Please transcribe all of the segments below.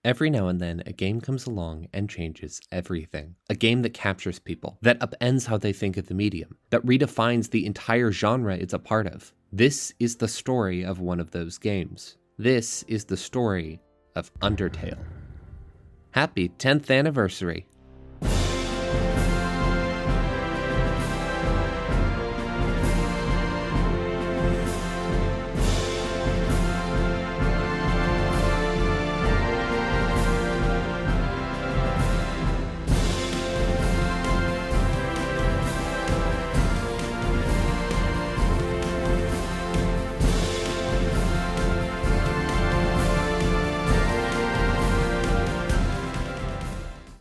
Every now and then, a game comes along and changes everything. A game that captures people, that upends how they think of the medium, that redefines the entire genre it's a part of. This is the story of one of those games. This is the story of Undertale. Happy 10th anniversary.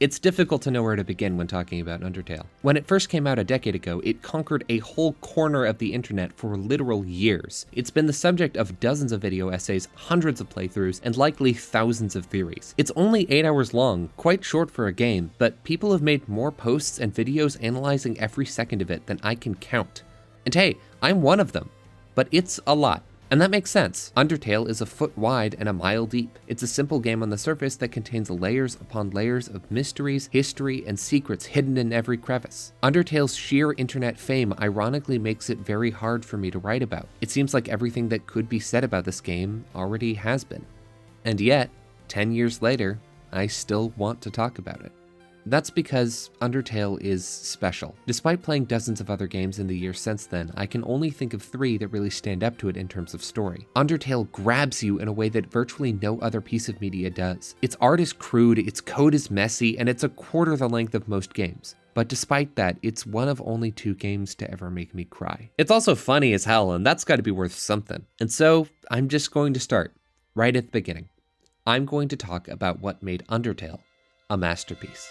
It's difficult to know where to begin when talking about Undertale. When it first came out a decade ago, it conquered a whole corner of the internet for literal years. It's been the subject of dozens of video essays, hundreds of playthroughs, and likely thousands of theories. It's only 8 hours long, quite short for a game, but people have made more posts and videos analyzing every second of it than I can count. And hey, I'm one of them, but it's a lot. And that makes sense. Undertale is a foot wide and a mile deep. It's a simple game on the surface that contains layers upon layers of mysteries, history, and secrets hidden in every crevice. Undertale's sheer internet fame ironically makes it very hard for me to write about. It seems like everything that could be said about this game already has been. And yet, 10 years later, I still want to talk about it. That's because Undertale is special. Despite playing dozens of other games in the years since then, I can only think of 3 that really stand up to it in terms of story. Undertale grabs you in a way that virtually no other piece of media does. Its art is crude, its code is messy, and it's a quarter the length of most games. But despite that, it's one of only 2 games to ever make me cry. It's also funny as hell, and that's gotta be worth something. And so, I'm just going to start right at the beginning. I'm going to talk about what made Undertale a masterpiece.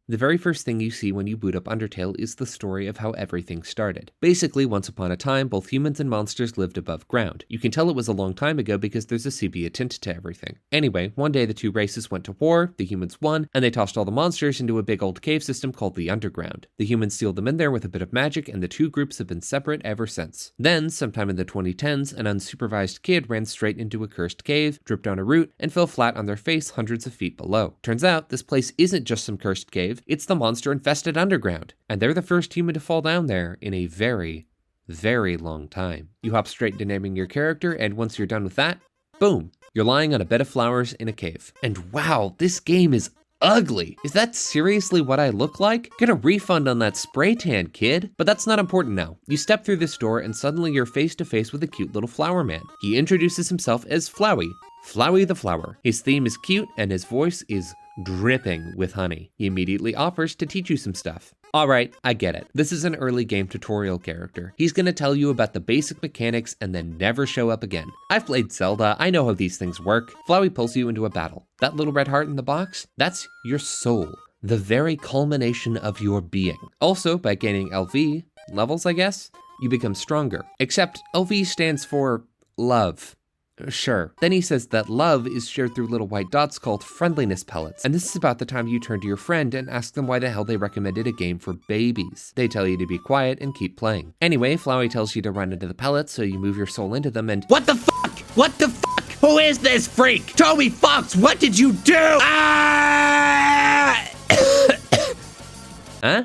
The very first thing you see when you boot up Undertale is the story of how everything started. Basically, once upon a time, both humans and monsters lived above ground. You can tell it was a long time ago because there's a sepia tint to everything. Anyway, one day the 2 races went to war, the humans won, and they tossed all the monsters into a big old cave system called the Underground. The humans sealed them in there with a bit of magic, and the 2 groups have been separate ever since. Then, sometime in the 2010s, an unsupervised kid ran straight into a cursed cave, dripped down a root, and fell flat on their face hundreds of feet below. Turns out, this place isn't just some cursed cave, it's the monster-infested underground, and they're the first human to fall down there in a very, very long time. You hop straight into naming your character, and once you're done with that, boom, you're lying on a bed of flowers in a cave. And wow, this game is ugly. Is that seriously what I look like? Get a refund on that spray tan, kid. But that's not important now. You step through this door, and suddenly you're face to face with a cute little flower man. He introduces himself as Flowey. Flowey the flower. His theme is cute, and his voice is dripping with honey. He immediately offers to teach you some stuff. Alright, I get it. This is an early game tutorial character. He's gonna tell you about the basic mechanics and then never show up again. I've played Zelda, I know how these things work. Flowey pulls you into a battle. That little red heart in the box, that's your soul. The very culmination of your being. Also, by gaining LV, levels I guess, you become stronger. Except LV stands for love. Sure. Then he says that love is shared through little white dots called friendliness pellets. And this is about the time you turn to your friend and ask them why the hell they recommended a game for babies. They tell you to be quiet and keep playing. Anyway, Flowey tells you to run into the pellets, so you move your soul into them and— What the fuck? What the fuck? Who is this freak? Toby Fox, what did you do? Ah! Huh?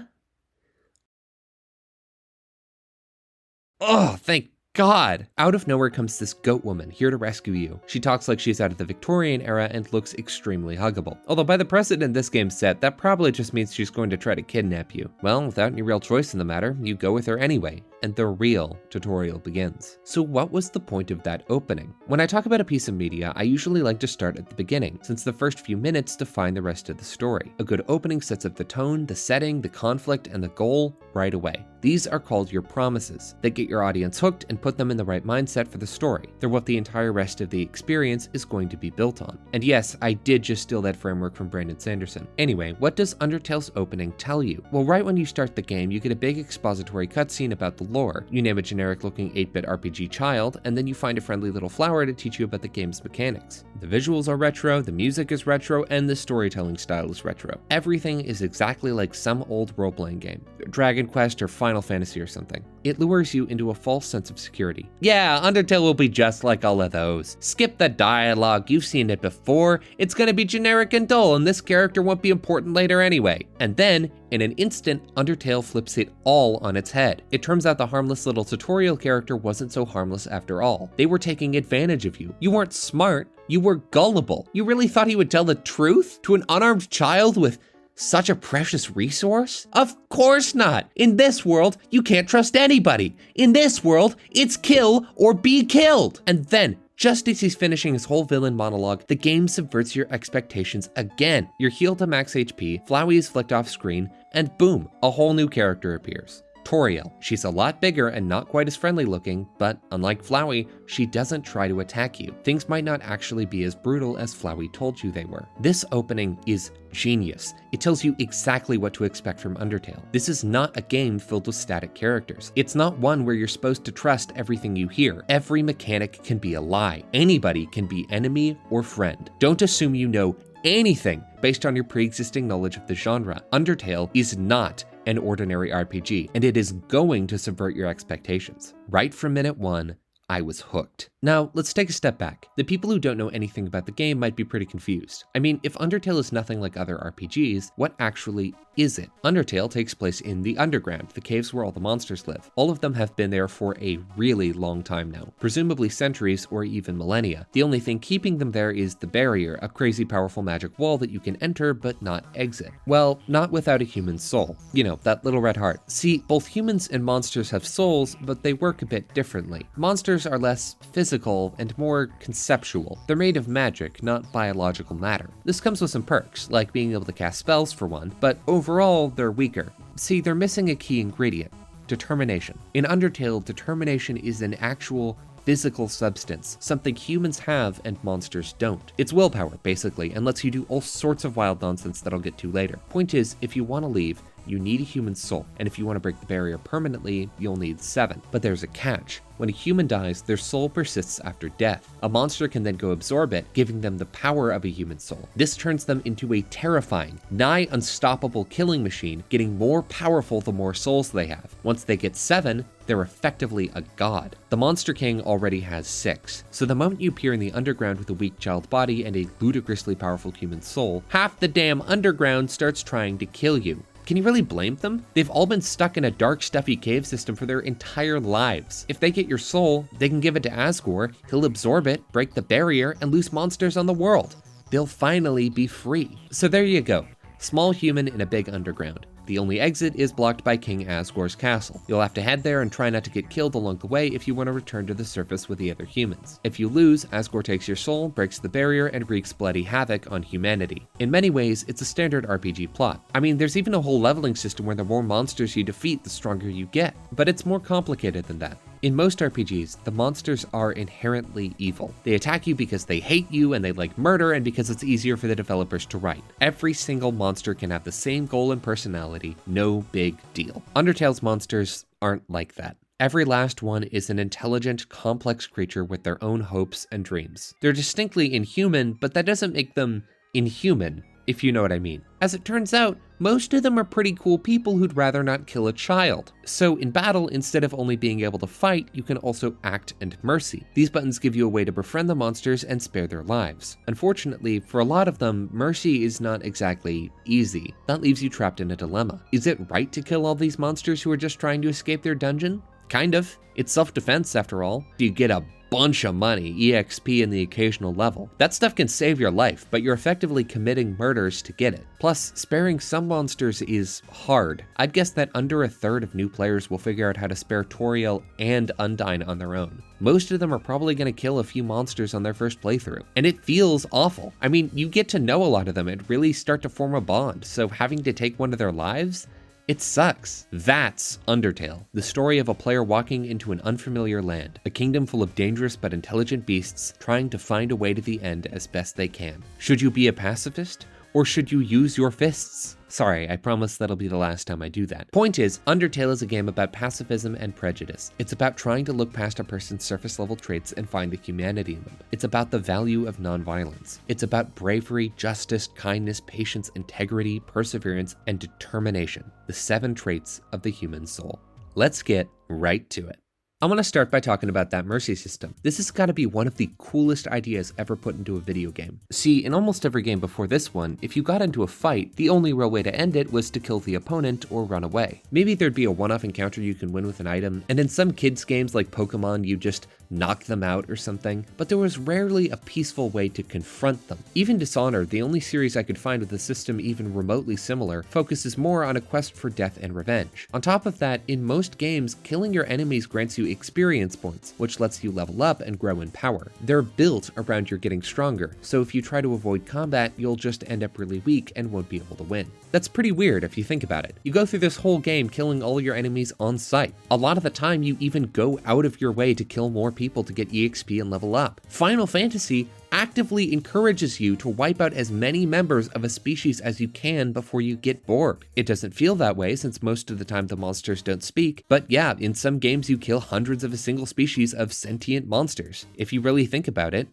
Oh, thank God! Out of nowhere comes this goat woman, here to rescue you. She talks like she's out of the Victorian era and looks extremely huggable. Although by the precedent this game's set, that probably just means she's going to try to kidnap you. Well, without any real choice in the matter, you go with her anyway, and the real tutorial begins. So what was the point of that opening? When I talk about a piece of media, I usually like to start at the beginning, since the first few minutes define the rest of the story. A good opening sets up the tone, the setting, the conflict, and the goal right away. These are called your promises. They get your audience hooked and put them in the right mindset for the story. They're what the entire rest of the experience is going to be built on. And yes, I did just steal that framework from Brandon Sanderson. Anyway, what does Undertale's opening tell you? Well, right when you start the game, you get a big expository cutscene about the lore. You name a generic-looking 8-bit RPG child, and then you find a friendly little flower to teach you about the game's mechanics. The visuals are retro, the music is retro, and the storytelling style is retro. Everything is exactly like some old role-playing game, Dragon Quest or Final Fantasy or something. It lures you into a false sense of security. Yeah, Undertale will be just like all of those. Skip the dialogue, you've seen it before, it's gonna be generic and dull, and this character won't be important later anyway. And then, in an instant, Undertale flips it all on its head. It turns out the harmless little tutorial character wasn't so harmless after all. They were taking advantage of you. You weren't smart, you were gullible. You really thought he would tell the truth to an unarmed child with such a precious resource? Of course not. In this world, you can't trust anybody. In this world, it's kill or be killed. And then, just as he's finishing his whole villain monologue, the game subverts your expectations again. You're healed to max HP, Flowey is flicked off screen, and boom, a whole new character appears. Toriel. She's a lot bigger and not quite as friendly looking, but unlike Flowey, she doesn't try to attack you. Things might not actually be as brutal as Flowey told you they were. This opening is genius. It tells you exactly what to expect from Undertale. This is not a game filled with static characters. It's not one where you're supposed to trust everything you hear. Every mechanic can be a lie. Anybody can be enemy or friend. Don't assume you know anything based on your pre-existing knowledge of the genre. Undertale is not an ordinary RPG, and it is going to subvert your expectations. Right from minute one, I was hooked. Now, let's take a step back. The people who don't know anything about the game might be pretty confused. I mean, if Undertale is nothing like other RPGs, what actually is it? Undertale takes place in the underground, the caves where all the monsters live. All of them have been there for a really long time now, presumably centuries or even millennia. The only thing keeping them there is the barrier, a crazy powerful magic wall that you can enter but not exit. Well, not without a human soul. You know, that little red heart. See, both humans and monsters have souls, but they work a bit differently. Monsters are less physical and more conceptual. They're made of magic, not biological matter. This comes with some perks, like being able to cast spells for one, but overall, they're weaker. See, they're missing a key ingredient: determination. In Undertale, determination is an actual physical substance, something humans have and monsters don't. It's willpower, basically, and lets you do all sorts of wild nonsense that I'll get to later. Point is, if you want to leave, you need a human soul, and if you want to break the barrier permanently, you'll need 7. But there's a catch. When a human dies, their soul persists after death. A monster can then go absorb it, giving them the power of a human soul. This turns them into a terrifying, nigh unstoppable killing machine, getting more powerful the more souls they have. Once they get 7, they're effectively a god. The Monster King already has 6, so the moment you appear in the underground with a weak child body and a ludicrously powerful human soul, half the damn underground starts trying to kill you. Can you really blame them? They've all been stuck in a dark, stuffy cave system for their entire lives. If they get your soul, they can give it to Asgore, he'll absorb it, break the barrier, and loose monsters on the world. They'll finally be free. So there you go. Small human in a big underground. The only exit is blocked by King Asgore's castle. You'll have to head there and try not to get killed along the way if you want to return to the surface with the other humans. If you lose, Asgore takes your soul, breaks the barrier, and wreaks bloody havoc on humanity. In many ways, it's a standard RPG plot. I mean, there's even a whole leveling system where the more monsters you defeat, the stronger you get. But it's more complicated than that. In most RPGs, the monsters are inherently evil. They attack you because they hate you and they like murder, and because it's easier for the developers to write. Every single monster can have the same goal and personality, no big deal. Undertale's monsters aren't like that. Every last one is an intelligent, complex creature with their own hopes and dreams. They're distinctly inhuman, but that doesn't make them inhuman, if you know what I mean. As it turns out, most of them are pretty cool people who'd rather not kill a child. So in battle, instead of only being able to fight, you can also act and mercy. These buttons give you a way to befriend the monsters and spare their lives. Unfortunately, for a lot of them, mercy is not exactly easy. That leaves you trapped in a dilemma. Is it right to kill all these monsters who are just trying to escape their dungeon? Kind of. It's self-defense after all. You get a bunch of money, EXP, and the occasional level. That stuff can save your life, but you're effectively committing murders to get it. Plus, sparing some monsters is hard. I'd guess that under a third of new players will figure out how to spare Toriel and Undyne on their own. Most of them are probably going to kill a few monsters on their first playthrough, and it feels awful. I mean, you get to know a lot of them and really start to form a bond, so having to take one of their lives, it sucks. That's Undertale, the story of a player walking into an unfamiliar land, a kingdom full of dangerous but intelligent beasts trying to find a way to the end as best they can. Should you be a pacifist? Or should you use your fists? Sorry, I promise that'll be the last time I do that. Point is, Undertale is a game about pacifism and prejudice. It's about trying to look past a person's surface level traits and find the humanity in them. It's about the value of nonviolence. It's about bravery, justice, kindness, patience, integrity, perseverance, and determination. The 7 traits of the human soul. Let's get right to it. I want to start by talking about that mercy system. This has got to be one of the coolest ideas ever put into a video game. See, in almost every game before this one, if you got into a fight, the only real way to end it was to kill the opponent or run away. Maybe there'd be a one-off encounter you can win with an item, and in some kids games like Pokemon, you just knock them out or something, but there was rarely a peaceful way to confront them. Even Dishonored, the only series I could find with a system even remotely similar, focuses more on a quest for death and revenge. On top of that, in most games, killing your enemies grants you experience points, which lets you level up and grow in power. They're built around your getting stronger, so if you try to avoid combat, you'll just end up really weak and won't be able to win. That's pretty weird if you think about it. You go through this whole game killing all your enemies on sight. A lot of the time, you even go out of your way to kill more people to get EXP and level up. Final Fantasy actively encourages you to wipe out as many members of a species as you can before you get bored. It doesn't feel that way since most of the time the monsters don't speak, but yeah, in some games you kill hundreds of a single species of sentient monsters. If you really think about it,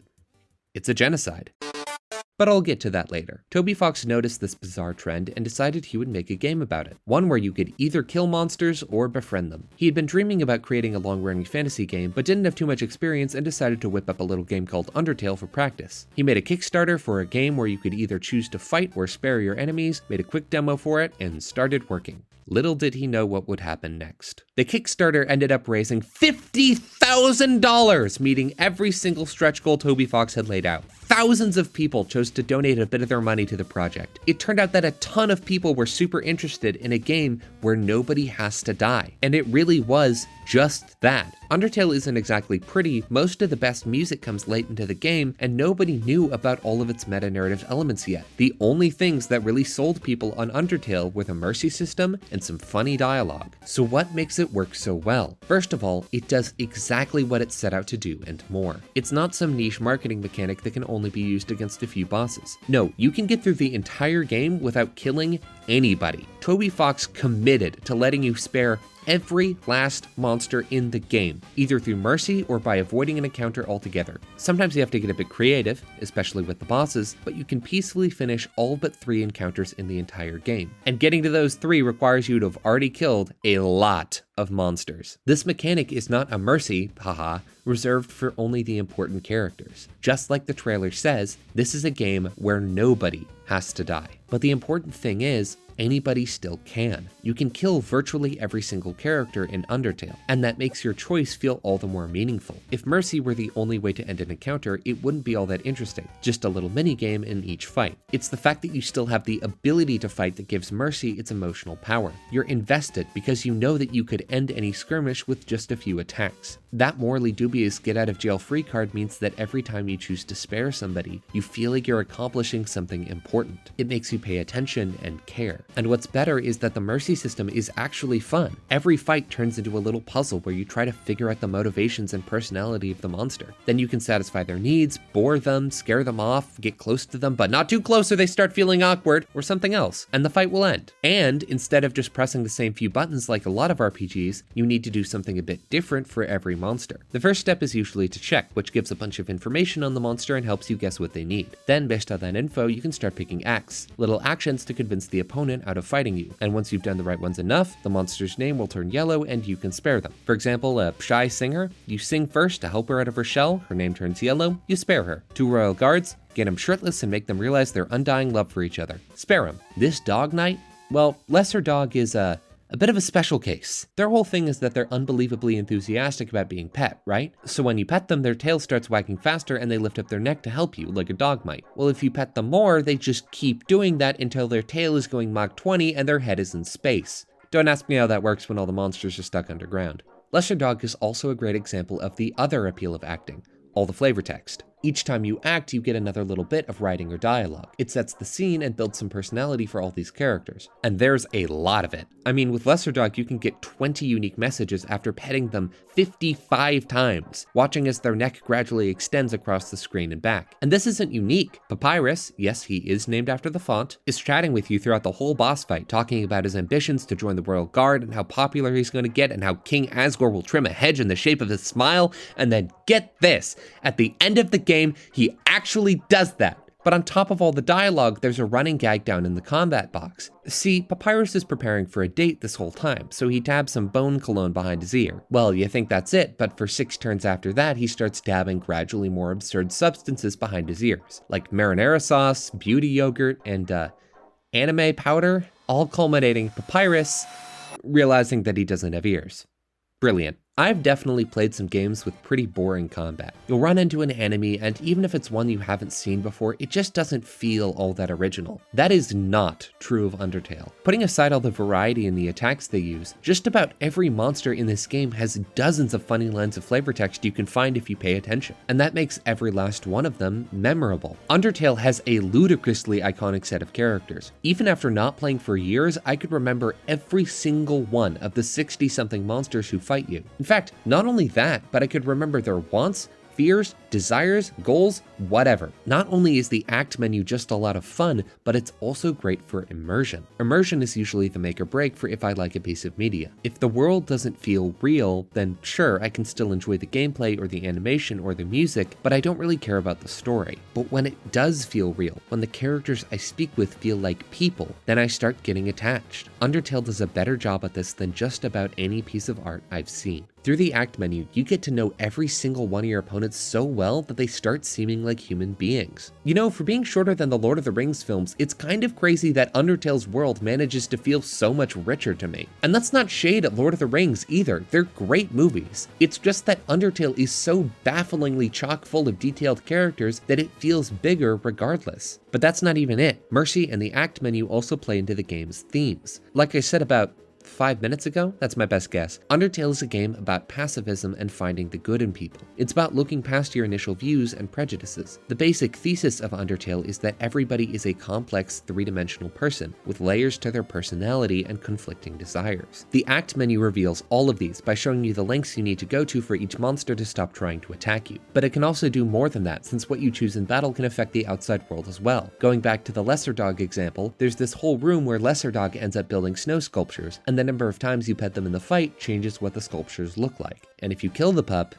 it's a genocide. But I'll get to that later. Toby Fox noticed this bizarre trend and decided he would make a game about it. One where you could either kill monsters or befriend them. He had been dreaming about creating a long-running fantasy game, but didn't have too much experience and decided to whip up a little game called Undertale for practice. He made a Kickstarter for a game where you could either choose to fight or spare your enemies, made a quick demo for it, and started working. Little did he know what would happen next. The Kickstarter ended up raising $50,000, meeting every single stretch goal Toby Fox had laid out. Thousands of people chose to donate a bit of their money to the project. It turned out that a ton of people were super interested in a game where nobody has to die. And it really was just that. Undertale isn't exactly pretty, most of the best music comes late into the game, and nobody knew about all of its meta-narrative elements yet. The only things that really sold people on Undertale were the mercy system and some funny dialogue. So what makes it work so well? First of all, it does exactly what it set out to do and more. It's not some niche marketing mechanic that can only be used against a few bosses. No, you can get through the entire game without killing anybody. Toby Fox committed to letting you spare every last monster in the game, either through mercy or by avoiding an encounter altogether. Sometimes you have to get a bit creative, especially with the bosses, but you can peacefully finish all but 3 encounters in the entire game. And getting to those 3 requires you to have already killed a lot of monsters. This mechanic is not a mercy, haha, reserved for only the important characters. Just like the trailer says, this is a game where nobody has to die. But the important thing is, anybody still can. You can kill virtually every single character in Undertale, and that makes your choice feel all the more meaningful. If mercy were the only way to end an encounter, it wouldn't be all that interesting, just a little minigame in each fight. It's the fact that you still have the ability to fight that gives mercy its emotional power. You're invested because you know that you could end any skirmish with just a few attacks. That morally dubious get out of jail free card means that every time you choose to spare somebody, you feel like you're accomplishing something important. It makes you pay attention and care. And what's better is that the mercy system is actually fun. Every fight turns into a little puzzle where you try to figure out the motivations and personality of the monster. Then you can satisfy their needs, bore them, scare them off, get close to them, but not too close or they start feeling awkward, or something else, and the fight will end. And instead of just pressing the same few buttons like a lot of RPGs, you need to do something a bit different for every monster. The first step is usually to check, which gives a bunch of information on the monster and helps you guess what they need. Then, based on that info, you can start picking acts, little actions to convince the opponent out of fighting you. And once you've done the right ones enough, the monster's name will turn yellow and you can spare them. For example, a shy singer, you sing first to help her out of her shell, her name turns yellow, you spare her. 2 royal guards, get them shirtless and make them realize their undying love for each other. Spare them. This dog knight, well, Lesser Dog is a bit of a special case. Their whole thing is that they're unbelievably enthusiastic about being pet, right? So when you pet them, their tail starts wagging faster and they lift up their neck to help you, like a dog might. Well, if you pet them more, they just keep doing that until their tail is going Mach 20 and their head is in space. Don't ask me how that works when all the monsters are stuck underground. Lesser Dog is also a great example of the other appeal of acting, all the flavor text. Each time you act, you get another little bit of writing or dialogue. It sets the scene and builds some personality for all these characters. And there's a lot of it. I mean, with Lesser Dog, you can get 20 unique messages after petting them 55 times, watching as their neck gradually extends across the screen and back. And this isn't unique. Papyrus, yes, he is named after the font, is chatting with you throughout the whole boss fight, talking about his ambitions to join the Royal Guard and how popular he's going to get and how King Asgore will trim a hedge in the shape of his smile. And then get this, at the end of the game, he actually does that. But on top of all the dialogue, there's a running gag down in the combat box. See, Papyrus is preparing for a date this whole time, so he dabs some bone cologne behind his ear. Well, you think that's it, but for 6 turns after that, he starts dabbing gradually more absurd substances behind his ears, like marinara sauce, beauty yogurt, and anime powder, all culminating Papyrus realizing that he doesn't have ears. Brilliant. I've definitely played some games with pretty boring combat. You'll run into an enemy, and even if it's one you haven't seen before, it just doesn't feel all that original. That is not true of Undertale. Putting aside all the variety in the attacks they use, just about every monster in this game has dozens of funny lines of flavor text you can find if you pay attention, and that makes every last one of them memorable. Undertale has a ludicrously iconic set of characters. Even after not playing for years, I could remember every single one of the 60-something monsters who fight you. In fact, not only that, but I could remember their wants, fears, desires, goals, whatever. Not only is the act menu just a lot of fun, but it's also great for immersion. Immersion is usually the make or break for if I like a piece of media. If the world doesn't feel real, then sure, I can still enjoy the gameplay or the animation or the music, but I don't really care about the story. But when it does feel real, when the characters I speak with feel like people, then I start getting attached. Undertale does a better job at this than just about any piece of art I've seen. Through the act menu, you get to know every single one of your opponents so well that they start seeming like human beings. You know, for being shorter than the Lord of the Rings films, it's kind of crazy that Undertale's world manages to feel so much richer to me. And that's not shade at Lord of the Rings either, they're great movies. It's just that Undertale is so bafflingly chock full of detailed characters that it feels bigger regardless. But that's not even it. Mercy and the act menu also play into the game's themes. Like I said about 5 minutes ago, that's my best guess. Undertale is a game about pacifism and finding the good in people. It's about looking past your initial views and prejudices. The basic thesis of Undertale is that everybody is a complex, three-dimensional person with layers to their personality and conflicting desires. The act menu reveals all of these by showing you the lengths you need to go to for each monster to stop trying to attack you. But it can also do more than that, since what you choose in battle can affect the outside world as well. Going back to the Lesser Dog example, there's this whole room where Lesser Dog ends up building snow sculptures, and the number of times you pet them in the fight changes what the sculptures look like. And if you kill the pup,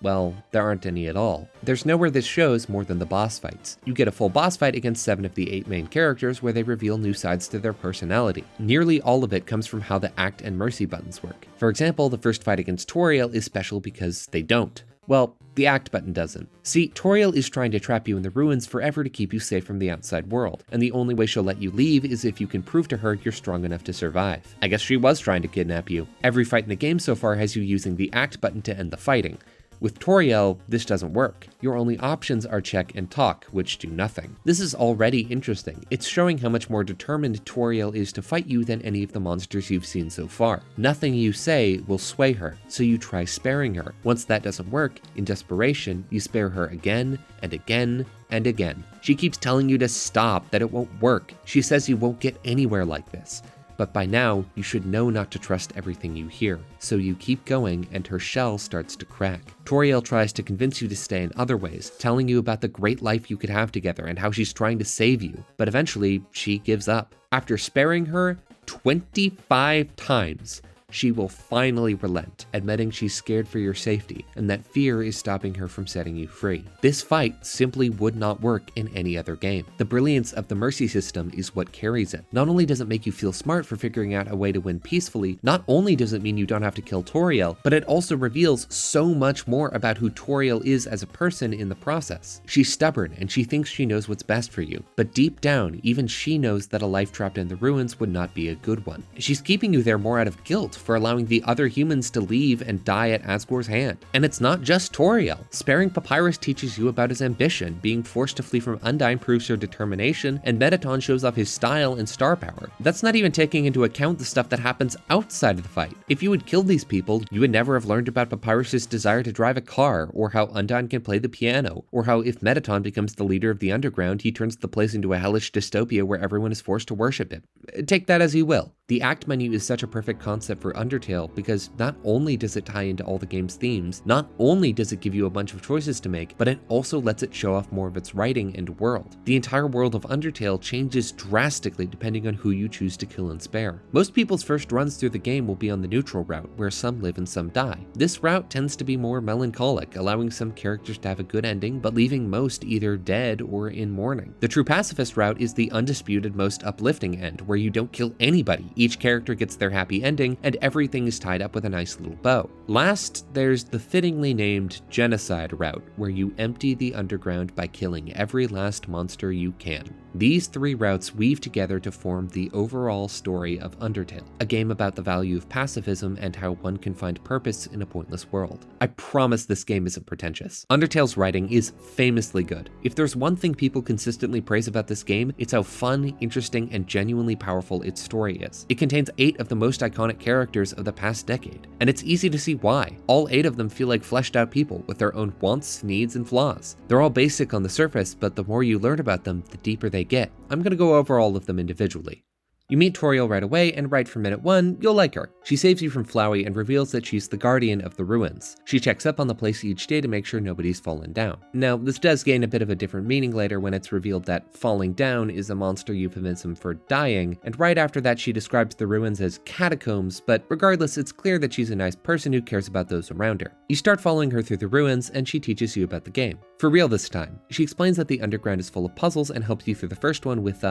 well, there aren't any at all. There's nowhere this shows more than the boss fights. You get a full boss fight against 7 of the 8 main characters where they reveal new sides to their personality. Nearly all of it comes from how the act and mercy buttons work. For example, the first fight against Toriel is special because they don't. Well, the act button doesn't. See, Toriel is trying to trap you in the ruins forever to keep you safe from the outside world, and the only way she'll let you leave is if you can prove to her you're strong enough to survive. I guess she was trying to kidnap you. Every fight in the game so far has you using the act button to end the fighting. With Toriel, this doesn't work. Your only options are check and talk, which do nothing. This is already interesting. It's showing how much more determined Toriel is to fight you than any of the monsters you've seen so far. Nothing you say will sway her, so you try sparing her. Once that doesn't work, in desperation, you spare her again and again and again. She keeps telling you to stop, that it won't work. She says you won't get anywhere like this. But by now, you should know not to trust everything you hear. So you keep going and her shell starts to crack. Toriel tries to convince you to stay in other ways, telling you about the great life you could have together and how she's trying to save you. But eventually, she gives up. After sparing her 25 times, she will finally relent, admitting she's scared for your safety and that fear is stopping her from setting you free. This fight simply would not work in any other game. The brilliance of the mercy system is what carries it. Not only does it make you feel smart for figuring out a way to win peacefully, not only does it mean you don't have to kill Toriel, but it also reveals so much more about who Toriel is as a person in the process. She's stubborn and she thinks she knows what's best for you, but deep down, even she knows that a life trapped in the ruins would not be a good one. She's keeping you there more out of guilt for allowing the other humans to leave and die at Asgore's hand. And it's not just Toriel. Sparing Papyrus teaches you about his ambition, being forced to flee from Undyne proves her determination, and Mettaton shows off his style and star power. That's not even taking into account the stuff that happens outside of the fight. If you had killed these people, you would never have learned about Papyrus's desire to drive a car, or how Undyne can play the piano, or how if Mettaton becomes the leader of the underground, he turns the place into a hellish dystopia where everyone is forced to worship him. Take that as you will. The act menu is such a perfect concept for Undertale because not only does it tie into all the game's themes, not only does it give you a bunch of choices to make, but it also lets it show off more of its writing and world. The entire world of Undertale changes drastically depending on who you choose to kill and spare. Most people's first runs through the game will be on the neutral route, where some live and some die. This route tends to be more melancholic, allowing some characters to have a good ending, but leaving most either dead or in mourning. The true pacifist route is the undisputed most uplifting end, where you don't kill anybody. Each character gets their happy ending, and everything is tied up with a nice little bow. Last, there's the fittingly named Genocide route, where you empty the underground by killing every last monster you can. These three routes weave together to form the overall story of Undertale, a game about the value of pacifism and how one can find purpose in a pointless world. I promise this game isn't pretentious. Undertale's writing is famously good. If there's one thing people consistently praise about this game, it's how fun, interesting, and genuinely powerful its story is. It contains 8 of the most iconic characters of the past decade, and it's easy to see why. All 8 of them feel like fleshed out people with their own wants, needs, and flaws. They're all basic on the surface, but the more you learn about them, the deeper they get. I'm gonna go over all of them individually. You meet Toriel right away, and right from minute 1, you'll like her. She saves you from Flowey and reveals that she's the guardian of the ruins. She checks up on the place each day to make sure nobody's fallen down. Now, this does gain a bit of a different meaning later when it's revealed that falling down is a monster euphemism for dying, and right after that she describes the ruins as catacombs, but regardless, it's clear that she's a nice person who cares about those around her. You start following her through the ruins, and she teaches you about the game. For real this time. She explains that the underground is full of puzzles and helps you through the first one with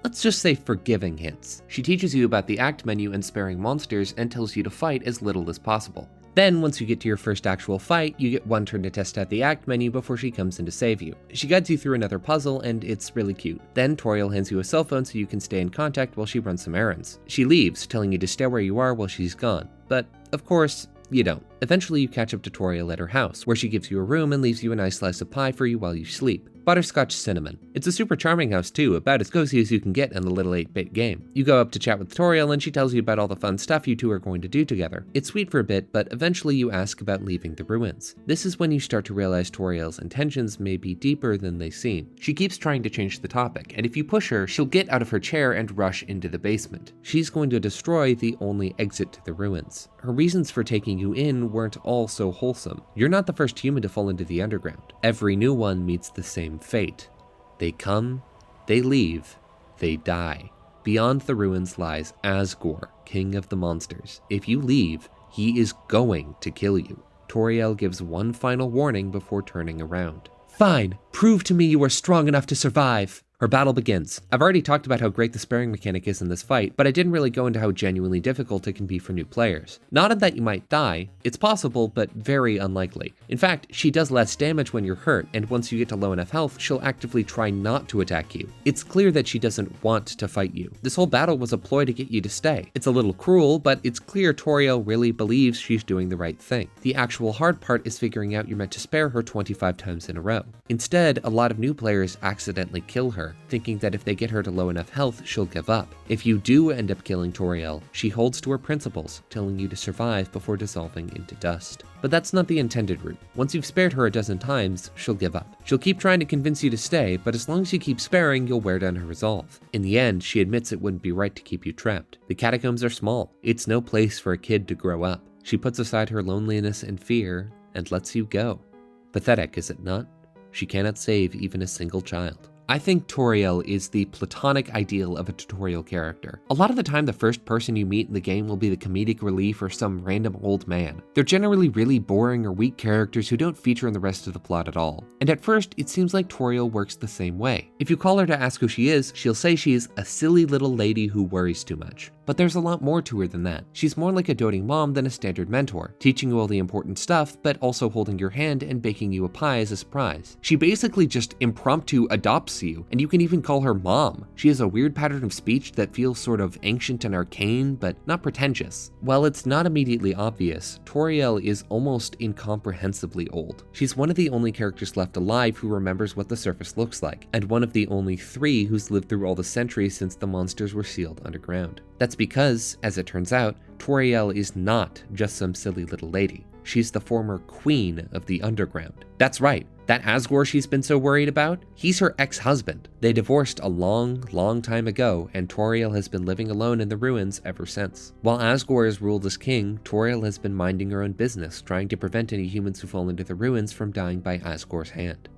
let's just say forgiving hints. She teaches you about the act menu and sparing monsters and tells you to fight as little as possible. Then, once you get to your first actual fight, you get one turn to test out the act menu before she comes in to save you. She guides you through another puzzle, and it's really cute. Then, Toriel hands you a cell phone so you can stay in contact while she runs some errands. She leaves, telling you to stay where you are while she's gone. But, of course, you don't. Eventually, you catch up to Toriel at her house, where she gives you a room and leaves you a nice slice of pie for you while you sleep. Butterscotch cinnamon. It's a super charming house too, about as cozy as you can get in a little 8-bit game. You go up to chat with Toriel and she tells you about all the fun stuff you two are going to do together. It's sweet for a bit, but eventually you ask about leaving the ruins. This is when you start to realize Toriel's intentions may be deeper than they seem. She keeps trying to change the topic, and if you push her, she'll get out of her chair and rush into the basement. She's going to destroy the only exit to the ruins. Her reasons for taking you in weren't all so wholesome. You're not the first human to fall into the underground. Every new one meets the same fate. They come, they leave, they die. Beyond the ruins lies Asgore, king of the monsters. If you leave, he is going to kill you. Toriel gives one final warning before turning around. Fine, prove to me you are strong enough to survive. Her battle begins. I've already talked about how great the sparing mechanic is in this fight, but I didn't really go into how genuinely difficult it can be for new players. Not in that you might die, it's possible, but very unlikely. In fact, she does less damage when you're hurt, and once you get to low enough health, she'll actively try not to attack you. It's clear that she doesn't want to fight you. This whole battle was a ploy to get you to stay. It's a little cruel, but it's clear Toriel really believes she's doing the right thing. The actual hard part is figuring out you're meant to spare her 25 times in a row. Instead, a lot of new players accidentally kill her, thinking that if they get her to low enough health, she'll give up. If you do end up killing Toriel, she holds to her principles, telling you to survive before dissolving into dust. But that's not the intended route. Once you've spared her a dozen times, she'll give up. She'll keep trying to convince you to stay, but as long as you keep sparing, you'll wear down her resolve. In the end, she admits it wouldn't be right to keep you trapped. The catacombs are small. It's no place for a kid to grow up. She puts aside her loneliness and fear and lets you go. Pathetic, is it not? She cannot save even a single child. I think Toriel is the platonic ideal of a tutorial character. A lot of the time, the first person you meet in the game will be the comedic relief or some random old man. They're generally really boring or weak characters who don't feature in the rest of the plot at all. And at first, it seems like Toriel works the same way. If you call her to ask who she is, she'll say she is a silly little lady who worries too much. But there's a lot more to her than that. She's more like a doting mom than a standard mentor, teaching you all the important stuff, but also holding your hand and baking you a pie as a surprise. She basically just impromptu adopts you, and you can even call her mom. She has a weird pattern of speech that feels sort of ancient and arcane, but not pretentious. While it's not immediately obvious, Toriel is almost incomprehensibly old. She's one of the only characters left alive who remembers what the surface looks like, and one of the only 3 who's lived through all the centuries since the monsters were sealed underground. That's because, as it turns out, Toriel is not just some silly little lady. She's the former queen of the underground. That's right, that Asgore she's been so worried about, he's her ex-husband. They divorced a long time ago, and Toriel has been living alone in the ruins ever since. While Asgore is ruled as king, Toriel has been minding her own business, trying to prevent any humans who fall into the ruins from dying by Asgore's hand.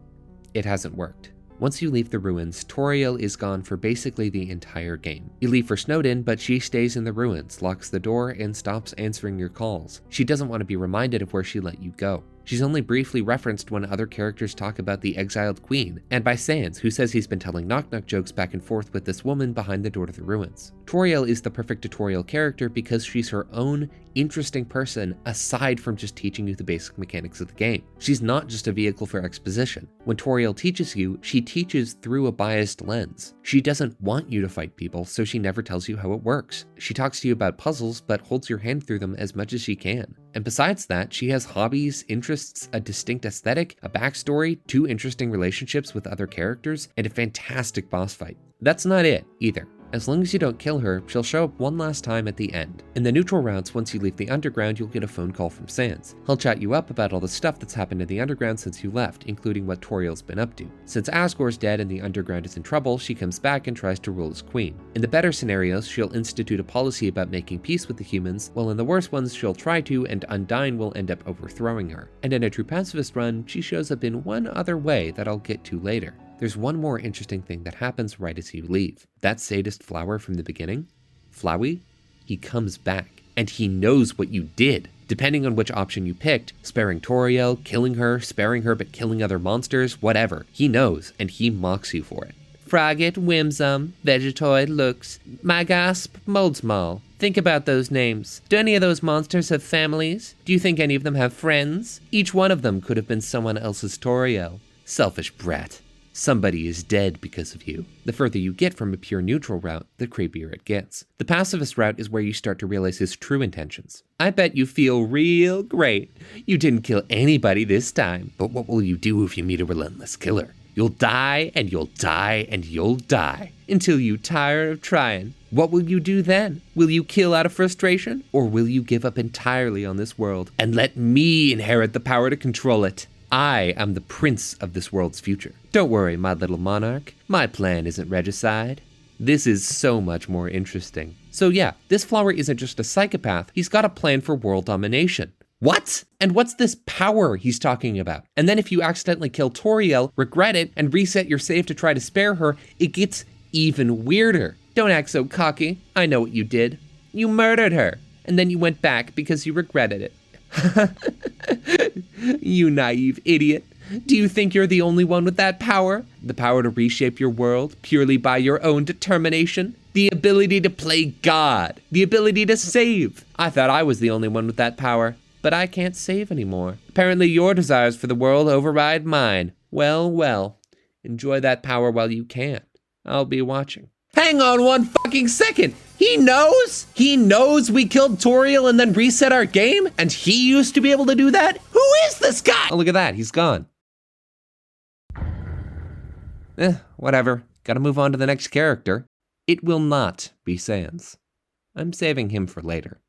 It hasn't worked. Once you leave the ruins, Toriel is gone for basically the entire game. You leave for Snowdin, but she stays in the ruins, locks the door, and stops answering your calls. She doesn't want to be reminded of where she let you go. She's only briefly referenced when other characters talk about the exiled queen, and by Sans, who says he's been telling knock-knock jokes back and forth with this woman behind the door to the ruins. Toriel is the perfect tutorial character because she's her own interesting person aside from just teaching you the basic mechanics of the game. She's not just a vehicle for exposition. When Toriel teaches you, she teaches through a biased lens. She doesn't want you to fight people, so she never tells you how it works. She talks to you about puzzles, but holds your hand through them as much as she can. And besides that, she has hobbies, interests, a distinct aesthetic, a backstory, 2 interesting relationships with other characters, and a fantastic boss fight. That's not it, either. As long as you don't kill her, she'll show up one last time at the end. In the neutral routes, once you leave the underground, you'll get a phone call from Sans. He'll chat you up about all the stuff that's happened in the underground since you left, including what Toriel's been up to. Since Asgore's dead and the underground is in trouble, she comes back and tries to rule as queen. In the better scenarios, she'll institute a policy about making peace with the humans, while in the worst ones she'll try to, and Undyne will end up overthrowing her. And in a true pacifist run, she shows up in one other way that I'll get to later. There's one more interesting thing that happens right as you leave. That sadist flower from the beginning, Flowey, he comes back, and he knows what you did. Depending on which option you picked, sparing Toriel, killing her, sparing her but killing other monsters, whatever, he knows, and he mocks you for it. Frogget, Whimsum, Vegetoid, Lux, Magasp, Moldsmal. Think about those names. Do any of those monsters have families? Do you think any of them have friends? Each one of them could have been someone else's Toriel. Selfish brat. Somebody is dead because of you. The further you get from a pure neutral route, the creepier it gets. The pacifist route is where you start to realize his true intentions. I bet you feel real great. You didn't kill anybody this time. But what will you do if you meet a relentless killer? You'll die and you'll die and you'll die until you tire of trying. What will you do then? Will you kill out of frustration? Or will you give up entirely on this world and let me inherit the power to control it? I am the prince of this world's future. Don't worry, my little monarch. My plan isn't regicide. This is so much more interesting. So yeah, this flower isn't just a psychopath. He's got a plan for world domination. What? And what's this power he's talking about? And then if you accidentally kill Toriel, regret it, and reset your save to try to spare her, it gets even weirder. Don't act so cocky. I know what you did. You murdered her, and then you went back because you regretted it. You naive idiot. Do you think you're the only one with that power? The power to reshape your world purely by your own determination? The ability to play God? The ability to save? I thought I was the only one with that power, but I can't save anymore. Apparently your desires for the world override mine. Well, enjoy that power while you can. I'll be watching. Hang on one fucking second. He knows? He knows we killed Toriel and then reset our game? And he used to be able to do that? Who is this guy? Oh, look at that. He's gone. Whatever. Gotta move on to the next character. It will not be Sans. I'm saving him for later.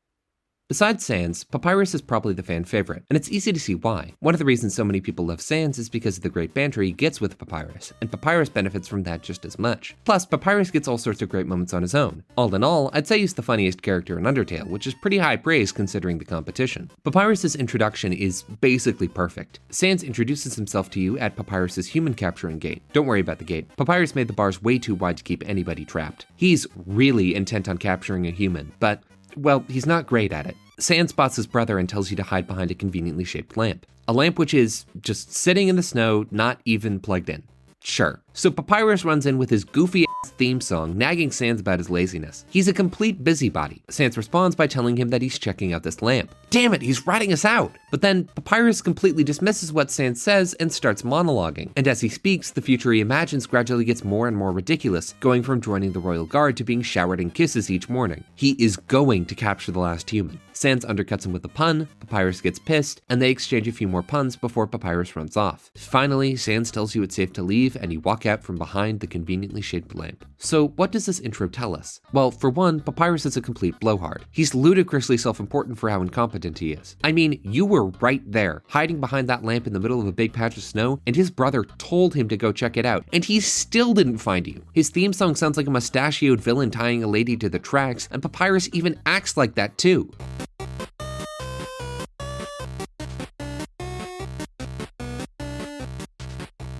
Besides Sans, Papyrus is probably the fan favorite, and it's easy to see why. One of the reasons so many people love Sans is because of the great banter he gets with Papyrus, and Papyrus benefits from that just as much. Plus, Papyrus gets all sorts of great moments on his own. All in all, I'd say he's the funniest character in Undertale, which is pretty high praise considering the competition. Papyrus's introduction is basically perfect. Sans introduces himself to you at Papyrus's human capturing gate. Don't worry about the gate. Papyrus made the bars way too wide to keep anybody trapped. He's really intent on capturing a human, but well, he's not great at it. Sans spots his brother and tells you to hide behind a conveniently shaped lamp. A lamp which is just sitting in the snow, not even plugged in. Sure. So Papyrus runs in with his goofy ass theme song, nagging Sans about his laziness. He's a complete busybody. Sans responds by telling him that he's checking out this lamp. Damn it, he's ratting us out! But then Papyrus completely dismisses what Sans says and starts monologuing. And as he speaks, the future he imagines gradually gets more and more ridiculous, going from joining the Royal Guard to being showered in kisses each morning. He is going to capture the last human. Sans undercuts him with a pun, Papyrus gets pissed, and they exchange a few more puns before Papyrus runs off. Finally, Sans tells you it's safe to leave, and you walk out from behind the conveniently shaped lamp. So what does this intro tell us? Well, for one, Papyrus is a complete blowhard. He's ludicrously self-important for how incompetent he is. I mean, you were right there, hiding behind that lamp in the middle of a big patch of snow, and his brother told him to go check it out, and he still didn't find you. His theme song sounds like a mustachioed villain tying a lady to the tracks, and Papyrus even acts like that too.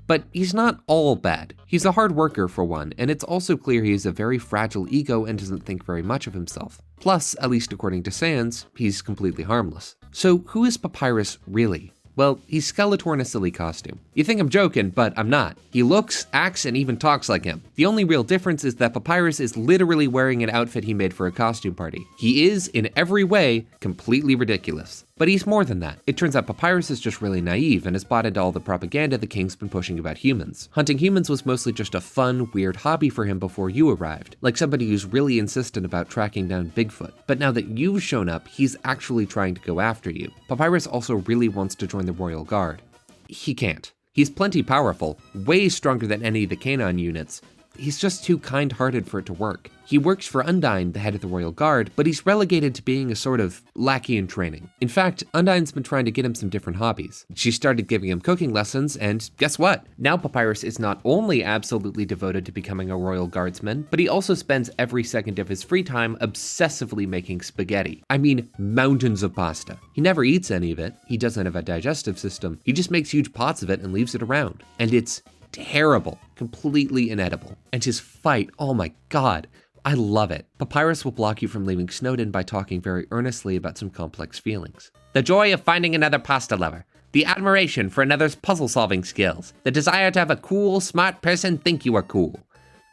But he's not all bad. He's a hard worker for one, and it's also clear he has a very fragile ego and doesn't think very much of himself. Plus, at least according to Sans, he's completely harmless. So who is Papyrus really? Well, he's Skeletor in a silly costume. You think I'm joking, but I'm not. He looks, acts, and even talks like him. The only real difference is that Papyrus is literally wearing an outfit he made for a costume party. He is, in every way, completely ridiculous. But he's more than that. It turns out Papyrus is just really naive and has bought into all the propaganda the king's been pushing about humans. Hunting humans was mostly just a fun, weird hobby for him before you arrived, like somebody who's really insistent about tracking down Bigfoot. But now that you've shown up, he's actually trying to go after you. Papyrus also really wants to join the Royal Guard. He can't. He's plenty powerful, way stronger than any of the Canaan units. He's just too kind-hearted for it to work. He works for Undyne, the head of the Royal Guard, but he's relegated to being a sort of lackey in training. In fact, Undyne's been trying to get him some different hobbies. She started giving him cooking lessons, and guess what? Now Papyrus is not only absolutely devoted to becoming a Royal Guardsman, but he also spends every second of his free time obsessively making spaghetti. I mean, mountains of pasta. He never eats any of it. He doesn't have a digestive system. He just makes huge pots of it and leaves it around. And it's terrible, completely inedible. And his fight, oh my god, I love it. Papyrus will block you from leaving Snowdin by talking very earnestly about some complex feelings. The joy of finding another pasta lover, the admiration for another's puzzle-solving skills, the desire to have a cool, smart person think you are cool.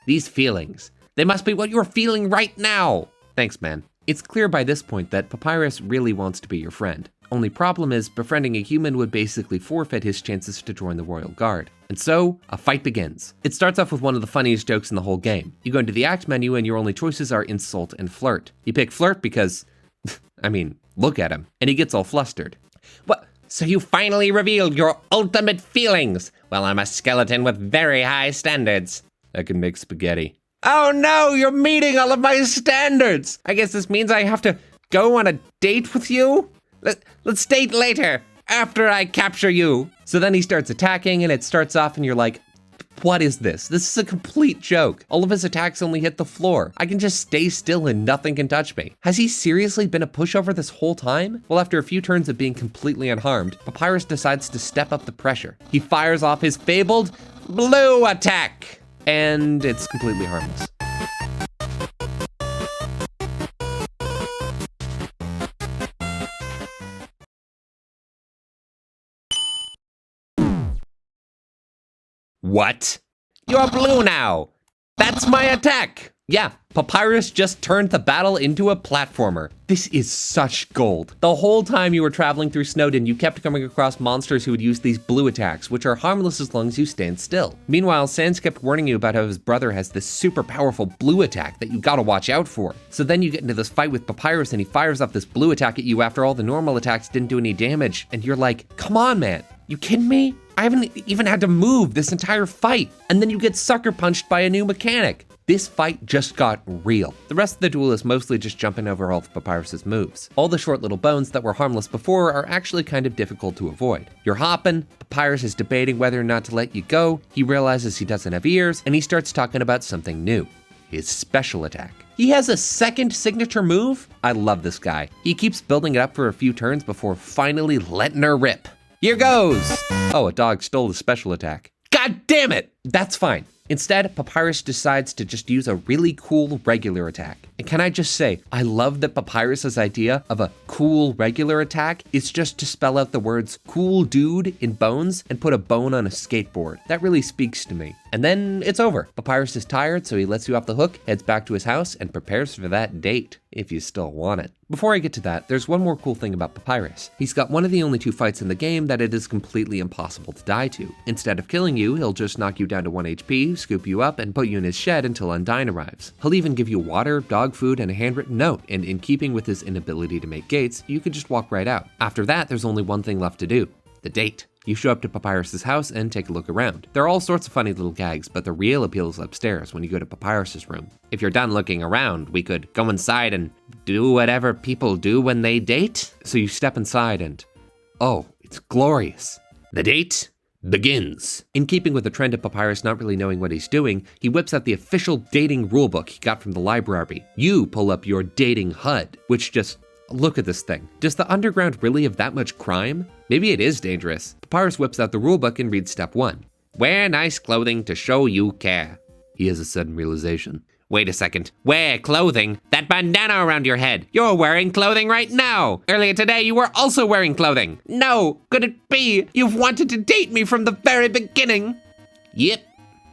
These feelings, they must be what you're feeling right now. Thanks, man. It's clear by this point that Papyrus really wants to be your friend. Only problem is, befriending a human would basically forfeit his chances to join the Royal Guard. And so, a fight begins. It starts off with one of the funniest jokes in the whole game. You go into the act menu and your only choices are insult and flirt. You pick flirt because, I mean, look at him. And he gets all flustered. What? So you finally revealed your ultimate feelings? Well, I'm a skeleton with very high standards. I can make spaghetti. Oh no, you're meeting all of my standards! I guess this means I have to go on a date with you? Let's date later, after I capture you. So then he starts attacking, and it starts off and you're like, what is this? This is a complete joke. All of his attacks only hit the floor. I can just stay still and nothing can touch me. Has he seriously been a pushover this whole time? Well, after a few turns of being completely unharmed, Papyrus decides to step up the pressure. He fires off his fabled blue attack, and it's completely harmless. What? You're blue now. That's my attack. Yeah, Papyrus just turned the battle into a platformer. This is such gold. The whole time you were traveling through Snowdin, you kept coming across monsters who would use these blue attacks, which are harmless as long as you stand still. Meanwhile, Sans kept warning you about how his brother has this super powerful blue attack that you gotta watch out for. So then you get into this fight with Papyrus and he fires off this blue attack at you after all the normal attacks didn't do any damage, and you're like, come on, man. You kidding me? I haven't even had to move this entire fight. And then you get sucker punched by a new mechanic. This fight just got real. The rest of the duel is mostly just jumping over all of Papyrus's moves. All the short little bones that were harmless before are actually kind of difficult to avoid. You're hopping, Papyrus is debating whether or not to let you go, he realizes he doesn't have ears, and he starts talking about something new. His special attack. He has a second signature move? I love this guy. He keeps building it up for a few turns before finally letting her rip. Here goes! Oh, a dog stole the special attack. God damn it! That's fine. Instead, Papyrus decides to just use a really cool regular attack. And can I just say, I love that Papyrus's idea of a cool regular attack is just to spell out the words cool dude in bones and put a bone on a skateboard. That really speaks to me. And then it's over. Papyrus is tired, so he lets you off the hook, heads back to his house, and prepares for that date, if you still want it. Before I get to that, there's one more cool thing about Papyrus. He's got one of the only 2 fights in the game that it is completely impossible to die to. Instead of killing you, he'll just knock you down to 1 HP, scoop you up, and put you in his shed until Undyne arrives. He'll even give you water, dog food, and a handwritten note, and in keeping with his inability to make gates, you could just walk right out. After that, there's only one thing left to do: the date. You show up to Papyrus's house and take a look around. There are all sorts of funny little gags, but the real appeal is upstairs when you go to Papyrus's room. If you're done looking around, we could go inside and do whatever people do when they date. So you step inside and, oh, it's glorious. The date begins. In keeping with the trend of Papyrus not really knowing what he's doing, he whips out the official dating rulebook he got from the library. You pull up your dating HUD, which just, look at this thing. Does the underground really have that much crime? Maybe it is dangerous. Papyrus whips out the rulebook and reads step 1. Wear nice clothing to show you care. He has a sudden realization. Wait a second. Wear clothing? That bandana around your head. You're wearing clothing right now. Earlier today, you were also wearing clothing. No, could it be? You've wanted to date me from the very beginning. Yep.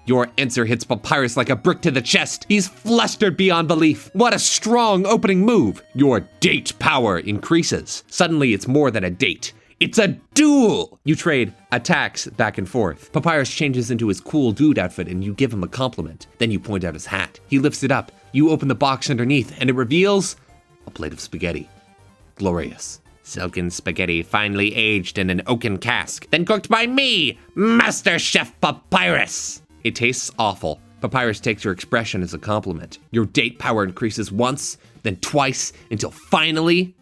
Your answer hits Papyrus like a brick to the chest. He's flustered beyond belief. What a strong opening move. Your date power increases. Suddenly, it's more than a date. It's a duel! You trade attacks back and forth. Papyrus changes into his cool dude outfit and you give him a compliment. Then you point out his hat. He lifts it up. You open the box underneath and it reveals a plate of spaghetti. Glorious. Silken spaghetti finely aged in an oaken cask, then cooked by me, Master Chef Papyrus. It tastes awful. Papyrus takes your expression as a compliment. Your date power increases once, then twice, until finally,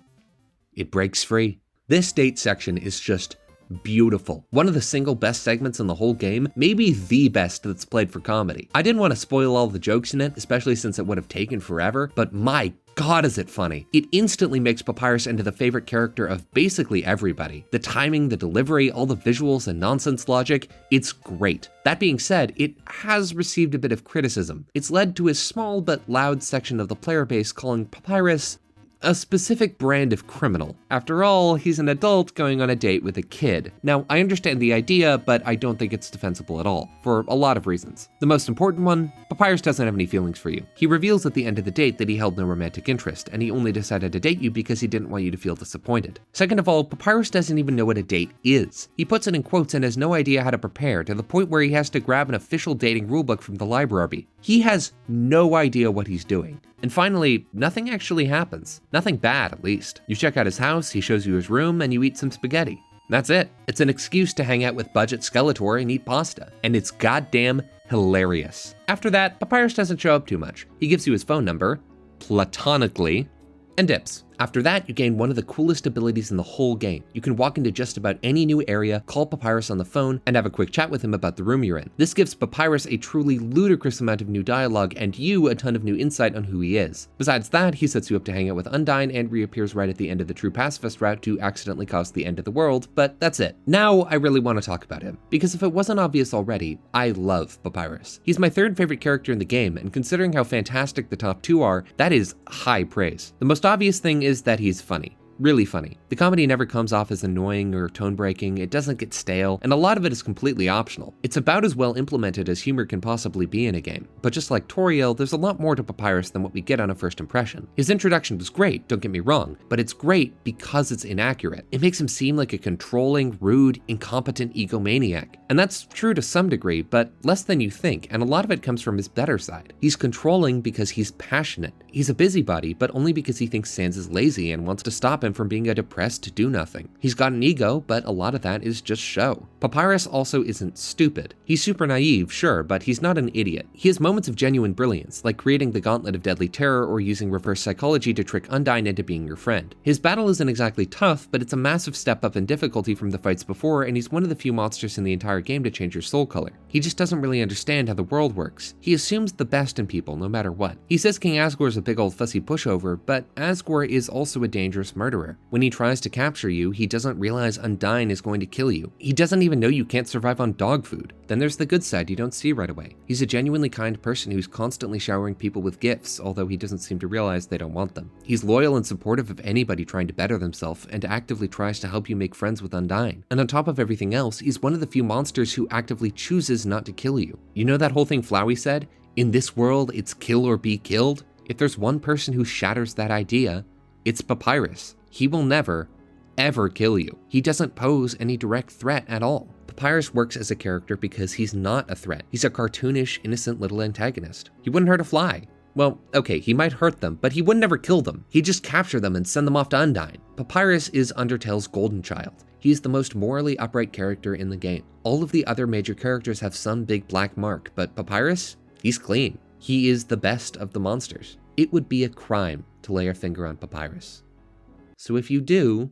it breaks free. This date section is just beautiful. One of the single best segments in the whole game, maybe the best that's played for comedy. I didn't want to spoil all the jokes in it, especially since it would have taken forever, but my God, is it funny. It instantly makes Papyrus into the favorite character of basically everybody. The timing, the delivery, all the visuals and nonsense logic, it's great. That being said, it has received a bit of criticism. It's led to a small but loud section of the player base calling Papyrus a specific brand of criminal. After all, he's an adult going on a date with a kid. Now, I understand the idea, but I don't think it's defensible at all, for a lot of reasons. The most important one, Papyrus doesn't have any feelings for you. He reveals at the end of the date that he held no romantic interest, and he only decided to date you because he didn't want you to feel disappointed. Second of all, Papyrus doesn't even know what a date is. He puts it in quotes and has no idea how to prepare, to the point where he has to grab an official dating rulebook from the library. He has no idea what he's doing. And finally, nothing actually happens. Nothing bad, at least. You check out his house, he shows you his room, and you eat some spaghetti. That's it. It's an excuse to hang out with budget Skeletor and eat pasta. And it's goddamn hilarious. After that, Papyrus doesn't show up too much. He gives you his phone number, platonically, and dips. After that, you gain one of the coolest abilities in the whole game. You can walk into just about any new area, call Papyrus on the phone, and have a quick chat with him about the room you're in. This gives Papyrus a truly ludicrous amount of new dialogue and you a ton of new insight on who he is. Besides that, he sets you up to hang out with Undyne and reappears right at the end of the true Pacifist route to accidentally cause the end of the world, but that's it. Now I really want to talk about him, because if it wasn't obvious already, I love Papyrus. He's my third favorite character in the game, and considering how fantastic the top 2 are, that is high praise. The most obvious thing is that he's funny. Really funny. The comedy never comes off as annoying or tone-breaking, it doesn't get stale, and a lot of it is completely optional. It's about as well implemented as humor can possibly be in a game. But just like Toriel, there's a lot more to Papyrus than what we get on a first impression. His introduction was great, don't get me wrong, but it's great because it's inaccurate. It makes him seem like a controlling, rude, incompetent egomaniac. And that's true to some degree, but less than you think, and a lot of it comes from his better side. He's controlling because he's passionate. He's a busybody, but only because he thinks Sans is lazy and wants to stop him from being a depressed do-nothing. He's got an ego, but a lot of that is just show. Papyrus also isn't stupid. He's super naive, sure, but he's not an idiot. He has moments of genuine brilliance, like creating the Gauntlet of Deadly Terror or using reverse psychology to trick Undyne into being your friend. His battle isn't exactly tough, but it's a massive step up in difficulty from the fights before, and he's one of the few monsters in the entire game to change your soul color. He just doesn't really understand how the world works. He assumes the best in people, no matter what. He says King Asgore is a big old fussy pushover, but Asgore is also a dangerous murderer. murderer. When he tries to capture you, he doesn't realize Undyne is going to kill you. He doesn't even know you can't survive on dog food. Then there's the good side you don't see right away. He's a genuinely kind person who's constantly showering people with gifts, although he doesn't seem to realize they don't want them. He's loyal and supportive of anybody trying to better themselves, and actively tries to help you make friends with Undyne. And on top of everything else, he's one of the few monsters who actively chooses not to kill you. You know that whole thing Flowey said? In this world, it's kill or be killed? If there's one person who shatters that idea, it's Papyrus. He will never, ever kill you. He doesn't pose any direct threat at all. Papyrus works as a character because he's not a threat. He's a cartoonish, innocent little antagonist. He wouldn't hurt a fly. Well, okay, he might hurt them, but he would never kill them. He'd just capture them and send them off to Undyne. Papyrus is Undertale's golden child. He's the most morally upright character in the game. All of the other major characters have some big black mark, but Papyrus, he's clean. He is the best of the monsters. It would be a crime to lay your finger on Papyrus. So if you do,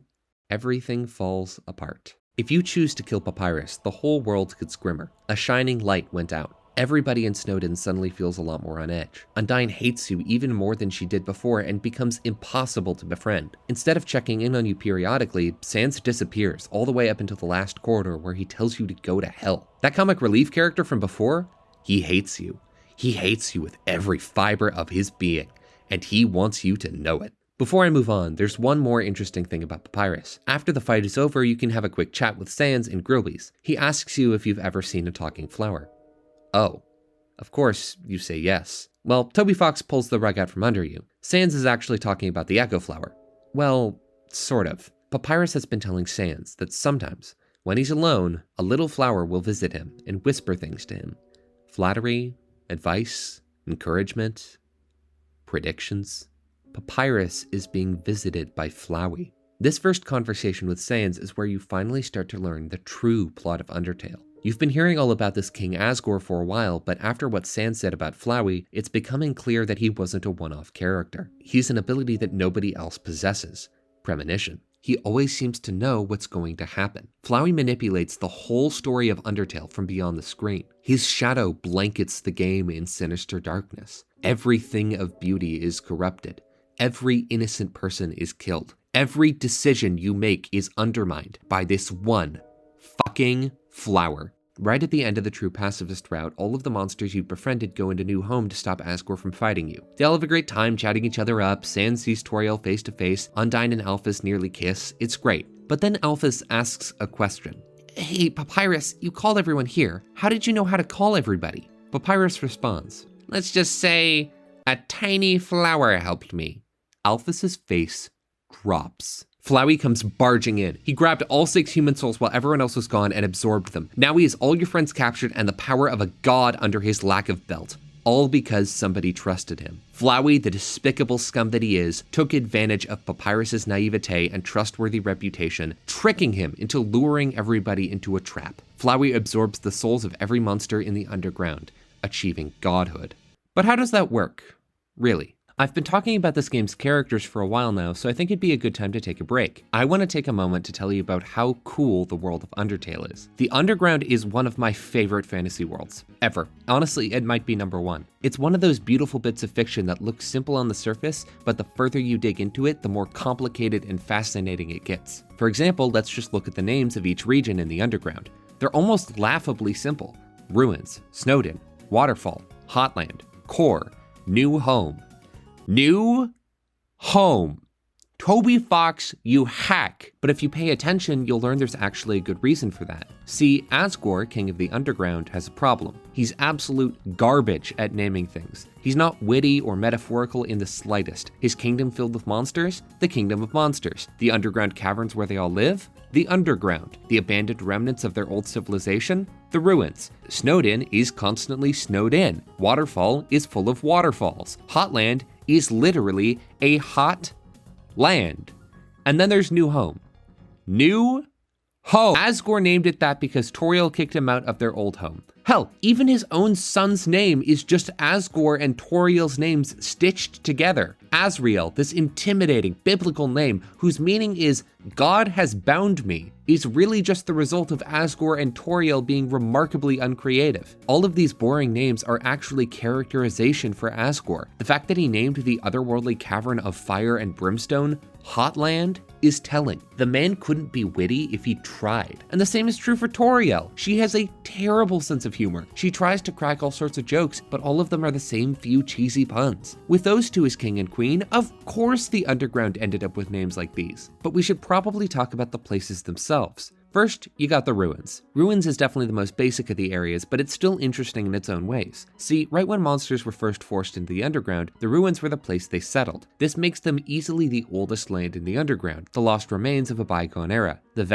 everything falls apart. If you choose to kill Papyrus, the whole world gets grimmer. A shining light went out. Everybody in Snowdin suddenly feels a lot more on edge. Undyne hates you even more than she did before and becomes impossible to befriend. Instead of checking in on you periodically, Sans disappears all the way up into the last corridor where he tells you to go to hell. That comic relief character from before, he hates you. He hates you with every fiber of his being, and he wants you to know it. Before I move on, there's one more interesting thing about Papyrus. After the fight is over, you can have a quick chat with Sans in Grillby's. He asks you if you've ever seen a talking flower. Oh, of course you say yes. Well, Toby Fox pulls the rug out from under you. Sans is actually talking about the Echo Flower. Well, sort of. Papyrus has been telling Sans that sometimes, when he's alone, a little flower will visit him and whisper things to him. Flattery, advice, encouragement, predictions. Papyrus is being visited by Flowey. This first conversation with Sans is where you finally start to learn the true plot of Undertale. You've been hearing all about this King Asgore for a while, but after what Sans said about Flowey, it's becoming clear that he wasn't a one-off character. He's an ability that nobody else possesses, premonition. He always seems to know what's going to happen. Flowey manipulates the whole story of Undertale from beyond the screen. His shadow blankets the game in sinister darkness. Everything of beauty is corrupted. Every innocent person is killed. Every decision you make is undermined by this one fucking flower. Right at the end of the true pacifist route, all of the monsters you befriended go into New Home to stop Asgore from fighting you. They all have a great time chatting each other up. Sans sees Toriel face to face. Undyne and Alphys nearly kiss. It's great. But then Alphys asks a question. Hey, Papyrus, you called everyone here. How did you know how to call everybody? Papyrus responds, let's just say a tiny flower helped me. Alphys's face drops. Flowey comes barging in. He grabbed all 6 human souls while everyone else was gone and absorbed them. Now he has all your friends captured and the power of a god under his lack of belt. All because somebody trusted him. Flowey, the despicable scum that he is, took advantage of Papyrus's naivete and trustworthy reputation, tricking him into luring everybody into a trap. Flowey absorbs the souls of every monster in the underground, achieving godhood. But how does that work? Really? I've been talking about this game's characters for a while now, so I think it'd be a good time to take a break. I want to take a moment to tell you about how cool the world of Undertale is. The Underground is one of my favorite fantasy worlds, ever. Honestly, it might be number 1. It's one of those beautiful bits of fiction that looks simple on the surface, but the further you dig into it, the more complicated and fascinating it gets. For example, let's just look at the names of each region in the Underground. They're almost laughably simple. Ruins, Snowdin, Waterfall, Hotland, Core, New Home. New Home. Toby Fox, you hack. But if you pay attention, you'll learn there's actually a good reason for that. See, Asgore, King of the Underground, has a problem. He's absolute garbage at naming things. He's not witty or metaphorical in the slightest. His kingdom filled with monsters? The kingdom of monsters. The underground caverns where they all live? The underground. The abandoned remnants of their old civilization? The ruins. Snowdin is constantly snowed in. Waterfall is full of waterfalls. Hotland is literally a hot land. And then there's New Home. New Home. Asgore named it that because Toriel kicked him out of their old home. Hell, even his own son's name is just Asgore and Toriel's names stitched together. Asriel, this intimidating biblical name whose meaning is God has bound me, is really just the result of Asgore and Toriel being remarkably uncreative. All of these boring names are actually characterization for Asgore. The fact that he named the otherworldly cavern of fire and brimstone Hotland is telling. The man couldn't be witty if he tried. And the same is true for Toriel. She has a terrible sense of humor. She tries to crack all sorts of jokes, but all of them are the same few cheesy puns. With those two as king and queen, of course the underground ended up with names like these. But we should probably talk about the places themselves. First, you got the ruins. Ruins is definitely the most basic of the areas, but it's still interesting in its own ways. See, right when monsters were first forced into the underground, the ruins were the place they settled. This makes them easily the oldest land in the underground, the lost remains of a bygone era. The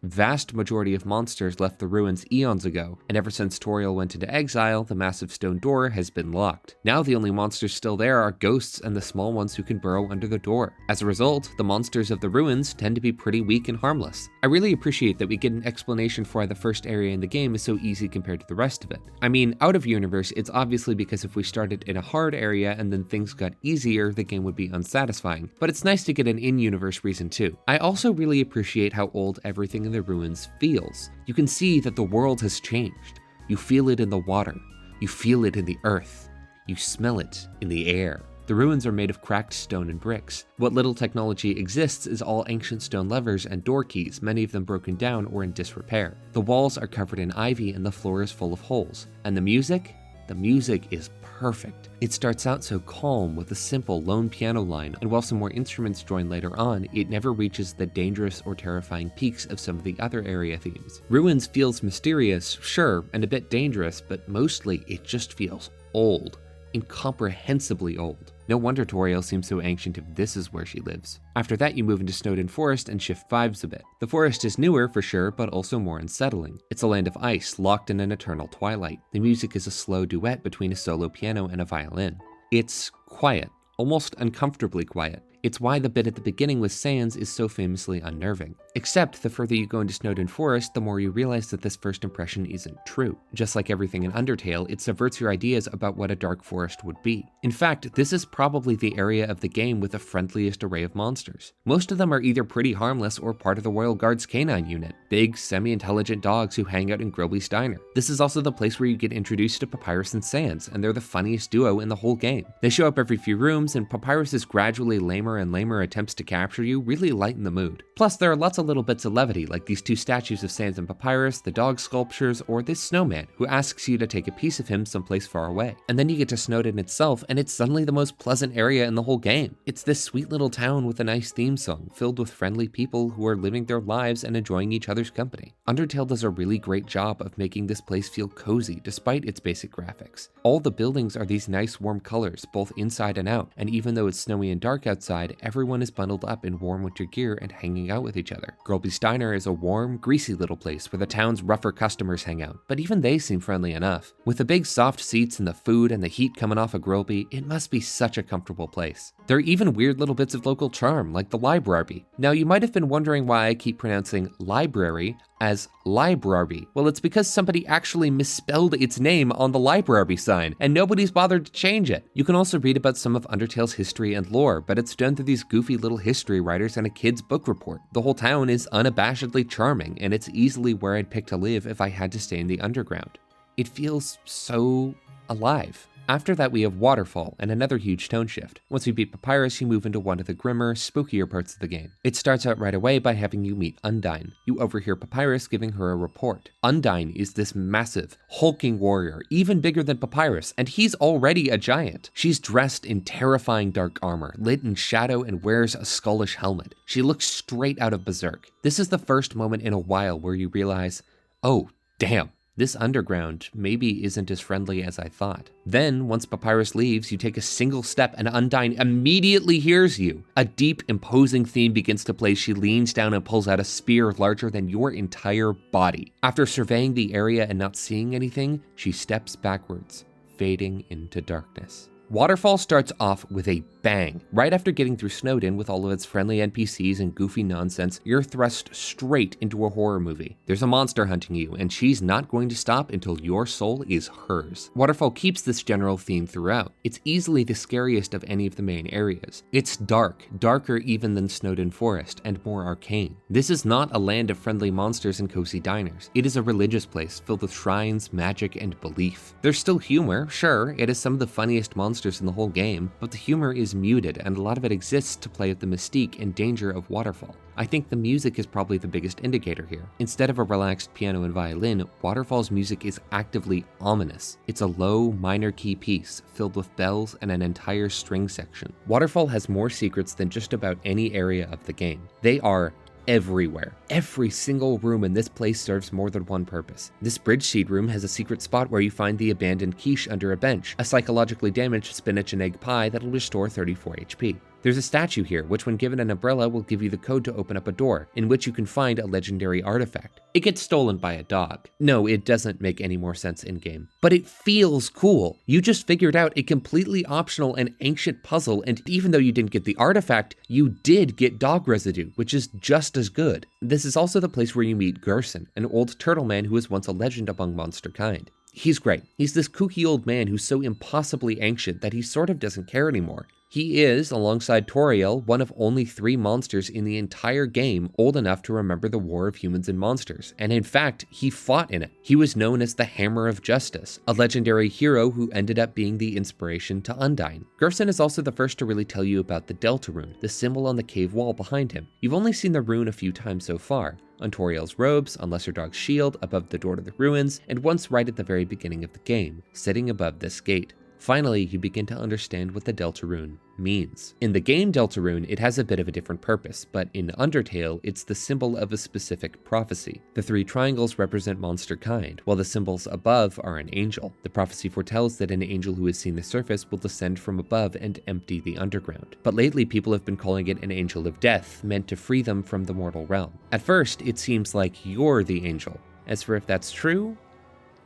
vast majority of monsters left the ruins eons ago, and ever since Toriel went into exile, the massive stone door has been locked. Now the only monsters still there are ghosts and the small ones who can burrow under the door. As a result, the monsters of the ruins tend to be pretty weak and harmless. I really appreciate that we get an explanation for why the first area in the game is so easy compared to the rest of it. I mean, out of universe, it's obviously because if we started in a hard area and then things got easier, the game would be unsatisfying, but it's nice to get an in-universe reason too. I also really appreciate how old everything in the ruins feels. You can see that the world has changed. You feel it in the water. You feel it in the earth. You smell it in the air. The ruins are made of cracked stone and bricks. What little technology exists is all ancient stone levers and door keys, many of them broken down or in disrepair. The walls are covered in ivy and the floor is full of holes. And the music? The music is perfect. It starts out so calm with a simple lone piano line, and while some more instruments join later on, it never reaches the dangerous or terrifying peaks of some of the other area themes. Ruins feels mysterious, sure, and a bit dangerous, but mostly it just feels old. Incomprehensibly old. No wonder Toriel seems so ancient if this is where she lives. After that, you move into Snowdin Forest and shift vibes a bit. The forest is newer for sure, but also more unsettling. It's a land of ice, locked in an eternal twilight. The music is a slow duet between a solo piano and a violin. It's quiet, almost uncomfortably quiet. It's why the bit at the beginning with Sans is so famously unnerving. Except the further you go into Snowdin Forest, the more you realize that this first impression isn't true. Just like everything in Undertale, it subverts your ideas about what a dark forest would be. In fact, this is probably the area of the game with the friendliest array of monsters. Most of them are either pretty harmless or part of the Royal Guard's canine unit, big, semi-intelligent dogs who hang out in Grillby's diner. This is also the place where you get introduced to Papyrus and Sans, and they're the funniest duo in the whole game. They show up every few rooms, and Papyrus's gradually lamer and lamer attempts to capture you really lighten the mood. Plus, there are lots of little bits of levity, like these two statues of Sans and Papyrus, the dog sculptures, or this snowman who asks you to take a piece of him someplace far away. And then you get to Snowdin itself, and it's suddenly the most pleasant area in the whole game. It's this sweet little town with a nice theme song, filled with friendly people who are living their lives and enjoying each other's company. Undertale does a really great job of making this place feel cozy, despite its basic graphics. All the buildings are these nice warm colors, both inside and out, and even though it's snowy and dark outside, everyone is bundled up in warm winter gear and hanging out with each other. Grillby's Diner is a warm, greasy little place where the town's rougher customers hang out, but even they seem friendly enough. With the big soft seats and the food and the heat coming off of Grillby, it must be such a comfortable place. There are even weird little bits of local charm, like the library. Now, you might have been wondering why I keep pronouncing library as library. Well, it's because somebody actually misspelled its name on the library sign, and nobody's bothered to change it. You can also read about some of Undertale's history and lore, but it's done through these goofy little history writers and a kid's book report. The whole town is unabashedly charming, and it's easily where I'd pick to live if I had to stay in the underground. It feels so alive. After that, we have Waterfall and another huge tone shift. Once you beat Papyrus, you move into one of the grimmer, spookier parts of the game. It starts out right away by having you meet Undyne. You overhear Papyrus giving her a report. Undyne is this massive, hulking warrior, even bigger than Papyrus, and he's already a giant. She's dressed in terrifying dark armor, lit in shadow, and wears a skullish helmet. She looks straight out of Berserk. This is the first moment in a while where you realize, oh, damn. This underground maybe isn't as friendly as I thought. Then, once Papyrus leaves, you take a single step and Undyne immediately hears you. A deep, imposing theme begins to play. She leans down and pulls out a spear larger than your entire body. After surveying the area and not seeing anything, she steps backwards, fading into darkness. Waterfall starts off with a bang. Right after getting through Snowdin with all of its friendly NPCs and goofy nonsense, you're thrust straight into a horror movie. There's a monster hunting you, and she's not going to stop until your soul is hers. Waterfall keeps this general theme throughout. It's easily the scariest of any of the main areas. It's dark, darker even than Snowdin Forest, and more arcane. This is not a land of friendly monsters and cozy diners. It is a religious place filled with shrines, magic, and belief. There's still humor, sure, it has some of the funniest monsters in the whole game, but the humor is muted and a lot of it exists to play at the mystique and danger of Waterfall. I think the music is probably the biggest indicator here. Instead of a relaxed piano and violin, Waterfall's music is actively ominous. It's a low, minor key piece filled with bells and an entire string section. Waterfall has more secrets than just about any area of the game. They are everywhere. Every single room in this place serves more than one purpose. This bridge seed room has a secret spot where you find the abandoned quiche under a bench, a psychologically damaged spinach and egg pie that'll restore 34 HP. There's a statue here, which when given an umbrella will give you the code to open up a door, in which you can find a legendary artifact. It gets stolen by a dog. No, it doesn't make any more sense in-game. But it feels cool. You just figured out a completely optional and ancient puzzle, and even though you didn't get the artifact, you did get dog residue, which is just as good. This is also the place where you meet Gerson, an old turtle man who was once a legend among monster kind. He's great. He's this kooky old man who's so impossibly ancient that he sort of doesn't care anymore. He is, alongside Toriel, one of only 3 monsters in the entire game old enough to remember the War of Humans and Monsters, and in fact, he fought in it. He was known as the Hammer of Justice, a legendary hero who ended up being the inspiration to Undyne. Gerson is also the first to really tell you about the Delta Rune, the symbol on the cave wall behind him. You've only seen the rune a few times so far, on Toriel's robes, on Lesser Dog's shield, above the door to the ruins, and once right at the very beginning of the game, sitting above this gate. Finally, you begin to understand what the Delta Rune means. In the game Delta Rune, it has a bit of a different purpose, but in Undertale, it's the symbol of a specific prophecy. The 3 triangles represent monster kind, while the symbols above are an angel. The prophecy foretells that an angel who has seen the surface will descend from above and empty the underground. But lately, people have been calling it an angel of death, meant to free them from the mortal realm. At first, it seems like you're the angel. As for if that's true,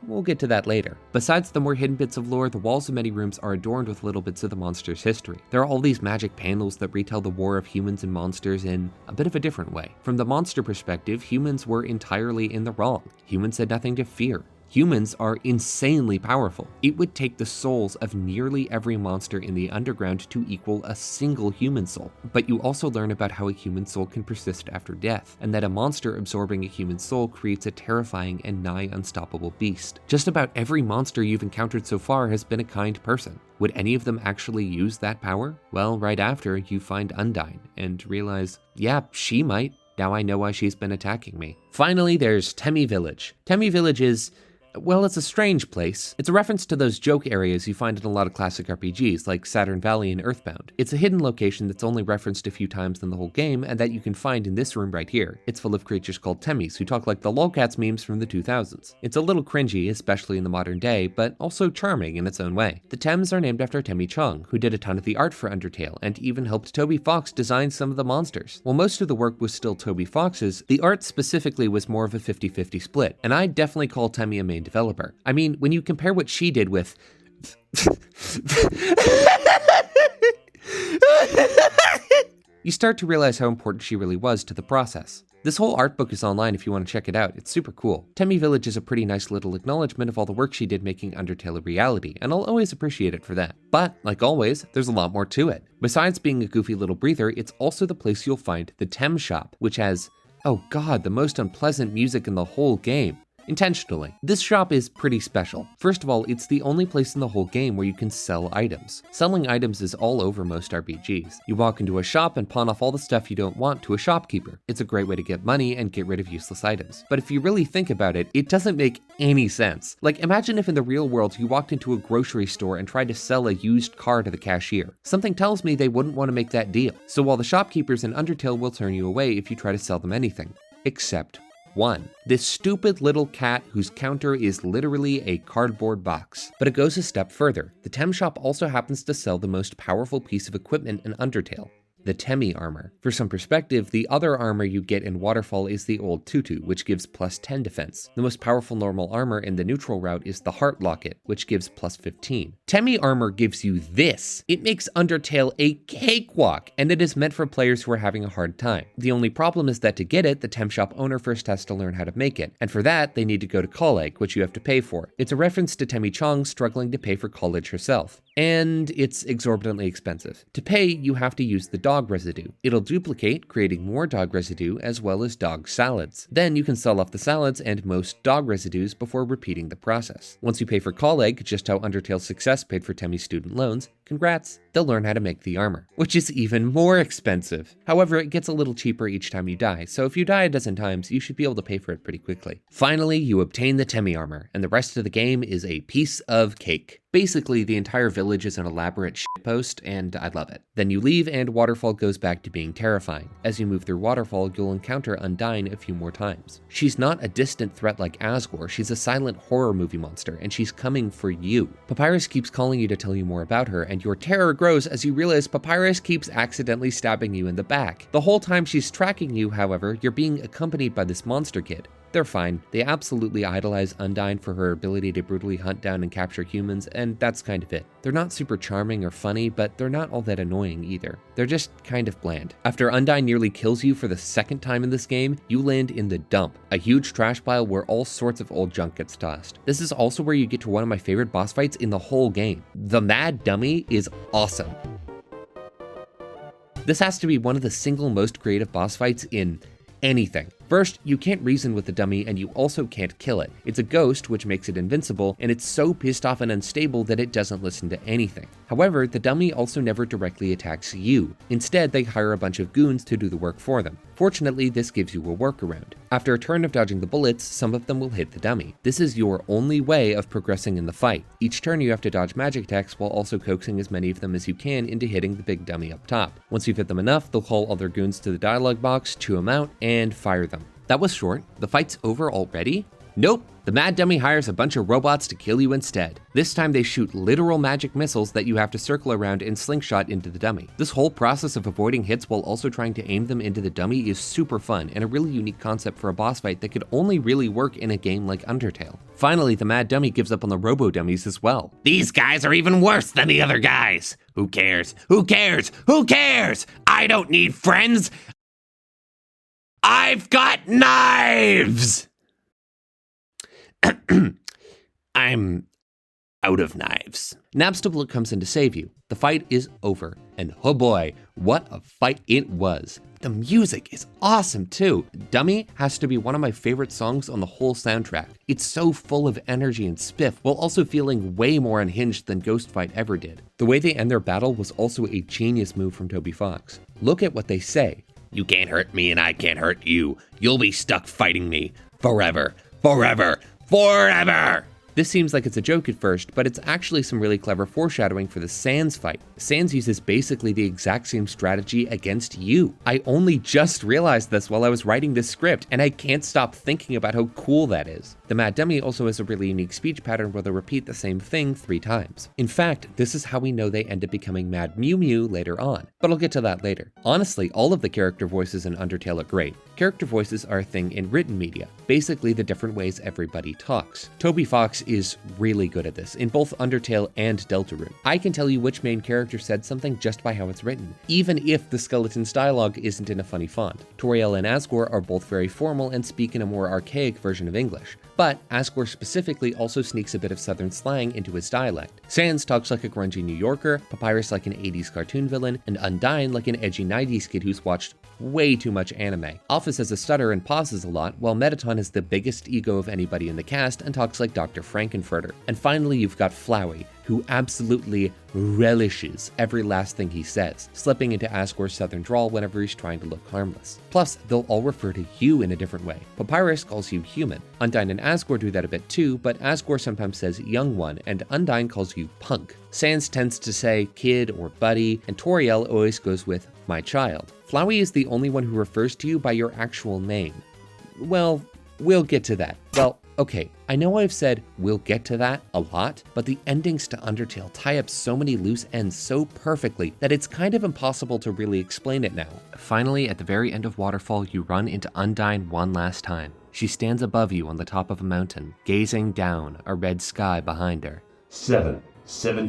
we'll get to that later. Besides the more hidden bits of lore, the walls of many rooms are adorned with little bits of the monster's history. There are all these magic panels that retell the war of humans and monsters in a bit of a different way. From the monster perspective, humans were entirely in the wrong. Humans had nothing to fear. Humans are insanely powerful. It would take the souls of nearly every monster in the underground to equal a single human soul. But you also learn about how a human soul can persist after death, and that a monster absorbing a human soul creates a terrifying and nigh unstoppable beast. Just about every monster you've encountered so far has been a kind person. Would any of them actually use that power? Well, right after, you find Undyne, and realize, yeah, she might. Now I know why she's been attacking me. Finally, there's Temmie Village. Temmie Village is, well, it's a strange place. It's a reference to those joke areas you find in a lot of classic RPGs, like Saturn Valley and Earthbound. It's a hidden location that's only referenced a few times in the whole game, and that you can find in this room right here. It's full of creatures called Temmies, who talk like the lolcats memes from the 2000s. It's a little cringy, especially in the modern day, but also charming in its own way. The Tems are named after Temmie Chung, who did a ton of the art for Undertale, and even helped Toby Fox design some of the monsters. While most of the work was still Toby Fox's, the art specifically was more of a 50-50 split, and I'd definitely call Temmie a main developer. I mean, when you compare what she did with you start to realize how important she really was to the process. This whole art book is online if you want to check it out. It's super cool. Temmie Village is a pretty nice little acknowledgement of all the work she did making Undertale a reality, and I'll always appreciate it for that. But, like always, there's a lot more to it. Besides being a goofy little breather, it's also the place you'll find the Tem Shop, which has, oh god, the most unpleasant music in the whole game. Intentionally. This shop is pretty special. First of all, it's the only place in the whole game where you can sell items. Selling items is all over most RPGs. You walk into a shop and pawn off all the stuff you don't want to a shopkeeper. It's a great way to get money and get rid of useless items. But if you really think about it, it doesn't make any sense. Like, imagine if in the real world you walked into a grocery store and tried to sell a used car to the cashier. Something tells me they wouldn't want to make that deal. So while the shopkeepers in Undertale will turn you away if you try to sell them anything. Except one. This stupid little cat whose counter is literally a cardboard box. But it goes a step further. The Tem Shop also happens to sell the most powerful piece of equipment in Undertale, the Temi armor. For some perspective, the other armor you get in Waterfall is the old Tutu, which gives plus 10 defense. The most powerful normal armor in the neutral route is the Heart Locket, which gives plus 15. Temi armor gives you this. It makes Undertale a cakewalk, and it is meant for players who are having a hard time. The only problem is that to get it, the Tem Shop owner first has to learn how to make it, and for that, they need to go to college, which you have to pay for. It's a reference to Temi Chong struggling to pay for college herself. And it's exorbitantly expensive. To pay, you have to use the dog residue. It'll duplicate, creating more dog residue as well as dog salads. Then you can sell off the salads and most dog residues before repeating the process. Once you pay for colleague, just how Undertale's success paid for Temi's student loans, congrats, they'll learn how to make the armor, which is even more expensive. However, it gets a little cheaper each time you die, so if you die a dozen times, you should be able to pay for it pretty quickly. Finally, you obtain the Temi armor, and the rest of the game is a piece of cake. Basically, the entire village is an elaborate shitpost, and I love it. Then you leave, and Waterfall goes back to being terrifying. As you move through Waterfall, you'll encounter Undyne a few more times. She's not a distant threat like Asgore, she's a silent horror movie monster, and she's coming for you. Papyrus keeps calling you to tell you more about her, and your terror grows as you realize Papyrus keeps accidentally stabbing you in the back. The whole time she's tracking you, however, you're being accompanied by this monster kid. They're fine. They absolutely idolize Undyne for her ability to brutally hunt down and capture humans, and that's kind of it. They're not super charming or funny, but they're not all that annoying either. They're just kind of bland. After Undyne nearly kills you for the second time in this game, you land in the dump, a huge trash pile where all sorts of old junk gets tossed. This is also where you get to one of my favorite boss fights in the whole game. The Mad Dummy is awesome. This has to be one of the single most creative boss fights in anything. First, you can't reason with the dummy and you also can't kill it. It's a ghost, which makes it invincible, and it's so pissed off and unstable that it doesn't listen to anything. However, the dummy also never directly attacks you. Instead, they hire a bunch of goons to do the work for them. Fortunately, this gives you a workaround. After a turn of dodging the bullets, some of them will hit the dummy. This is your only way of progressing in the fight. Each turn you have to dodge magic attacks while also coaxing as many of them as you can into hitting the big dummy up top. Once you've hit them enough, they'll call other goons to the dialogue box, chew them out, and fire them. That was short. The fight's over already? Nope. The Mad Dummy hires a bunch of robots to kill you instead. This time they shoot literal magic missiles that you have to circle around and slingshot into the dummy. This whole process of avoiding hits while also trying to aim them into the dummy is super fun and a really unique concept for a boss fight that could only really work in a game like Undertale. Finally, the Mad Dummy gives up on the robo-dummies as well. These guys are even worse than the other guys. Who cares? Who cares? Who cares? I don't need friends. I've got knives! I'm out of knives. Nabstablook comes in to save you. The fight is over, and oh boy, what a fight it was. The music is awesome too. Dummy has to be one of my favorite songs on the whole soundtrack. It's so full of energy and spiff, while also feeling way more unhinged than Ghost Fight ever did. The way they end their battle was also a genius move from Toby Fox. Look at what they say. You can't hurt me and I can't hurt you. You'll be stuck fighting me forever, forever, forever! This seems like it's a joke at first, but it's actually some really clever foreshadowing for the Sans fight. Sans uses basically the exact same strategy against you. I only just realized this while I was writing this script, and I can't stop thinking about how cool that is. The Mad Dummy also has a really unique speech pattern where they'll repeat the same thing 3 times. In fact, this is how we know they end up becoming Mad Mew Mew later on, but I'll get to that later. Honestly, all of the character voices in Undertale are great. Character voices are a thing in written media, basically the different ways everybody talks. Toby Fox is really good at this, in both Undertale and Deltarune. I can tell you which main character said something just by how it's written, even if the skeleton's dialogue isn't in a funny font. Toriel and Asgore are both very formal and speak in a more archaic version of English, but Asgore specifically also sneaks a bit of southern slang into his dialect. Sans talks like a grungy New Yorker, Papyrus like an 80s cartoon villain, and Undyne like an edgy 90s kid who's watched way too much anime. Alphys has a stutter and pauses a lot, while Mettaton has the biggest ego of anybody in the cast and talks like Dr. Frankenfurter. And finally, you've got Flowey, who absolutely relishes every last thing he says, slipping into Asgore's southern drawl whenever he's trying to look harmless. Plus, they'll all refer to you in a different way. Papyrus calls you human. Undyne and Asgore do that a bit too, but Asgore sometimes says young one, and Undyne calls you punk. Sans tends to say kid or buddy, and Toriel always goes with my child. Flowey is the only one who refers to you by your actual name. Well, we'll get to that. Well, Okay, I know I've said we'll get to that a lot, but the endings to Undertale tie up so many loose ends so perfectly that it's kind of impossible to really explain it now. Finally, at the very end of Waterfall, you run into Undyne one last time. She stands above you on the top of a mountain, gazing down, a red sky behind her. 7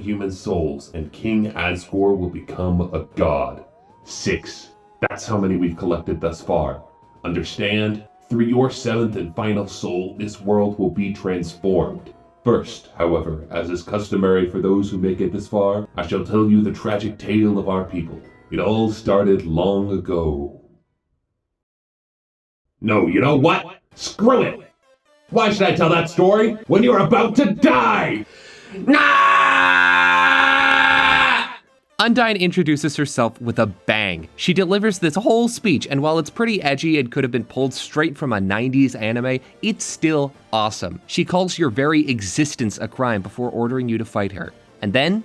human souls, and King Asgore will become a god. 6. That's how many we've collected thus far. Understand? Through your 7th and final soul, this world will be transformed. First, however, as is customary for those who make it this far, I shall tell you the tragic tale of our people. It all started long ago. No, you know what? Screw it! Why should I tell that story when you're about to die? Undyne introduces herself with a bang. She delivers this whole speech, and while it's pretty edgy and could have been pulled straight from a 90s anime, it's still awesome. She calls your very existence a crime before ordering you to fight her. And then,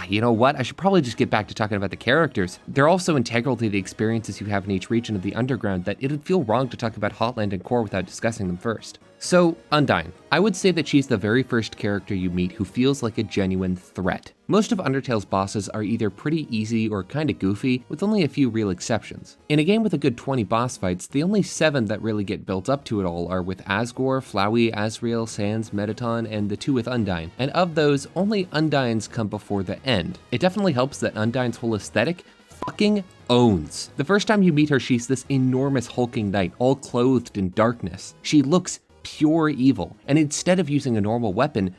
you know what? I should probably just get back to talking about the characters. They're all so integral to the experiences you have in each region of the Underground that it'd feel wrong to talk about Hotland and Core without discussing them first. So, Undyne. I would say that she's the very first character you meet who feels like a genuine threat. Most of Undertale's bosses are either pretty easy or kinda goofy, with only a few real exceptions. In a game with a good 20 boss fights, the only 7 that really get built up to it all are with Asgore, Flowey, Asriel, Sans, Mettaton, and the 2 with Undyne. And of those, only Undyne's come before the end. It definitely helps that Undyne's whole aesthetic fucking owns. The first time you meet her, she's this enormous hulking knight, all clothed in darkness. She looks pure evil, and instead of using a normal weapon,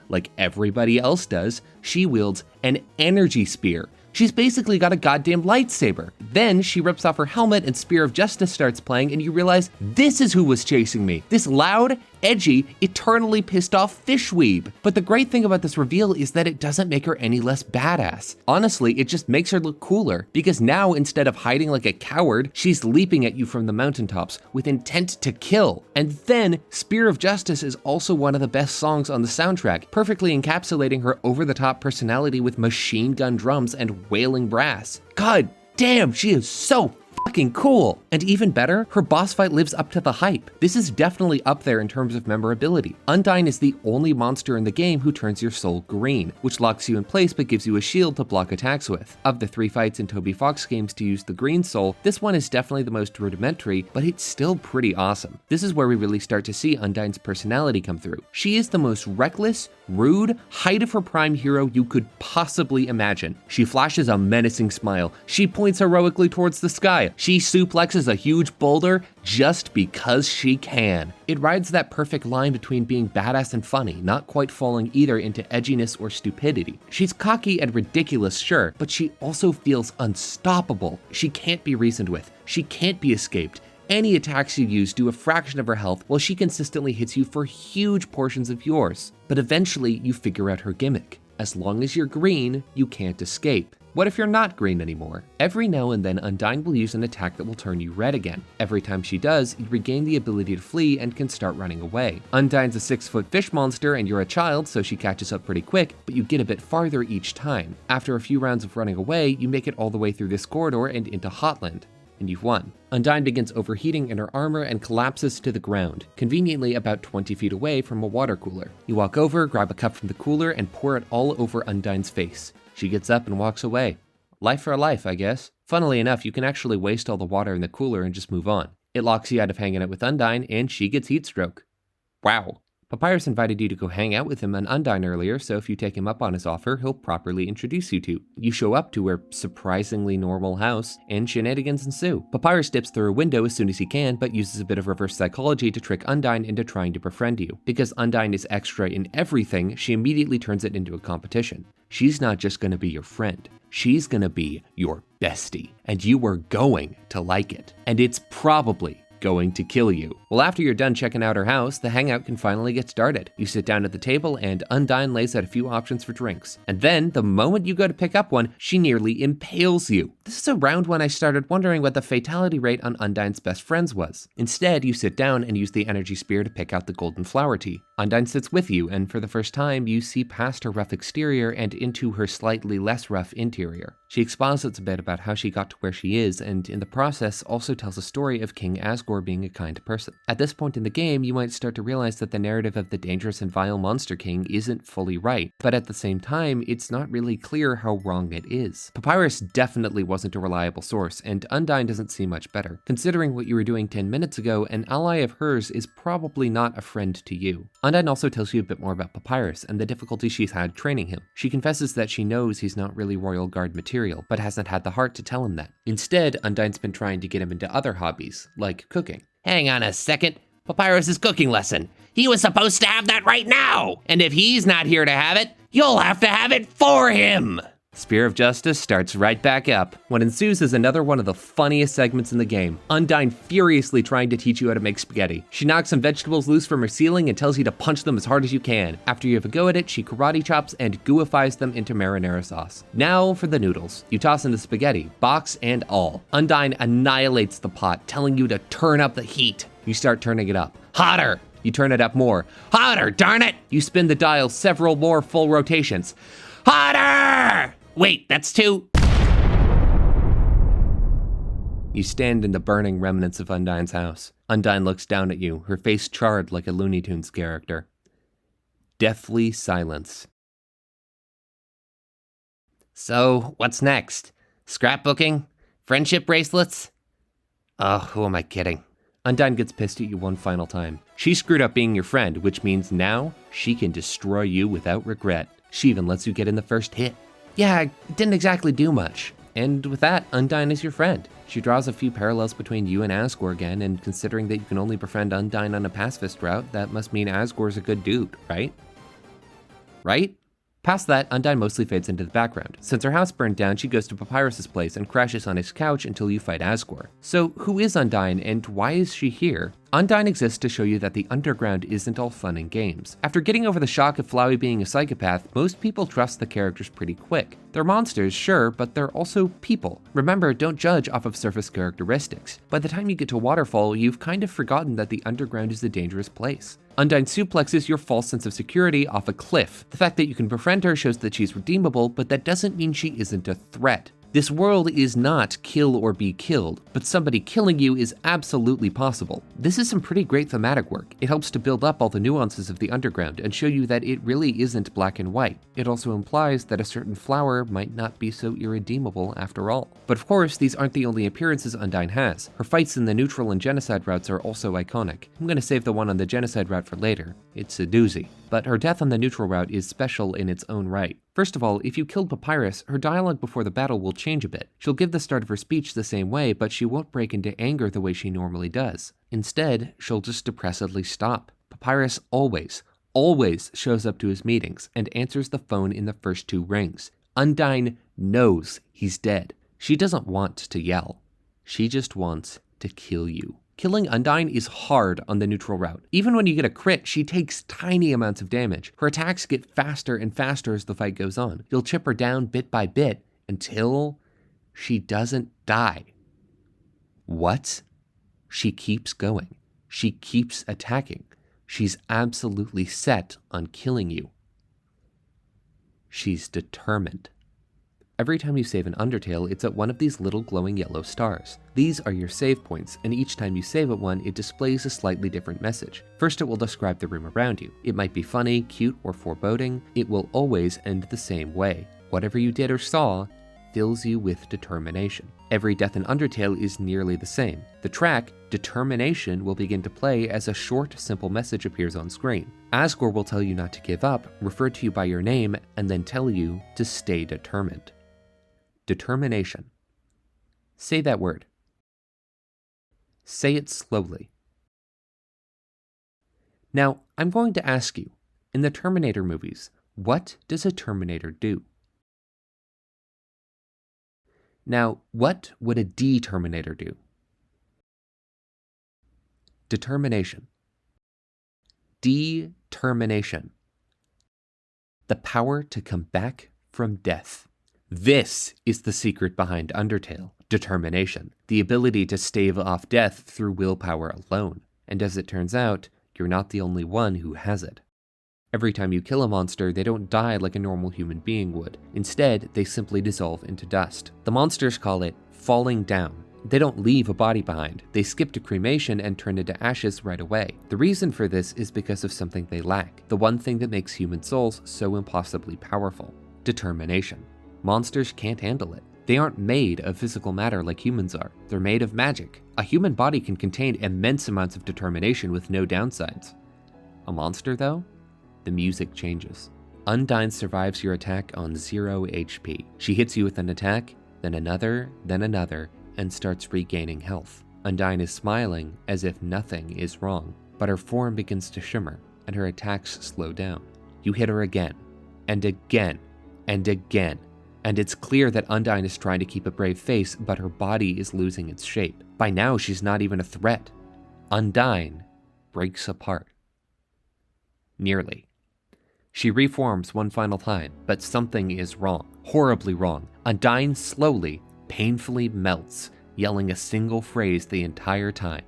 like everybody else does, she wields an energy spear. She's basically got a goddamn lightsaber. Then she rips off her helmet and Spear of Justice starts playing, and you realize this is who was chasing me. This loud, edgy, eternally pissed off fishweeb. But the great thing about this reveal is that it doesn't make her any less badass. Honestly, it just makes her look cooler, because now instead of hiding like a coward, she's leaping at you from the mountaintops with intent to kill. And then Spear of Justice is also one of the best songs on the soundtrack, perfectly encapsulating her over-the-top personality with machine gun drums and wailing brass. God damn, she is so fucking cool. And even better, her boss fight lives up to the hype. This is definitely up there in terms of memorability. Undyne is the only monster in the game who turns your soul green, which locks you in place but gives you a shield to block attacks with. Of the 3 fights in Toby Fox games to use the green soul, this one is definitely the most rudimentary, but it's still pretty awesome. This is where we really start to see Undyne's personality come through. She is the most reckless, rude, height of her prime hero you could possibly imagine. She flashes a menacing smile. She points heroically towards the sky. She suplexes a huge boulder just because she can. It rides that perfect line between being badass and funny, not quite falling either into edginess or stupidity. She's cocky and ridiculous, sure, but she also feels unstoppable. She can't be reasoned with. She can't be escaped. Any attacks you use do a fraction of her health, while she consistently hits you for huge portions of yours. But eventually, you figure out her gimmick. As long as you're green, you can't escape. What if you're not green anymore? Every now and then, Undyne will use an attack that will turn you red again. Every time she does, you regain the ability to flee and can start running away. Undyne's a 6-foot fish monster and you're a child, so she catches up pretty quick, but you get a bit farther each time. After a few rounds of running away, you make it all the way through this corridor and into Hotland. And you've won. Undyne begins overheating in her armor and collapses to the ground, conveniently about 20 feet away from a water cooler. You walk over, grab a cup from the cooler, and pour it all over Undyne's face. She gets up and walks away. Life for a life, I guess. Funnily enough, you can actually waste all the water in the cooler and just move on. It locks you out of hanging out with Undyne, and she gets heat stroke. Wow. Papyrus invited you to go hang out with him on Undyne earlier, so if you take him up on his offer, he'll properly introduce you to. You show up to her surprisingly normal house, and shenanigans ensue. Papyrus dips through a window as soon as he can, but uses a bit of reverse psychology to trick Undyne into trying to befriend you. Because Undyne is extra in everything, she immediately turns it into a competition. She's not just gonna be your friend. She's gonna be your bestie, and you are going to like it. And it's probably going to kill you. Well, after you're done checking out her house, the hangout can finally get started. You sit down at the table and Undyne lays out a few options for drinks. And then, the moment you go to pick up one, she nearly impales you. This is around when I started wondering what the fatality rate on Undyne's best friends was. Instead, you sit down and use the energy spear to pick out the golden flower tea. Undyne sits with you, and for the first time, you see past her rough exterior and into her slightly less rough interior. She exposits a bit about how she got to where she is, and in the process also tells a story of King Asgore being a kind person. At this point in the game, you might start to realize that the narrative of the dangerous and vile Monster King isn't fully right, but at the same time, it's not really clear how wrong it is. Papyrus definitely wasn't a reliable source, and Undyne doesn't seem much better. Considering what you were doing 10 minutes ago, an ally of hers is probably not a friend to you. Undyne also tells you a bit more about Papyrus and the difficulty she's had training him. She confesses that she knows he's not really Royal Guard material, but hasn't had the heart to tell him that. Instead, Undyne's been trying to get him into other hobbies, like cooking. Hang on a second. Papyrus's cooking lesson. He was supposed to have that right now. And if he's not here to have it, you'll have to have it for him. Spear of Justice starts right back up. What ensues is another one of the funniest segments in the game. Undyne furiously trying to teach you how to make spaghetti. She knocks some vegetables loose from her ceiling and tells you to punch them as hard as you can. After you have a go at it, she karate chops and gooifies them into marinara sauce. Now for the noodles. You toss in the spaghetti, box and all. Undyne annihilates the pot, telling you to turn up the heat. You start turning it up. Hotter! You turn it up more. Hotter, darn it! You spin the dial several more full rotations. Hotter! Wait, that's two. You stand in the burning remnants of Undyne's house. Undyne looks down at you, her face charred like a Looney Tunes character. Deathly silence. So, what's next? Scrapbooking? Friendship bracelets? Oh, who am I kidding? Undyne gets pissed at you one final time. She screwed up being your friend, which means now she can destroy you without regret. She even lets you get in the first hit. Yeah, it didn't exactly do much. And with that, Undyne is your friend. She draws a few parallels between you and Asgore again, and considering that you can only befriend Undyne on a pacifist route, that must mean Asgore's a good dude, right? Right? Past that, Undyne mostly fades into the background. Since her house burned down, she goes to Papyrus's place and crashes on his couch until you fight Asgore. So who is Undyne, and why is she here? Undyne exists to show you that the underground isn't all fun and games. After getting over the shock of Flowey being a psychopath, most people trust the characters pretty quick. They're monsters, sure, but they're also people. Remember, don't judge off of surface characteristics. By the time you get to Waterfall, you've kind of forgotten that the underground is a dangerous place. Undyne suplexes your false sense of security off a cliff. The fact that you can befriend her shows that she's redeemable, but that doesn't mean she isn't a threat. This world is not kill or be killed, but somebody killing you is absolutely possible. This is some pretty great thematic work. It helps to build up all the nuances of the underground and show you that it really isn't black and white. It also implies that a certain flower might not be so irredeemable after all. But of course, these aren't the only appearances Undyne has. Her fights in the neutral and genocide routes are also iconic. I'm gonna save the one on the genocide route for later. It's a doozy. But her death on the neutral route is special in its own right. First of all, if you killed Papyrus, her dialogue before the battle will change a bit. She'll give the start of her speech the same way, but she won't break into anger the way she normally does. Instead, she'll just depressedly stop. Papyrus always shows up to his meetings and answers the phone in the first 2 rings. Undyne knows he's dead. She doesn't want to yell. She just wants to kill you. Killing Undyne is hard on the neutral route. Even when you get a crit, she takes tiny amounts of damage. Her attacks get faster and faster as the fight goes on. You'll chip her down bit by bit until she doesn't die. What? She keeps going. She keeps attacking. She's absolutely set on killing you. She's determined. Every time you save an Undertale, it's at one of these little glowing yellow stars. These are your save points, and each time you save at one, it displays a slightly different message. First, it will describe the room around you. It might be funny, cute, or foreboding. It will always end the same way. Whatever you did or saw fills you with determination. Every death in Undertale is nearly the same. The track, Determination, will begin to play as a short, simple message appears on screen. Asgore will tell you not to give up, refer to you by your name, and then tell you to stay determined. Determination. Say that word. Say it slowly. Now, I'm going to ask you, in the Terminator movies, what does a Terminator do? Now, what would a D-Terminator do? Determination. Determination. The power to come back from death. This is the secret behind Undertale. Determination. The ability to stave off death through willpower alone. And as it turns out, you're not the only one who has it. Every time you kill a monster, they don't die like a normal human being would. Instead, they simply dissolve into dust. The monsters call it falling down. They don't leave a body behind. They skip to cremation and turn into ashes right away. The reason for this is because of something they lack, the one thing that makes human souls so impossibly powerful: determination. Monsters can't handle it. They aren't made of physical matter like humans are. They're made of magic. A human body can contain immense amounts of determination with no downsides. A monster, though? The music changes. Undyne survives your attack on 0 HP. She hits you with an attack, then another, and starts regaining health. Undyne is smiling as if nothing is wrong, but her form begins to shimmer, and her attacks slow down. You hit her again, and again, and again, and it's clear that Undyne is trying to keep a brave face, but her body is losing its shape. By now, she's not even a threat. Undyne breaks apart. Nearly. She reforms one final time, but something is wrong, horribly wrong. Undyne slowly, painfully melts, yelling a single phrase the entire time: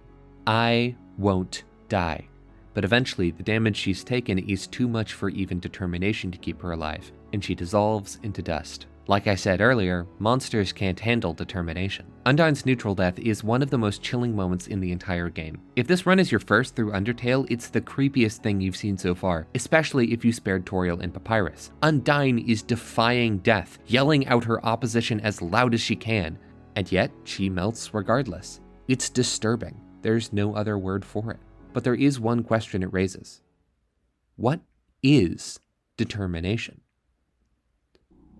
"I won't die." But eventually, the damage she's taken is too much for even determination to keep her alive, and she dissolves into dust. Like I said earlier, monsters can't handle determination. Undyne's neutral death is one of the most chilling moments in the entire game. If this run is your first through Undertale, it's the creepiest thing you've seen so far, especially if you spared Toriel and Papyrus. Undyne is defying death, yelling out her opposition as loud as she can, and yet she melts regardless. It's disturbing. There's no other word for it. But there is one question it raises. What is determination?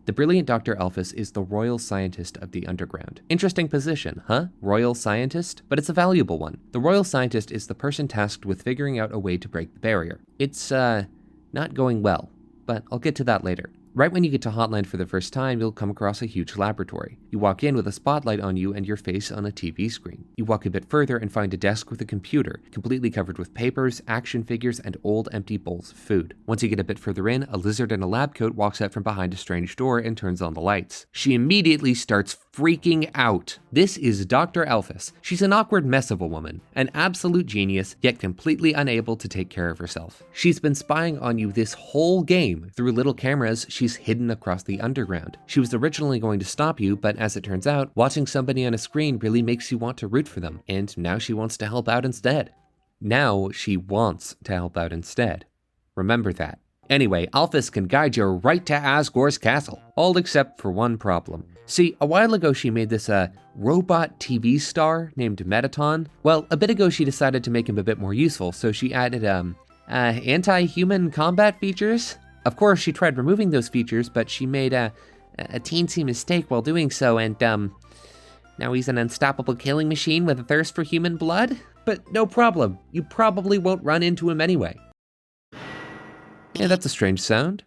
The brilliant Dr. Alphys is the royal scientist of the underground. Interesting position, huh? Royal scientist? But it's a valuable one. The royal scientist is the person tasked with figuring out a way to break the barrier. It's, not going well, but I'll get to that later. Right when you get to Hotland for the first time, you'll come across a huge laboratory. You walk in with a spotlight on you and your face on a TV screen. You walk a bit further and find a desk with a computer, completely covered with papers, action figures, and old empty bowls of food. Once you get a bit further in, a lizard in a lab coat walks out from behind a strange door and turns on the lights. She immediately starts freaking out. This is Dr. Alphys. She's an awkward mess of a woman, an absolute genius, yet completely unable to take care of herself. She's been spying on you this whole game through little cameras she's hidden across the underground. She was originally going to stop you, but as it turns out, watching somebody on a screen really makes you want to root for them, and now she wants to help out instead. Now she wants to help out instead. Remember that. Anyway, Alphys can guide you right to Asgore's castle, all except for one problem. See, a while ago she made this robot TV star named Mettaton. Well, a bit ago she decided to make him a bit more useful, so she added anti-human combat features. Of course, she tried removing those features, but she made a teensy mistake while doing so, and now he's an unstoppable killing machine with a thirst for human blood? But no problem, you probably won't run into him anyway. Yeah, that's a strange sound.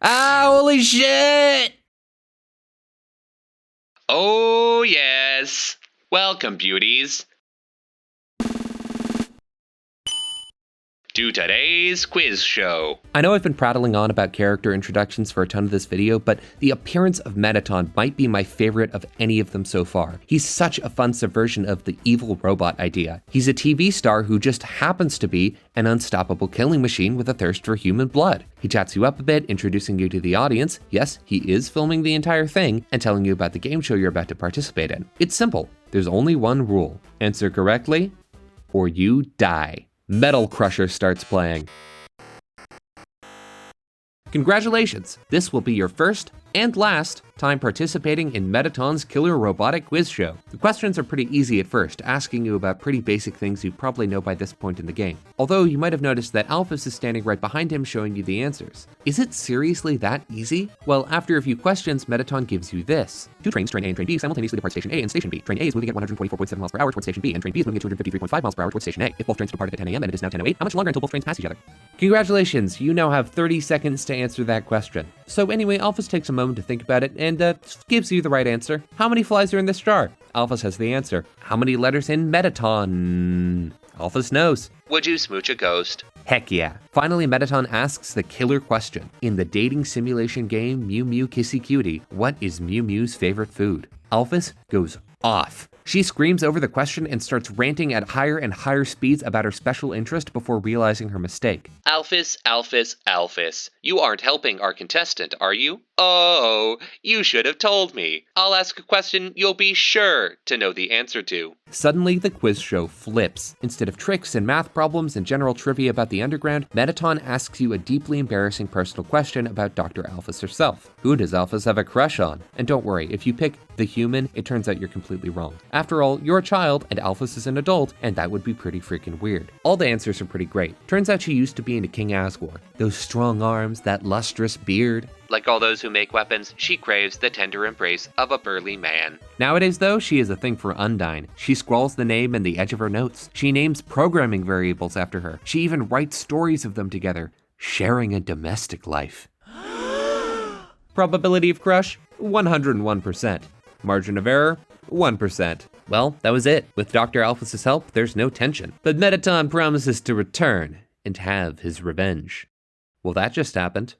Ah, holy shit! Oh, yes. Welcome, beauties, to today's quiz show. I know I've been prattling on about character introductions for a ton of this video, but the appearance of Mettaton might be my favorite of any of them so far. He's such a fun subversion of the evil robot idea. He's a TV star who just happens to be an unstoppable killing machine with a thirst for human blood. He chats you up a bit, introducing you to the audience. Yes, he is filming the entire thing and telling you about the game show you're about to participate in. It's simple. There's only one rule. Answer correctly, or you die. Metal Crusher starts playing. Congratulations! This will be your first and last time participating in Mettaton's killer robotic quiz show. The questions are pretty easy at first, asking you about pretty basic things you probably know by this point in the game. Although you might have noticed that Alphys is standing right behind him showing you the answers. Is it seriously that easy? Well, after a few questions, Mettaton gives you this. Two trains, train A and train B, simultaneously depart Station A and Station B. Train A is moving at 124.7 miles per hour towards Station B, and Train B is moving at 253.5 miles per hour towards Station A. If both trains departed at 10 a.m. and it is now 10:08, how much longer until both trains pass each other? Congratulations, you now have 30 seconds to answer that question. So anyway, Alphys takes a moment to think about it and gives you the right answer. How many flies are in this jar? Alphys has the answer. How many letters in Mettaton? Alphys knows. Would you smooch a ghost? Heck yeah. Finally, Mettaton asks the killer question. In the dating simulation game Mew Mew Kissy Cutie, what is Mew Mew's favorite food? Alphys goes off. She screams over the question and starts ranting at higher and higher speeds about her special interest before realizing her mistake. Alphys, Alphys, Alphys. You aren't helping our contestant, are you? Oh, you should have told me. I'll ask a question you'll be sure to know the answer to. Suddenly, the quiz show flips. Instead of tricks and math problems and general trivia about the underground, Mettaton asks you a deeply embarrassing personal question about Dr. Alphys herself. Who does Alphys have a crush on? And don't worry, if you pick the human, it turns out you're completely wrong. After all, you're a child and Alphys is an adult, and that would be pretty freaking weird. All the answers are pretty great. Turns out she used to be into King Asgore. Those strong arms, that lustrous beard. Like all those who make weapons, she craves the tender embrace of a burly man. Nowadays, though, she has a thing for Undyne. She scrawls the name in the edge of her notes. She names programming variables after her. She even writes stories of them together, sharing a domestic life. Probability of crush? 101%. Margin of error? 1%. Well, that was it. With Dr. Alphys' help, there's no tension. But Mettaton promises to return and have his revenge. Well, that just happened.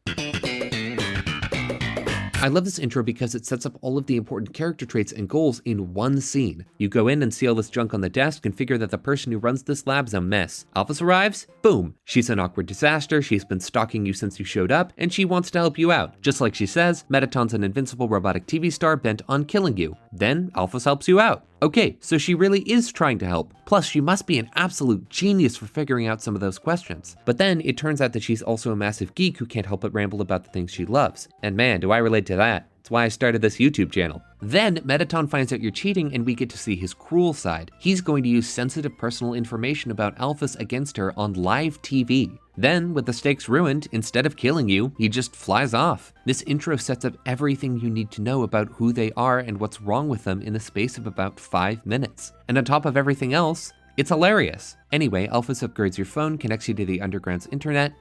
I love this intro because it sets up all of the important character traits and goals in one scene. You go in and see all this junk on the desk and figure that the person who runs this lab's a mess. Alphys arrives, boom. She's an awkward disaster, she's been stalking you since you showed up, and she wants to help you out. Just like she says, Mettaton's an invincible robotic TV star bent on killing you. Then Alphys helps you out. Okay, so she really is trying to help. Plus, she must be an absolute genius for figuring out some of those questions. But then it turns out that she's also a massive geek who can't help but ramble about the things she loves. And man, do I relate to that. It's why I started this YouTube channel. Then Mettaton finds out you're cheating and we get to see his cruel side. He's going to use sensitive personal information about Alphys against her on live TV. Then, with the stakes ruined, instead of killing you, he just flies off. This intro sets up everything you need to know about who they are and what's wrong with them in the space of about 5 minutes. And on top of everything else, it's hilarious. Anyway, Alphys upgrades your phone, connects you to the Underground's internet,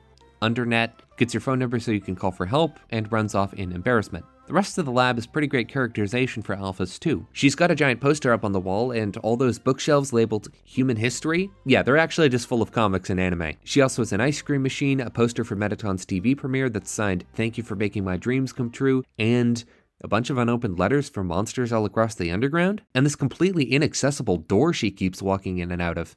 Undernet, gets your phone number so you can call for help, and runs off in embarrassment. The rest of the lab is pretty great characterization for Alphys too. She's got a giant poster up on the wall and all those bookshelves labeled human history. Yeah, they're actually just full of comics and anime. She also has an ice cream machine, a poster for Mettaton's TV premiere that's signed, "Thank you for making my dreams come true," and a bunch of unopened letters from monsters all across the underground, and this completely inaccessible door she keeps walking in and out of.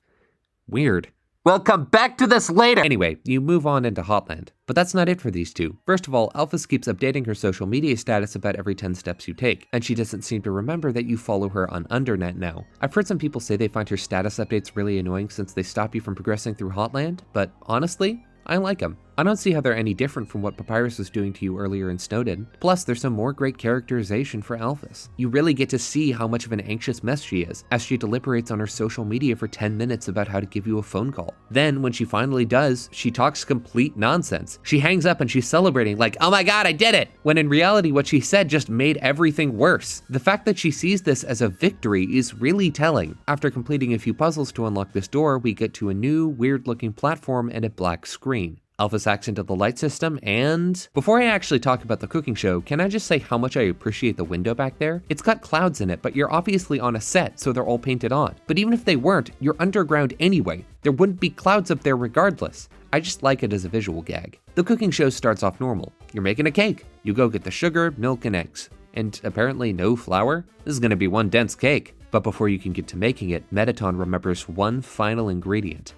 Weird. We'll come back to this later! Anyway, you move on into Hotland. But that's not it for these two. First of all, Alphys keeps updating her social media status about every 10 steps you take, and she doesn't seem to remember that you follow her on Undernet now. I've heard some people say they find her status updates really annoying since they stop you from progressing through Hotland, but honestly, I like them. I don't see how they're any different from what Papyrus was doing to you earlier in Snowdin. Plus, there's some more great characterization for Alphys. You really get to see how much of an anxious mess she is, as she deliberates on her social media for 10 minutes about how to give you a phone call. Then, when she finally does, she talks complete nonsense. She hangs up and she's celebrating like, "Oh my god, I did it!" When in reality, what she said just made everything worse. The fact that she sees this as a victory is really telling. After completing a few puzzles to unlock this door, we get to a new, weird-looking platform and a black screen. Alphys hacks into the light system, and before I actually talk about the cooking show, can I just say how much I appreciate the window back there? It's got clouds in it, but you're obviously on a set, so they're all painted on. But even if they weren't, you're underground anyway. There wouldn't be clouds up there regardless. I just like it as a visual gag. The cooking show starts off normal. You're making a cake. You go get the sugar, milk, and eggs. And apparently no flour? This is gonna be one dense cake. But before you can get to making it, Mettaton remembers one final ingredient.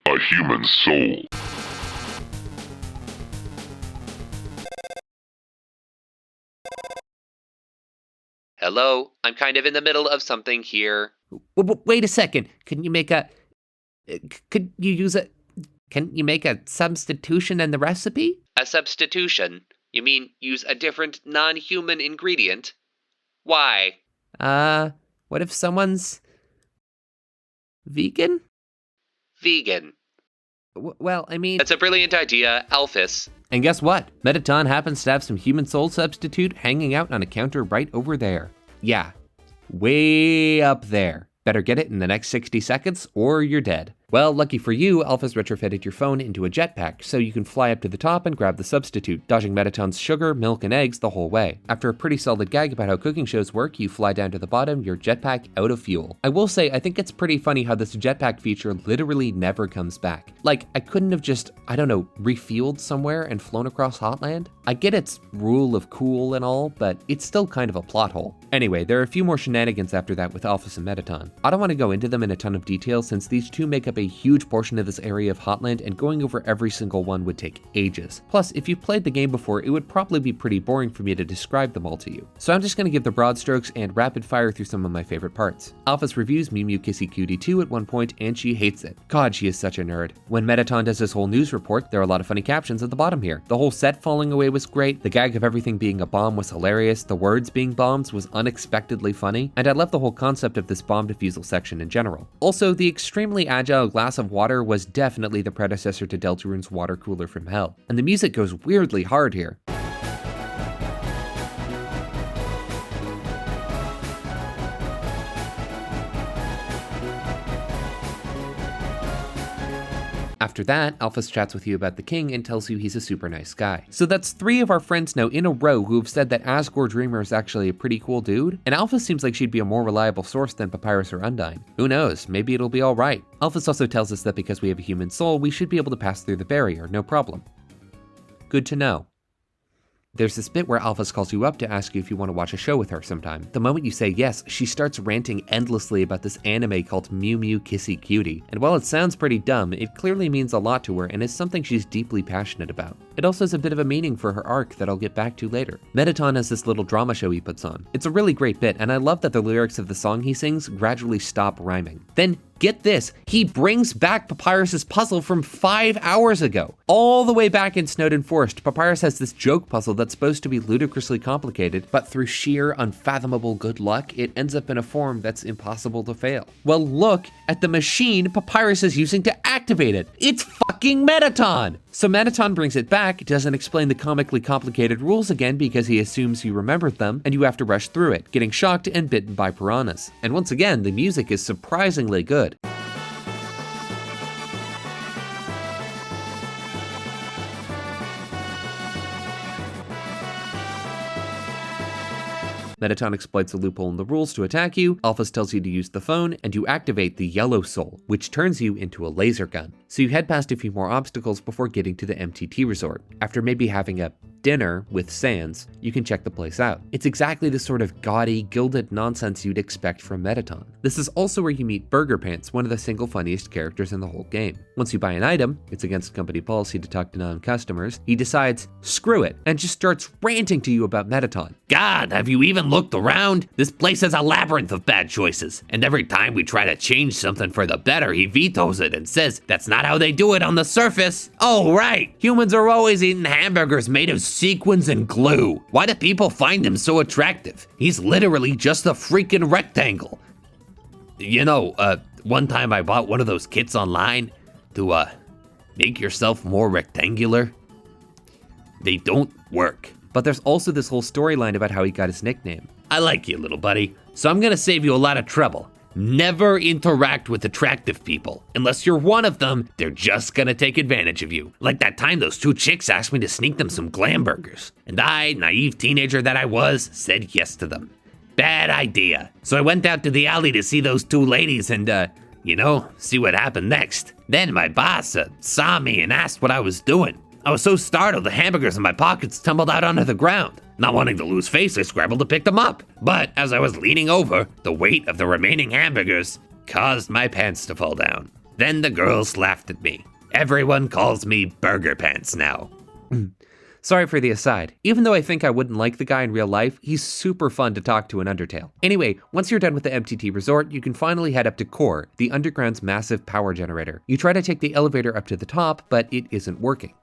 A human soul. Hello, I'm kind of in the middle of something here. Wait a second. Can you make a substitution in the recipe? A substitution? You mean use a different non-human ingredient? Why? What if someone's vegan? Vegan. Well, I mean... That's a brilliant idea, Alphys. And guess what? Mettaton happens to have some human soul substitute hanging out on a counter right over there. Yeah, way up there. Better get it in the next 60 seconds or you're dead. Well, lucky for you, Alphys retrofitted your phone into a jetpack, so you can fly up to the top and grab the substitute, dodging Mettaton's sugar, milk, and eggs the whole way. After a pretty solid gag about how cooking shows work, you fly down to the bottom, your jetpack out of fuel. I will say, I think it's pretty funny how this jetpack feature literally never comes back. Like, I couldn't have just, I don't know, refueled somewhere and flown across Hotland? I get its rule of cool and all, but it's still kind of a plot hole. Anyway, there are a few more shenanigans after that with Alphys and Mettaton. I don't want to go into them in a ton of detail since these two make up a huge portion of this area of Hotland, and going over every single one would take ages. Plus, if you've played the game before, it would probably be pretty boring for me to describe them all to you. So I'm just going to give the broad strokes and rapid fire through some of my favorite parts. Alphys reviews Mew Mew Kissy Cutie 2 at one point, and she hates it. God, she is such a nerd. When Mettaton does his whole news report, there are a lot of funny captions at the bottom here. The whole set falling away was great, the gag of everything being a bomb was hilarious, the words being bombs was unexpectedly funny, and I love the whole concept of this bomb defusal section in general. Also, the extremely agile glass of water was definitely the predecessor to Deltarune's water cooler from hell. And the music goes weirdly hard here. After that, Alphys chats with you about the king and tells you he's a super nice guy. So that's 3 of our friends now in a row who have said that Asgore Dreamer is actually a pretty cool dude, and Alphys seems like she'd be a more reliable source than Papyrus or Undyne. Who knows, maybe it'll be alright. Alphys also tells us that because we have a human soul, we should be able to pass through the barrier, no problem. Good to know. There's this bit where Alphys calls you up to ask you if you want to watch a show with her sometime. The moment you say yes, she starts ranting endlessly about this anime called Mew Mew Kissy Cutie. And while it sounds pretty dumb, it clearly means a lot to her and is something she's deeply passionate about. It also has a bit of a meaning for her arc that I'll get back to later. Mettaton has this little drama show he puts on. It's a really great bit, and I love that the lyrics of the song he sings gradually stop rhyming. Then, get this, he brings back Papyrus's puzzle from 5 hours ago. All the way back in Snowdin Forest, Papyrus has this joke puzzle that's supposed to be ludicrously complicated, but through sheer unfathomable good luck, it ends up in a form that's impossible to fail. Well, look at the machine Papyrus is using to activate it. It's fucking Mettaton! So Mettaton brings it back, doesn't explain the comically complicated rules again because he assumes you remembered them, and you have to rush through it, getting shocked and bitten by piranhas. And once again, the music is surprisingly good. Mettaton exploits a loophole in the rules to attack you, Alphys tells you to use the phone, and you activate the yellow soul, which turns you into a laser gun. So you head past a few more obstacles before getting to the MTT resort. After maybe having a dinner with Sans, you can check the place out. It's exactly the sort of gaudy, gilded nonsense you'd expect from Mettaton. This is also where you meet Burger Pants, one of the single funniest characters in the whole game. Once you buy an item, it's against company policy to talk to non-customers, he decides, screw it, and just starts ranting to you about Mettaton. God, have you even looked around? This place has a labyrinth of bad choices, and every time we try to change something for the better, he vetoes it and says that's not how they do it on the surface. Oh, right, humans are always eating hamburgers made of sequins and glue. Why do people find him so attractive? He's literally just a freaking rectangle. You know, one time I bought one of those kits online to, make yourself more rectangular. They don't work. But there's also this whole storyline about how he got his nickname. I like you, little buddy, so I'm gonna save you a lot of trouble. Never interact with attractive people. Unless you're one of them, they're just gonna take advantage of you. Like that time those 2 chicks asked me to sneak them some glam burgers. And I, naive teenager that I was, said yes to them. Bad idea. So I went out to the alley to see those 2 ladies and, see what happened next. Then my boss saw me and asked what I was doing. I was so startled the hamburgers in my pockets tumbled out onto the ground. Not wanting to lose face, I scrambled to pick them up. But as I was leaning over, the weight of the remaining hamburgers caused my pants to fall down. Then the girls laughed at me. Everyone calls me Burger Pants now. Sorry for the aside. Even though I think I wouldn't like the guy in real life, he's super fun to talk to in Undertale. Anyway, once you're done with the MTT resort, you can finally head up to Core, the underground's massive power generator. You try to take the elevator up to the top, but it isn't working.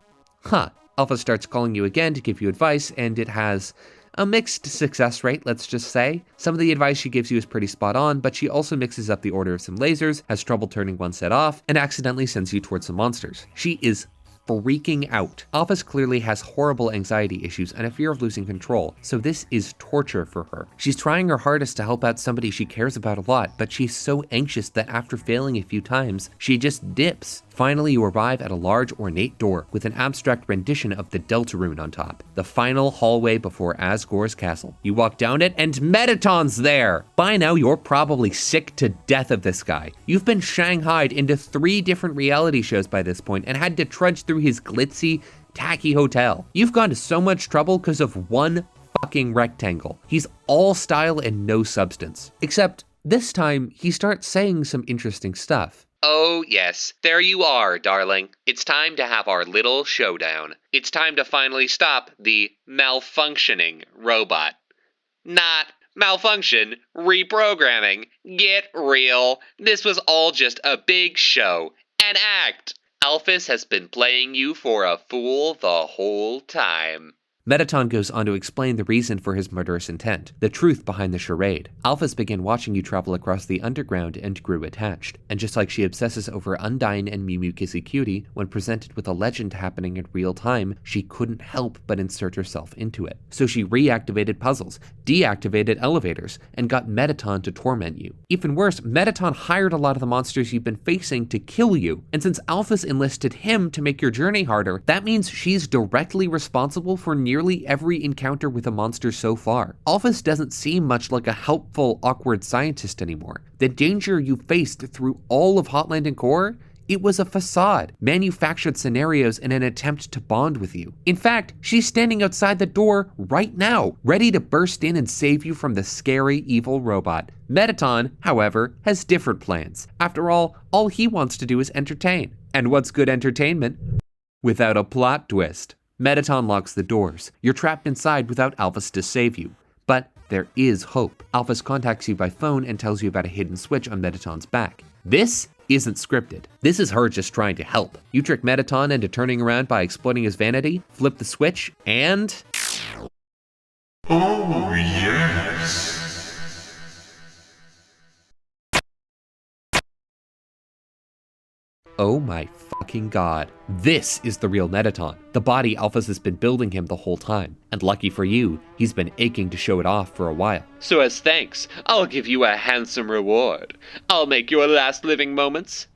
Alphys starts calling you again to give you advice, and it has a mixed success rate, let's just say. Some of the advice she gives you is pretty spot on, but she also mixes up the order of some lasers, has trouble turning one set off, and accidentally sends you towards some monsters. She is freaking out. Alphys clearly has horrible anxiety issues and a fear of losing control, so this is torture for her. She's trying her hardest to help out somebody she cares about a lot, but she's so anxious that after failing a few times, she just dips. Finally, you arrive at a large ornate door with an abstract rendition of the Deltarune on top, the final hallway before Asgore's castle. You walk down it and Mettaton's there! By now, you're probably sick to death of this guy. You've been shanghaied into 3 different reality shows by this point and had to trudge through his glitzy, tacky hotel. You've gone to so much trouble because of one fucking rectangle. He's all style and no substance. Except this time, he starts saying some interesting stuff. Oh, yes, there you are, darling. It's time to have our little showdown. It's time to finally stop the malfunctioning robot. Not malfunction, reprogramming. Get real. This was all just a big show, an act. Alphys has been playing you for a fool the whole time. Mettaton goes on to explain the reason for his murderous intent, the truth behind the charade. Alphys began watching you travel across the underground and grew attached. And just like she obsesses over Undyne and Mew Mew Kissy Cutie, when presented with a legend happening in real time, she couldn't help but insert herself into it. So she reactivated puzzles, deactivated elevators, and got Mettaton to torment you. Even worse, Mettaton hired a lot of the monsters you've been facing to kill you. And since Alphys enlisted him to make your journey harder, that means she's directly responsible for nearly every encounter with a monster so far. Alphys doesn't seem much like a helpful, awkward scientist anymore. The danger you faced through all of Hotland and Core, it was a facade, manufactured scenarios in an attempt to bond with you. In fact, she's standing outside the door right now, ready to burst in and save you from the scary, evil robot. Mettaton, however, has different plans. After all he wants to do is entertain. And what's good entertainment without a plot twist? Mettaton locks the doors. You're trapped inside without Alphys to save you. But there is hope. Alphys contacts you by phone and tells you about a hidden switch on Mettaton's back. This isn't scripted. This is her just trying to help. You trick Mettaton into turning around by exploiting his vanity, flip the switch, and... Oh, yes. Oh my fucking god. This is the real Mettaton, the body Alphys has been building him the whole time. And lucky for you, he's been aching to show it off for a while. So as thanks, I'll give you a handsome reward. I'll make your last living moments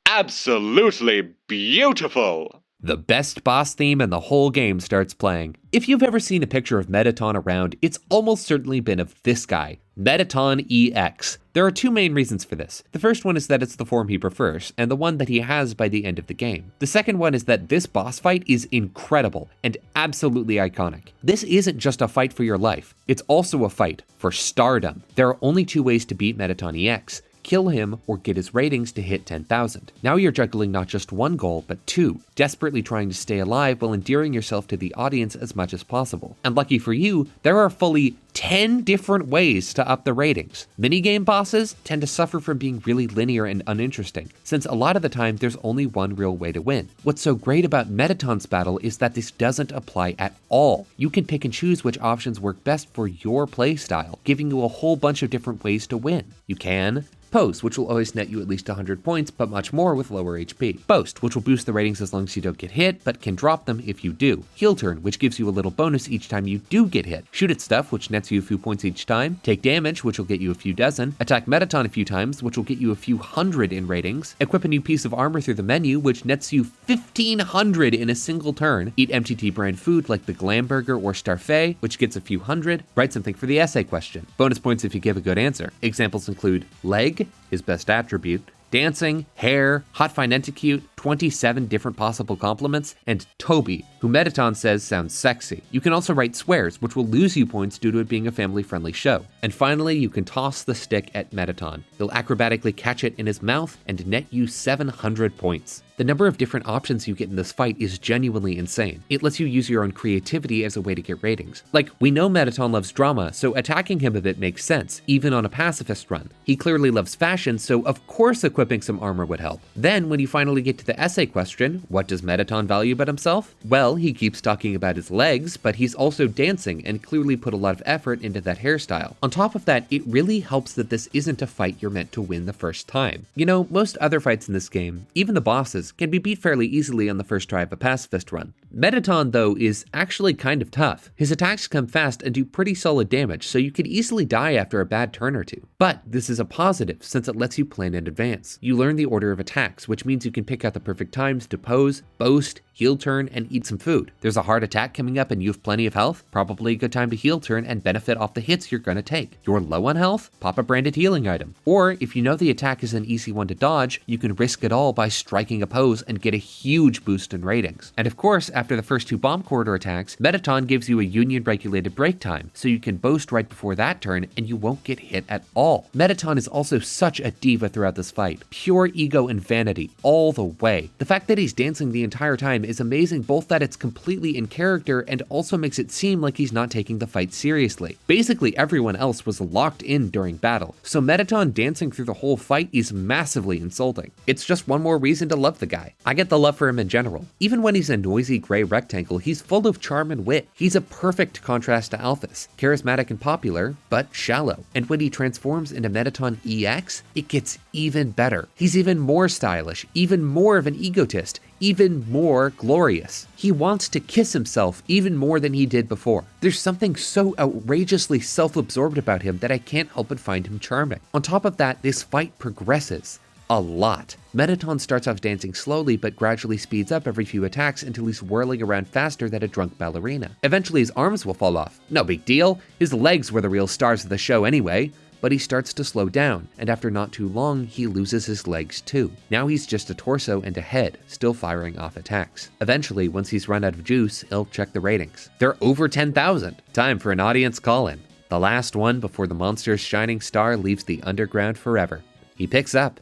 absolutely beautiful. The best boss theme in the whole game starts playing. If you've ever seen a picture of Mettaton around, it's almost certainly been of this guy, Mettaton EX. There are 2 main reasons for this. The first one is that it's the form he prefers, and the one that he has by the end of the game. The second one is that this boss fight is incredible and absolutely iconic. This isn't just a fight for your life, it's also a fight for stardom. There are only 2 ways to beat Mettaton EX. Kill him or get his ratings to hit 10,000. Now you're juggling not just one goal, but 2, desperately trying to stay alive while endearing yourself to the audience as much as possible. And lucky for you, there are fully 10 different ways to up the ratings. Minigame bosses tend to suffer from being really linear and uninteresting, since a lot of the time there's only one real way to win. What's so great about Mettaton's battle is that this doesn't apply at all. You can pick and choose which options work best for your playstyle, giving you a whole bunch of different ways to win. You can Pose, which will always net you at least 100 points, but much more with lower HP. Boast, which will boost the ratings as long as you don't get hit, but can drop them if you do. Heel Turn, which gives you a little bonus each time you do get hit. Shoot at stuff, which nets you a few points each time. Take Damage, which will get you a few dozen. Attack Mettaton a few times, which will get you a few hundred in ratings. Equip a new piece of armor through the menu, which nets you 1,500 in a single turn. Eat MTT brand food like the Glamburger or Starfait, which gets a few hundred. Write something for the essay question. Bonus points if you give a good answer. Examples include leg, his best attribute, dancing, hair, hot fine entecute, 27 different possible compliments, and Toby, who Mettaton says sounds sexy. You can also write swears, which will lose you points due to it being a family-friendly show. And finally, you can toss the stick at Mettaton. He'll acrobatically catch it in his mouth and net you 700 points. The number of different options you get in this fight is genuinely insane. It lets you use your own creativity as a way to get ratings. Like, we know Mettaton loves drama, so attacking him a bit makes sense, even on a pacifist run. He clearly loves fashion, so of course equipping some armor would help. Then, when you finally get to the essay question, what does Mettaton value about himself? Well, he keeps talking about his legs, but he's also dancing and clearly put a lot of effort into that hairstyle. On top of that, it really helps that this isn't a fight you're meant to win the first time. You know, most other fights in this game, even the bosses, can be beat fairly easily on the first try of a pacifist run. Mettaton, though, is actually kind of tough. His attacks come fast and do pretty solid damage, so you could easily die after a bad turn or two. But this is a positive, since it lets you plan in advance. You learn the order of attacks, which means you can pick out the perfect times to pose, boast, heal turn, and eat some food. There's a hard attack coming up and you have plenty of health, probably a good time to heal turn and benefit off the hits you're gonna take. You're low on health? Pop a branded healing item. Or, if you know the attack is an easy one to dodge, you can risk it all by striking a pose and get a huge boost in ratings. And of course, after the first two bomb corridor attacks, Mettaton gives you a union-regulated break time, so you can boast right before that turn and you won't get hit at all. Mettaton is also such a diva throughout this fight. Pure ego and vanity, all the way. The fact that he's dancing the entire time is amazing, both that it's completely in character and also makes it seem like he's not taking the fight seriously. Basically, everyone else was locked in during battle, so Mettaton dancing through the whole fight is massively insulting. It's just one more reason to love the guy. I get the love for him in general. Even when he's a noisy gray rectangle, he's full of charm and wit. He's a perfect contrast to Alphys, charismatic and popular, but shallow. And when he transforms into Mettaton EX, it gets even better. He's even more stylish, even more of an egotist, even more glorious. He wants to kiss himself even more than he did before. There's something so outrageously self-absorbed about him that I can't help but find him charming. On top of that, this fight progresses a lot. Mettaton starts off dancing slowly but gradually speeds up every few attacks until he's whirling around faster than a drunk ballerina. Eventually his arms will fall off. No big deal, his legs were the real stars of the show anyway. But he starts to slow down, and after not too long, he loses his legs too. Now he's just a torso and a head, still firing off attacks. Eventually, once he's run out of juice, he'll check the ratings. They're over 10,000. Time for an audience call-in. The last one before the monster's shining star leaves the underground forever. He picks up.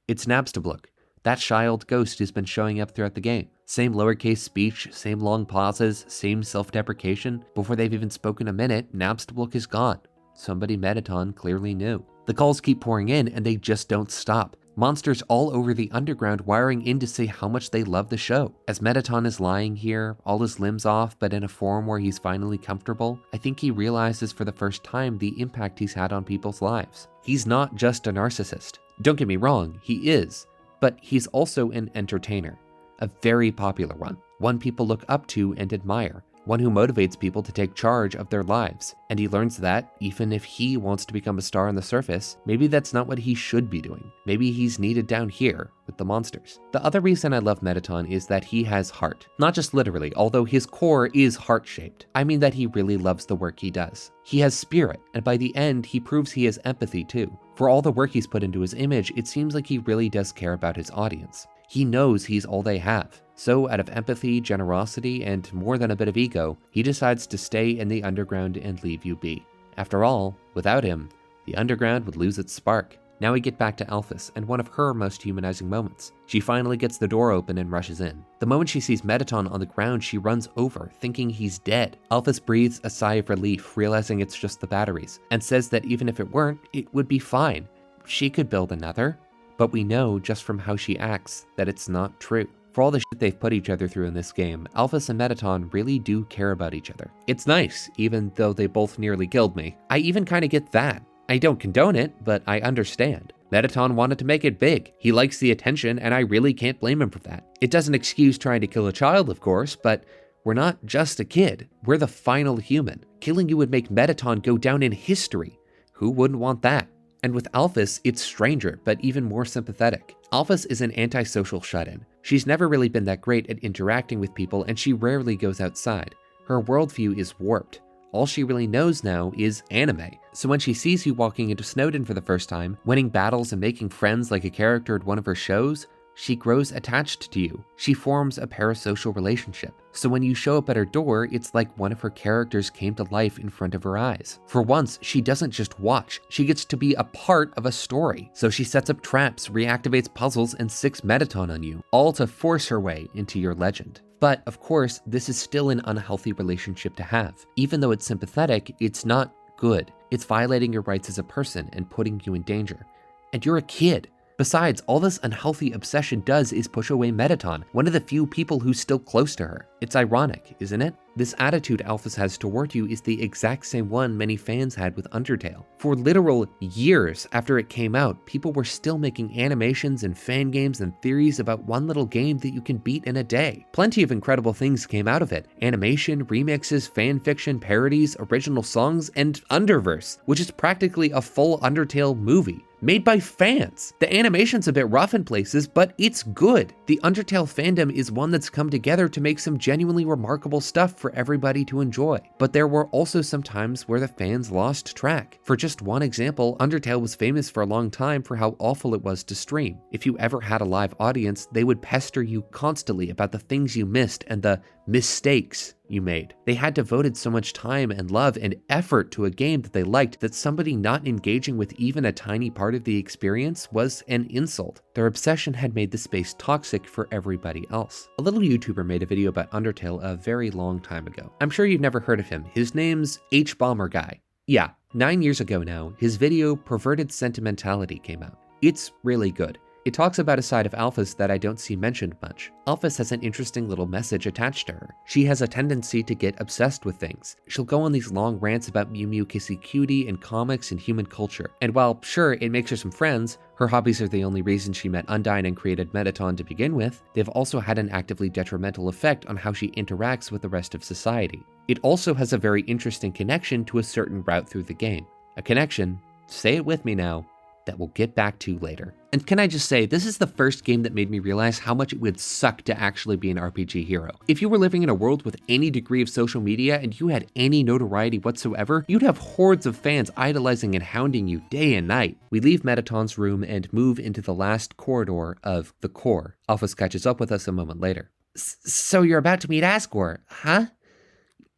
It's Nabstabluk, that shy old ghost who's been showing up throughout the game. Same lowercase speech, same long pauses, same self-deprecation. Before they've even spoken a minute, Nabstabluk is gone. Somebody Mettaton clearly knew. The calls keep pouring in and they just don't stop. Monsters all over the underground wiring in to say how much they love the show. As Mettaton is lying here, all his limbs off but in a form where he's finally comfortable, I think he realizes for the first time the impact he's had on people's lives. He's not just a narcissist. Don't get me wrong, he is. But he's also an entertainer. A very popular one people look up to and admire. One who motivates people to take charge of their lives. And he learns that, even if he wants to become a star on the surface, maybe that's not what he should be doing. Maybe he's needed down here with the monsters. The other reason I love Mettaton is that he has heart. Not just literally, although his core is heart-shaped. I mean that he really loves the work he does. He has spirit, and by the end, he proves he has empathy too. For all the work he's put into his image, it seems like he really does care about his audience. He knows he's all they have. So out of empathy, generosity, and more than a bit of ego, he decides to stay in the underground and leave you be. After all, without him, the underground would lose its spark. Now we get back to Alphys and one of her most humanizing moments. She finally gets the door open and rushes in. The moment she sees Mettaton on the ground, she runs over, thinking he's dead. Alphys breathes a sigh of relief, realizing it's just the batteries, and says that even if it weren't, it would be fine. She could build another. But we know, just from how she acts, that it's not true. For all the shit they've put each other through in this game, Alphys and Mettaton really do care about each other. It's nice, even though they both nearly killed me. I even kinda get that. I don't condone it, but I understand. Mettaton wanted to make it big. He likes the attention, and I really can't blame him for that. It doesn't excuse trying to kill a child, of course, but we're not just a kid. We're the final human. Killing you would make Mettaton go down in history. Who wouldn't want that? And with Alphys, it's stranger, but even more sympathetic. Alphys is an antisocial shut-in. She's never really been that great at interacting with people, and she rarely goes outside. Her worldview is warped. All she really knows now is anime. So when she sees you walking into Snowdin for the first time, winning battles and making friends like a character at one of her shows, she grows attached to you. She forms a parasocial relationship. So when you show up at her door, it's like one of her characters came to life in front of her eyes. For once, she doesn't just watch, she gets to be a part of a story. So she sets up traps, reactivates puzzles, and sicks Mettaton on you, all to force her way into your legend. But of course, this is still an unhealthy relationship to have. Even though it's sympathetic, it's not good. It's violating your rights as a person and putting you in danger. And you're a kid. Besides, all this unhealthy obsession does is push away Mettaton, one of the few people who's still close to her. It's ironic, isn't it? This attitude Alphys has toward you is the exact same one many fans had with Undertale. For literal years after it came out, people were still making animations and fan games and theories about one little game that you can beat in a day. Plenty of incredible things came out of it. Animation, remixes, fanfiction, parodies, original songs, and Underverse, which is practically a full Undertale movie. Made by fans. The animation's a bit rough in places, but it's good. The Undertale fandom is one that's come together to make some genuinely remarkable stuff for everybody to enjoy. But there were also some times where the fans lost track. For just one example, Undertale was famous for a long time for how awful it was to stream. If you ever had a live audience, they would pester you constantly about the things you missed and the mistakes you made. They had devoted so much time and love and effort to a game that they liked that somebody not engaging with even a tiny part of the experience was an insult. Their obsession had made the space toxic for everybody else. A little YouTuber made a video about Undertale a very long time ago. I'm sure you've never heard of him. His name's Hbomberguy. Yeah, 9 years ago now, his video Perverted Sentimentality came out. It's really good. It talks about a side of Alphys that I don't see mentioned much. Alphys has an interesting little message attached to her. She has a tendency to get obsessed with things. She'll go on these long rants about Mew Mew Kissy Cutie and comics and human culture. And while, sure, it makes her some friends, her hobbies are the only reason she met Undyne and created Mettaton to begin with, they've also had an actively detrimental effect on how she interacts with the rest of society. It also has a very interesting connection to a certain route through the game. A connection, say it with me now, that we'll get back to later. And can I just say, this is the first game that made me realize how much it would suck to actually be an RPG hero. If you were living in a world with any degree of social media and you had any notoriety whatsoever, you'd have hordes of fans idolizing and hounding you day and night. We leave Mettaton's room and move into the last corridor of the core. Alphys catches up with us a moment later. So you're about to meet Asgore, huh?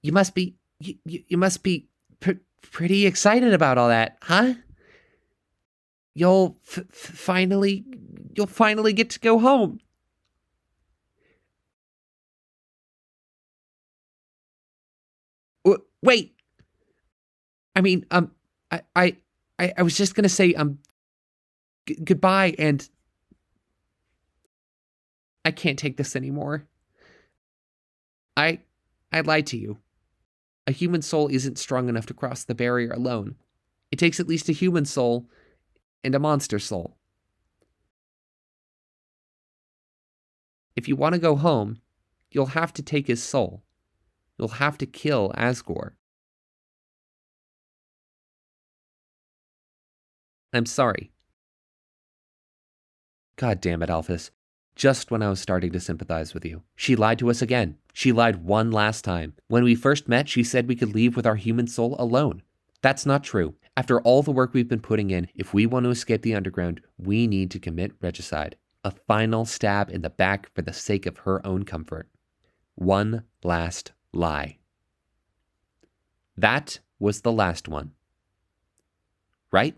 You must be pretty excited about all that, huh? You'll finally get to go home. Wait. I mean, I was just gonna say, goodbye, and I can't take this anymore. I lied to you. A human soul isn't strong enough to cross the barrier alone. It takes at least a human soul and a monster soul. If you want to go home, you'll have to take his soul. You'll have to kill Asgore. I'm sorry. God damn it, Alphys. Just when I was starting to sympathize with you. She lied to us again. She lied one last time. When we first met, she said we could leave with our human soul alone. That's not true. After all the work we've been putting in, if we want to escape the underground, we need to commit regicide. A final stab in the back for the sake of her own comfort. One last lie. That was the last one. Right?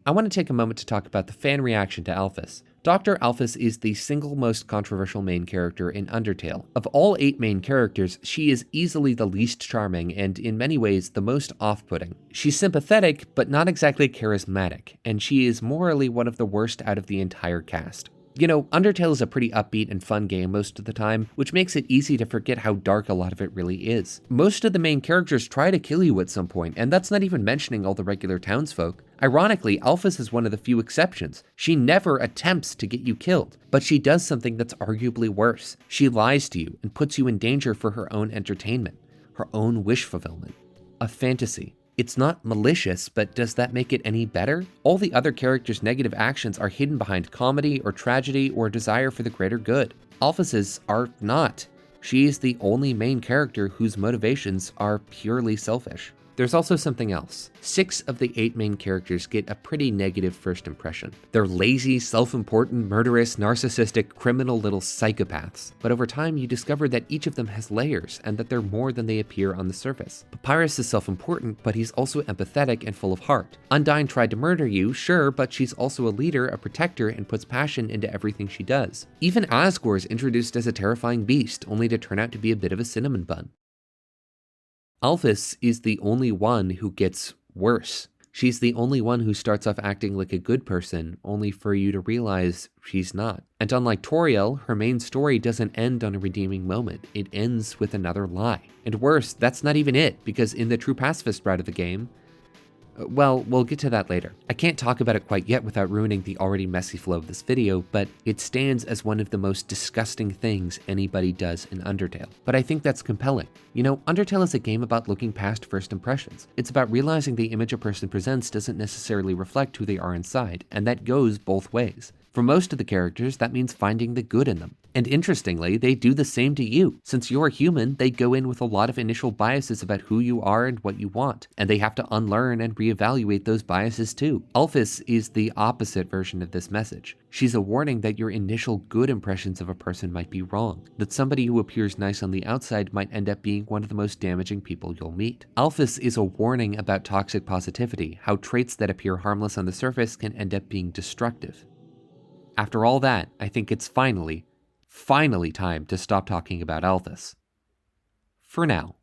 I want to take a moment to talk about the fan reaction to Alphys. Dr. Alphys is the single most controversial main character in Undertale. Of all 8 main characters, she is easily the least charming and in many ways the most off-putting. She's sympathetic, but not exactly charismatic, and she is morally one of the worst out of the entire cast. You know, Undertale is a pretty upbeat and fun game most of the time, which makes it easy to forget how dark a lot of it really is. Most of the main characters try to kill you at some point, and that's not even mentioning all the regular townsfolk. Ironically, Alphys is one of the few exceptions. She never attempts to get you killed, but she does something that's arguably worse. She lies to you and puts you in danger for her own entertainment, her own wish fulfillment. A fantasy. It's not malicious, but does that make it any better? All the other characters' negative actions are hidden behind comedy or tragedy or desire for the greater good. Alphys's are not. She is the only main character whose motivations are purely selfish. There's also something else. 6 of the 8 main characters get a pretty negative first impression. They're lazy, self-important, murderous, narcissistic, criminal little psychopaths. But over time, you discover that each of them has layers and that they're more than they appear on the surface. Papyrus is self-important, but he's also empathetic and full of heart. Undyne tried to murder you, sure, but she's also a leader, a protector, and puts passion into everything she does. Even Asgore is introduced as a terrifying beast, only to turn out to be a bit of a cinnamon bun. Alphys is the only one who gets worse. She's the only one who starts off acting like a good person, only for you to realize she's not. And unlike Toriel, her main story doesn't end on a redeeming moment. It ends with another lie. And worse, that's not even it, because in the true pacifist route of the game, well, we'll get to that later. I can't talk about it quite yet without ruining the already messy flow of this video, but it stands as one of the most disgusting things anybody does in Undertale. But I think that's compelling. You know, Undertale is a game about looking past first impressions. It's about realizing the image a person presents doesn't necessarily reflect who they are inside, and that goes both ways. For most of the characters, that means finding the good in them. And interestingly, they do the same to you. Since you're human, they go in with a lot of initial biases about who you are and what you want, and they have to unlearn and reevaluate those biases too. Alphys is the opposite version of this message. She's a warning that your initial good impressions of a person might be wrong, that somebody who appears nice on the outside might end up being one of the most damaging people you'll meet. Alphys is a warning about toxic positivity, how traits that appear harmless on the surface can end up being destructive. After all that, I think it's finally time to stop talking about Alphys. For now.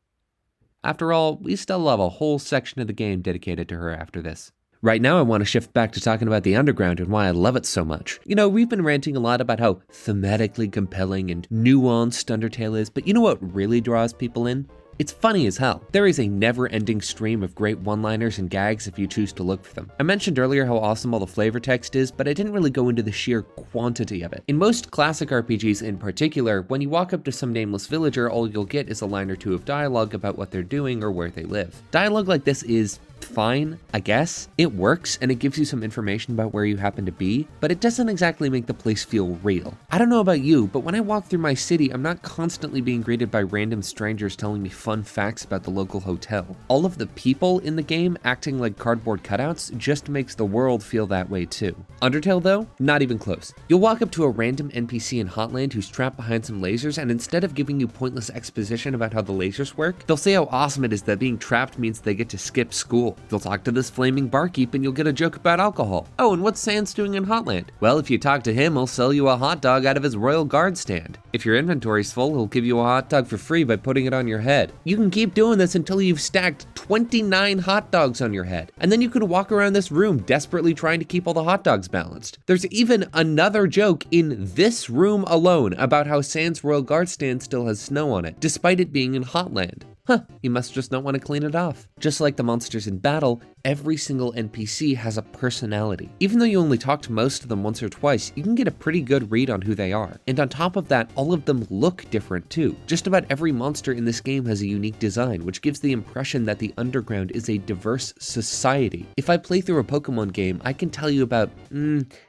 After all, we still have a whole section of the game dedicated to her after this. Right now, I want to shift back to talking about the Underground and why I love it so much. You know, we've been ranting a lot about how thematically compelling and nuanced Undertale is, but you know what really draws people in? It's funny as hell. There is a never-ending stream of great one-liners and gags if you choose to look for them. I mentioned earlier how awesome all the flavor text is, but I didn't really go into the sheer quantity of it. In most classic RPGs in particular, when you walk up to some nameless villager, all you'll get is a line or two of dialogue about what they're doing or where they live. Dialogue like this is fine, I guess. It works and it gives you some information about where you happen to be, but it doesn't exactly make the place feel real. I don't know about you, but when I walk through my city, I'm not constantly being greeted by random strangers telling me fun facts about the local hotel. All of the people in the game acting like cardboard cutouts just makes the world feel that way too. Undertale though, not even close. You'll walk up to a random NPC in Hotland who's trapped behind some lasers, and instead of giving you pointless exposition about how the lasers work, they'll say how awesome it is that being trapped means they get to skip school. They'll talk to this flaming barkeep and you'll get a joke about alcohol. Oh, and what's Sans doing in Hotland? Well, if you talk to him, he'll sell you a hot dog out of his Royal Guard stand. If your inventory's full, he'll give you a hot dog for free by putting it on your head. You can keep doing this until you've stacked 29 hot dogs on your head. And then you can walk around this room desperately trying to keep all the hot dogs balanced. There's even another joke in this room alone about how Sans Royal Guard stand still has snow on it, despite it being in Hotland. Huh, you must just not want to clean it off. Just like the monsters in battle, every single NPC has a personality. Even though you only talk to most of them once or twice, you can get a pretty good read on who they are. And on top of that, all of them look different too. Just about every monster in this game has a unique design, which gives the impression that the Underground is a diverse society. If I play through a Pokemon game, I can tell you about,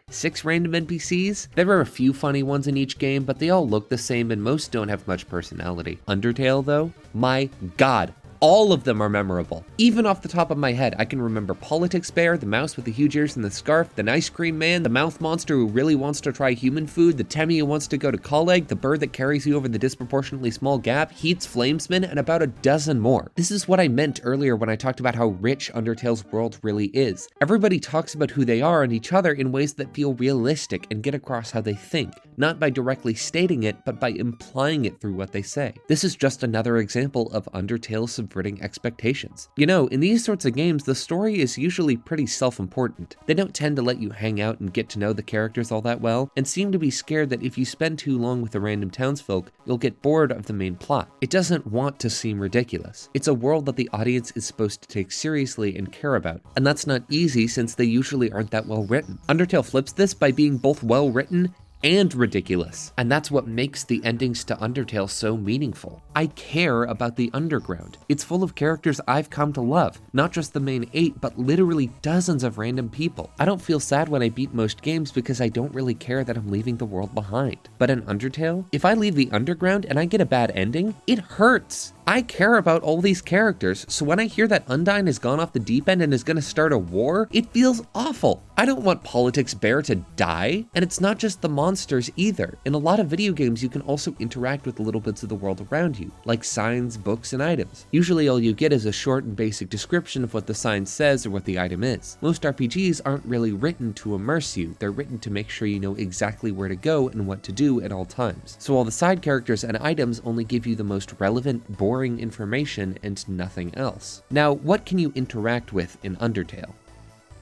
6 random NPCs? There are a few funny ones in each game, but they all look the same and most don't have much personality. Undertale though? My god. All of them are memorable. Even off the top of my head, I can remember Politics Bear, the mouse with the huge ears and the scarf, the ice cream man, the mouth monster who really wants to try human food, the Temmie who wants to go to Colleg, the bird that carries you over the disproportionately small gap, Heat's Flamesman, and about a dozen more. This is what I meant earlier when I talked about how rich Undertale's world really is. Everybody talks about who they are and each other in ways that feel realistic and get across how they think, not by directly stating it, but by implying it through what they say. This is just another example of Undertale subverting expectations. You know, in these sorts of games, the story is usually pretty self-important. They don't tend to let you hang out and get to know the characters all that well, and seem to be scared that if you spend too long with the random townsfolk, you'll get bored of the main plot. It doesn't want to seem ridiculous. It's a world that the audience is supposed to take seriously and care about, and that's not easy since they usually aren't that well written. Undertale flips this by being both well written and ridiculous. And that's what makes the endings to Undertale so meaningful. I care about the Underground. It's full of characters I've come to love, not just the main 8, but literally dozens of random people. I don't feel sad when I beat most games because I don't really care that I'm leaving the world behind. But in Undertale, if I leave the Underground and I get a bad ending, it hurts. I care about all these characters, so when I hear that Undyne has gone off the deep end and is gonna start a war, it feels awful. I don't want Politics Bear to die, and it's not just the monsters either. In a lot of video games, you can also interact with little bits of the world around you, like signs, books, and items. Usually all you get is a short and basic description of what the sign says or what the item is. Most RPGs aren't really written to immerse you, they're written to make sure you know exactly where to go and what to do at all times. So while the side characters and items only give you the most relevant, boring information and nothing else. Now, what can you interact with in Undertale?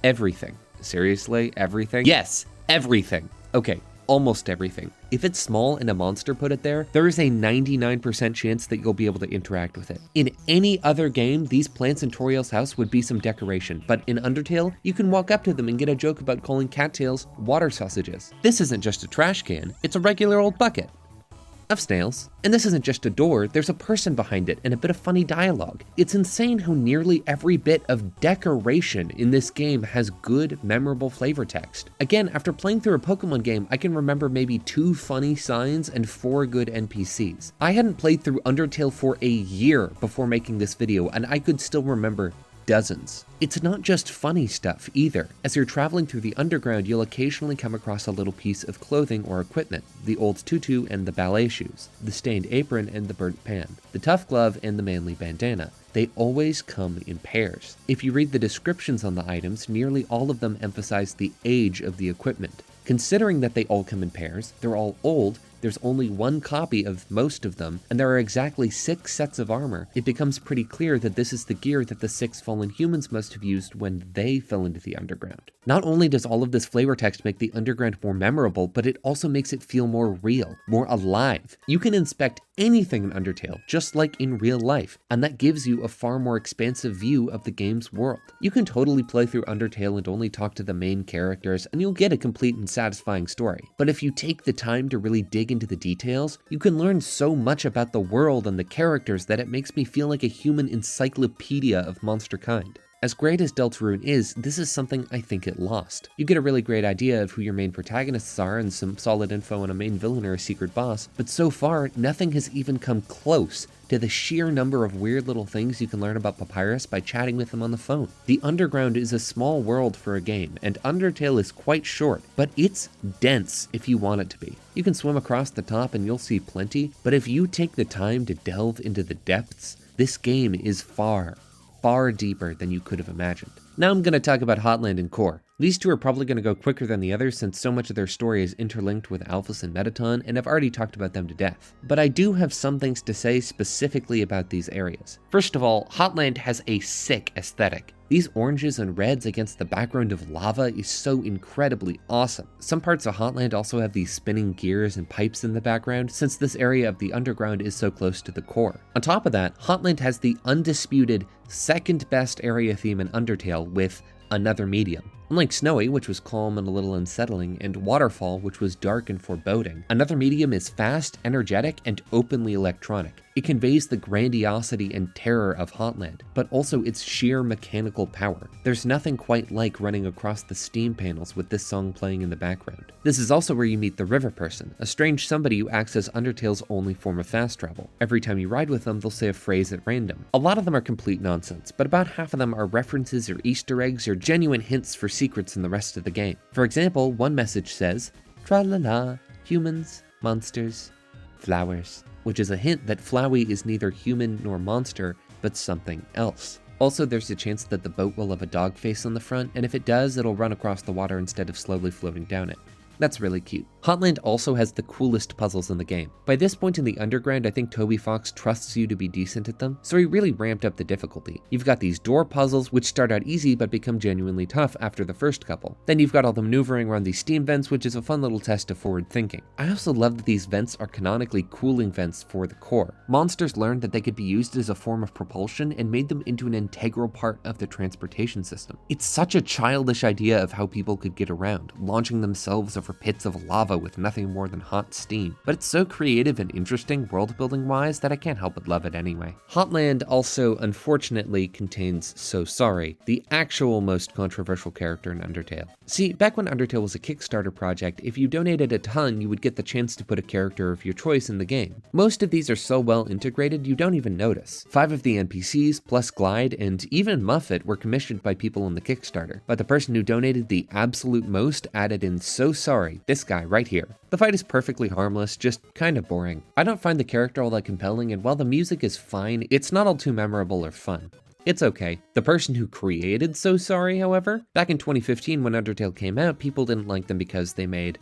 Everything. Seriously? Everything? Yes, everything. Okay, almost everything. If it's small and a monster put it there is a 99% chance that you'll be able to interact with it. In any other game, these plants in Toriel's house would be some decoration, but in Undertale, you can walk up to them and get a joke about calling cattails water sausages. This isn't just a trash can, it's a regular old bucket of snails. And this isn't just a door, there's a person behind it and a bit of funny dialogue. It's insane how nearly every bit of decoration in this game has good, memorable flavor text. Again, after playing through a Pokemon game, I can remember maybe 2 funny signs and 4 good NPCs. I hadn't played through Undertale for a year before making this video, and I could still remember dozens. It's not just funny stuff either. As you're traveling through the underground, you'll occasionally come across a little piece of clothing or equipment, the old tutu and the ballet shoes, the stained apron and the burnt pan, the tough glove and the manly bandana. They always come in pairs. If you read the descriptions on the items, nearly all of them emphasize the age of the equipment. Considering that they all come in pairs, they're all old, there's only 1 copy of most of them, and there are exactly 6 sets of armor, it becomes pretty clear that this is the gear that the 6 fallen humans must have used when they fell into the underground. Not only does all of this flavor text make the underground more memorable, but it also makes it feel more real, more alive. You can inspect anything in Undertale, just like in real life, and that gives you a far more expansive view of the game's world. You can totally play through Undertale and only talk to the main characters, and you'll get a complete and satisfying story. But if you take the time to really dig into the details, you can learn so much about the world and the characters that it makes me feel like a human encyclopedia of monster kind. As great as Deltarune is, this is something I think it lost. You get a really great idea of who your main protagonists are and some solid info on a main villain or a secret boss, but so far, nothing has even come close to the sheer number of weird little things you can learn about Papyrus by chatting with him on the phone. The underground is a small world for a game, and Undertale is quite short, but it's dense if you want it to be. You can swim across the top and you'll see plenty, but if you take the time to delve into the depths, this game is far deeper than you could have imagined. Now I'm going to talk about Hotland and Core. These two are probably going to go quicker than the others since so much of their story is interlinked with Alphys and Mettaton, and I've already talked about them to death. But I do have some things to say specifically about these areas. First of all, Hotland has a sick aesthetic. These oranges and reds against the background of lava is so incredibly awesome. Some parts of Hotland also have these spinning gears and pipes in the background, since this area of the underground is so close to the core. On top of that, Hotland has the undisputed second best area theme in Undertale with Another Medium. Unlike Snowy, which was calm and a little unsettling, and Waterfall, which was dark and foreboding, Another Medium is fast, energetic, and openly electronic. It conveys the grandiosity and terror of Hotland, but also its sheer mechanical power. There's nothing quite like running across the Steam panels with this song playing in the background. This is also where you meet the River Person, a strange somebody who acts as Undertale's only form of fast travel. Every time you ride with them, they'll say a phrase at random. A lot of them are complete nonsense, but about half of them are references or Easter eggs or genuine hints for secrets in the rest of the game. For example, one message says, "Tra-la-la, humans, monsters, flowers," which is a hint that Flowey is neither human nor monster, but something else. Also, there's a chance that the boat will have a dog face on the front, and if it does, it'll run across the water instead of slowly floating down it. That's really cute. Hotland also has the coolest puzzles in the game. By this point in the underground, I think Toby Fox trusts you to be decent at them, so he really ramped up the difficulty. You've got these door puzzles, which start out easy but become genuinely tough after the first couple. Then you've got all the maneuvering around these steam vents, which is a fun little test of forward thinking. I also love that these vents are canonically cooling vents for the core. Monsters learned that they could be used as a form of propulsion and made them into an integral part of the transportation system. It's such a childish idea of how people could get around, launching themselves over pits of lava with nothing more than hot steam. But it's so creative and interesting world-building wise that I can't help but love it anyway. Hotland also unfortunately contains So Sorry, the actual most controversial character in Undertale. See, back when Undertale was a Kickstarter project, if you donated a ton, you would get the chance to put a character of your choice in the game. Most of these are so well integrated you don't even notice. 5 of the NPCs, plus Glide, and even Muffet were commissioned by people in the Kickstarter, but the person who donated the absolute most added in So Sorry, this guy right here. The fight is perfectly harmless, just kind of boring. I don't find the character all that compelling, and while the music is fine, it's not all too memorable or fun. It's okay. The person who created So Sorry, however, back in 2015 when Undertale came out, people didn't like them because they made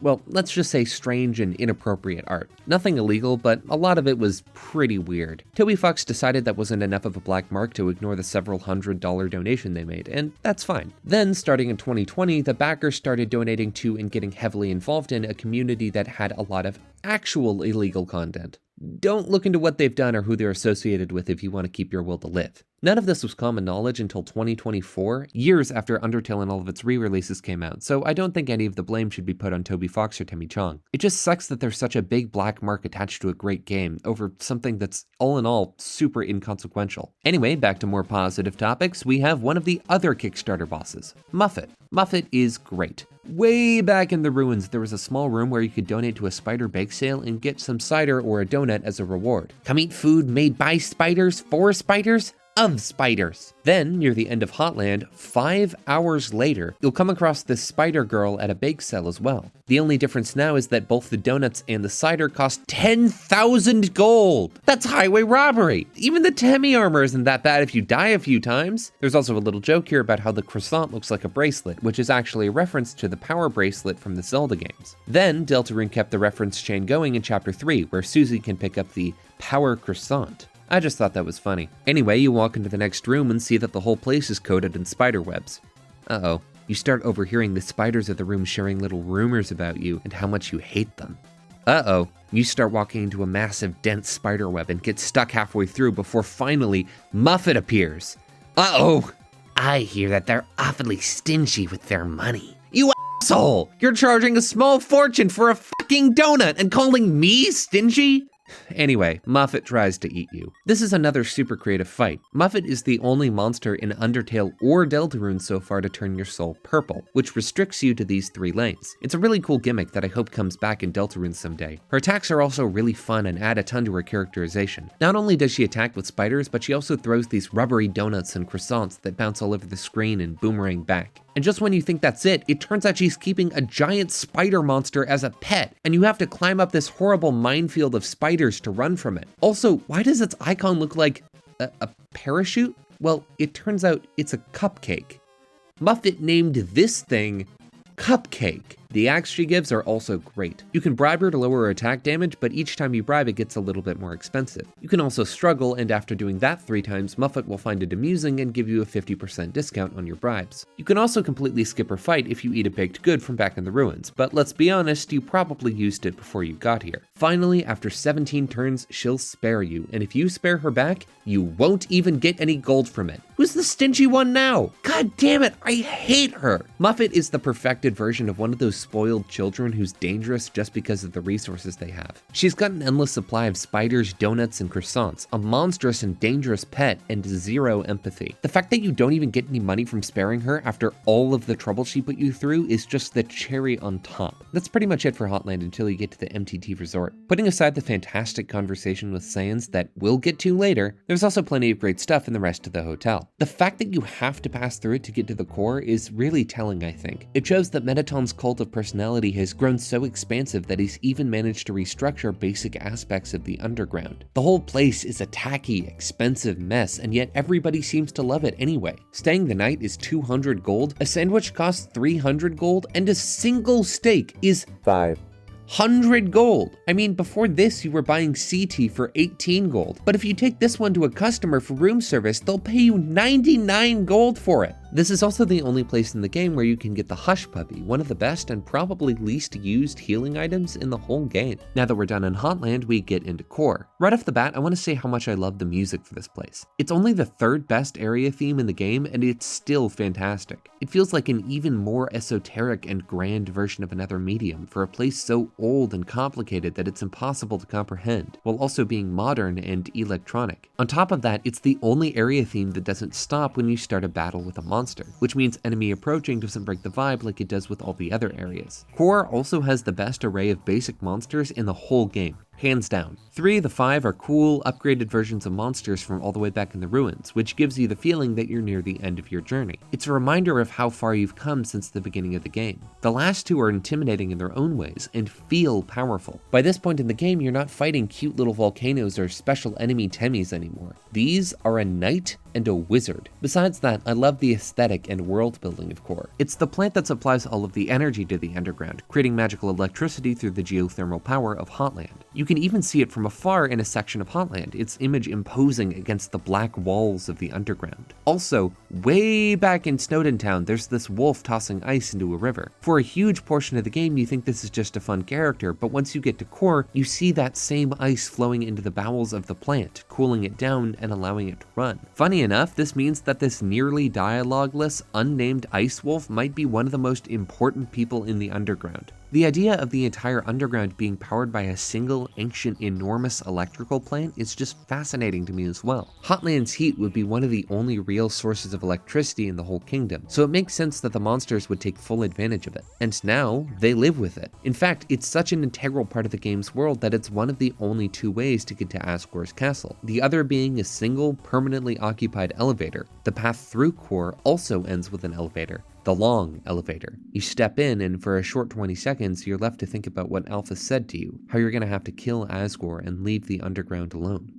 well, let's just say strange and inappropriate art. Nothing illegal, but a lot of it was pretty weird. Toby Fox decided that wasn't enough of a black mark to ignore the several $100 donation they made, and that's fine. Then, starting in 2020, the backers started donating to and getting heavily involved in a community that had a lot of actual illegal content. Don't look into what they've done or who they're associated with if you want to keep your will to live. None of this was common knowledge until 2024, years after Undertale and all of its re-releases came out, so I don't think any of the blame should be put on Toby Fox or Timmy Chong. It just sucks that there's such a big black mark attached to a great game over something that's all in all super inconsequential. Anyway, back to more positive topics, we have one of the other Kickstarter bosses, Muffet. Muffet is great. Way back in the ruins, there was a small room where you could donate to a spider bake sale and get some cider or a donut as a reward. Come eat food made by spiders for spiders? Of spiders. Then, near the end of Hotland, 5 hours later, you'll come across this spider girl at a bake sale as well. The only difference now is that both the donuts and the cider cost 10,000 gold! That's highway robbery! Even the Temmie armor isn't that bad if you die a few times. There's also a little joke here about how the croissant looks like a bracelet, which is actually a reference to the power bracelet from the Zelda games. Then, Deltarune kept the reference chain going in Chapter 3, where Susie can pick up the power croissant. I just thought that was funny. Anyway, you walk into the next room and see that the whole place is coated in spider webs. Uh-oh. You start overhearing the spiders of the room sharing little rumors about you and how much you hate them. Uh-oh. You start walking into a massive, dense spider web and get stuck halfway through before finally Muffet appears. Uh-oh. I hear that they're awfully stingy with their money. You asshole! You're charging a small fortune for a fucking donut and calling me stingy? Anyway, Muffet tries to eat you. This is another super creative fight. Muffet is the only monster in Undertale or Deltarune so far to turn your soul purple, which restricts you to these 3 lanes. It's a really cool gimmick that I hope comes back in Deltarune someday. Her attacks are also really fun and add a ton to her characterization. Not only does she attack with spiders, but she also throws these rubbery donuts and croissants that bounce all over the screen and boomerang back. And just when you think that's it turns out she's keeping a giant spider monster as a pet, and you have to climb up this horrible minefield of spiders to run from it. Also, why does its icon look like a parachute? Well, it turns out it's a cupcake. Muffet named this thing Cupcake. The acts she gives are also great. You can bribe her to lower her attack damage, but each time you bribe it gets a little bit more expensive. You can also struggle, and after doing that 3 times, Muffet will find it amusing and give you a 50% discount on your bribes. You can also completely skip her fight if you eat a baked good from back in the ruins, but let's be honest, you probably used it before you got here. Finally, after 17 turns, she'll spare you, and if you spare her back, you won't even get any gold from it. Who's the stingy one now? God damn it, I hate her! Muffet is the perfected version of one of those spoiled children who's dangerous just because of the resources they have. She's got an endless supply of spiders, donuts, and croissants, a monstrous and dangerous pet, and 0 empathy. The fact that you don't even get any money from sparing her after all of the trouble she put you through is just the cherry on top. That's pretty much it for Hotland until you get to the MTT Resort. Putting aside the fantastic conversation with Saiyans that we'll get to later, there's also plenty of great stuff in the rest of the hotel. The fact that you have to pass through it to get to the core is really telling, I think. It shows that Mettaton's cult of personality has grown so expansive that he's even managed to restructure basic aspects of the underground. The whole place is a tacky, expensive mess, and yet everybody seems to love it anyway. Staying the night is 200 gold, a sandwich costs 300 gold, and a single steak is 500 gold. I mean, before this, you were buying CT for 18 gold. But if you take this one to a customer for room service, they'll pay you 99 gold for it. This is also the only place in the game where you can get the Hush Puppy, one of the best and probably least used healing items in the whole game. Now that we're done in Hotland, we get into Core. Right off the bat, I want to say how much I love the music for this place. It's only the 3rd best area theme in the game, and it's still fantastic. It feels like an even more esoteric and grand version of another medium for a place so old and complicated that it's impossible to comprehend, while also being modern and electronic. On top of that, it's the only area theme that doesn't stop when you start a battle with a monster, which means enemy approaching doesn't break the vibe like it does with all the other areas. Core also has the best array of basic monsters in the whole game. hands down. 3 of the 5 are cool, upgraded versions of monsters from all the way back in the ruins, which gives you the feeling that you're near the end of your journey. It's a reminder of how far you've come since the beginning of the game. The last 2 are intimidating in their own ways and feel powerful. By this point in the game, you're not fighting cute little volcanoes or special enemy Temmies anymore. These are a knight and a wizard. Besides that, I love the aesthetic and world building of Core. It's the plant that supplies all of the energy to the underground, creating magical electricity through the geothermal power of Hotland. You can even see it from afar in a section of Hotland, its image imposing against the black walls of the underground. Also, way back in Snowdin town, there's this wolf tossing ice into a river. For a huge portion of the game, you think this is just a fun character, but once you get to Core, you see that same ice flowing into the bowels of the plant, cooling it down and allowing it to run. Funny enough, this means that this nearly dialogueless, unnamed ice wolf might be one of the most important people in the underground. The idea of the entire underground being powered by a single, ancient, enormous electrical plant is just fascinating to me as well. Hotland's heat would be one of the only real sources of electricity in the whole kingdom, so it makes sense that the monsters would take full advantage of it. And now, they live with it. In fact, it's such an integral part of the game's world that it's one of the only 2 ways to get to Asgore's castle, the other being a single, permanently occupied elevator. The path through Core also ends with an elevator. The long elevator. You step in, and for a short 20 seconds, you're left to think about what Alphys said to you, how you're gonna have to kill Asgore and leave the underground alone.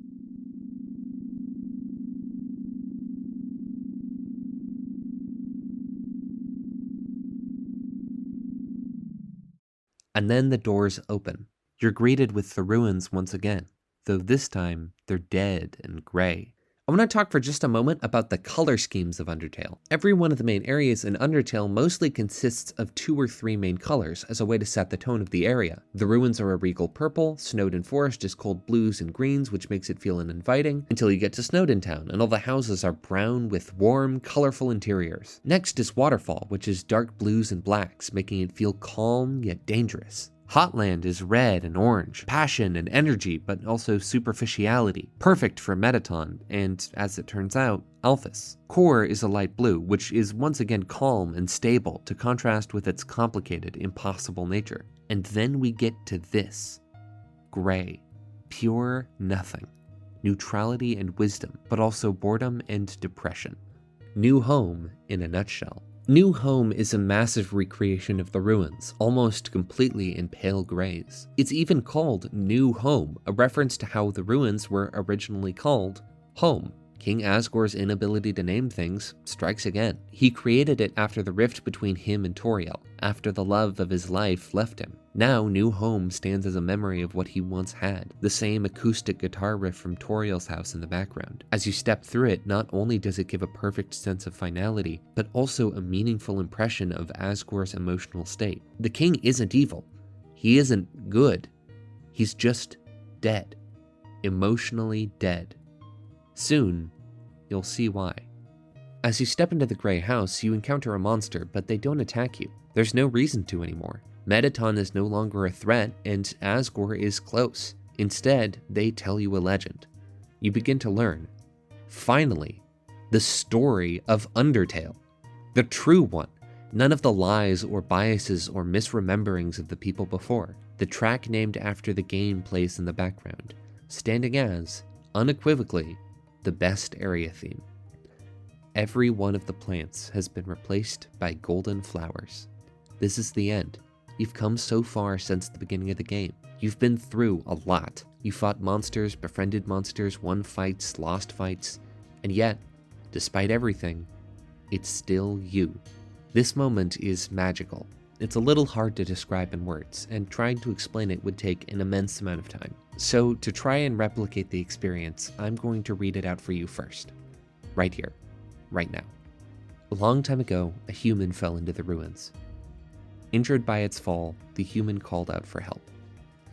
And then the doors open. You're greeted with the ruins once again, though this time they're dead and gray. I want to talk for just a moment about the color schemes of Undertale. Every one of the main areas in Undertale mostly consists of 2 or 3 main colors as a way to set the tone of the area. The ruins are a regal purple, Snowdin Forest is cold blues and greens, which makes it feel uninviting, until you get to Snowdin Town, and all the houses are brown with warm, colorful interiors. Next is Waterfall, which is dark blues and blacks, making it feel calm yet dangerous. Hotland is red and orange, passion and energy, but also superficiality, perfect for Mettaton, and as it turns out, Alphys. Core is a light blue, which is once again calm and stable to contrast with its complicated, impossible nature. And then we get to this. Gray. Pure nothing. Neutrality and wisdom, but also boredom and depression. New Home in a nutshell. New Home is a massive recreation of the ruins, almost completely in pale grays. It's even called New Home, a reference to how the ruins were originally called Home. King Asgore's inability to name things strikes again. He created it after the rift between him and Toriel, after the love of his life left him. Now, New Home stands as a memory of what he once had, the same acoustic guitar riff from Toriel's house in the background. As you step through it, not only does it give a perfect sense of finality, but also a meaningful impression of Asgore's emotional state. The king isn't evil. He isn't good. He's just dead. Emotionally dead. Soon, you'll see why. As you step into the gray house, you encounter a monster, but they don't attack you. There's no reason to anymore. Mettaton is no longer a threat, and Asgore is close. Instead, they tell you a legend. You begin to learn, finally, the story of Undertale. The true one. None of the lies or biases or misrememberings of the people before. The track named after the game plays in the background, standing as, unequivocally, the best area theme. Every one of the plants has been replaced by golden flowers. This is the end. You've come so far since the beginning of the game. You've been through a lot. You fought monsters, befriended monsters, won fights, lost fights, and yet, despite everything, it's still you. This moment is magical. It's a little hard to describe in words, and trying to explain it would take an immense amount of time. So to try and replicate the experience, I'm going to read it out for you first. Right here. Right now. A long time ago, a human fell into the ruins. Injured by its fall, the human called out for help.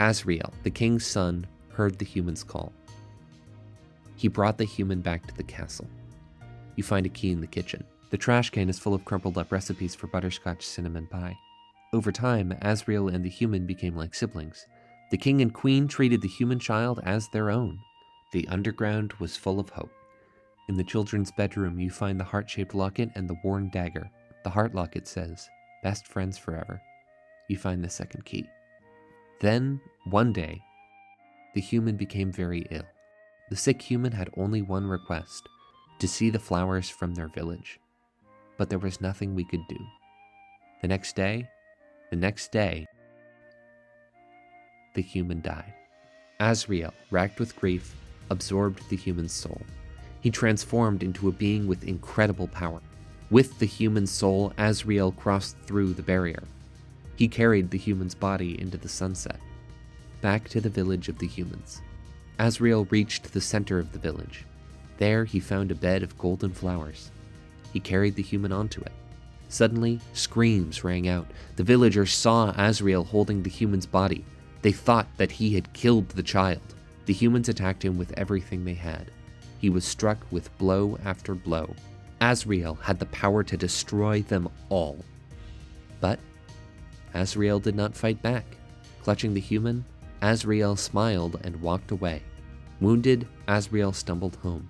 Asriel, the king's son, heard the human's call. He brought the human back to the castle. You find a key in the kitchen. The trash can is full of crumpled up recipes for butterscotch cinnamon pie. Over time, Asriel and the human became like siblings. The king and queen treated the human child as their own. The underground was full of hope. In the children's bedroom, you find the heart-shaped locket and the worn dagger. The heart locket says, "Best friends forever." You find the second key. Then, one day, the human became very ill. The sick human had only one request, to see the flowers from their village. But there was nothing we could do. The next day, the human died. Asriel, racked with grief, absorbed the human's soul. He transformed into a being with incredible power. With the human soul, Asriel crossed through the barrier. He carried the human's body into the sunset, back to the village of the humans. Asriel reached the center of the village. There he found a bed of golden flowers. He carried the human onto it. Suddenly, screams rang out. The villagers saw Asriel holding the human's body. They thought that he had killed the child. The humans attacked him with everything they had. He was struck with blow after blow. Asriel had the power to destroy them all. But Asriel did not fight back. Clutching the human, Asriel smiled and walked away. Wounded, Asriel stumbled home.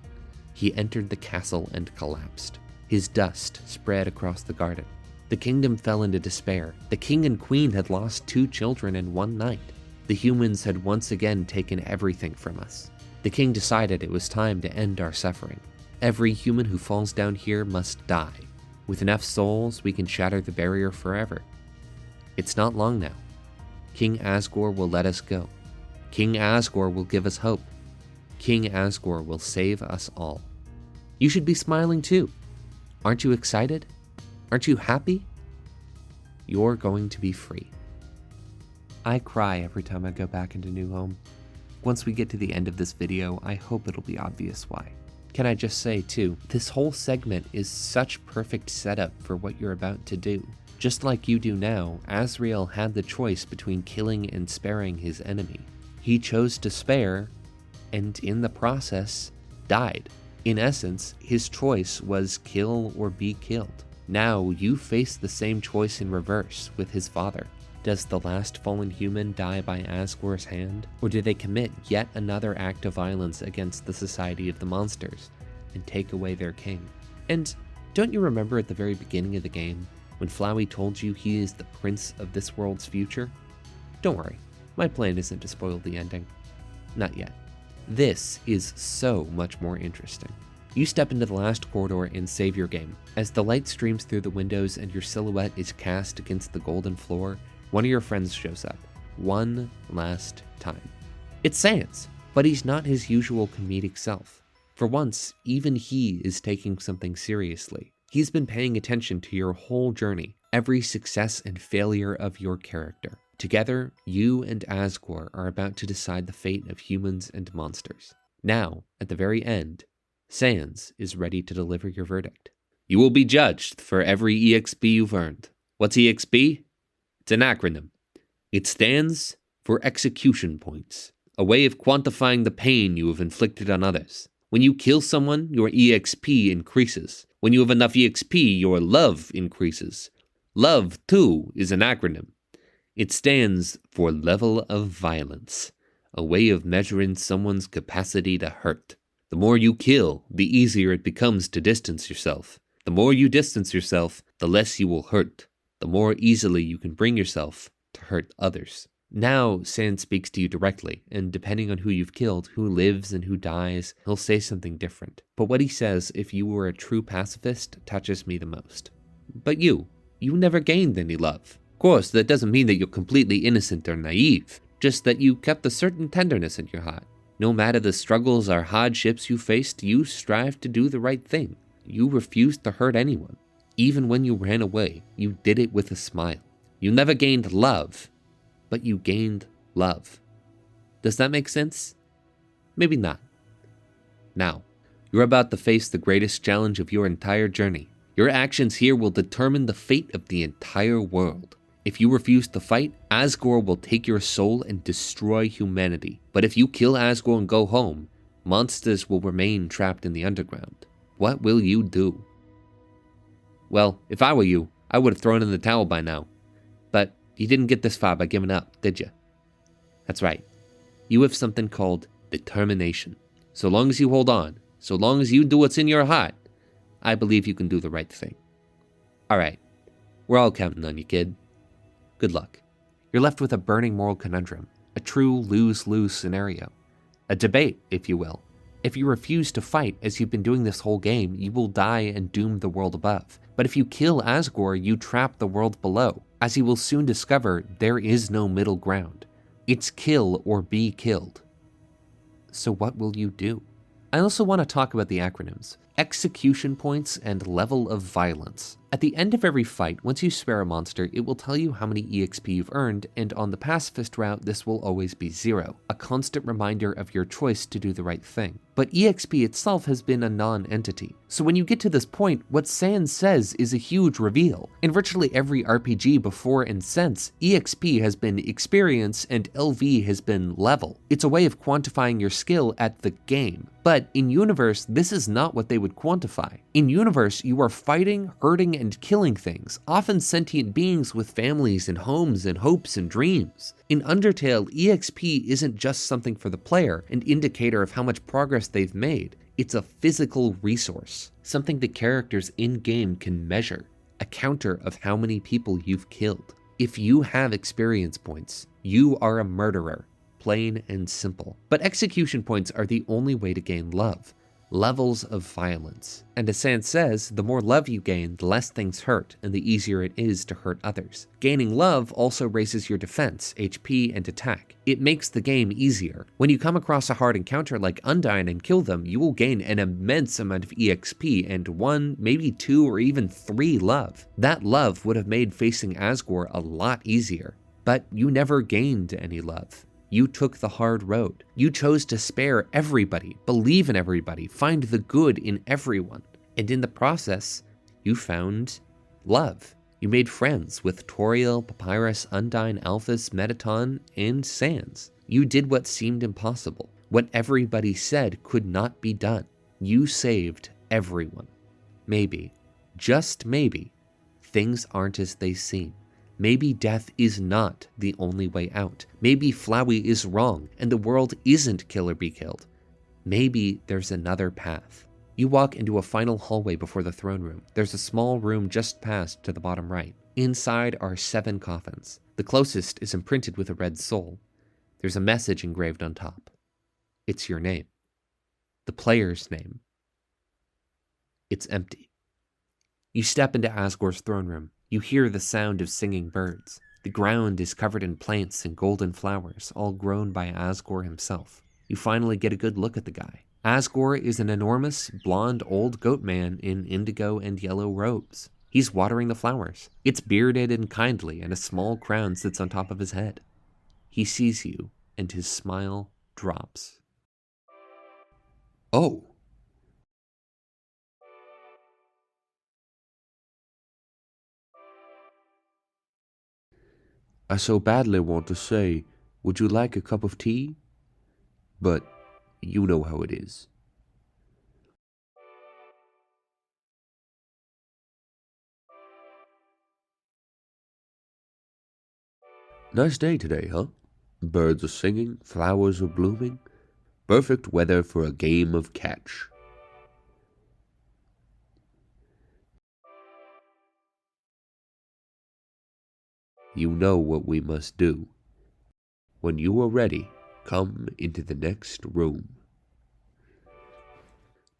He entered the castle and collapsed. His dust spread across the garden. The kingdom fell into despair. The king and queen had lost 2 children in one night. The humans had once again taken everything from us. The king decided it was time to end our suffering. Every human who falls down here must die. With enough souls, we can shatter the barrier forever. It's not long now. King Asgore will let us go. King Asgore will give us hope. King Asgore will save us all. You should be smiling too. Aren't you excited? Aren't you happy? You're going to be free. I cry every time I go back into New Home. Once we get to the end of this video, I hope it'll be obvious why. Can I just say too, this whole segment is such perfect setup for what you're about to do. Just like you do now, Asriel had the choice between killing and sparing his enemy. He chose to spare, and in the process, died. In essence, his choice was kill or be killed. Now you face the same choice in reverse with his father. Does the last fallen human die by Asgore's hand? Or do they commit yet another act of violence against the society of the monsters and take away their king? And don't you remember at the very beginning of the game when Flowey told you he is the prince of this world's future? Don't worry, my plan isn't to spoil the ending. Not yet. This is so much more interesting. You step into the last corridor and save your game. As the light streams through the windows and your silhouette is cast against the golden floor, one of your friends shows up, one last time. It's Sans, but he's not his usual comedic self. For once, even he is taking something seriously. He's been paying attention to your whole journey, every success and failure of your character. Together, you and Asgore are about to decide the fate of humans and monsters. Now, at the very end, Sans is ready to deliver your verdict. You will be judged for every EXP you've earned. What's EXP? It's an acronym. It stands for execution points, a way of quantifying the pain you have inflicted on others. When you kill someone, your EXP increases. When you have enough EXP, your love increases. Love, too, is an acronym. It stands for level of violence, a way of measuring someone's capacity to hurt. The more you kill, the easier it becomes to distance yourself. The more you distance yourself, the less you will hurt. The more easily you can bring yourself to hurt others. Now, Sans speaks to you directly, and depending on who you've killed, who lives and who dies, he'll say something different. But what he says, if you were a true pacifist, touches me the most. But you never gained any love. Of course, that doesn't mean that you're completely innocent or naive, just that you kept a certain tenderness in your heart. No matter the struggles or hardships you faced, you strived to do the right thing. You refused to hurt anyone. Even when you ran away, you did it with a smile. You never gained love, but you gained love. Does that make sense? Maybe not. Now, you're about to face the greatest challenge of your entire journey. Your actions here will determine the fate of the entire world. If you refuse to fight, Asgore will take your soul and destroy humanity. But if you kill Asgore and go home, monsters will remain trapped in the underground. What will you do? Well, if I were you, I would have thrown in the towel by now. But you didn't get this far by giving up, did you? That's right. You have something called determination. So long as you hold on, so long as you do what's in your heart, I believe you can do the right thing. Alright, we're all counting on you, kid. Good luck. You're left with a burning moral conundrum. A true lose-lose scenario. A debate, if you will. If you refuse to fight, as you've been doing this whole game, you will die and doom the world above. But if you kill Asgore, you trap the world below. As you will soon discover, there is no middle ground. It's kill or be killed. So what will you do? I also want to talk about the acronyms. Execution points and level of violence. At the end of every fight, once you spare a monster, it will tell you how many EXP you've earned, and on the pacifist route, this will always be 0, a constant reminder of your choice to do the right thing. But EXP itself has been a non-entity. So when you get to this point, what Sans says is a huge reveal. In virtually every RPG before and since, EXP has been experience and LV has been level. It's a way of quantifying your skill at the game. But in Universe, this is not what they would quantify. In Universe, you are fighting, hurting, and killing things, often sentient beings with families and homes and hopes and dreams. In Undertale, EXP isn't just something for the player, an indicator of how much progress they've made. It's a physical resource, something the characters in-game can measure, a counter of how many people you've killed. If you have experience points, you are a murderer, plain and simple. But execution points are the only way to gain love. Levels of violence. And as Sans says, the more love you gain, the less things hurt, and the easier it is to hurt others. Gaining love also raises your defense, HP, and attack. It makes the game easier. When you come across a hard encounter like Undyne and kill them, you will gain an immense amount of EXP and 1, maybe 2, or even 3 love. That love would have made facing Asgore a lot easier. But you never gained any love. You took the hard road. You chose to spare everybody, believe in everybody, find the good in everyone. And in the process, you found love. You made friends with Toriel, Papyrus, Undyne, Alphys, Mettaton, and Sans. You did what seemed impossible. What everybody said could not be done. You saved everyone. Maybe, just maybe, things aren't as they seem. Maybe death is not the only way out. Maybe Flowey is wrong, and the world isn't kill or be killed. Maybe there's another path. You walk into a final hallway before the throne room. There's a small room just past to the bottom right. Inside are 7 coffins. The closest is imprinted with a red soul. There's a message engraved on top. It's your name. The player's name. It's empty. You step into Asgore's throne room. You hear the sound of singing birds. The ground is covered in plants and golden flowers, all grown by Asgore himself. You finally get a good look at the guy. Asgore is an enormous, blonde old goat man in indigo and yellow robes. He's watering the flowers. It's bearded and kindly, and a small crown sits on top of his head. He sees you, and his smile drops. Oh. I so badly want to say, would you like a cup of tea? But you know how it is. Nice day today, huh? Birds are singing, flowers are blooming. Perfect weather for a game of catch. You know what we must do. When you are ready, come into the next room.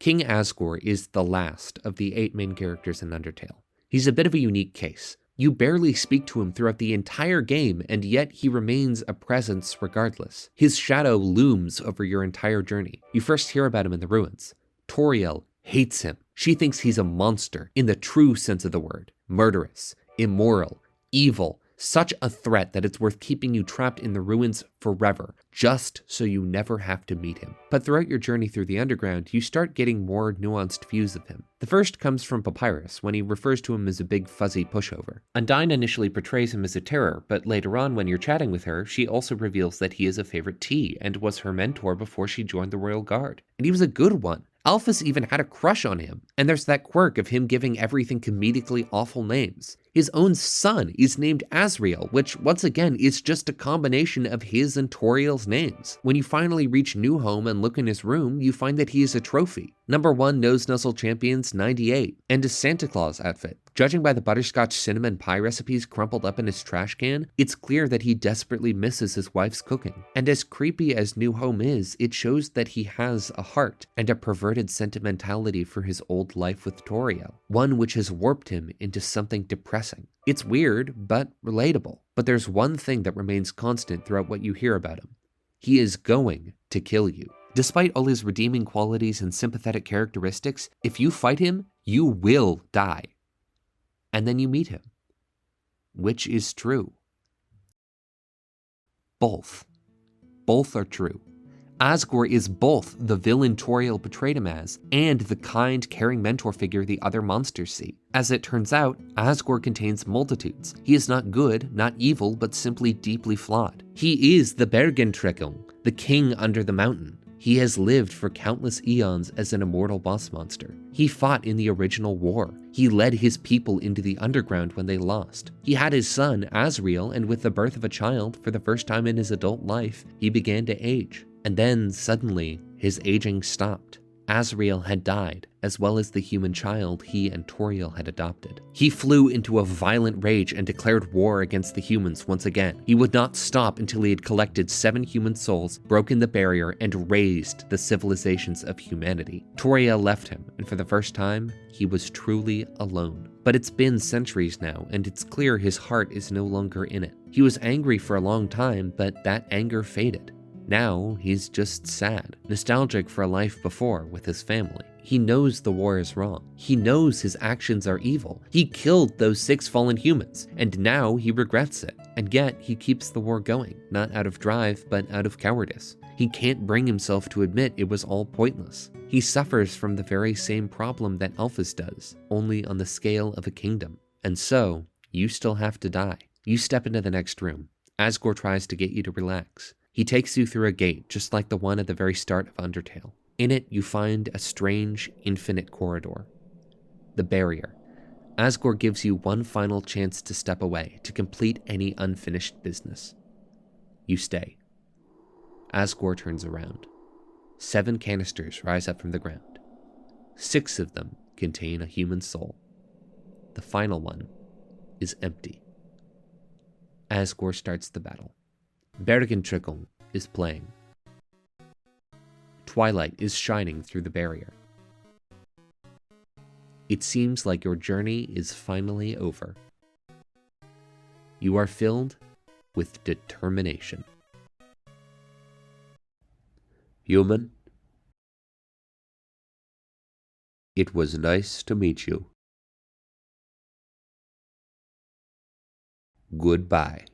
King Asgore is the last of the 8 main characters in Undertale. He's a bit of a unique case. You barely speak to him throughout the entire game, and yet he remains a presence regardless. His shadow looms over your entire journey. You first hear about him in the ruins. Toriel hates him. She thinks he's a monster, in the true sense of the word. Murderous, immoral, evil. Such a threat that it's worth keeping you trapped in the ruins forever, just so you never have to meet him. But throughout your journey through the underground, you start getting more nuanced views of him. The first comes from Papyrus, when he refers to him as a big fuzzy pushover. Undyne initially portrays him as a terror, but later on when you're chatting with her, she also reveals that he is a favorite tea, and was her mentor before she joined the Royal Guard. And he was a good one. Alphys even had a crush on him, and there's that quirk of him giving everything comedically awful names. His own son is named Asriel, which once again is just a combination of his and Toriel's names. When you finally reach New Home and look in his room, you find that he is a trophy. #1 Nose Nuzzle Champions 98, and a Santa Claus outfit. Judging by the butterscotch cinnamon pie recipes crumpled up in his trash can, it's clear that he desperately misses his wife's cooking. And as creepy as New Home is, it shows that he has a heart and a perverted sentimentality for his old life with Toriel, one which has warped him into something depressing. It's weird, but relatable. But there's one thing that remains constant throughout what you hear about him. He is going to kill you. Despite all his redeeming qualities and sympathetic characteristics, if you fight him, you will die. And then you meet him. Which is true? Both. Both are true. Asgore is both the villain Toriel betrayed him as, and the kind, caring mentor figure the other monsters see. As it turns out, Asgore contains multitudes. He is not good, not evil, but simply deeply flawed. He is the Bergentrekung, the king under the mountain. He has lived for countless eons as an immortal boss monster. He fought in the original war. He led his people into the underground when they lost. He had his son, Asriel, and with the birth of a child, for the first time in his adult life, he began to age. And then, suddenly, his aging stopped. Asriel had died, as well as the human child he and Toriel had adopted. He flew into a violent rage and declared war against the humans once again. He would not stop until he had collected 7 human souls, broken the barrier, and raised the civilizations of humanity. Toriel left him, and for the first time, he was truly alone. But it's been centuries now, and it's clear his heart is no longer in it. He was angry for a long time, but that anger faded. Now, he's just sad, nostalgic for a life before with his family. He knows the war is wrong. He knows his actions are evil. He killed those 6 fallen humans, and now he regrets it. And yet, he keeps the war going, not out of drive, but out of cowardice. He can't bring himself to admit it was all pointless. He suffers from the very same problem that Alphys does, only on the scale of a kingdom. And so, you still have to die. You step into the next room. Asgore tries to get you to relax. He takes you through a gate, just like the one at the very start of Undertale. In it, you find a strange, infinite corridor. The barrier. Asgore gives you one final chance to step away, to complete any unfinished business. You stay. Asgore turns around. 7 canisters rise up from the ground. 6 of them contain a human soul. The final one is empty. Asgore starts the battle. Bergentrekung is playing. Twilight is shining through the barrier. It seems like your journey is finally over. You are filled with determination. Human, it was nice to meet you. Goodbye.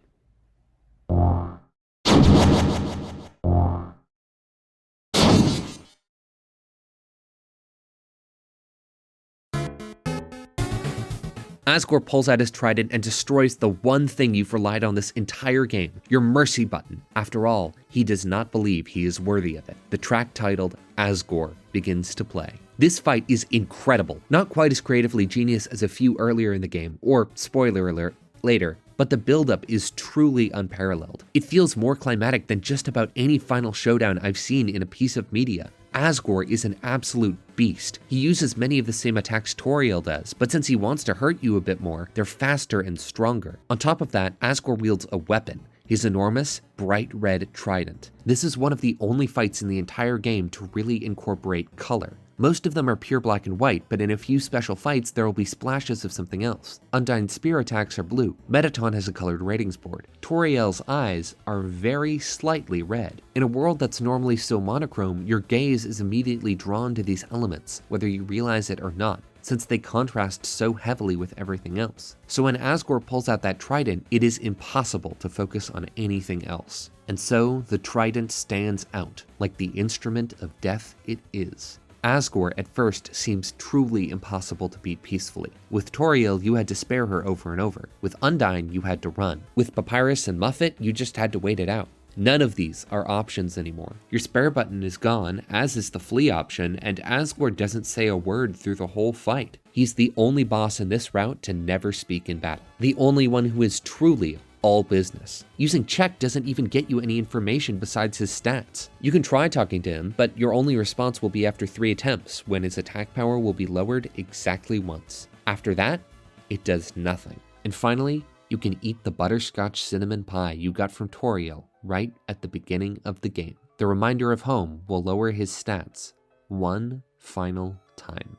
Asgore pulls out his trident and destroys the one thing you've relied on this entire game, your mercy button. After all, he does not believe he is worthy of it. The track titled Asgore begins to play. This fight is incredible, not quite as creatively genius as a few earlier in the game, or spoiler alert, later, but the buildup is truly unparalleled. It feels more climatic than just about any final showdown I've seen in a piece of media. Asgore is an absolute beast. He uses many of the same attacks Toriel does, but since he wants to hurt you a bit more, they're faster and stronger. On top of that, Asgore wields a weapon, his enormous, bright red trident. This is one of the only fights in the entire game to really incorporate color. Most of them are pure black and white, but in a few special fights, there will be splashes of something else. Undyne's spear attacks are blue. Mettaton has a colored ratings board. Toriel's eyes are very slightly red. In a world that's normally so monochrome, your gaze is immediately drawn to these elements, whether you realize it or not, since they contrast so heavily with everything else. So when Asgore pulls out that trident, it is impossible to focus on anything else. And so the trident stands out, like the instrument of death it is. Asgore at first seems truly impossible to beat peacefully. With Toriel, you had to spare her over and over. With Undyne, you had to run. With Papyrus and Muffet, you just had to wait it out. None of these are options anymore. Your spare button is gone, as is the flee option, and Asgore doesn't say a word through the whole fight. He's the only boss in this route to never speak in battle. The only one who is truly all business. Using check doesn't even get you any information besides his stats. You can try talking to him, but your only response will be after 3 attempts, when his attack power will be lowered exactly once. After that, it does nothing. And finally, you can eat the butterscotch cinnamon pie you got from Toriel right at the beginning of the game. The reminder of home will lower his stats one final time.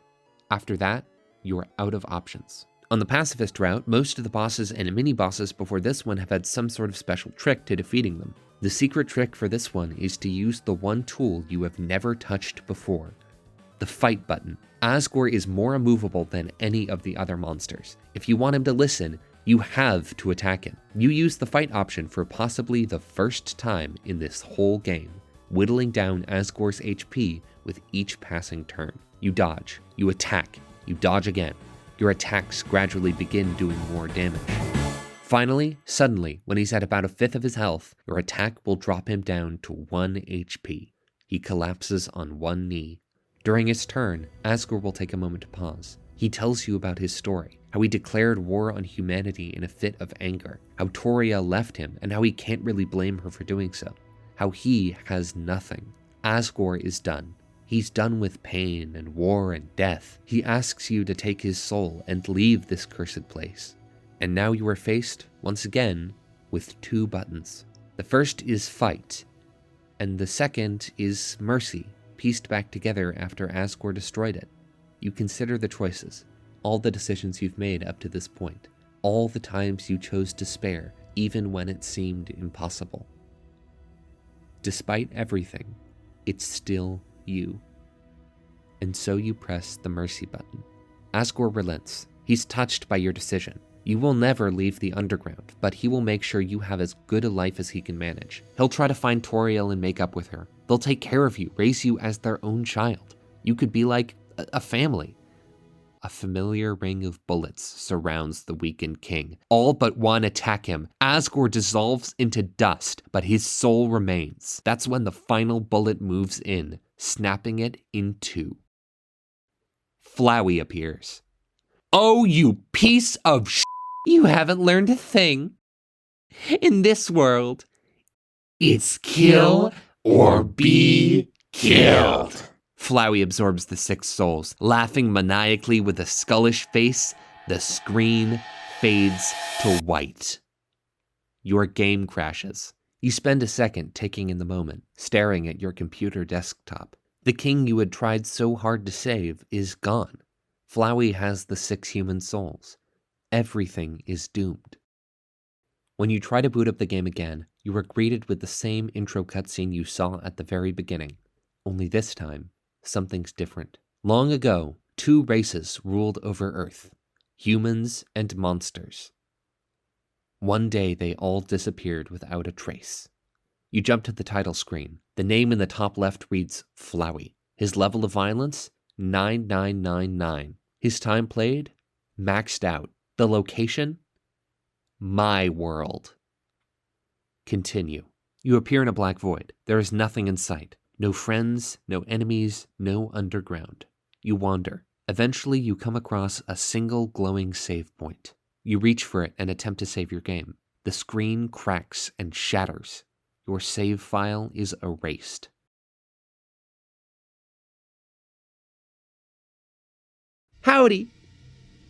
After that, you are out of options. On the Pacifist route, most of the bosses and mini-bosses before this one have had some sort of special trick to defeating them. The secret trick for this one is to use the one tool you have never touched before, the fight button. Asgore is more immovable than any of the other monsters. If you want him to listen, you have to attack him. You use the fight option for possibly the first time in this whole game, whittling down Asgore's HP with each passing turn. You dodge, you attack, you dodge again. Your attacks gradually begin doing more damage. Finally, suddenly, when he's at about 1/5 of his health, your attack will drop him down to 1 HP. He collapses on one knee. During his turn, Asgore will take a moment to pause. He tells you about his story, how he declared war on humanity in a fit of anger, how Toriel left him and how he can't really blame her for doing so, how he has nothing. Asgore is done. He's done with pain and war and death. He asks you to take his soul and leave this cursed place. And now you are faced, once again, with 2 buttons. The first is fight, and the second is mercy, pieced back together after Asgore destroyed it. You consider the choices, all the decisions you've made up to this point, all the times you chose to spare, even when it seemed impossible. Despite everything, it's still you. And so you press the mercy button. Asgore relents. He's touched by your decision. You will never leave the underground, but he will make sure you have as good a life as he can manage. He'll try to find Toriel and make up with her. They'll take care of you, raise you as their own child. You could be like a family. A familiar ring of bullets surrounds the weakened king. All but one attack him. Asgore dissolves into dust, but his soul remains. That's when the final bullet moves in, snapping it in 2. Flowey appears. Oh, you piece of sh*! You haven't learned a thing. In this world, it's kill or be killed. Flowey absorbs the 6 souls. Laughing maniacally with a skullish face, the screen fades to white. Your game crashes. You spend a second taking in the moment, staring at your computer desktop. The king you had tried so hard to save is gone. Flowey has the 6 human souls. Everything is doomed. When you try to boot up the game again, you are greeted with the same intro cutscene you saw at the very beginning. Only this time, something's different. Long ago, 2 races ruled over Earth, humans and monsters. One day they all disappeared without a trace. You jump to the title screen. The name in the top left reads Flowey. His level of violence, 9999. His time played, maxed out. The location, my world. Continue. You appear in a black void. There is nothing in sight. No friends, no enemies, no underground. You wander. Eventually, you come across a single glowing save point. You reach for it and attempt to save your game. The screen cracks and shatters. Your save file is erased. Howdy!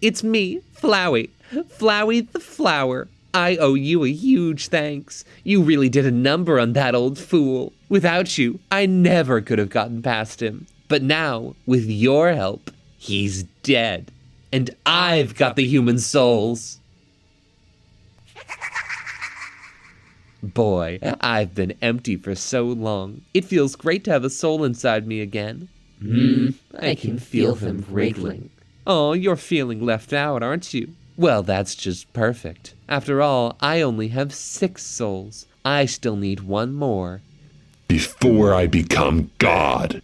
It's me, Flowey. Flowey the Flower. I owe you a huge thanks. You really did a number on that old fool. Without you, I never could have gotten past him. But now, with your help, he's dead. And I've got the human souls. Boy, I've been empty for so long. It feels great to have a soul inside me again. I can feel them wriggling. Oh, you're feeling left out, aren't you? Well, that's just perfect. After all, I only have 6 souls. I still need 1 more. Before I become God.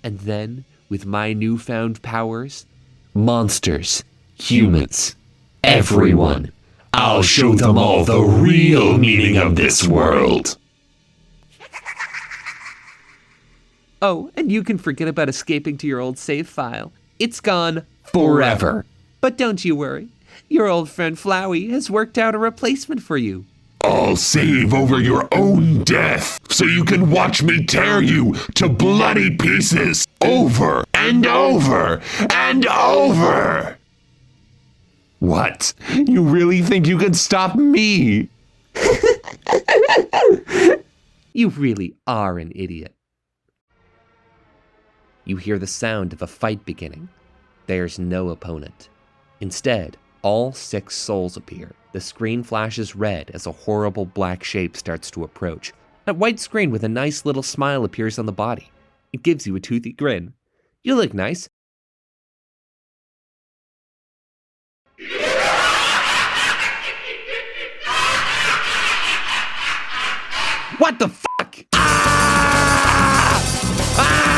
And then, with my newfound powers, monsters, humans, everyone, I'll show them all the real meaning of this world. Oh, and you can forget about escaping to your old save file. It's gone forever. But don't you worry. Your old friend Flowey has worked out a replacement for you. I'll save over your own death so you can watch me tear you to bloody pieces over and over and over. What? You really think you can stop me? You really are an idiot. You hear the sound of a fight beginning. There's no opponent. Instead, all 6 souls appear. The screen flashes red as a horrible black shape starts to approach. A white screen with a nice little smile appears on the body. It gives you a toothy grin. You look nice. What the fuck? Ah! Ah!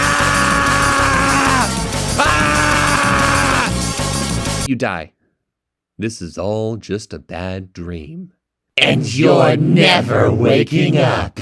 Ah! You die. This is all just a bad dream. And you're never waking up.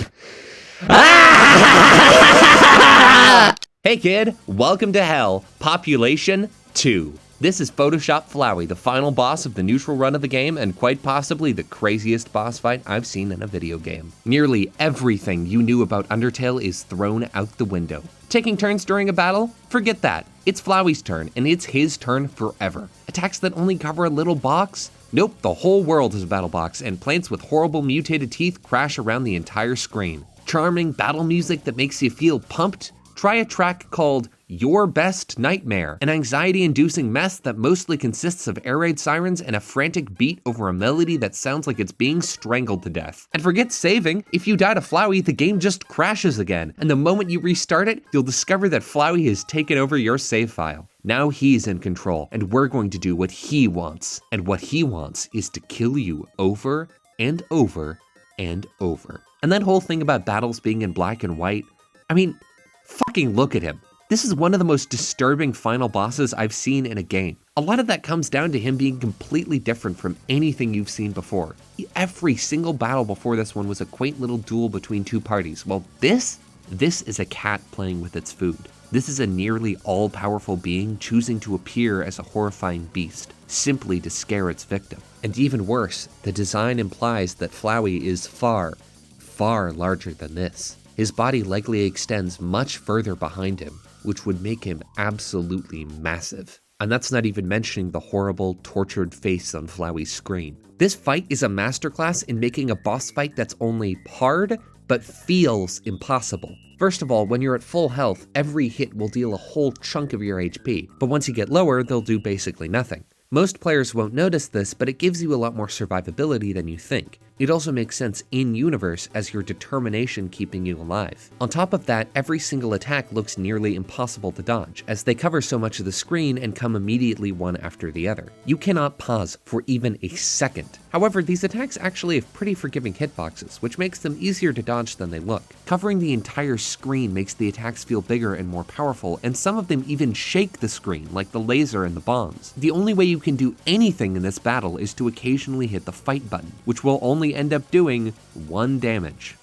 Hey kid, welcome to hell. Population 2. This is Photoshop Flowey, the final boss of the neutral run of the game and quite possibly the craziest boss fight I've seen in a video game. Nearly everything you knew about Undertale is thrown out the window. Taking turns during a battle? Forget that. It's Flowey's turn, and it's his turn forever. Attacks that only cover a little box? Nope, the whole world is a battle box, and plants with horrible mutated teeth crash around the entire screen. Charming battle music that makes you feel pumped? Try a track called Your Best Nightmare, an anxiety-inducing mess that mostly consists of air raid sirens and a frantic beat over a melody that sounds like it's being strangled to death. And forget saving. If you die to Flowey, the game just crashes again, and the moment you restart it, you'll discover that Flowey has taken over your save file. Now he's in control, and we're going to do what he wants. And what he wants is to kill you over and over and over. And that whole thing about battles being in black and white, I mean, fucking look at him. This is one of the most disturbing final bosses I've seen in a game. A lot of that comes down to him being completely different from anything you've seen before. Every single battle before this one was a quaint little duel between 2 parties. Well, this is a cat playing with its food. This is a nearly all-powerful being choosing to appear as a horrifying beast, simply to scare its victim. And even worse, the design implies that Flowey is far, far larger than this. His body likely extends much further behind him, which would make him absolutely massive. And that's not even mentioning the horrible, tortured face on Flowey's screen. This fight is a masterclass in making a boss fight that's only hard, but feels impossible. First of all, when you're at full health, every hit will deal a whole chunk of your HP, but once you get lower, they'll do basically nothing. Most players won't notice this, but it gives you a lot more survivability than you think. It also makes sense in-universe as your determination keeping you alive. On top of that, every single attack looks nearly impossible to dodge, as they cover so much of the screen and come immediately one after the other. You cannot pause for even a second. However, these attacks actually have pretty forgiving hitboxes, which makes them easier to dodge than they look. Covering the entire screen makes the attacks feel bigger and more powerful, and some of them even shake the screen, like the laser and the bombs. The only way you can do anything in this battle is to occasionally hit the fight button, which will only end up doing 1 damage.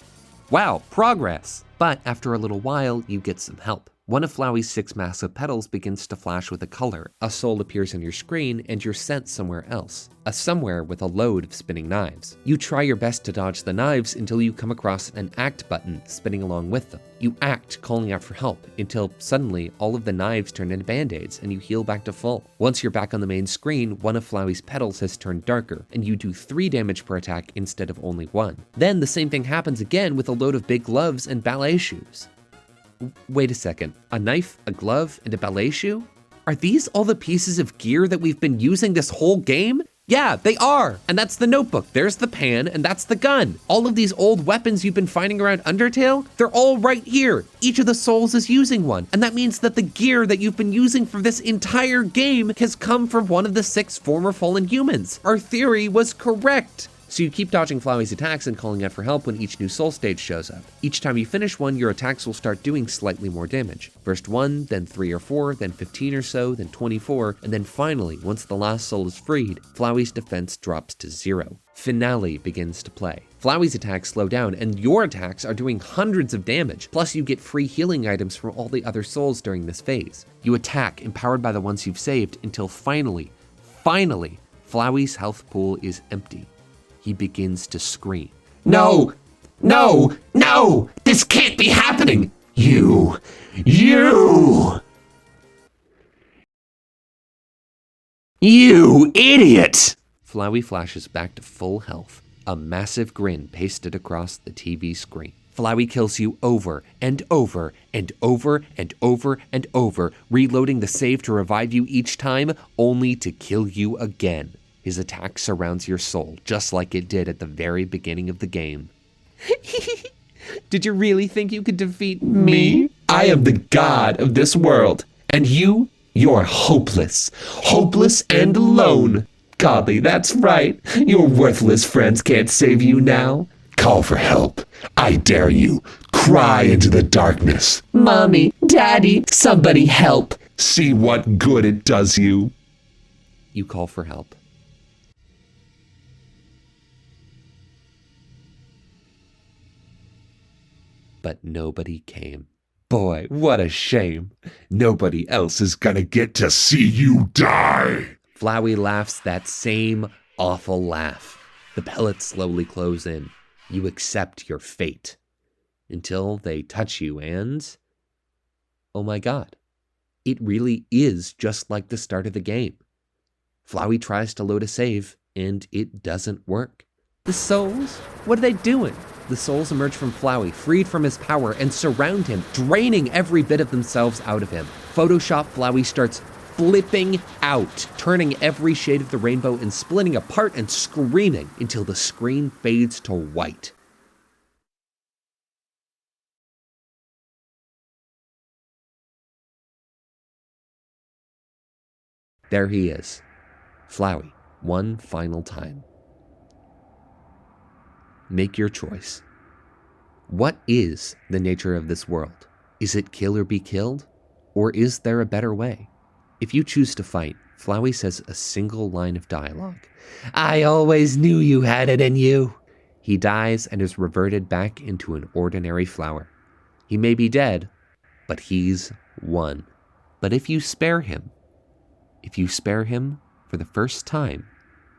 Wow, progress! But after a little while, you get some help. One of Flowey's 6 massive petals begins to flash with a color. A soul appears on your screen, and you're sent somewhere else. A somewhere with a load of spinning knives. You try your best to dodge the knives until you come across an act button spinning along with them. You act, calling out for help, until suddenly all of the knives turn into band-aids and you heal back to full. Once you're back on the main screen, one of Flowey's petals has turned darker, and you do 3 damage per attack instead of only 1. Then the same thing happens again with a load of big gloves and ballet shoes. Wait a second, a knife, a glove, and a ballet shoe? Are these all the pieces of gear that we've been using this whole game? Yeah, they are! And that's the notebook, there's the pan, and that's the gun. All of these old weapons you've been finding around Undertale, they're all right here. Each of the souls is using one, and that means that the gear that you've been using for this entire game has come from one of the 6 former fallen humans. Our theory was correct. So you keep dodging Flowey's attacks and calling out for help when each new soul stage shows up. Each time you finish one, your attacks will start doing slightly more damage. First 1, then 3 or 4, then 15 or so, then 24, and then finally, once the last soul is freed, Flowey's defense drops to 0. Finale begins to play. Flowey's attacks slow down, and your attacks are doing hundreds of damage, plus you get free healing items from all the other souls during this phase. You attack, empowered by the ones you've saved, until finally, Flowey's health pool is empty. He begins to scream. No! No! No! This can't be happening! You! You idiot! Flowey flashes back to full health, a massive grin pasted across the TV screen. Flowey kills you over and over and over and over and over, reloading the save to revive you each time, only to kill you again. His attack surrounds your soul, just like it did at the very beginning of the game. Did you really think you could defeat me? I am the god of this world, and you're hopeless. Hopeless and alone. Godly, that's right. Your worthless friends can't save you now. Call for help. I dare you. Cry into the darkness. Mommy, Daddy, somebody help. See what good it does you. You call for help. But nobody came. Boy, what a shame. Nobody else is gonna get to see you die. Flowey laughs that same awful laugh. The pellets slowly close in. You accept your fate. Until they touch you and... oh my god. It really is just like the start of the game. Flowey tries to load a save, and it doesn't work. The souls? What are they doing? The souls emerge from Flowey, freed from his power, and surround him, draining every bit of themselves out of him. Photoshop Flowey starts flipping out, turning every shade of the rainbow and splitting apart and screaming until the screen fades to white. There he is, Flowey, one final time. Make your choice. What is the nature of this world? Is it kill or be killed? Or is there a better way? If you choose to fight, Flowey says a single line of dialogue. I always knew you had it in you. He dies and is reverted back into an ordinary flower. He may be dead, but he's won. But if you spare him for the first time,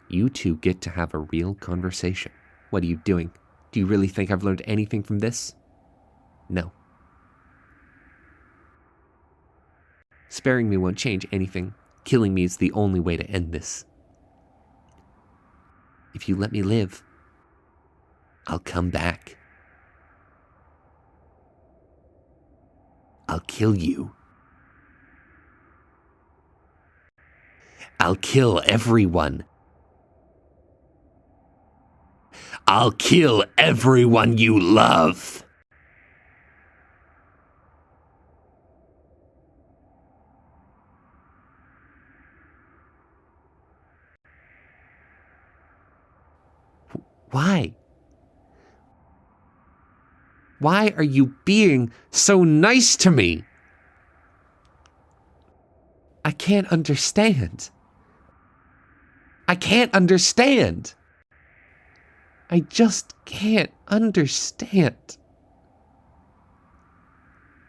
you two get to have a real conversation. What are you doing? Do you really think I've learned anything from this? No. Sparing me won't change anything. Killing me is the only way to end this. If you let me live, I'll come back. I'll kill you. I'll kill everyone. I'll kill everyone you love. Why? Why are you being so nice to me? I can't understand. I can't understand. I just can't understand.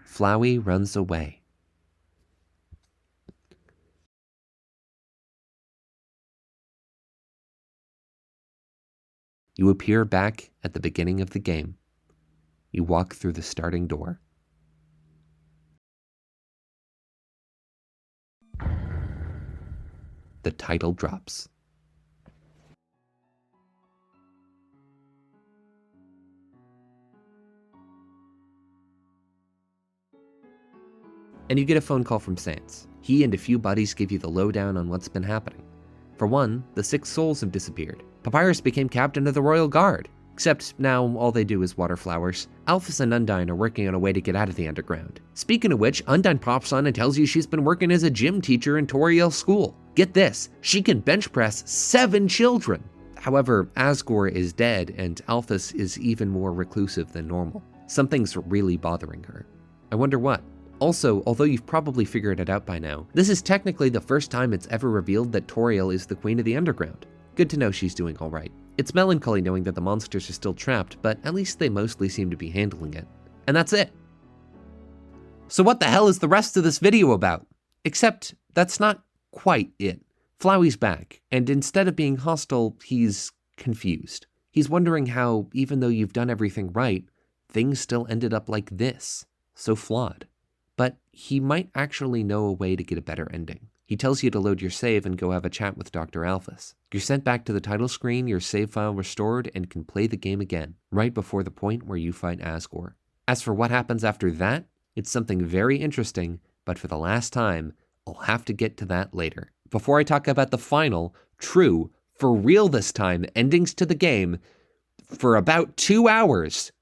Flowey runs away. You appear back at the beginning of the game. You walk through the starting door. The title drops. And you get a phone call from Sans. He and a few buddies give you the lowdown on what's been happening. For one, the 6 souls have disappeared. Papyrus became captain of the Royal Guard, except now all they do is water flowers. Alphys and Undyne are working on a way to get out of the underground. Speaking of which, Undyne pops on and tells you she's been working as a gym teacher in Toriel school. Get this, she can bench press 7 children. However, Asgore is dead and Alphys is even more reclusive than normal. Something's really bothering her. I wonder what. Also, although you've probably figured it out by now, this is technically the first time it's ever revealed that Toriel is the Queen of the Underground. Good to know she's doing alright. It's melancholy knowing that the monsters are still trapped, but at least they mostly seem to be handling it. And that's it. So what the hell is the rest of this video about? Except, that's not quite it. Flowey's back, and instead of being hostile, he's confused. He's wondering how, even though you've done everything right, things still ended up like this. So flawed. But he might actually know a way to get a better ending. He tells you to load your save and go have a chat with Dr. Alphys. You're sent back to the title screen, your save file restored, and can play the game again, right before the point where you fight Asgore. As for what happens after that, it's something very interesting, but for the last time, I'll have to get to that later. Before I talk about the final, true, for real this time, endings to the game, for about 2 hours,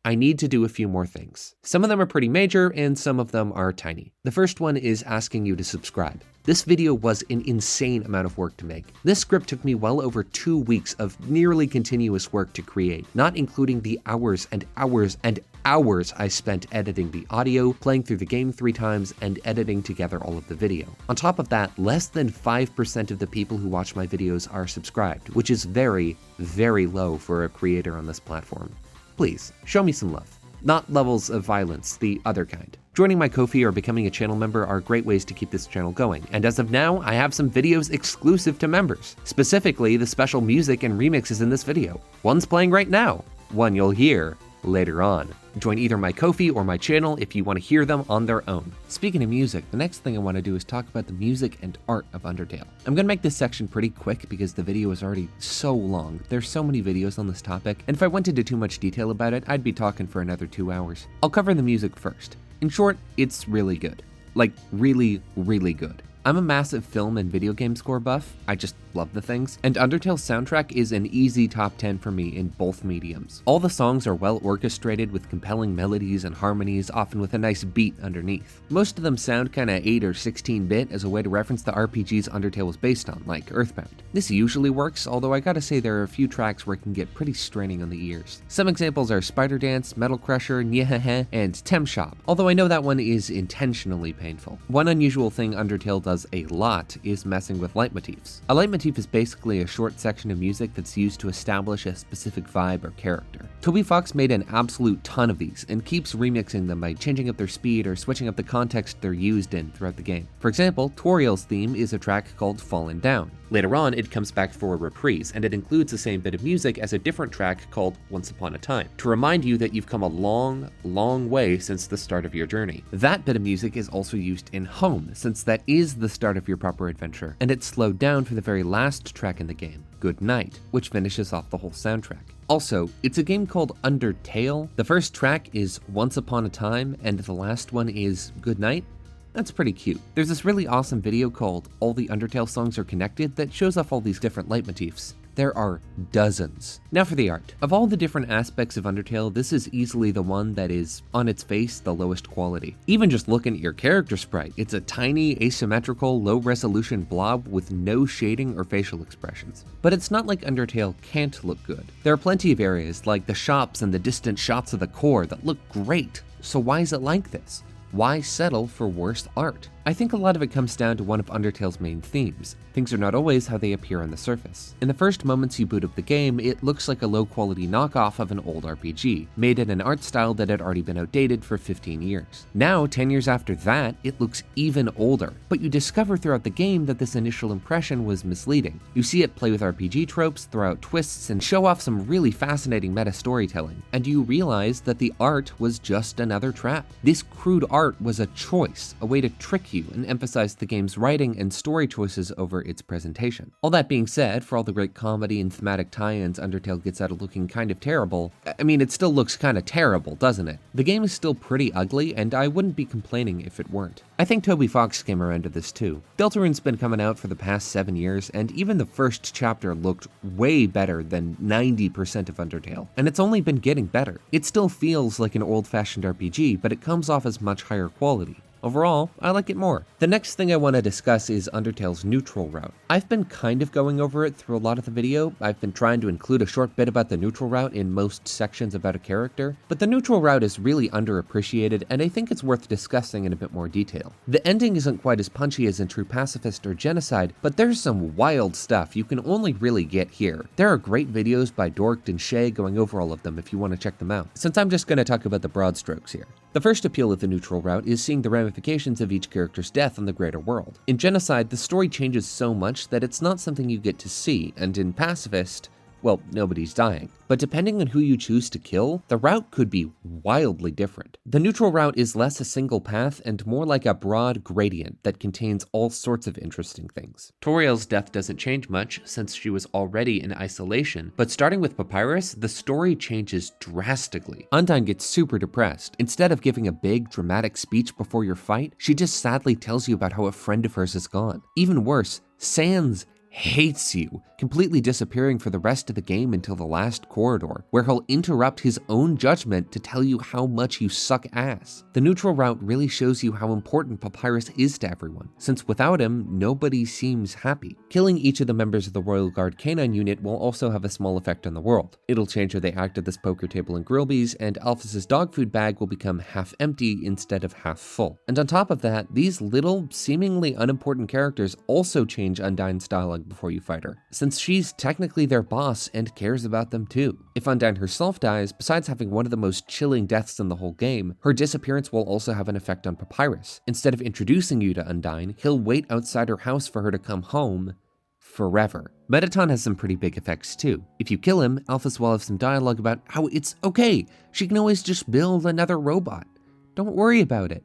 I need to do a few more things. Some of them are pretty major, and some of them are tiny. The first one is asking you to subscribe. This video was an insane amount of work to make. This script took me well over 2 weeks of nearly continuous work to create, not including the hours and hours and hours I spent editing the audio, playing through the game 3 times, and editing together all of the video. On top of that, less than 5% of the people who watch my videos are subscribed, which is very, very low for a creator on this platform. Please, show me some love. Not levels of violence, the other kind. Joining my Ko-fi or becoming a channel member are great ways to keep this channel going, and as of now, I have some videos exclusive to members. Specifically, the special music and remixes in this video. One's playing right now, one you'll hear later on. Join either my Ko-fi or my channel if you want to hear them on their own. Speaking of music, the next thing I want to do is talk about the music and art of Undertale. I'm going to make this section pretty quick because the video is already so long. There's so many videos on this topic, and if I went into too much detail about it, I'd be talking for another 2 hours. I'll cover the music first. In short, it's really good. Like, really, really good. I'm a massive film and video game score buff, I just love the things, and Undertale's soundtrack is an easy top 10 for me in both mediums. All the songs are well orchestrated with compelling melodies and harmonies, often with a nice beat underneath. Most of them sound kinda 8 or 16-bit as a way to reference the RPGs Undertale was based on, like Earthbound. This usually works, although I gotta say there are a few tracks where it can get pretty straining on the ears. Some examples are Spider Dance, Metal Crusher, Nyehehe, and Tem Shop, although I know that one is intentionally painful. One unusual thing Undertale does a lot is messing with leitmotifs. A leitmotif is basically a short section of music that's used to establish a specific vibe or character. Toby Fox made an absolute ton of these and keeps remixing them by changing up their speed or switching up the context they're used in throughout the game. For example, Toriel's theme is a track called Fallen Down. Later on, it comes back for a reprise, and it includes the same bit of music as a different track called Once Upon a Time, to remind you that you've come a long, long way since the start of your journey. That bit of music is also used in Home, since that is the start of your proper adventure, and it's slowed down for the very last track in the game, Good Night, which finishes off the whole soundtrack. Also, it's a game called Undertale. The first track is Once Upon a Time, and the last one is Good Night. That's pretty cute. There's this really awesome video called All the Undertale Songs Are Connected that shows off all these different leitmotifs. There are dozens. Now for the art. Of all the different aspects of Undertale, this is easily the one that is, on its face, the lowest quality. Even just looking at your character sprite, it's a tiny, asymmetrical, low-resolution blob with no shading or facial expressions. But it's not like Undertale can't look good. There are plenty of areas, like the shops and the distant shots of the core, that look great. So why is it like this? Why settle for worse art? I think a lot of it comes down to one of Undertale's main themes. Things are not always how they appear on the surface. In the first moments you boot up the game, it looks like a low-quality knockoff of an old RPG, made in an art style that had already been outdated for 15 years. Now, 10 years after that, it looks even older, but you discover throughout the game that this initial impression was misleading. You see it play with RPG tropes, throw out twists, and show off some really fascinating meta-storytelling, and you realize that the art was just another trap. This crude art was a choice, a way to trick you and emphasize the game's writing and story choices over its presentation. All that being said, for all the great comedy and thematic tie-ins Undertale gets out of looking kind of terrible, I mean, it still looks kind of terrible, doesn't it? The game is still pretty ugly, and I wouldn't be complaining if it weren't. I think Toby Fox came around to this too. Deltarune's been coming out for the past 7 years, and even the first chapter looked way better than 90% of Undertale, and it's only been getting better. It still feels like an old-fashioned RPG, but it comes off as much higher quality. Overall, I like it more. The next thing I want to discuss is Undertale's neutral route. I've been kind of going over it through a lot of the video. I've been trying to include a short bit about the neutral route in most sections about a character, but the neutral route is really underappreciated, and I think it's worth discussing in a bit more detail. The ending isn't quite as punchy as in True Pacifist or Genocide, but there's some wild stuff you can only really get here. There are great videos by Dorked and Shay going over all of them if you want to check them out, since I'm just going to talk about the broad strokes here. The first appeal of the neutral route is seeing the ramifications of each character's death on the greater world. In Genocide, the story changes so much that it's not something you get to see, and in Pacifist, well, nobody's dying. But depending on who you choose to kill, the route could be wildly different. The neutral route is less a single path and more like a broad gradient that contains all sorts of interesting things. Toriel's death doesn't change much since she was already in isolation, but starting with Papyrus, the story changes drastically. Undyne gets super depressed. Instead of giving a big, dramatic speech before your fight, she just sadly tells you about how a friend of hers is gone. Even worse, Sans hates you, completely disappearing for the rest of the game until the last corridor, where he'll interrupt his own judgment to tell you how much you suck ass. The neutral route really shows you how important Papyrus is to everyone, since without him, nobody seems happy. Killing each of the members of the Royal Guard Canine unit will also have a small effect on the world. It'll change how they act at this poker table in Grillby's, and Alphys' dog food bag will become half empty instead of half full. And on top of that, these little, seemingly unimportant characters also change Undyne's dialogue before you fight her, since she's technically their boss and cares about them too. If Undyne herself dies, besides having one of the most chilling deaths in the whole game, her disappearance will also have an effect on Papyrus. Instead of introducing you to Undyne, he'll wait outside her house for her to come home forever. Mettaton has some pretty big effects too. If you kill him, Alphys will have some dialogue about how it's okay, she can always just build another robot. Don't worry about it.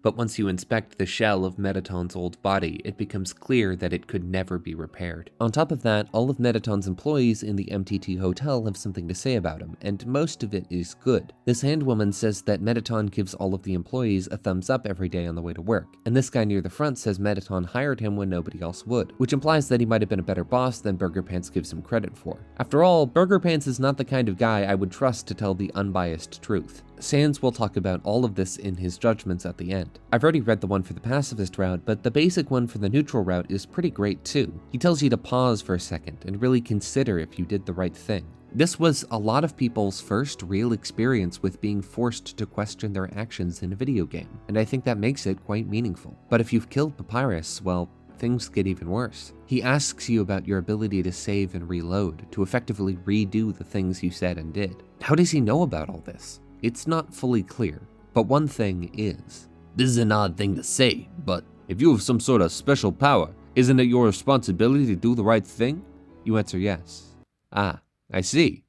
But once you inspect the shell of Mettaton's old body, it becomes clear that it could never be repaired. On top of that, all of Mettaton's employees in the MTT hotel have something to say about him, and most of it is good. This handwoman says that Mettaton gives all of the employees a thumbs up every day on the way to work, and this guy near the front says Mettaton hired him when nobody else would, which implies that he might have been a better boss than Burger Pants gives him credit for. After all, Burger Pants is not the kind of guy I would trust to tell the unbiased truth. Sans will talk about all of this in his judgments at the end. I've already read the one for the pacifist route, but the basic one for the neutral route is pretty great too. He tells you to pause for a second and really consider if you did the right thing. This was a lot of people's first real experience with being forced to question their actions in a video game, and I think that makes it quite meaningful. But if you've killed Papyrus, well, things get even worse. He asks you about your ability to save and reload, to effectively redo the things you said and did. How does he know about all this? It's not fully clear, but one thing is. This is an odd thing to say, but if you have some sort of special power, isn't it your responsibility to do the right thing? You answer yes. Ah, I see.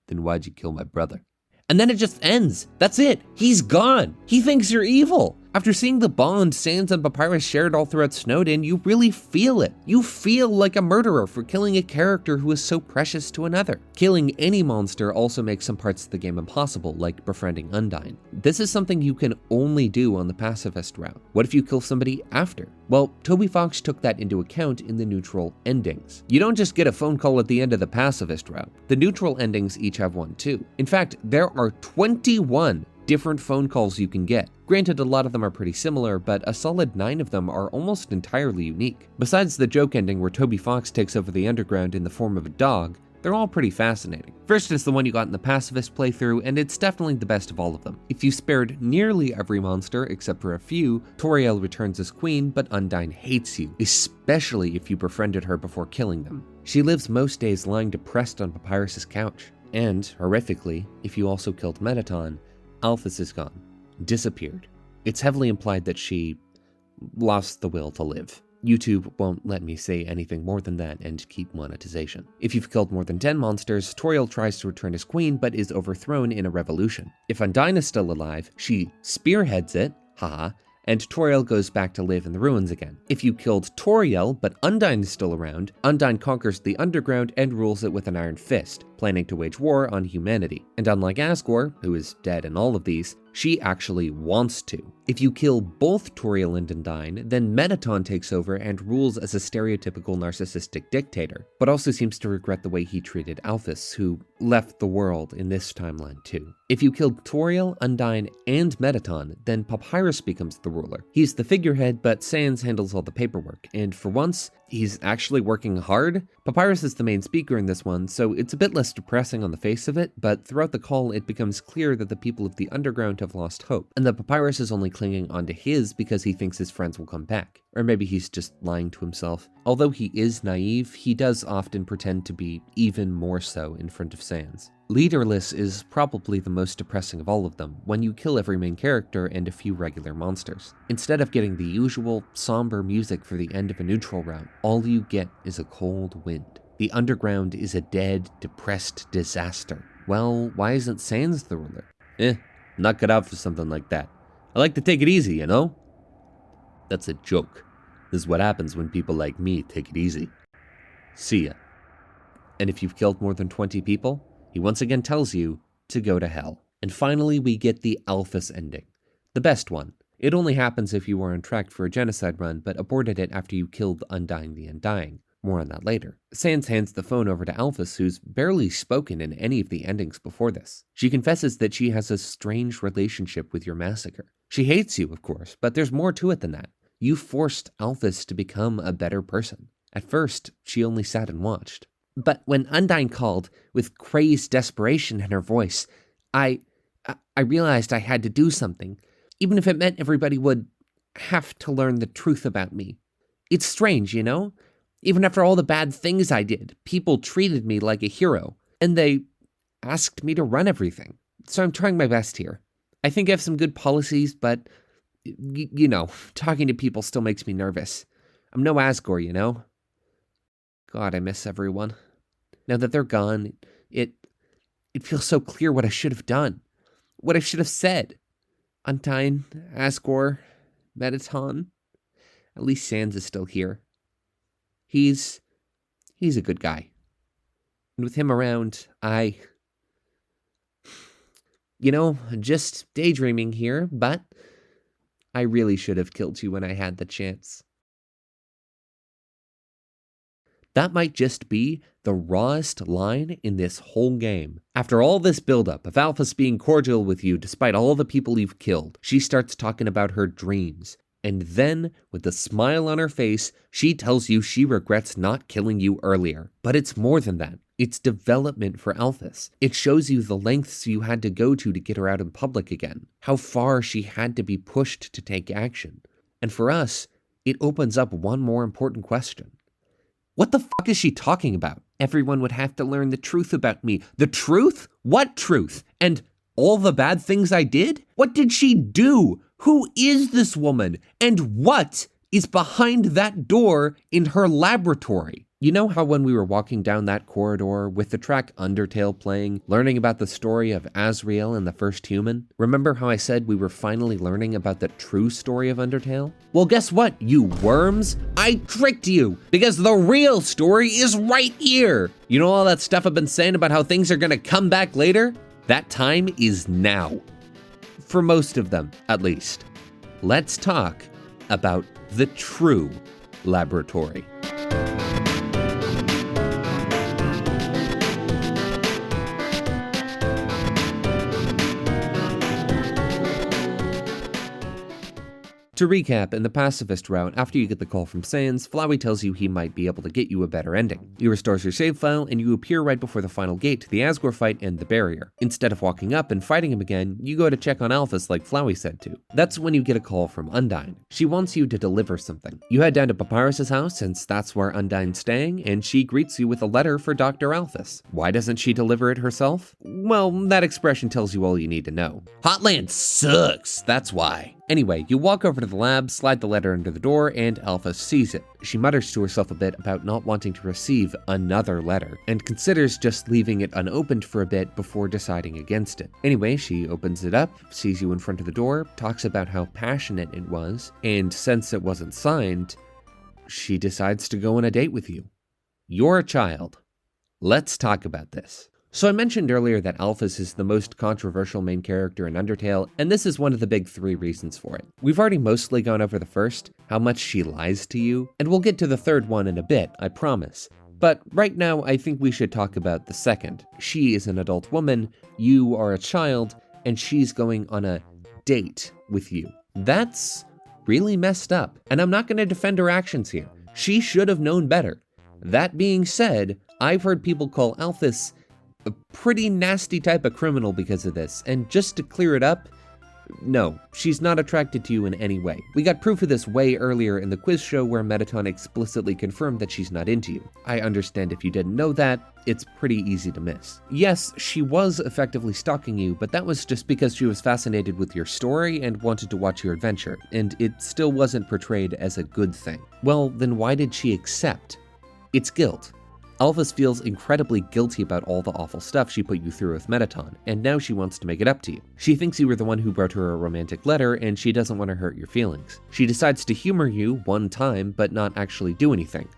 Then why'd you kill my brother? And then it just ends. That's it. He's gone. He thinks you're evil. After seeing the bond Sans and Papyrus shared all throughout Snowdin, you really feel it. You feel like a murderer for killing a character who is so precious to another. Killing any monster also makes some parts of the game impossible, like befriending Undyne. This is something you can only do on the pacifist route. What if you kill somebody after? Well, Toby Fox took that into account in the neutral endings. You don't just get a phone call at the end of the pacifist route. The neutral endings each have one too. In fact, there are 21 different phone calls you can get. Granted, a lot of them are pretty similar, but a solid 9 of them are almost entirely unique. Besides the joke ending where Toby Fox takes over the underground in the form of a dog, they're all pretty fascinating. First is the one you got in the pacifist playthrough, and it's definitely the best of all of them. If you spared nearly every monster, except for a few, Toriel returns as queen, but Undyne hates you, especially if you befriended her before killing them. She lives most days lying depressed on Papyrus's couch. And, horrifically, if you also killed Mettaton, Alphys is gone. Disappeared. It's heavily implied that she lost the will to live. YouTube won't let me say anything more than that and keep monetization. If you've killed more than 10 monsters, Toriel tries to return as queen but is overthrown in a revolution. If Undyne is still alive, she spearheads it, haha, and Toriel goes back to live in the ruins again. If you killed Toriel but Undyne is still around, Undyne conquers the underground and rules it with an iron fist, planning to wage war on humanity. And unlike Asgore, who is dead in all of these, she actually wants to. If you kill both Toriel and Undyne, then Mettaton takes over and rules as a stereotypical narcissistic dictator, but also seems to regret the way he treated Alphys, who left the world in this timeline too. If you killed Toriel, Undyne, and Mettaton, then Papyrus becomes the ruler. He's the figurehead, but Sans handles all the paperwork, and for once, he's actually working hard. Papyrus is the main speaker in this one, so it's a bit less depressing on the face of it, but throughout the call it becomes clear that the people of the underground have lost hope, and that Papyrus is only clinging onto his because he thinks his friends will come back. Or maybe he's just lying to himself. Although he is naive, he does often pretend to be even more so in front of Sans. Leaderless is probably the most depressing of all of them, when you kill every main character and a few regular monsters. Instead of getting the usual somber music for the end of a neutral round, all you get is a cold wind. The underground is a dead, depressed disaster. Well, why isn't Sans the ruler? Not cut out for something like that. I like to take it easy, you know? That's a joke. This is what happens when people like me take it easy. See ya. And if you've killed more than 20 people, he once again tells you to go to hell. And finally, we get the Alphys ending. The best one. It only happens if you were on track for a genocide run, but aborted it after you killed Undyne the Undying. More on that later. Sans hands the phone over to Alphys, who's barely spoken in any of the endings before this. She confesses that she has a strange relationship with your massacre. She hates you, of course, but there's more to it than that. You forced Alphys to become a better person. At first, she only sat and watched. But when Undyne called, with crazed desperation in her voice, I realized I had to do something, even if it meant everybody would have to learn the truth about me. It's strange, you know? Even after all the bad things I did, people treated me like a hero, and they asked me to run everything. So I'm trying my best here. I think I have some good policies, but, you know, talking to people still makes me nervous. I'm no Asgore, you know? God, I miss everyone. Now that they're gone, it feels so clear what I should have done, what I should have said. Undyne, Asgore, Mettaton. At least Sans is still here. He's a good guy. And with him around, just daydreaming here, but I really should have killed you when I had the chance. That might just be the rawest line in this whole game. After all this buildup of Alphys being cordial with you despite all the people you've killed, she starts talking about her dreams. And then, with a smile on her face, she tells you she regrets not killing you earlier. But it's more than that. It's development for Alphys. It shows you the lengths you had to go to get her out in public again. How far she had to be pushed to take action. And for us, it opens up one more important question. What the fuck is she talking about? Everyone would have to learn the truth about me. The truth? What truth? And all the bad things I did? What did she do? Who is this woman? And what is behind that door in her laboratory? You know how when we were walking down that corridor with the track Undertale playing, learning about the story of Asriel and the first human? Remember how I said we were finally learning about the true story of Undertale? Well, guess what, you worms? I tricked you, because the real story is right here. You know all that stuff I've been saying about how things are gonna come back later? That time is now. For most of them, at least. Let's talk about the true laboratory. To recap, in the Pacifist route, after you get the call from Sans, Flowey tells you he might be able to get you a better ending. He restores your save file, and you appear right before the final gate to the Asgore fight and the barrier. Instead of walking up and fighting him again, you go to check on Alphys like Flowey said to. That's when you get a call from Undyne. She wants you to deliver something. You head down to Papyrus's house, since that's where Undyne's staying, and she greets you with a letter for Dr. Alphys. Why doesn't she deliver it herself? Well, that expression tells you all you need to know. Hotland sucks, that's why. Anyway, you walk over to the lab, slide the letter under the door, and Alphys sees it. She mutters to herself a bit about not wanting to receive another letter, and considers just leaving it unopened for a bit before deciding against it. Anyway, she opens it up, sees you in front of the door, talks about how passionate it was, and since it wasn't signed, she decides to go on a date with you. You're a child. Let's talk about this. So I mentioned earlier that Alphys is the most controversial main character in Undertale, and this is one of the big 3 reasons for it. We've already mostly gone over the first, how much she lies to you, and we'll get to the third one in a bit, I promise. But right now, I think we should talk about the second. She is an adult woman, you are a child, and she's going on a date with you. That's really messed up, and I'm not going to defend her actions here. She should have known better. That being said, I've heard people call Alphys a pretty nasty type of criminal because of this, and just to clear it up, no, she's not attracted to you in any way. We got proof of this way earlier in the quiz show where Mettaton explicitly confirmed that she's not into you. I understand if you didn't know that, it's pretty easy to miss. Yes, she was effectively stalking you, but that was just because she was fascinated with your story and wanted to watch your adventure, and it still wasn't portrayed as a good thing. Well, then why did she accept? It's guilt. Alphys feels incredibly guilty about all the awful stuff she put you through with Mettaton, and now she wants to make it up to you. She thinks you were the one who wrote her a romantic letter, and she doesn't want to hurt your feelings. She decides to humor you one time, but not actually do anything.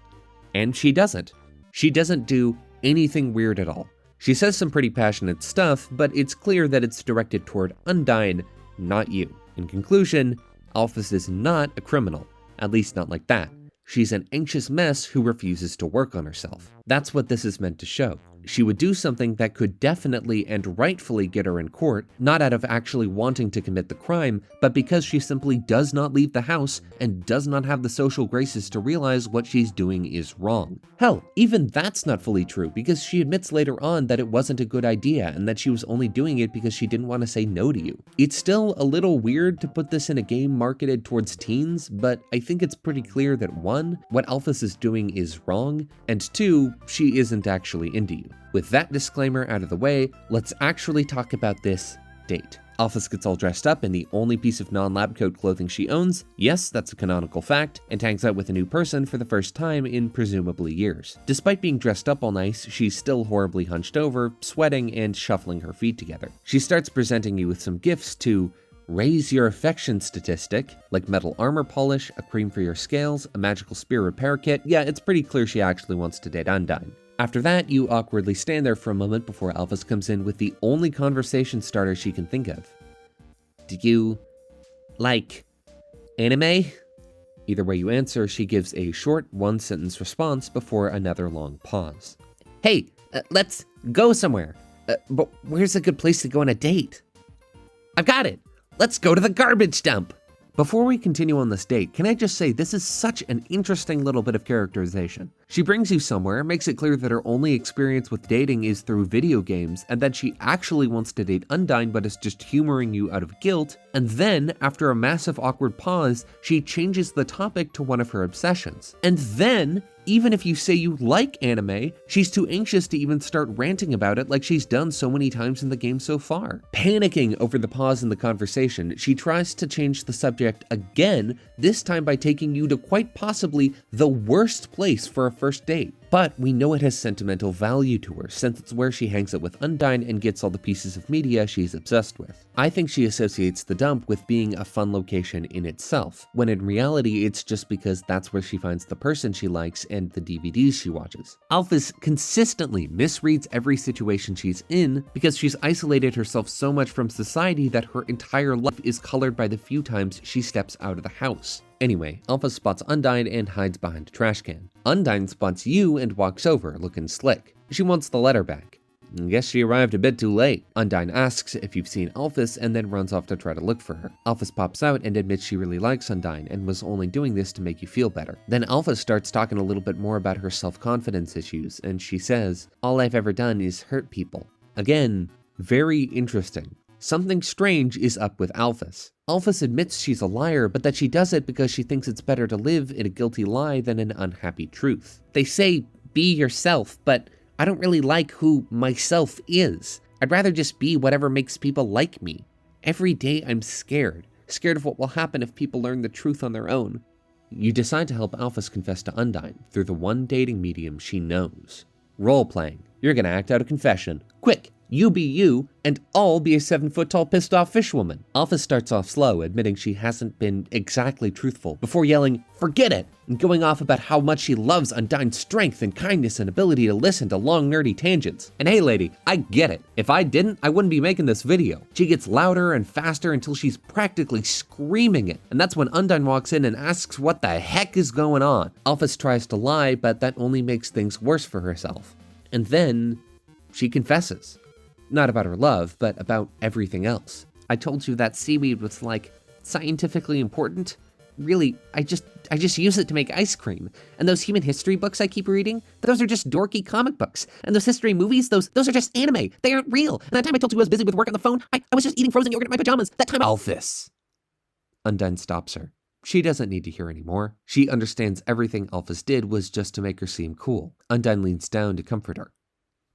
And she doesn't. She doesn't do anything weird at all. She says some pretty passionate stuff, but it's clear that it's directed toward Undyne, not you. In conclusion, Alphys is not a criminal, at least not like that. She's an anxious mess who refuses to work on herself. That's what this is meant to show. She would do something that could definitely and rightfully get her in court, not out of actually wanting to commit the crime, but because she simply does not leave the house and does not have the social graces to realize what she's doing is wrong. Hell, even that's not fully true, because she admits later on that it wasn't a good idea and that she was only doing it because she didn't want to say no to you. It's still a little weird to put this in a game marketed towards teens, but I think it's pretty clear that 1, what Alphys is doing is wrong, and 2, she isn't actually into you. With that disclaimer out of the way, let's actually talk about this date. Alphys gets all dressed up in the only piece of non-lab coat clothing she owns, yes, that's a canonical fact, and hangs out with a new person for the first time in presumably years. Despite being dressed up all nice, she's still horribly hunched over, sweating, and shuffling her feet together. She starts presenting you with some gifts to raise your affection statistic, like metal armor polish, a cream for your scales, a magical spear repair kit. Yeah, it's pretty clear she actually wants to date Undyne. After that, you awkwardly stand there for a moment before Alphys comes in with the only conversation starter she can think of. Do you like anime? Either way you answer, she gives a short one-sentence response before another long pause. Hey, let's go somewhere. But where's a good place to go on a date? I've got it. Let's go to the garbage dump. Before we continue on this date, can I just say this is such an interesting little bit of characterization. She brings you somewhere, makes it clear that her only experience with dating is through video games, and that she actually wants to date Undyne but is just humoring you out of guilt, and then, after a massive awkward pause, she changes the topic to one of her obsessions. And then, even if you say you like anime, she's too anxious to even start ranting about it like she's done so many times in the game so far. Panicking over the pause in the conversation, she tries to change the subject again, this time by taking you to quite possibly the worst place for a first date. But we know it has sentimental value to her, since it's where she hangs out with Undyne and gets all the pieces of media she's obsessed with. I think she associates the dump with being a fun location in itself, when in reality it's just because that's where she finds the person she likes and the DVDs she watches. Alphys consistently misreads every situation she's in because she's isolated herself so much from society that her entire life is colored by the few times she steps out of the house. Anyway, Alphys spots Undyne and hides behind a trash can. Undyne spots you and walks over, looking slick. She wants the letter back. Guess she arrived a bit too late. Undyne asks if you've seen Alphys and then runs off to try to look for her. Alphys pops out and admits she really likes Undyne and was only doing this to make you feel better. Then Alphys starts talking a little bit more about her self-confidence issues, and she says, "All I've ever done is hurt people." Again, very interesting. Something strange is up with Alphys. Alphys admits she's a liar, but that she does it because she thinks it's better to live in a guilty lie than an unhappy truth. They say, be yourself, but I don't really like who myself is. I'd rather just be whatever makes people like me. Every day I'm scared of what will happen if people learn the truth on their own. You decide to help Alphys confess to Undyne through the one dating medium she knows. Role-playing. You're gonna act out a confession. Quick, you be you, and I'll be a 7-foot-tall pissed-off fishwoman. Alphys starts off slow, admitting she hasn't been exactly truthful, before yelling, "Forget it!" and going off about how much she loves Undyne's strength and kindness and ability to listen to long, nerdy tangents. And hey, lady, I get it. If I didn't, I wouldn't be making this video. She gets louder and faster until she's practically screaming it, and that's when Undyne walks in and asks what the heck is going on. Alphys tries to lie, but that only makes things worse for herself. And then she confesses. Not about her love, but about everything else. I told you that seaweed was like scientifically important. Really, I just use it to make ice cream. And those human history books I keep reading, those are just dorky comic books. And those history movies, those are just anime. They aren't real. And that time I told you I was busy with work on the phone, I was just eating frozen yogurt in my pajamas. That time Alphys. Undyne stops her. She doesn't need to hear anymore. She understands everything Alphys did was just to make her seem cool. Undyne leans down to comfort her.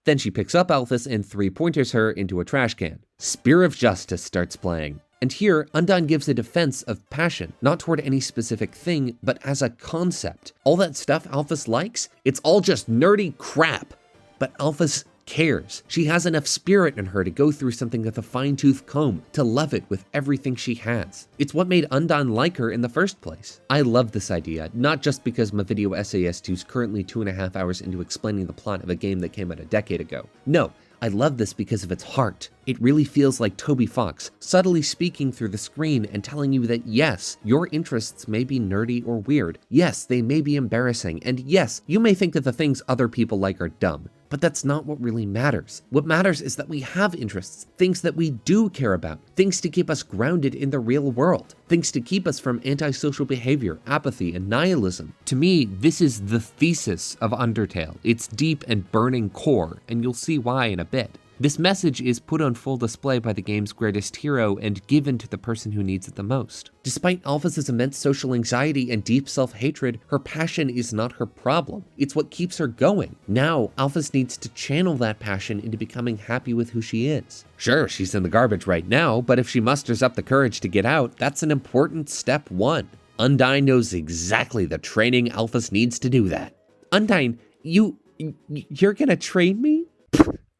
Then she picks up Alphys and 3-pointers her into a trash can. Spear of Justice starts playing. And here, Undyne gives a defense of passion, not toward any specific thing, but as a concept. All that stuff Alphys likes, it's all just nerdy crap. But Alphys cares. She has enough spirit in her to go through something with a fine-tooth comb, to love it with everything she has. It's what made Undyne like her in the first place. I love this idea, not just because my video essayist who's currently 2.5 hours into explaining the plot of a game that came out a decade ago. No, I love this because of its heart. It really feels like Toby Fox, subtly speaking through the screen and telling you that yes, your interests may be nerdy or weird. Yes, they may be embarrassing. And yes, you may think that the things other people like are dumb. But that's not what really matters. What matters is that we have interests, things that we do care about, things to keep us grounded in the real world, things to keep us from antisocial behavior, apathy, and nihilism. To me, this is the thesis of Undertale, its deep and burning core, and you'll see why in a bit. This message is put on full display by the game's greatest hero and given to the person who needs it the most. Despite Alphys' immense social anxiety and deep self-hatred, her passion is not her problem. It's what keeps her going. Now, Alphys needs to channel that passion into becoming happy with who she is. Sure, she's in the garbage right now, but if she musters up the courage to get out, that's an important step one. Undyne knows exactly the training Alphys needs to do that. Undyne, you're gonna train me?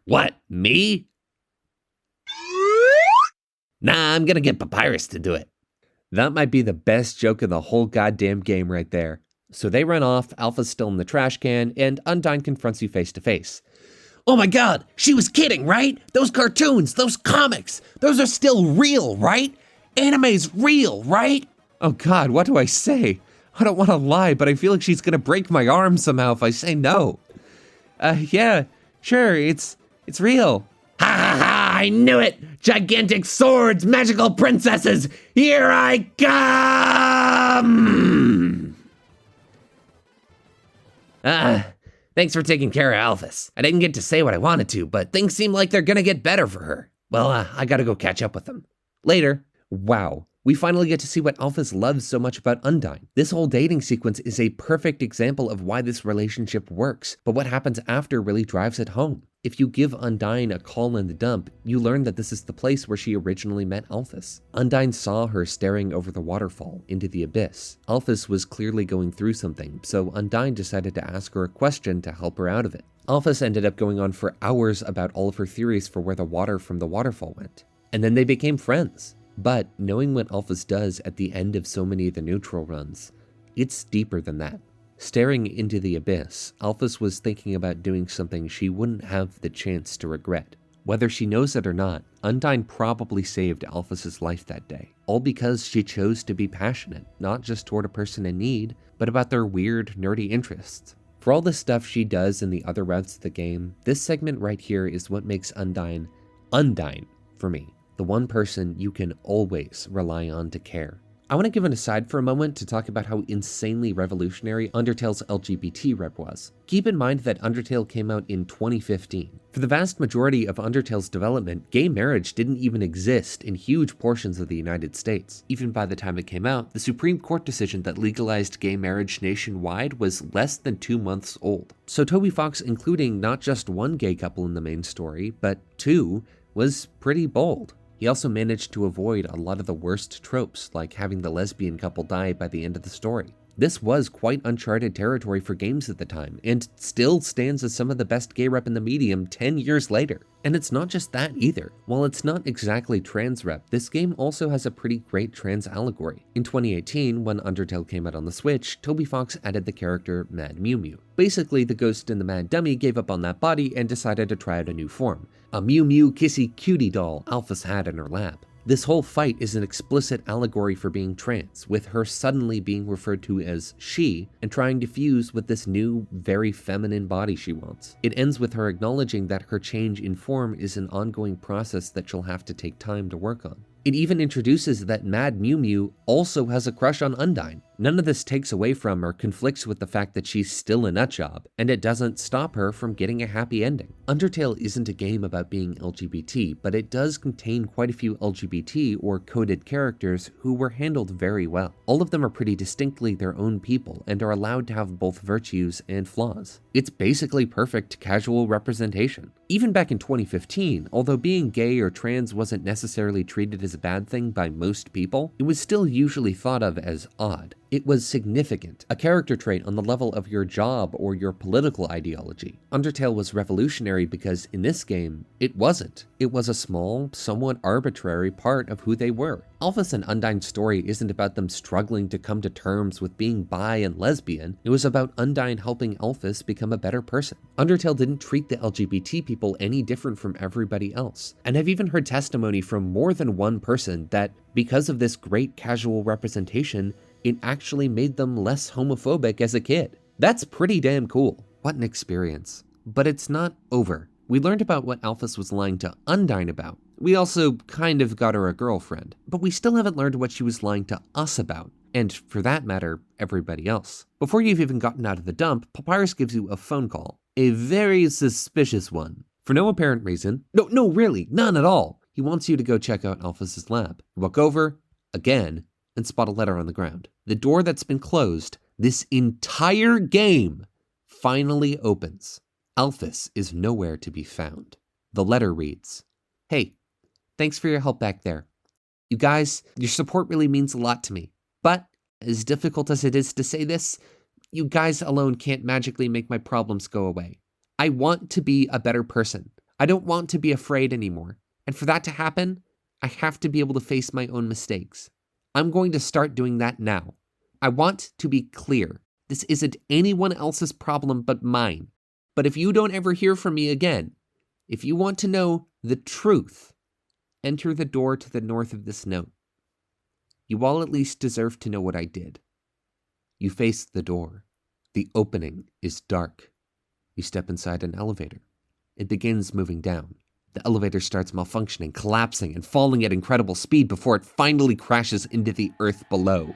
What, me? Nah, I'm gonna get Papyrus to do it. That might be the best joke in the whole goddamn game right there. So they run off, Alpha's still in the trash can, and Undyne confronts you face to face. Oh my god, she was kidding, right? Those cartoons, those comics, those are still real, right? Anime's real, right? Oh god, what do I say? I don't want to lie, but I feel like she's gonna break my arm somehow if I say no. Yeah, sure, it's real. Ha ha ha, I knew it! Gigantic swords, magical princesses, here I come! Thanks for taking care of Alphys. I didn't get to say what I wanted to, but things seem like they're gonna get better for her. Well, I gotta go catch up with them. Later. Wow. We finally get to see what Alphys loves so much about Undyne. This whole dating sequence is a perfect example of why this relationship works, but what happens after really drives it home. If you give Undyne a call in the dump, you learn that this is the place where she originally met Alphys. Undyne saw her staring over the waterfall into the abyss. Alphys was clearly going through something, so Undyne decided to ask her a question to help her out of it. Alphys ended up going on for hours about all of her theories for where the water from the waterfall went. And then they became friends. But knowing what Alphys does at the end of so many of the neutral runs, it's deeper than that. Staring into the abyss, Alphys was thinking about doing something she wouldn't have the chance to regret. Whether she knows it or not, Undyne probably saved Alphys' life that day, all because she chose to be passionate, not just toward a person in need, but about their weird, nerdy interests. For all the stuff she does in the other routes of the game, this segment right here is what makes Undyne, Undyne for me. The one person you can always rely on to care. I want to give an aside for a moment to talk about how insanely revolutionary Undertale's LGBT rep was. Keep in mind that Undertale came out in 2015. For the vast majority of Undertale's development, gay marriage didn't even exist in huge portions of the United States. Even by the time it came out, the Supreme Court decision that legalized gay marriage nationwide was less than 2 months old. So Toby Fox including not just one gay couple in the main story, but 2, was pretty bold. He also managed to avoid a lot of the worst tropes, like having the lesbian couple die by the end of the story. This was quite uncharted territory for games at the time, and still stands as some of the best gay rep in the medium 10 years later. And it's not just that either. While it's not exactly trans rep, this game also has a pretty great trans allegory. In 2018, when Undertale came out on the Switch, Toby Fox added the character Mad Mew Mew. Basically, the ghost in the Mad Dummy gave up on that body and decided to try out a new form. A Mew Mew kissy cutie doll Alphys had in her lap. This whole fight is an explicit allegory for being trans, with her suddenly being referred to as she and trying to fuse with this new, very feminine body she wants. It ends with her acknowledging that her change in form is an ongoing process that she'll have to take time to work on. It even introduces that Mad Mew Mew also has a crush on Undyne. None of this takes away from or conflicts with the fact that she's still a nutjob, and it doesn't stop her from getting a happy ending. Undertale isn't a game about being LGBT, but it does contain quite a few LGBT or coded characters who were handled very well. All of them are pretty distinctly their own people and are allowed to have both virtues and flaws. It's basically perfect casual representation. Even back in 2015, although being gay or trans wasn't necessarily treated as a bad thing by most people, it was still usually thought of as odd. It was significant, a character trait on the level of your job or your political ideology. Undertale was revolutionary because in this game, it wasn't. It was a small, somewhat arbitrary part of who they were. Alphys and Undyne's story isn't about them struggling to come to terms with being bi and lesbian. It was about Undyne helping Alphys become a better person. Undertale didn't treat the LGBT people any different from everybody else. And I've even heard testimony from more than one person that because of this great casual representation, it actually made them less homophobic as a kid. That's pretty damn cool. What an experience. But it's not over. We learned about what Alphys was lying to Undyne about. We also kind of got her a girlfriend, but we still haven't learned what she was lying to us about, and for that matter, everybody else. Before you've even gotten out of the dump, Papyrus gives you a phone call. A very suspicious one. For no apparent reason. No, really, none at all. He wants you to go check out Alphys' lab. Walk over, again, and spot a letter on the ground. The door that's been closed this entire game finally opens. Alphys is nowhere to be found. The letter reads, "Hey, thanks for your help back there. You guys, your support really means a lot to me. But, as difficult as it is to say this, you guys alone can't magically make my problems go away. I want to be a better person. I don't want to be afraid anymore. And for that to happen, I have to be able to face my own mistakes. I'm going to start doing that now. I want to be clear. This isn't anyone else's problem but mine. But if you don't ever hear from me again, if you want to know the truth, enter the door to the north of this note. You all at least deserve to know what I did." You face the door. The opening is dark. You step inside an elevator. It begins moving down. The elevator starts malfunctioning, collapsing, and falling at incredible speed before it finally crashes into the earth below.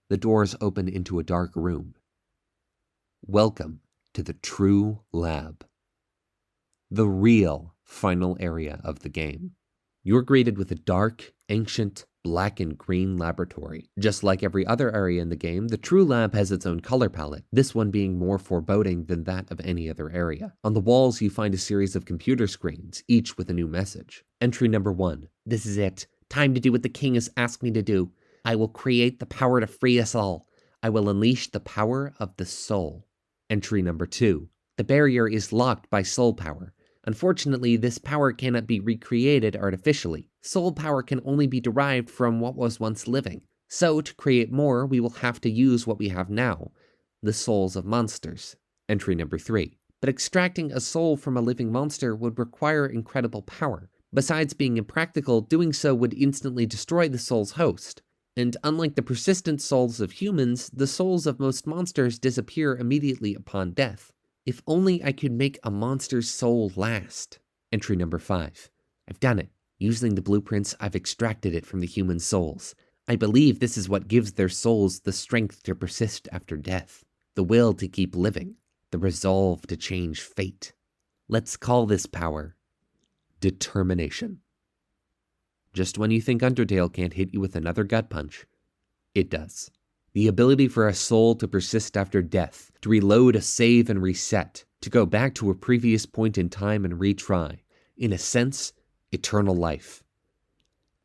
The doors open into a dark room. Welcome to the True Lab. The real final area of the game. You're greeted with a dark, ancient, black and green laboratory. Just like every other area in the game, the True Lab has its own color palette, this one being more foreboding than that of any other area. On the walls, you find a series of computer screens, each with a new message. Entry number 1. "This is it. Time to do what the king has asked me to do. I will create the power to free us all. I will unleash the power of the soul." Entry number 2. "The barrier is locked by soul power. Unfortunately, this power cannot be recreated artificially. Soul power can only be derived from what was once living. So, to create more, we will have to use what we have now, the souls of monsters." Entry number 3. "But extracting a soul from a living monster would require incredible power. Besides being impractical, doing so would instantly destroy the soul's host. And unlike the persistent souls of humans, the souls of most monsters disappear immediately upon death. If only I could make a monster's soul last." Entry number 5. "I've done it. Using the blueprints, I've extracted it from the human souls. I believe this is what gives their souls the strength to persist after death, the will to keep living, the resolve to change fate. Let's call this power determination." Just when you think Undertale can't hit you with another gut punch, it does. The ability for a soul to persist after death, to reload, a save, and reset. to go back to a previous point in time and retry. In a sense, eternal life.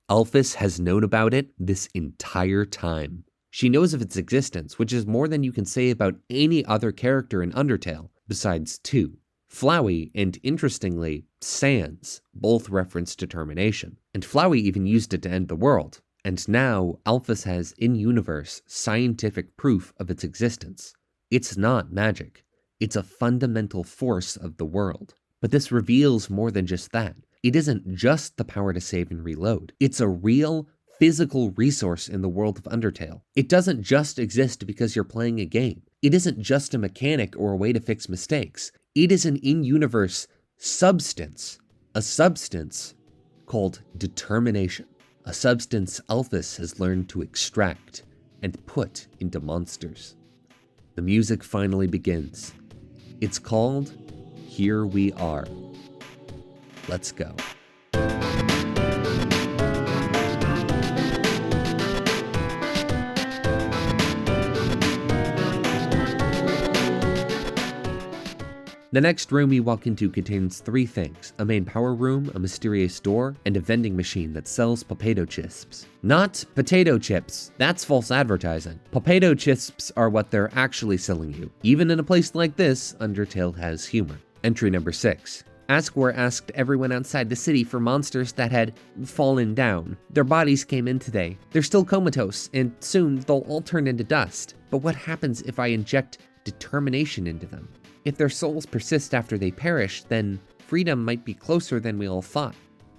Alphys has known about it this entire time. She knows of its existence, which is more than you can say about any other character in Undertale, besides two. Flowey and, interestingly, Sans both reference determination, and Flowey even used it to end the world. And now, Alphys has in-universe scientific proof of its existence. It's not magic. It's a fundamental force of the world. But this reveals more than just that. It isn't just the power to save and reload. It's a real, physical resource in the world of Undertale. It doesn't just exist because you're playing a game. It isn't just a mechanic or a way to fix mistakes. It is an in-universe substance. A substance called determination. A substance Alphys has learned to extract and put into monsters. The music finally begins. It's called Here We Are. Let's go. The next room you walk into contains three things: a main power room, a mysterious door, and a vending machine that sells potato chips. Not potato chips, that's false advertising. Potato chips are what they're actually selling you. Even in a place like this, Undertale has humor. Entry number 6. Asgore asked everyone outside the city for monsters that had fallen down. Their bodies came in today. They're still comatose, and soon they'll all turn into dust. But what happens if I inject determination into them? If their souls persist after they perish, then freedom might be closer than we all thought.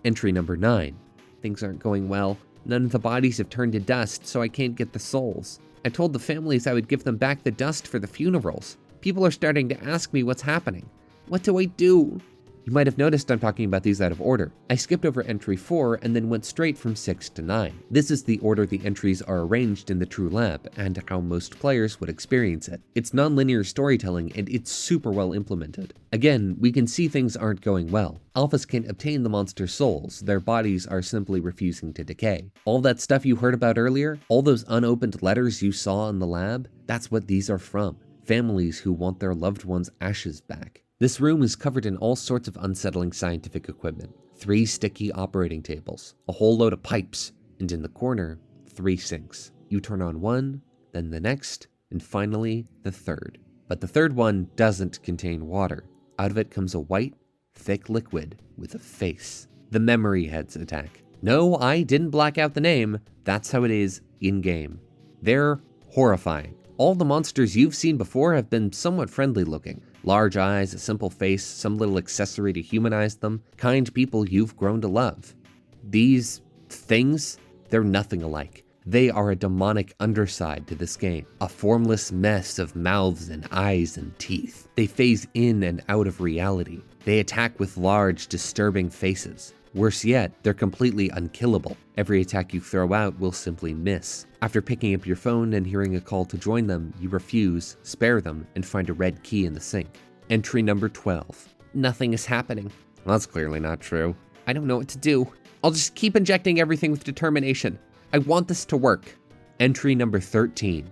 Entry number 9. Things aren't going well. None of the bodies have turned to dust, so I can't get the souls. I told the families I would give them back the dust for the funerals. People are starting to ask me what's happening. What do I do? You might have noticed I'm talking about these out of order. I skipped over entry 4 and then went straight from 6 to 9. This is the order the entries are arranged in the True Lab, and how most players would experience it. It's non-linear storytelling, and it's super well implemented. Again, we can see things aren't going well. Alphys can't obtain the monster's souls. Their bodies are simply refusing to decay. All that stuff you heard about earlier, all those unopened letters you saw in the lab, that's what these are from. Families who want their loved ones' ashes back. This room is covered in all sorts of unsettling scientific equipment. 3 sticky operating tables, a whole load of pipes, and in the corner, 3 sinks. You turn on one, then the next, and finally the third. But the third one doesn't contain water. Out of it comes a white, thick liquid with a face. The memory heads attack. No, I didn't black out the name. That's how it is in-game. They're horrifying. All the monsters you've seen before have been somewhat friendly looking. Large eyes, a simple face, some little accessory to humanize them. Kind people you've grown to love. These things, they're nothing alike. They are a demonic underside to this game. A formless mess of mouths and eyes and teeth. They phase in and out of reality. They attack with large, disturbing faces. Worse yet, they're completely unkillable. Every attack you throw out will simply miss. After picking up your phone and hearing a call to join them, you refuse, spare them, and find a red key in the sink. Entry number 12. Nothing is happening. Well, that's clearly not true. I don't know what to do. I'll just keep injecting everything with determination. I want this to work. Entry number 13.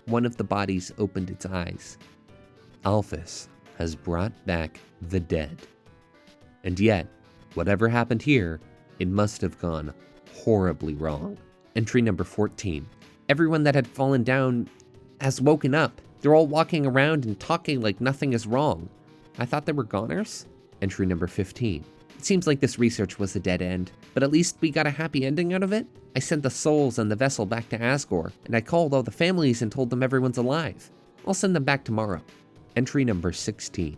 One of the bodies opened its eyes. Alphys has brought back the dead. And yet, whatever happened here, it must have gone horribly wrong. Entry number 14. Everyone that had fallen down has woken up. They're all walking around and talking like nothing is wrong. I thought they were goners. Entry number 15. It seems like this research was a dead end, but at least we got a happy ending out of it. I sent the souls and the vessel back to Asgore, and I called all the families and told them everyone's alive. I'll send them back tomorrow. Entry number 16.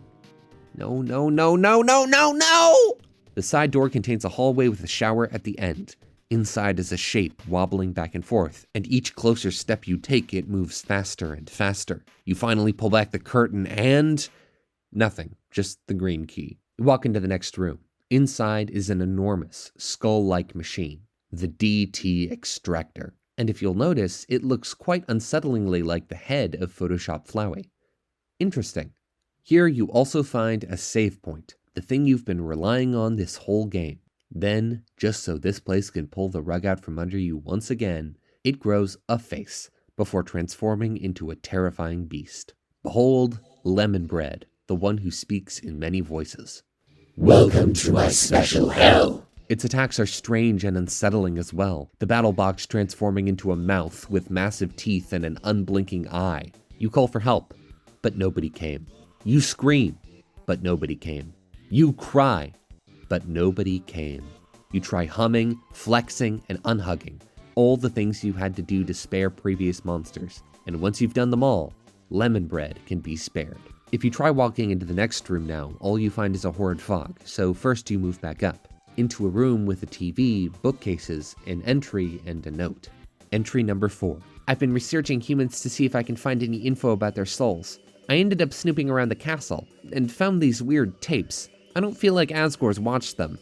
No, no, no, no, no, no, no! The side door contains a hallway with a shower at the end. Inside is a shape wobbling back and forth, and each closer step you take, it moves faster and faster. You finally pull back the curtain and... nothing, just the green key. You walk into the next room. Inside is an enormous, skull-like machine, the DT extractor. And if you'll notice, it looks quite unsettlingly like the head of Photoshop Flowey. Interesting. Here you also find a save point, the thing you've been relying on this whole game. Then, just so this place can pull the rug out from under you once again, it grows a face before transforming into a terrifying beast. Behold, lemon bread. the one who speaks in many voices. Welcome to my special hell. Its attacks are strange and unsettling as well, the battle box transforming into a mouth with massive teeth and an unblinking eye. You call for help, but nobody came. You scream, but nobody came. You cry, but nobody came. You try humming, flexing, and unhugging, all the things you had to do to spare previous monsters. And once you've done them all, lemon bread can be spared. If you try walking into the next room now, all you find is a horrid fog, so first you move back up, into a room with a TV, bookcases, an entry, and a note. Entry number 4. I've been researching humans to see if I can find any info about their souls. I ended up snooping around the castle, and found these weird tapes. I don't feel like Asgore's watched them.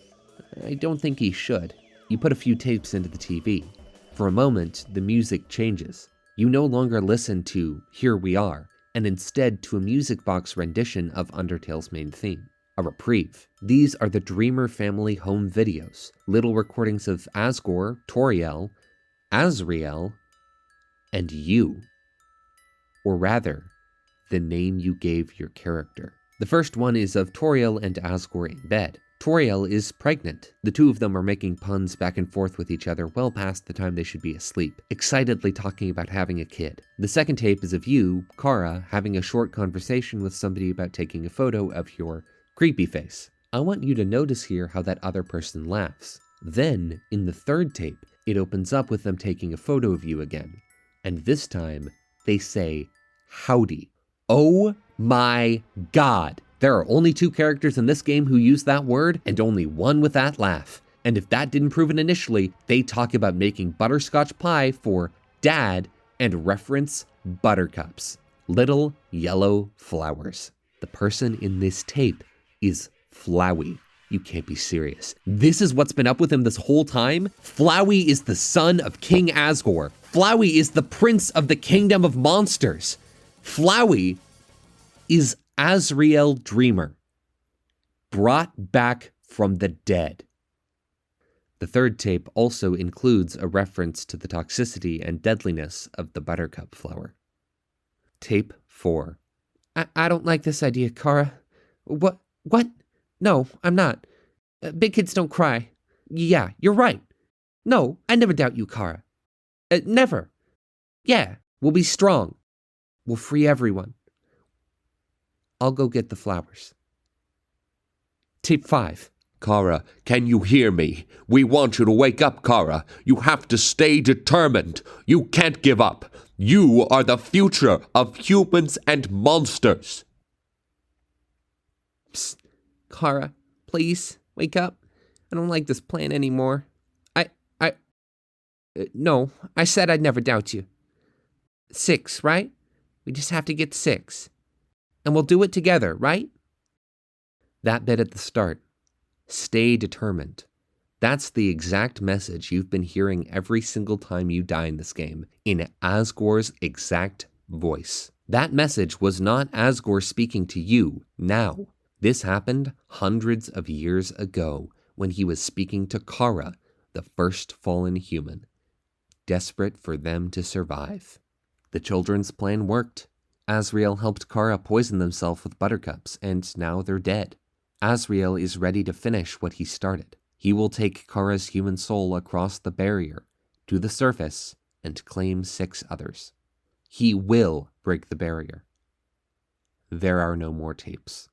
I don't think he should. You put a few tapes into the TV. For a moment, the music changes. You no longer listen to Here We Are, and instead to a music box rendition of Undertale's main theme. A reprieve. These are the Dreamer family home videos, little recordings of Asgore, Toriel, Asriel, and you. Or rather, the name you gave your character. The first one is of Toriel and Asgore in bed. Toriel is pregnant. The two of them are making puns back and forth with each other well past the time they should be asleep, excitedly talking about having a kid. The second tape is of you, Kara, having a short conversation with somebody about taking a photo of your creepy face. I want you to notice here how that other person laughs. Then, in the third tape, it opens up with them taking a photo of you again. And this time, they say, howdy. Oh my God. There are only 2 characters in this game who use that word, and only one with that laugh. And if that didn't prove it initially, they talk about making butterscotch pie for Dad and reference buttercups. Little yellow flowers. The person in this tape is Flowey. You can't be serious. This is what's been up with him this whole time? Flowey is the son of King Asgore. Flowey is the prince of the kingdom of monsters. Flowey is Asriel Dreamer, brought back from the dead. The third tape also includes a reference to the toxicity and deadliness of the buttercup flower. Tape 4. I don't like this idea, Kara. What? No, I'm not. Big kids don't cry. Yeah, you're right. No, I never doubt you, Kara. Never. Yeah, we'll be strong. We'll free everyone. I'll go get the flowers. Tape 5. Kara, can you hear me? We want you to wake up, Kara. You have to stay determined. You can't give up. You are the future of humans and monsters. Psst. Kara, please, wake up. I don't like this plan anymore. No, I said I'd never doubt you. 6, right? We just have to get 6. And we'll do it together, right? That bit at the start. Stay determined. That's the exact message you've been hearing every single time you die in this game, in Asgore's exact voice. That message was not Asgore speaking to you now. This happened hundreds of years ago when he was speaking to Kara, the first fallen human, desperate for them to survive. The children's plan worked. Asriel helped Kara poison themselves with buttercups, and now they're dead. Asriel is ready to finish what he started. He will take Kara's human soul across the barrier to the surface and claim 6 others. He will break the barrier. There are no more tapes.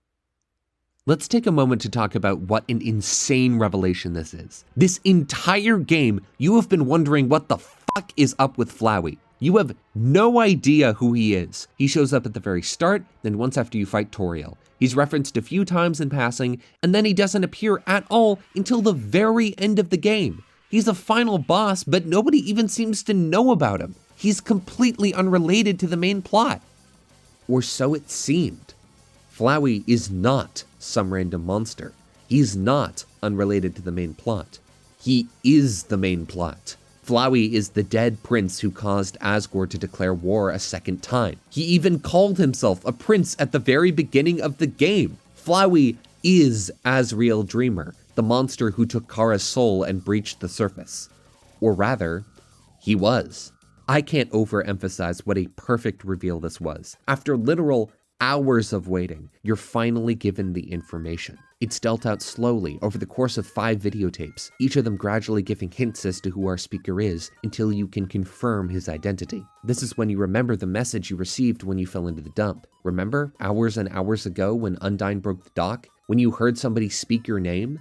Let's take a moment to talk about what an insane revelation this is. This entire game, you have been wondering what the fuck is up with Flowey. You have no idea who he is. He shows up at the very start, then once after you fight Toriel. He's referenced a few times in passing, and then he doesn't appear at all until the very end of the game. He's a final boss, but nobody even seems to know about him. He's completely unrelated to the main plot. Or so it seemed. Flowey is not some random monster. He's not unrelated to the main plot. He is the main plot. Flowey is the dead prince who caused Asgore to declare war a second time. He even called himself a prince at the very beginning of the game. Flowey is Asriel Dreamer, the monster who took Kara's soul and breached the surface. Or rather, he was. I can't overemphasize what a perfect reveal this was. After literal hours of waiting, you're finally given the information. It's dealt out slowly over the course of 5 videotapes, each of them gradually giving hints as to who our speaker is until you can confirm his identity. This is when you remember the message you received when you fell into the dump. Remember hours and hours ago when Undyne broke the dock? When you heard somebody speak your name?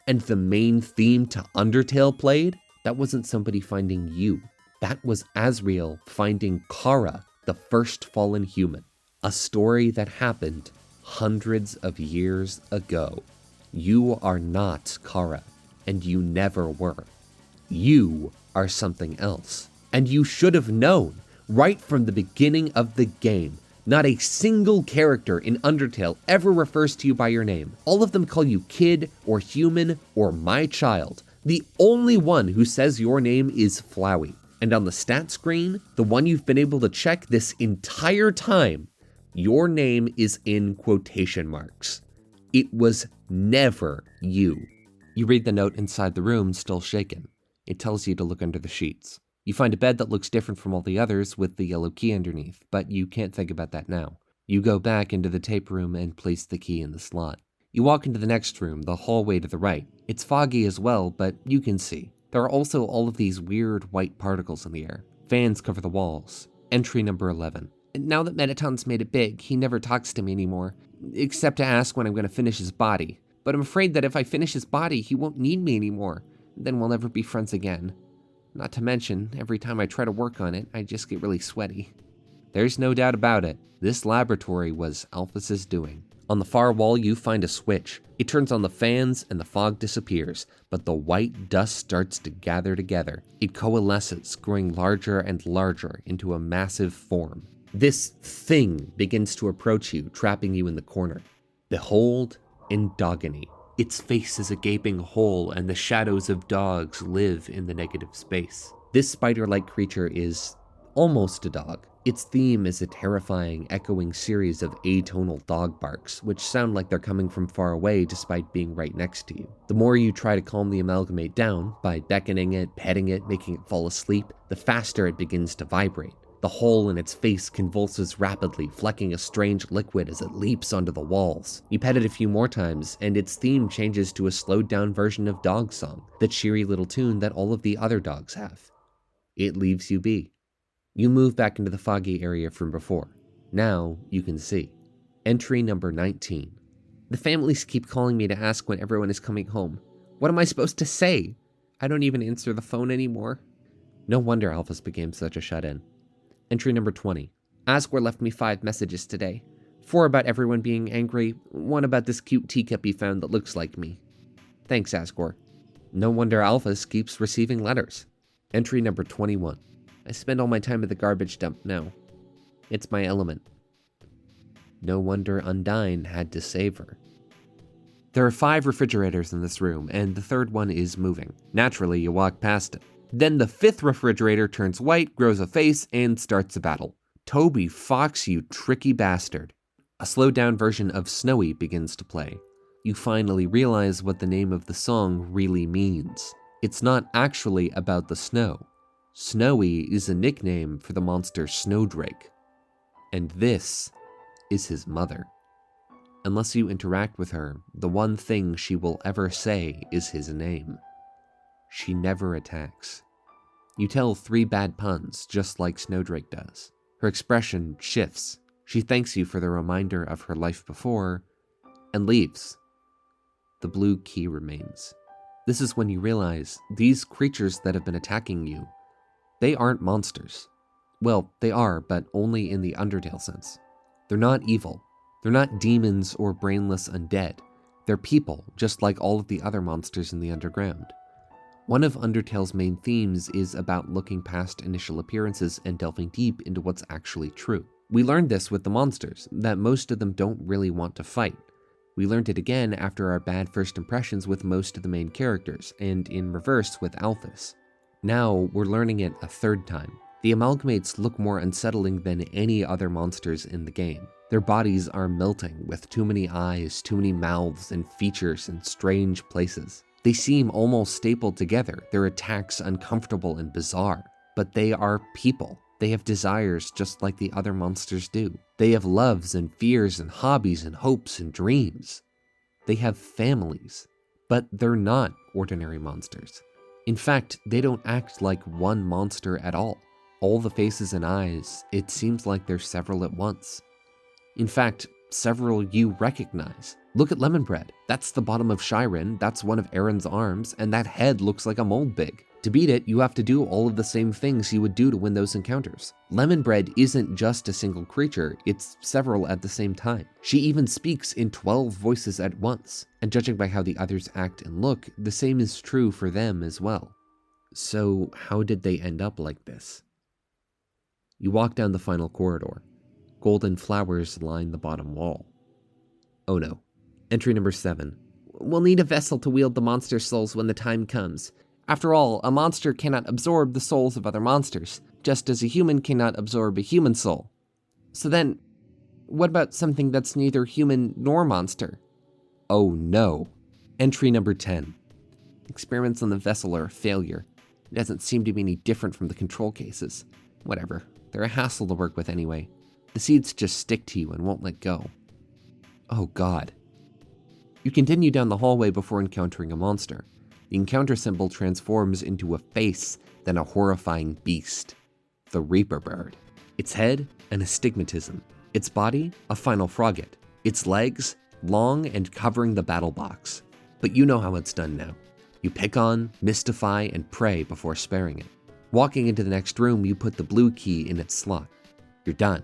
And the main theme to Undertale played? That wasn't somebody finding you. That was Asriel finding Kara, the first fallen human. A story that happened hundreds of years ago. You are not Kara, and you never were. You are something else. And you should have known right from the beginning of the game. Not a single character in Undertale ever refers to you by your name. All of them call you kid or human or my child. The only one who says your name is Flowey. And on the stat screen, the one you've been able to check this entire time, your name is in quotation marks. It was never you. You read the note inside the room, still shaken. It tells you to look under the sheets. You find a bed that looks different from all the others with the yellow key underneath, but you can't think about that now. You go back into the tape room and place the key in the slot. You walk into the next room, the hallway to the right. It's foggy as well, but you can see. There are also all of these weird white particles in the air. Fans cover the walls. Entry number 11. Now that Mettaton's made it big, he never talks to me anymore, except to ask when I'm going to finish his body. But I'm afraid that if I finish his body, he won't need me anymore. Then we'll never be friends again. Not to mention, every time I try to work on it, I just get really sweaty. There's no doubt about it. This laboratory was Alphys's doing. On the far wall, you find a switch. It turns on the fans and the fog disappears, but the white dust starts to gather together. It coalesces, growing larger and larger into a massive form. This thing begins to approach you, trapping you in the corner. Behold, Endogony. Its face is a gaping hole, and the shadows of dogs live in the negative space. This spider-like creature is almost a dog. Its theme is a terrifying, echoing series of atonal dog barks, which sound like they're coming from far away despite being right next to you. The more you try to calm the amalgamate down, by beckoning it, petting it, making it fall asleep, the faster it begins to vibrate. The hole in its face convulses rapidly, flecking a strange liquid as it leaps onto the walls. You pet it a few more times, and its theme changes to a slowed-down version of Dog Song, the cheery little tune that all of the other dogs have. It leaves you be. You move back into the foggy area from before. Now you can see. Entry number 19. The families keep calling me to ask when everyone is coming home. What am I supposed to say? I don't even answer the phone anymore. No wonder Alphys became such a shut-in. Entry number 20. Asgore left me 5 messages today. 4 about everyone being angry, 1 about this cute teacup he found that looks like me. Thanks, Asgore. No wonder Alphys keeps receiving letters. Entry number 21. I spend all my time at the garbage dump now. It's my element. No wonder Undyne had to save her. There are 5 refrigerators in this room, and the 3rd one is moving. Naturally, you walk past it. Then the 5th refrigerator turns white, grows a face, and starts a battle. Toby Fox, you tricky bastard. A slowed-down version of Snowy begins to play. You finally realize what the name of the song really means. It's not actually about the snow. Snowy is a nickname for the monster Snowdrake. And this is his mother. Unless you interact with her, the one thing she will ever say is his name. She never attacks. You tell 3 bad puns, just like Snowdrake does. Her expression shifts. She thanks you for the reminder of her life before, and leaves. The blue key remains. This is when you realize these creatures that have been attacking you, they aren't monsters. Well, they are, but only in the Undertale sense. They're not evil. They're not demons or brainless undead. They're people, just like all of the other monsters in the underground. One of Undertale's main themes is about looking past initial appearances and delving deep into what's actually true. We learned this with the monsters, that most of them don't really want to fight. We learned it again after our bad first impressions with most of the main characters, and in reverse with Alphys. Now, we're learning it a 3rd time. The amalgamates look more unsettling than any other monsters in the game. Their bodies are melting with too many eyes, too many mouths, and features in strange places. They seem almost stapled together, their attacks uncomfortable and bizarre. But they are people. They have desires just like the other monsters do. They have loves and fears and hobbies and hopes and dreams. They have families, but they're not ordinary monsters. In fact, they don't act like one monster at all. All the faces and eyes, it seems like there's several at once. In fact, several you recognize. Look at Lemon Bread. That's the bottom of Shyren, that's one of Aaron's arms, and that head looks like a mold big. To beat it, you have to do all of the same things you would do to win those encounters. Lemon Bread isn't just a single creature, it's several at the same time. She even speaks in 12 voices at once, and judging by how the others act and look, the same is true for them as well. So how did they end up like this? You walk down the final corridor. Golden flowers line the bottom wall. Oh no. Entry number 7. We'll need a vessel to wield the monster souls when the time comes. After all, a monster cannot absorb the souls of other monsters, just as a human cannot absorb a human soul. So then, what about something that's neither human nor monster? Oh no. Entry number 10. Experiments on the vessel are a failure. It doesn't seem to be any different from the control cases. Whatever, they're a hassle to work with anyway. The seeds just stick to you and won't let go. Oh god. You continue down the hallway before encountering a monster. The encounter symbol transforms into a face, then a horrifying beast. The Reaper Bird. Its head, an astigmatism. Its body, a final frogget. Its legs, long and covering the battle box. But you know how it's done now. You pick on, mystify, and prey before sparing it. Walking into the next room, you put the blue key in its slot. You're done.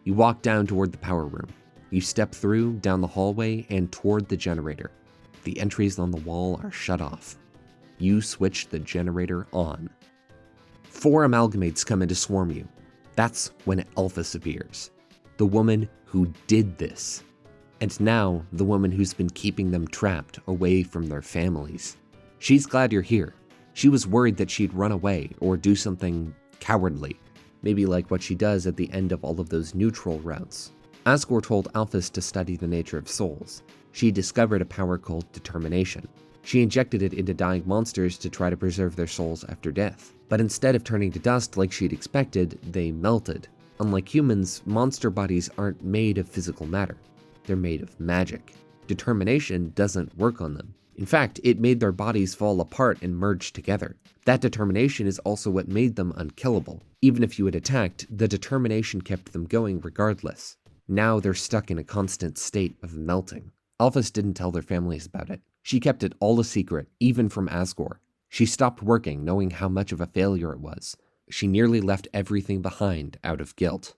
You walk down toward the power room. You step through, down the hallway, and toward the generator. The entries on the wall are shut off. You switch the generator on. 4 amalgamates come in to swarm you. That's when Alphys appears. The woman who did this. And now, the woman who's been keeping them trapped away from their families. She's glad you're here. She was worried that she'd run away or do something cowardly. Maybe like what she does at the end of all of those neutral routes. Asgore told Alphys to study the nature of souls. She discovered a power called determination. She injected it into dying monsters to try to preserve their souls after death. But instead of turning to dust like she'd expected, they melted. Unlike humans, monster bodies aren't made of physical matter. They're made of magic. Determination doesn't work on them. In fact, it made their bodies fall apart and merge together. That determination is also what made them unkillable. Even if you had attacked, the determination kept them going regardless. Now they're stuck in a constant state of melting. Alphys didn't tell their families about it. She kept it all a secret, even from Asgore. She stopped working, knowing how much of a failure it was. She nearly left everything behind out of guilt.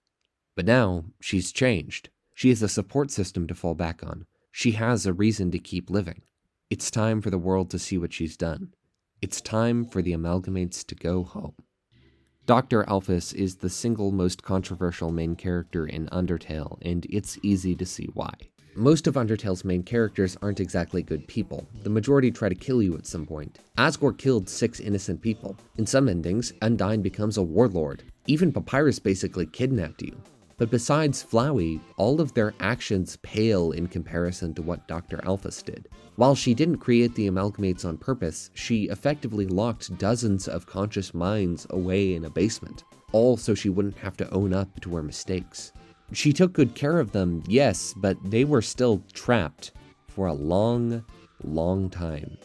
But now, she's changed. She has a support system to fall back on. She has a reason to keep living. It's time for the world to see what she's done. It's time for the amalgamates to go home. Dr. Alphys is the single most controversial main character in Undertale, and it's easy to see why. Most of Undertale's main characters aren't exactly good people. The majority try to kill you at some point. Asgore killed 6 innocent people. In some endings, Undyne becomes a warlord. Even Papyrus basically kidnapped you. But besides Flowey, all of their actions pale in comparison to what Dr. Alphys did. While she didn't create the amalgamates on purpose, she effectively locked dozens of conscious minds away in a basement, all so she wouldn't have to own up to her mistakes. She took good care of them, yes, but they were still trapped for a long, long time.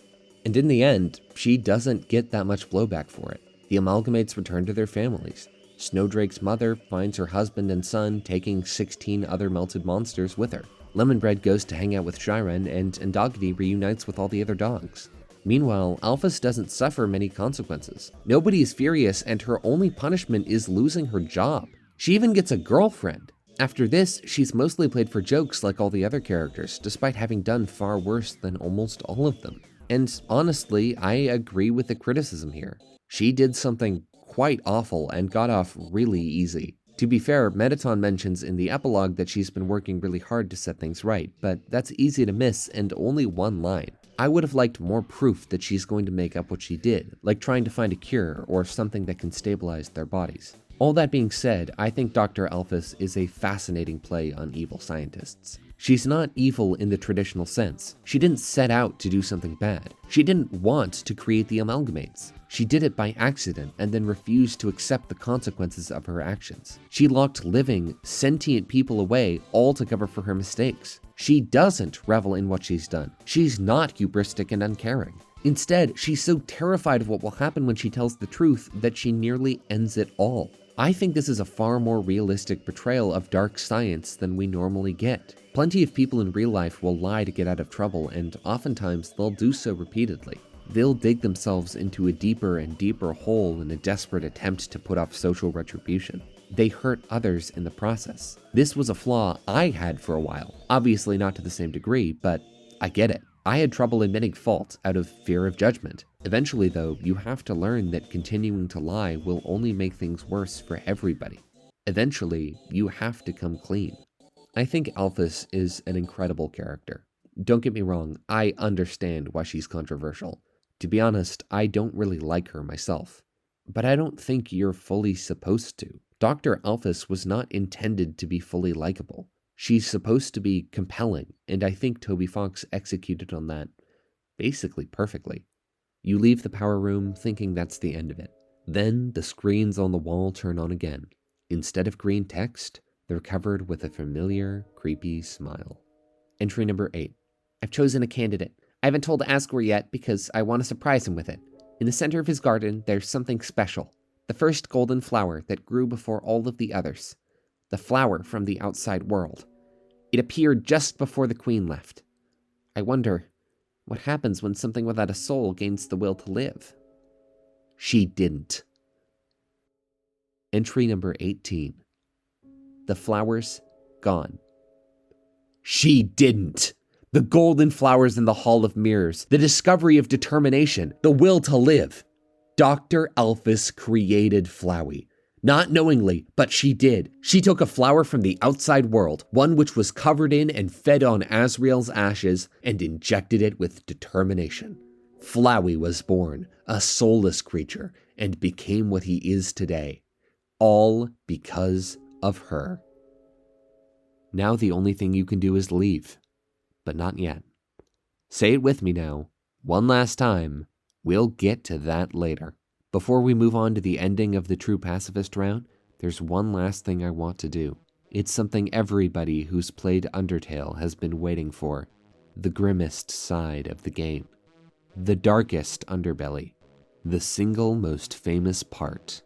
And in the end, she doesn't get that much blowback for it. The amalgamates return to their families. Snowdrake's mother finds her husband and son taking 16 other melted monsters with her. Lemon Bread goes to hang out with Shyren, and Hbomberguy reunites with all the other dogs. Meanwhile, Alphys doesn't suffer many consequences. Nobody is furious, and her only punishment is losing her job. She even gets a girlfriend. After this, she's mostly played for jokes like all the other characters, despite having done far worse than almost all of them. And honestly, I agree with the criticism here. She did something quite awful and got off really easy. To be fair, Mettaton mentions in the epilogue that she's been working really hard to set things right, but that's easy to miss and only one line. I would have liked more proof that she's going to make up what she did, like trying to find a cure or something that can stabilize their bodies. All that being said, I think Dr. Alphys is a fascinating play on evil scientists. She's not evil in the traditional sense. She didn't set out to do something bad. She didn't want to create the amalgamates. She did it by accident and then refused to accept the consequences of her actions. She locked living, sentient people away, all to cover for her mistakes. She doesn't revel in what she's done. She's not hubristic and uncaring. Instead, she's so terrified of what will happen when she tells the truth that she nearly ends it all. I think this is a far more realistic portrayal of dark science than we normally get. Plenty of people in real life will lie to get out of trouble, and oftentimes they'll do so repeatedly. They'll dig themselves into a deeper and deeper hole in a desperate attempt to put off social retribution. They hurt others in the process. This was a flaw I had for a while. Obviously not to the same degree, but I get it. I had trouble admitting fault out of fear of judgment. Eventually, though, you have to learn that continuing to lie will only make things worse for everybody. Eventually, you have to come clean. I think Alphys is an incredible character. Don't get me wrong, I understand why she's controversial. To be honest, I don't really like her myself. But I don't think you're fully supposed to. Dr. Alphys was not intended to be fully likable. She's supposed to be compelling, and I think Toby Fox executed on that basically perfectly. You leave the power room thinking that's the end of it. Then the screens on the wall turn on again. Instead of green text, they're covered with a familiar, creepy smile. Entry number 8. I've chosen a candidate. I haven't told Asgore yet because I want to surprise him with it. In the center of his garden, there's something special. The first golden flower that grew before all of the others. The flower from the outside world. It appeared just before the queen left. I wonder, what happens when something without a soul gains the will to live? She didn't. Entry number 18. The flowers gone. She didn't. The golden flowers in the Hall of Mirrors, the discovery of determination, the will to live. Dr. Alphys created Flowey. Not knowingly, but she did. She took a flower from the outside world, one which was covered in and fed on Asriel's ashes, and injected it with determination. Flowey was born, a soulless creature, and became what he is today. All because of her. Now the only thing you can do is leave. But not yet. Say it with me now. One last time. We'll get to that later. Before we move on to the ending of the True Pacifist round, there's one last thing I want to do. It's something everybody who's played Undertale has been waiting for. The grimmest side of the game. The darkest underbelly. The single most famous part.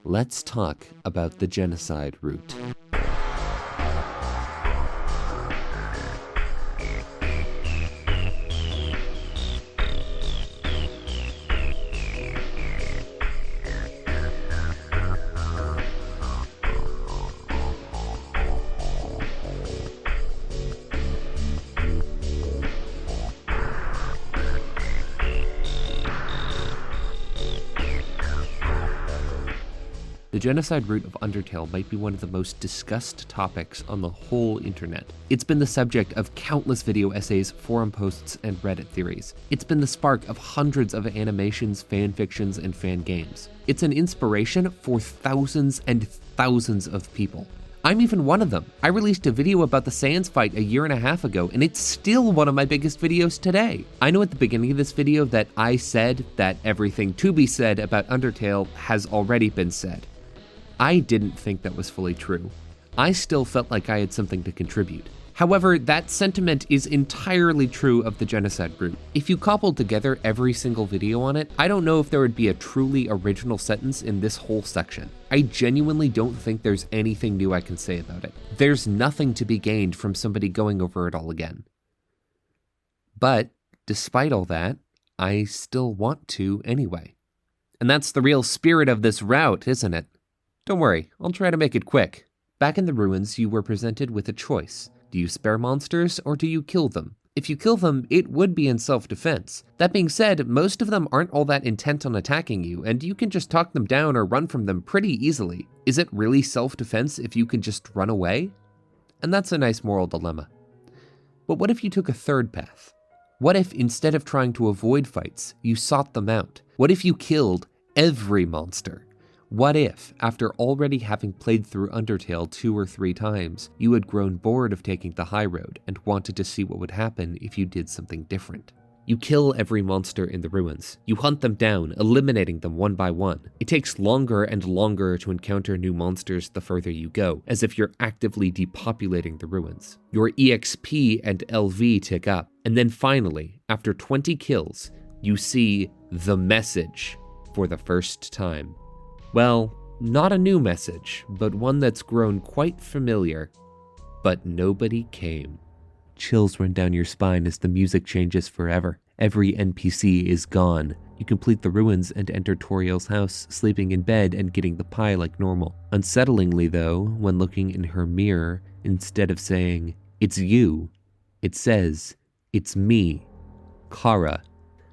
Let's talk about the Genocide route. The genocide route of Undertale might be one of the most discussed topics on the whole internet. It's been the subject of countless video essays, forum posts, and Reddit theories. It's been the spark of hundreds of animations, fanfictions, and fan games. It's an inspiration for thousands and thousands of people. I'm even one of them. I released a video about the Sans fight a year and a half ago, and it's still one of my biggest videos today. I know at the beginning of this video that I said that everything to be said about Undertale has already been said. I didn't think that was fully true. I still felt like I had something to contribute. However, that sentiment is entirely true of the genocide route. If you cobbled together every single video on it, I don't know if there would be a truly original sentence in this whole section. I genuinely don't think there's anything new I can say about it. There's nothing to be gained from somebody going over it all again. But, despite all that, I still want to anyway. And that's the real spirit of this route, isn't it? Don't worry, I'll try to make it quick. Back in the ruins, you were presented with a choice. Do you spare monsters, or do you kill them? If you kill them, it would be in self-defense. That being said, most of them aren't all that intent on attacking you, and you can just talk them down or run from them pretty easily. Is it really self-defense if you can just run away? And that's a nice moral dilemma. But what if you took a third path? What if, instead of trying to avoid fights, you sought them out? What if you killed every monster? What if, after already having played through Undertale 2 or 3 times, you had grown bored of taking the high road and wanted to see what would happen if you did something different? You kill every monster in the ruins. You hunt them down, eliminating them one by one. It takes longer and longer to encounter new monsters the further you go, as if you're actively depopulating the ruins. Your EXP and LV tick up, and then finally, after 20 kills, you see the message for the first time. Well, not a new message, but one that's grown quite familiar. But nobody came. Chills run down your spine as the music changes forever. Every NPC is gone. You complete the ruins and enter Toriel's house, sleeping in bed and getting the pie like normal. Unsettlingly though, when looking in her mirror, instead of saying, "It's you," it says, "It's me, Kara."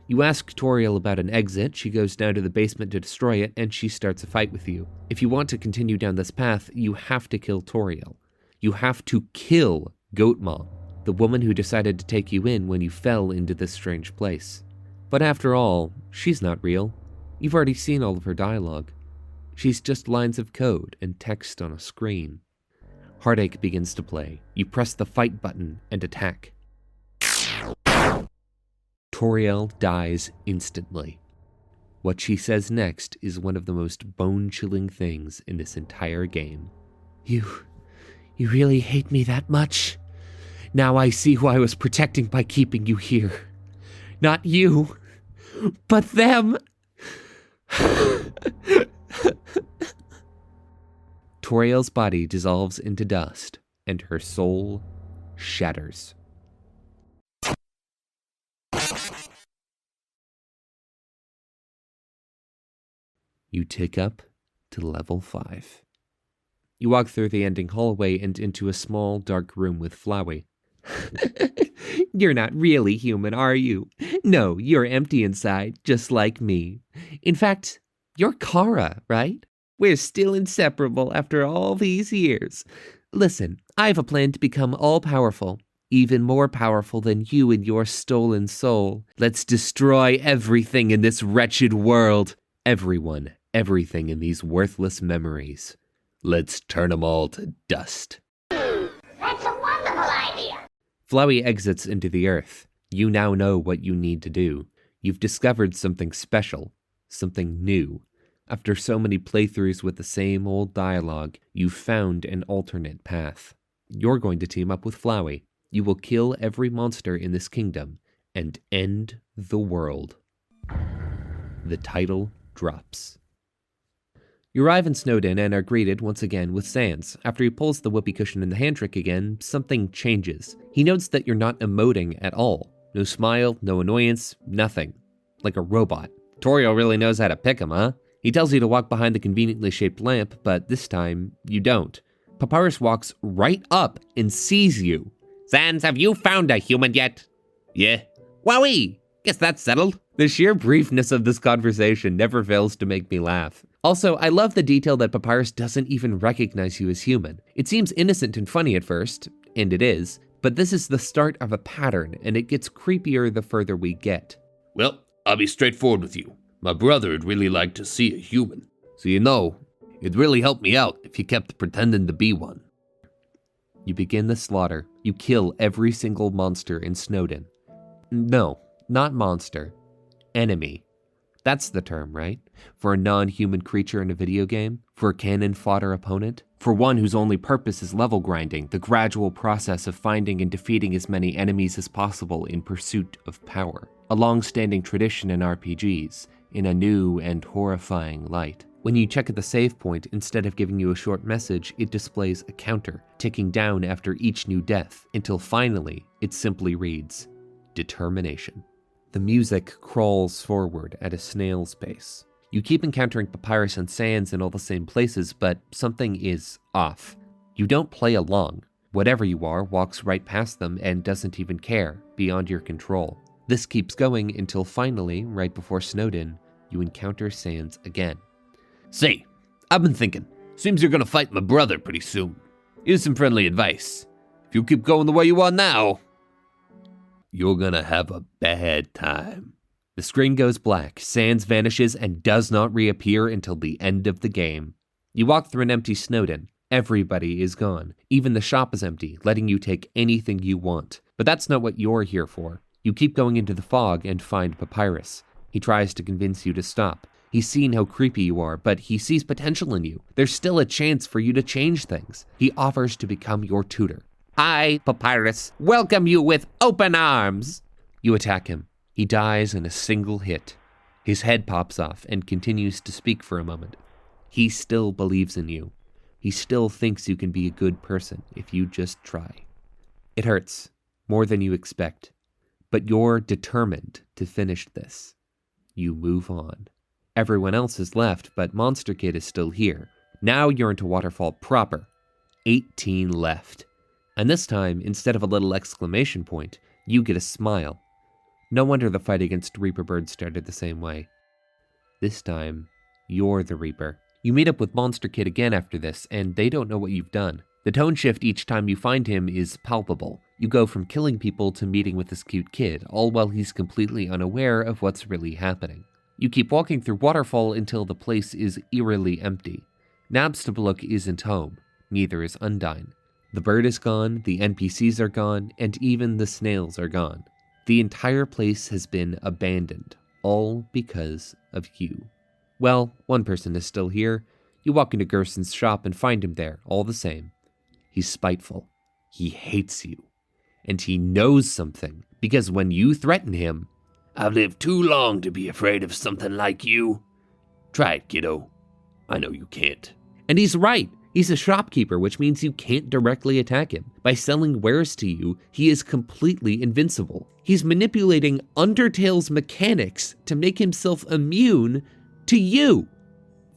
You ask Toriel about an exit, she goes down to the basement to destroy it, and she starts a fight with you. If you want to continue down this path, you have to kill Toriel. You have to kill Goat Mom, the woman who decided to take you in when you fell into this strange place. But after all, she's not real. You've already seen all of her dialogue. She's just lines of code and text on a screen. Heartache begins to play. You press the fight button and attack. Toriel dies instantly. What she says next is one of the most bone-chilling things in this entire game. You really hate me that much? Now I see who I was protecting by keeping you here. Not you, but them. Toriel's body dissolves into dust, and her soul shatters. You tick up to level 5. You walk through the ending hallway and into a small, dark room with Flowey. You're not really human, are you? No, you're empty inside, just like me. In fact, you're Kara, right? We're still inseparable after all these years. Listen, I have a plan to become all-powerful, even more powerful than you and your stolen soul. Let's destroy everything in this wretched world. Everyone, everything in these worthless memories. Let's turn them all to dust. That's a wonderful idea. Flowey exits into the earth. You now know what you need to do. You've discovered something special, something new. After so many playthroughs with the same old dialogue, you've found an alternate path. You're going to team up with Flowey. You will kill every monster in this kingdom and end the world. The title drops. You arrive in Snowdin and are greeted once again with Sans. After he pulls the whoopee cushion in the hand trick again, something changes. He notes that you're not emoting at all. No smile, no annoyance, nothing. Like a robot. Toriel really knows how to pick him, huh? He tells you to walk behind the conveniently shaped lamp, but this time, you don't. Papyrus walks right up and sees you. Sans, have you found a human yet? Yeah. Wowee! Guess that's settled. The sheer briefness of this conversation never fails to make me laugh. Also, I love the detail that Papyrus doesn't even recognize you as human. It seems innocent and funny at first, and it is, but this is the start of a pattern, and it gets creepier the further we get. Well, I'll be straightforward with you. My brother'd really like to see a human. So it'd really help me out if you kept pretending to be one. You begin the slaughter. You kill every single monster in Snowdin. No, not monster. Enemy. That's the term, right? For a non-human creature in a video game? For a cannon fodder opponent? For one whose only purpose is level grinding, the gradual process of finding and defeating as many enemies as possible in pursuit of power. A long-standing tradition in RPGs, in a new and horrifying light. When you check at the save point, instead of giving you a short message, it displays a counter, ticking down after each new death, until finally, it simply reads, Determination. The music crawls forward at a snail's pace. You keep encountering Papyrus and Sans in all the same places, but something is off. You don't play along. Whatever you are walks right past them and doesn't even care, beyond your control. This keeps going until finally, right before Snowdin, you encounter Sans again. Say, I've been thinking. Seems you're gonna fight my brother pretty soon. Here's some friendly advice. If you keep going the way you are now, you're gonna have a bad time. The screen goes black, Sans vanishes, and does not reappear until the end of the game. You walk through an empty Snowdin. Everybody is gone. Even the shop is empty, letting you take anything you want. But that's not what you're here for. You keep going into the fog and find Papyrus. He tries to convince you to stop. He's seen how creepy you are, but he sees potential in you. There's still a chance for you to change things. He offers to become your tutor. I, Papyrus, welcome you with open arms. You attack him. He dies in a single hit. His head pops off and continues to speak for a moment. He still believes in you. He still thinks you can be a good person if you just try. It hurts, more than you expect, but you're determined to finish this. You move on. Everyone else is left, but Monster Kid is still here. Now you're into Waterfall proper. 18 left. And this time, instead of a little exclamation point, you get a smile. No wonder the fight against Reaper Bird started the same way. This time, you're the Reaper. You meet up with Monster Kid again after this, and they don't know what you've done. The tone shift each time you find him is palpable. You go from killing people to meeting with this cute kid, all while he's completely unaware of what's really happening. You keep walking through Waterfall until the place is eerily empty. Nabstabluk isn't home, neither is Undyne. The bird is gone, the NPCs are gone, and even the snails are gone. The entire place has been abandoned, all because of you. Well, one person is still here. You walk into Gerson's shop and find him there, all the same. He's spiteful. He hates you. And he knows something, because when you threaten him, I've lived too long to be afraid of something like you. Try it, kiddo. I know you can't. and he's right. He's a shopkeeper, which means you can't directly attack him. By selling wares to you, he is completely invincible. He's manipulating Undertale's mechanics to make himself immune to you.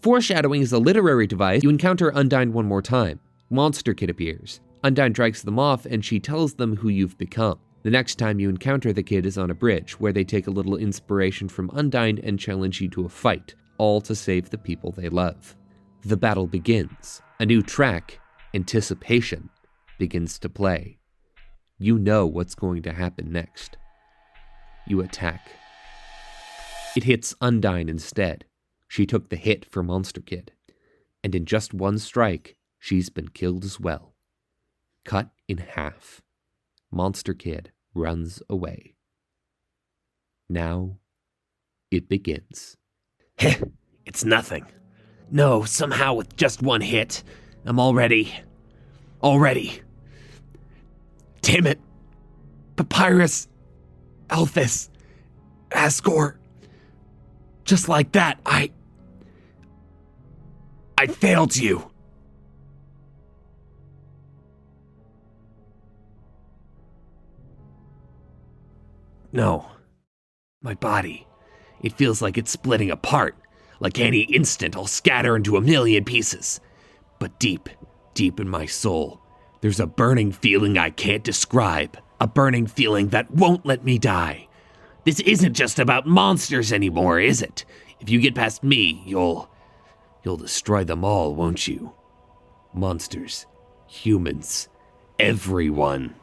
Foreshadowing is a literary device. You encounter Undyne one more time. Monster Kid appears. Undyne drags them off, and she tells them who you've become. The next time you encounter the kid is on a bridge, where they take a little inspiration from Undyne and challenge you to a fight, all to save the people they love. The battle begins. A new track, Anticipation, begins to play. You know what's going to happen next. You attack. It hits Undyne instead. She took the hit for Monster Kid. And in just one strike, she's been killed as well. Cut in half. Monster Kid runs away. Now, it begins. Heh, it's nothing. No, somehow with just one hit, I'm already. Damn it. Papyrus, Alphys, Asgore. Just like that, I failed you. No, my body, it feels like it's splitting apart. Like any instant, I'll scatter into a million pieces. But deep in my soul, there's a burning feeling I can't describe. A burning feeling that won't let me die. This isn't just about monsters anymore, is it? If you get past me, you'll destroy them all, won't you? Monsters, humans, everyone.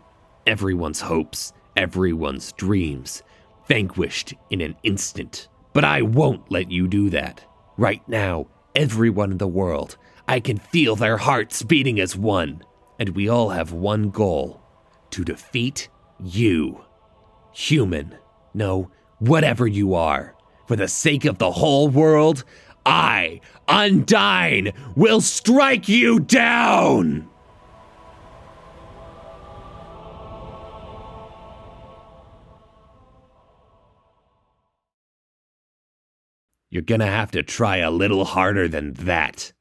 Everyone's hopes, everyone's dreams, vanquished in an instant. But I won't let you do that. Right now, everyone in the world, I can feel their hearts beating as one. And we all have one goal. To defeat you. Human. No, whatever you are. For the sake of the whole world, I, Undyne, will strike you down! You're gonna have to try a little harder than that.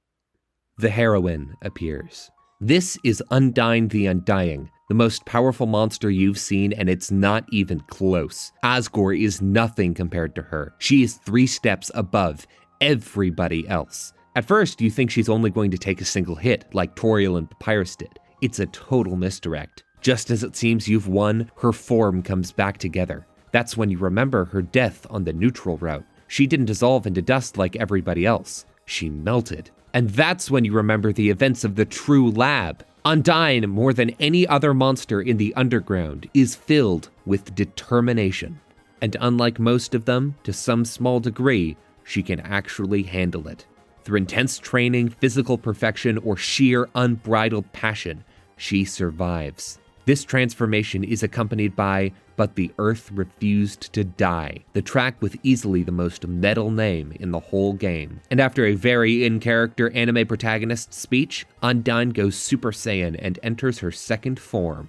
The heroine appears. This is Undyne the Undying, the most powerful monster you've seen, and it's not even close. Asgore is nothing compared to her. She is 3 steps above everybody else. At first, you think she's only going to take a single hit, like Toriel and Papyrus did. It's a total misdirect. Just as it seems you've won, her form comes back together. That's when you remember her death on the neutral route. She didn't dissolve into dust like everybody else. She melted. And that's when you remember the events of the true lab. Undyne, more than any other monster in the underground, is filled with determination. And unlike most of them, to some small degree, she can actually handle it. Through intense training, physical perfection, or sheer unbridled passion, she survives. This transformation is accompanied by "But the Earth Refused to Die," the track with easily the most metal name in the whole game. And after a very in-character anime protagonist speech, Undyne goes Super Saiyan and enters her second form.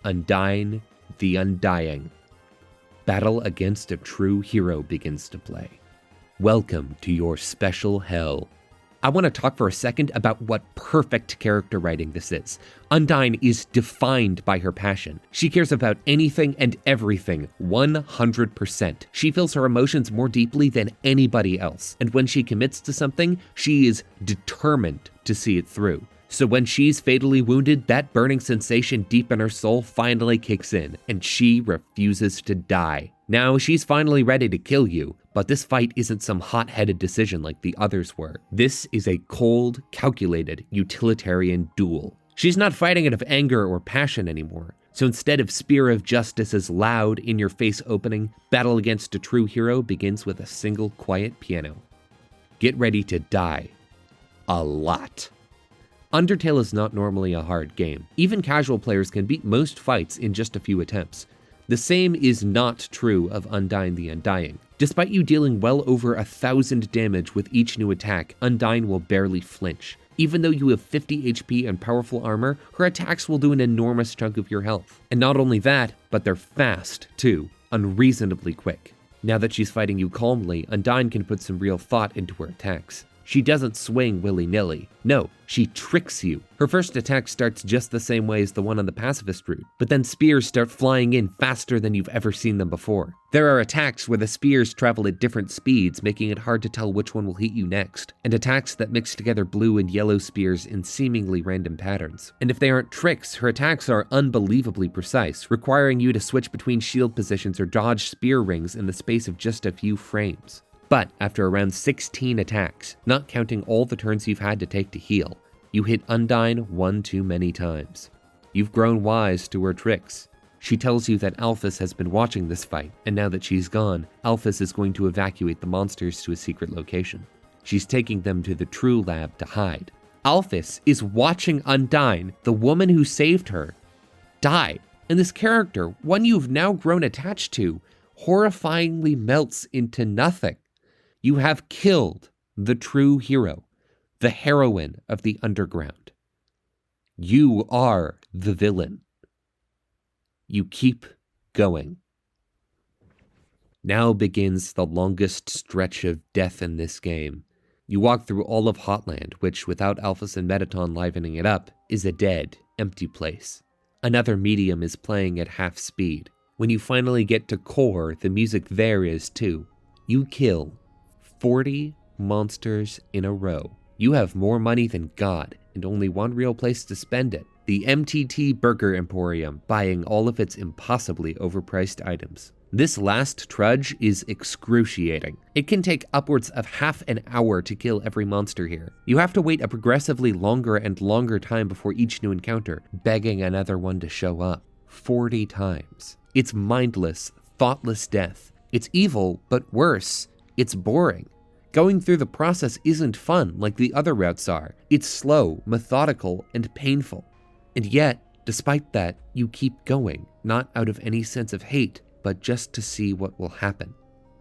Undyne the Undying. Battle against a true hero begins to play. Welcome to your special hell. I want to talk for a second about what perfect character writing this is. Undyne is defined by her passion. She cares about anything and everything 100%. She feels her emotions more deeply than anybody else. And when she commits to something, she is determined to see it through. So when she's fatally wounded, that burning sensation deep in her soul finally kicks in, and she refuses to die. Now, she's finally ready to kill you, but this fight isn't some hot-headed decision like the others were. This is a cold, calculated, utilitarian duel. She's not fighting out of anger or passion anymore. So instead of Spear of Justice's loud, in-your-face opening, Battle Against a True Hero begins with a single quiet piano. Get ready to die. A lot. Undertale is not normally a hard game. Even casual players can beat most fights in just a few attempts. The same is not true of Undyne the Undying. Despite you dealing well over 1,000 damage with each new attack, Undyne will barely flinch. Even though you have 50 HP and powerful armor, her attacks will do an enormous chunk of your health. And not only that, but they're fast, too. Unreasonably quick. Now that she's fighting you calmly, Undyne can put some real thought into her attacks. She doesn't swing willy-nilly. No, she tricks you. Her first attack starts just the same way as the one on the Pacifist route, but then spears start flying in faster than you've ever seen them before. There are attacks where the spears travel at different speeds, making it hard to tell which one will hit you next, and attacks that mix together blue and yellow spears in seemingly random patterns. And if they aren't tricks, her attacks are unbelievably precise, requiring you to switch between shield positions or dodge spear rings in the space of just a few frames. But after around 16 attacks, not counting all the turns you've had to take to heal, you hit Undyne one too many times. You've grown wise to her tricks. She tells you that Alphys has been watching this fight, and now that she's gone, Alphys is going to evacuate the monsters to a secret location. She's taking them to the True Lab to hide. Alphys is watching Undyne, the woman who saved her, die. And this character, one you've now grown attached to, horrifyingly melts into nothing. You have killed the true hero, the heroine of the underground. You are the villain. You keep going. Now begins the longest stretch of death in this game. You walk through all of Hotland, which, without Alphys and Mettaton livening it up, is a dead, empty place. Another medium is playing at half speed. When you finally get to Core, the music there is too. You kill 40 monsters in a row. You have more money than God, and only one real place to spend it. The MTT Burger Emporium, buying all of its impossibly overpriced items. This last trudge is excruciating. It can take upwards of half an hour to kill every monster here. You have to wait a progressively longer and longer time before each new encounter, begging another one to show up. 40 times. It's mindless, thoughtless death. It's evil, but worse, it's boring. Going through the process isn't fun like the other routes are. It's slow, methodical, and painful. And yet, despite that, you keep going, not out of any sense of hate, but just to see what will happen.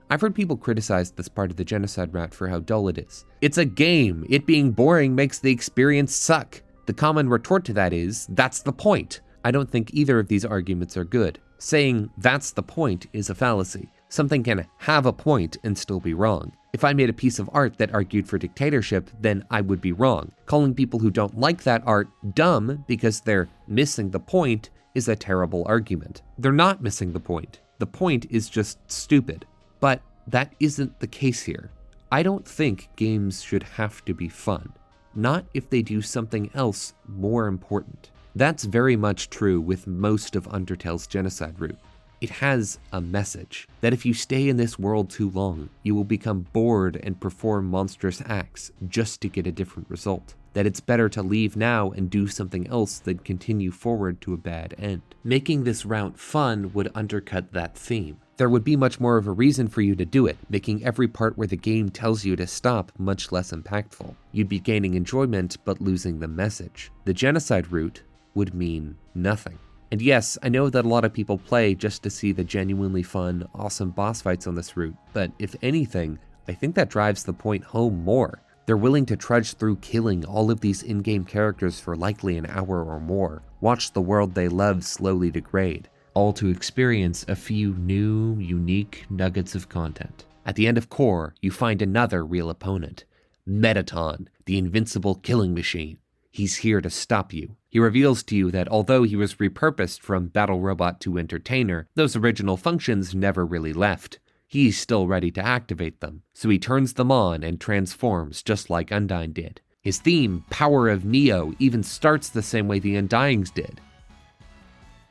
I've heard people criticize this part of the Genocide route for how dull it is. It's a game. It being boring makes the experience suck. The common retort to that is, that's the point. I don't think either of these arguments are good. Saying that's the point is a fallacy. Something can have a point and still be wrong. If I made a piece of art that argued for dictatorship, then I would be wrong. Calling people who don't like that art dumb because they're missing the point is a terrible argument. They're not missing the point. The point is just stupid. But that isn't the case here. I don't think games should have to be fun. Not if they do something else more important. That's very much true with most of Undertale's Genocide route. It has a message that if you stay in this world too long, you will become bored and perform monstrous acts just to get a different result. That it's better to leave now and do something else than continue forward to a bad end. Making this route fun would undercut that theme. there would be much more of a reason for you to do it, making every part where the game tells you to stop much less impactful. You'd be gaining enjoyment, but losing the message. The Genocide route would mean nothing. And yes, I know that a lot of people play just to see the genuinely fun, awesome boss fights on this route, but if anything, I think that drives the point home more. They're willing to trudge through killing all of these in-game characters for likely an hour or more, watch the world they love slowly degrade, all to experience a few new, unique nuggets of content. At the end of Core, you find another real opponent, Mettaton, the invincible killing machine. He's here to stop you. He reveals to you that although he was repurposed from battle robot to entertainer, those original functions never really left. He's still ready to activate them, so he turns them on and transforms just like Undyne did. His theme, Power of Neo, even starts the same way the Undyings did.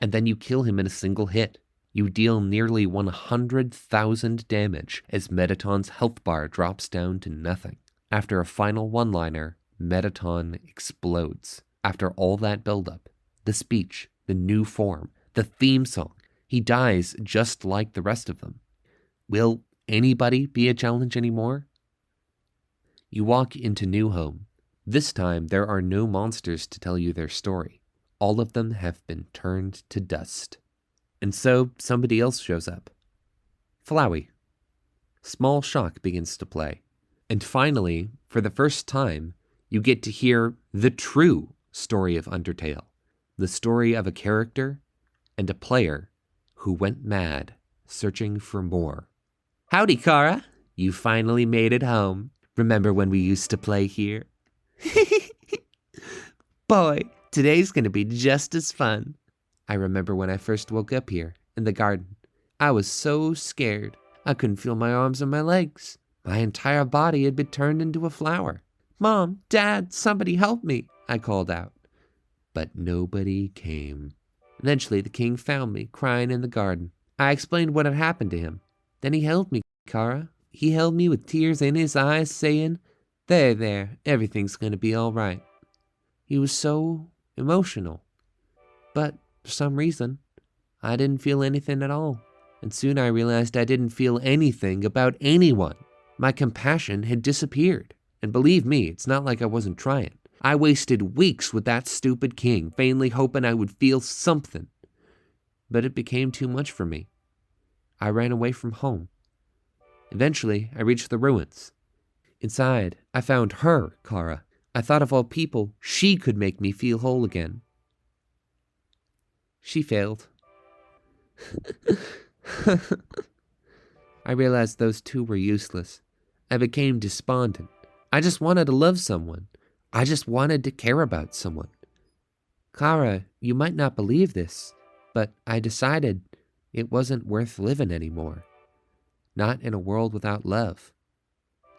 And then you kill him in a single hit. You deal nearly 100,000 damage as Mettaton's health bar drops down to nothing. After a final one-liner, Mettaton explodes. After all that buildup, the speech, the new form, the theme song, he dies just like the rest of them. Will anybody be a challenge anymore? You walk into New Home. This time, there are no monsters to tell you their story. All of them have been turned to dust. And so, somebody else shows up. Flowey. Small shock begins to play. And finally, for the first time, you get to hear the true story of Undertale. The story of a character and a player who went mad, searching for more. Howdy, Kara. You finally made it home. Remember when we used to play here? Boy, today's gonna be just as fun. I remember when I first woke up here, in the garden. I was so scared. I couldn't feel my arms or my legs. My entire body had been turned into a flower. Mom, Dad, somebody help me, I called out. But nobody came. Eventually, the king found me, crying in the garden. I explained what had happened to him. Then he held me, Kara. He held me with tears in his eyes, saying, There, everything's gonna be all right. He was so emotional. But for some reason, I didn't feel anything at all. And soon I realized I didn't feel anything about anyone. My compassion had disappeared. And believe me, it's not like I wasn't trying. I wasted weeks with that stupid king, vainly hoping I would feel something. But it became too much for me. I ran away from home. Eventually, I reached the ruins. Inside, I found her, Kara. I thought of all people, she could make me feel whole again. She failed. I realized those two were useless. I became despondent. I just wanted to love someone. I just wanted to care about someone. Kara, you might not believe this, but I decided it wasn't worth living anymore. Not in a world without love.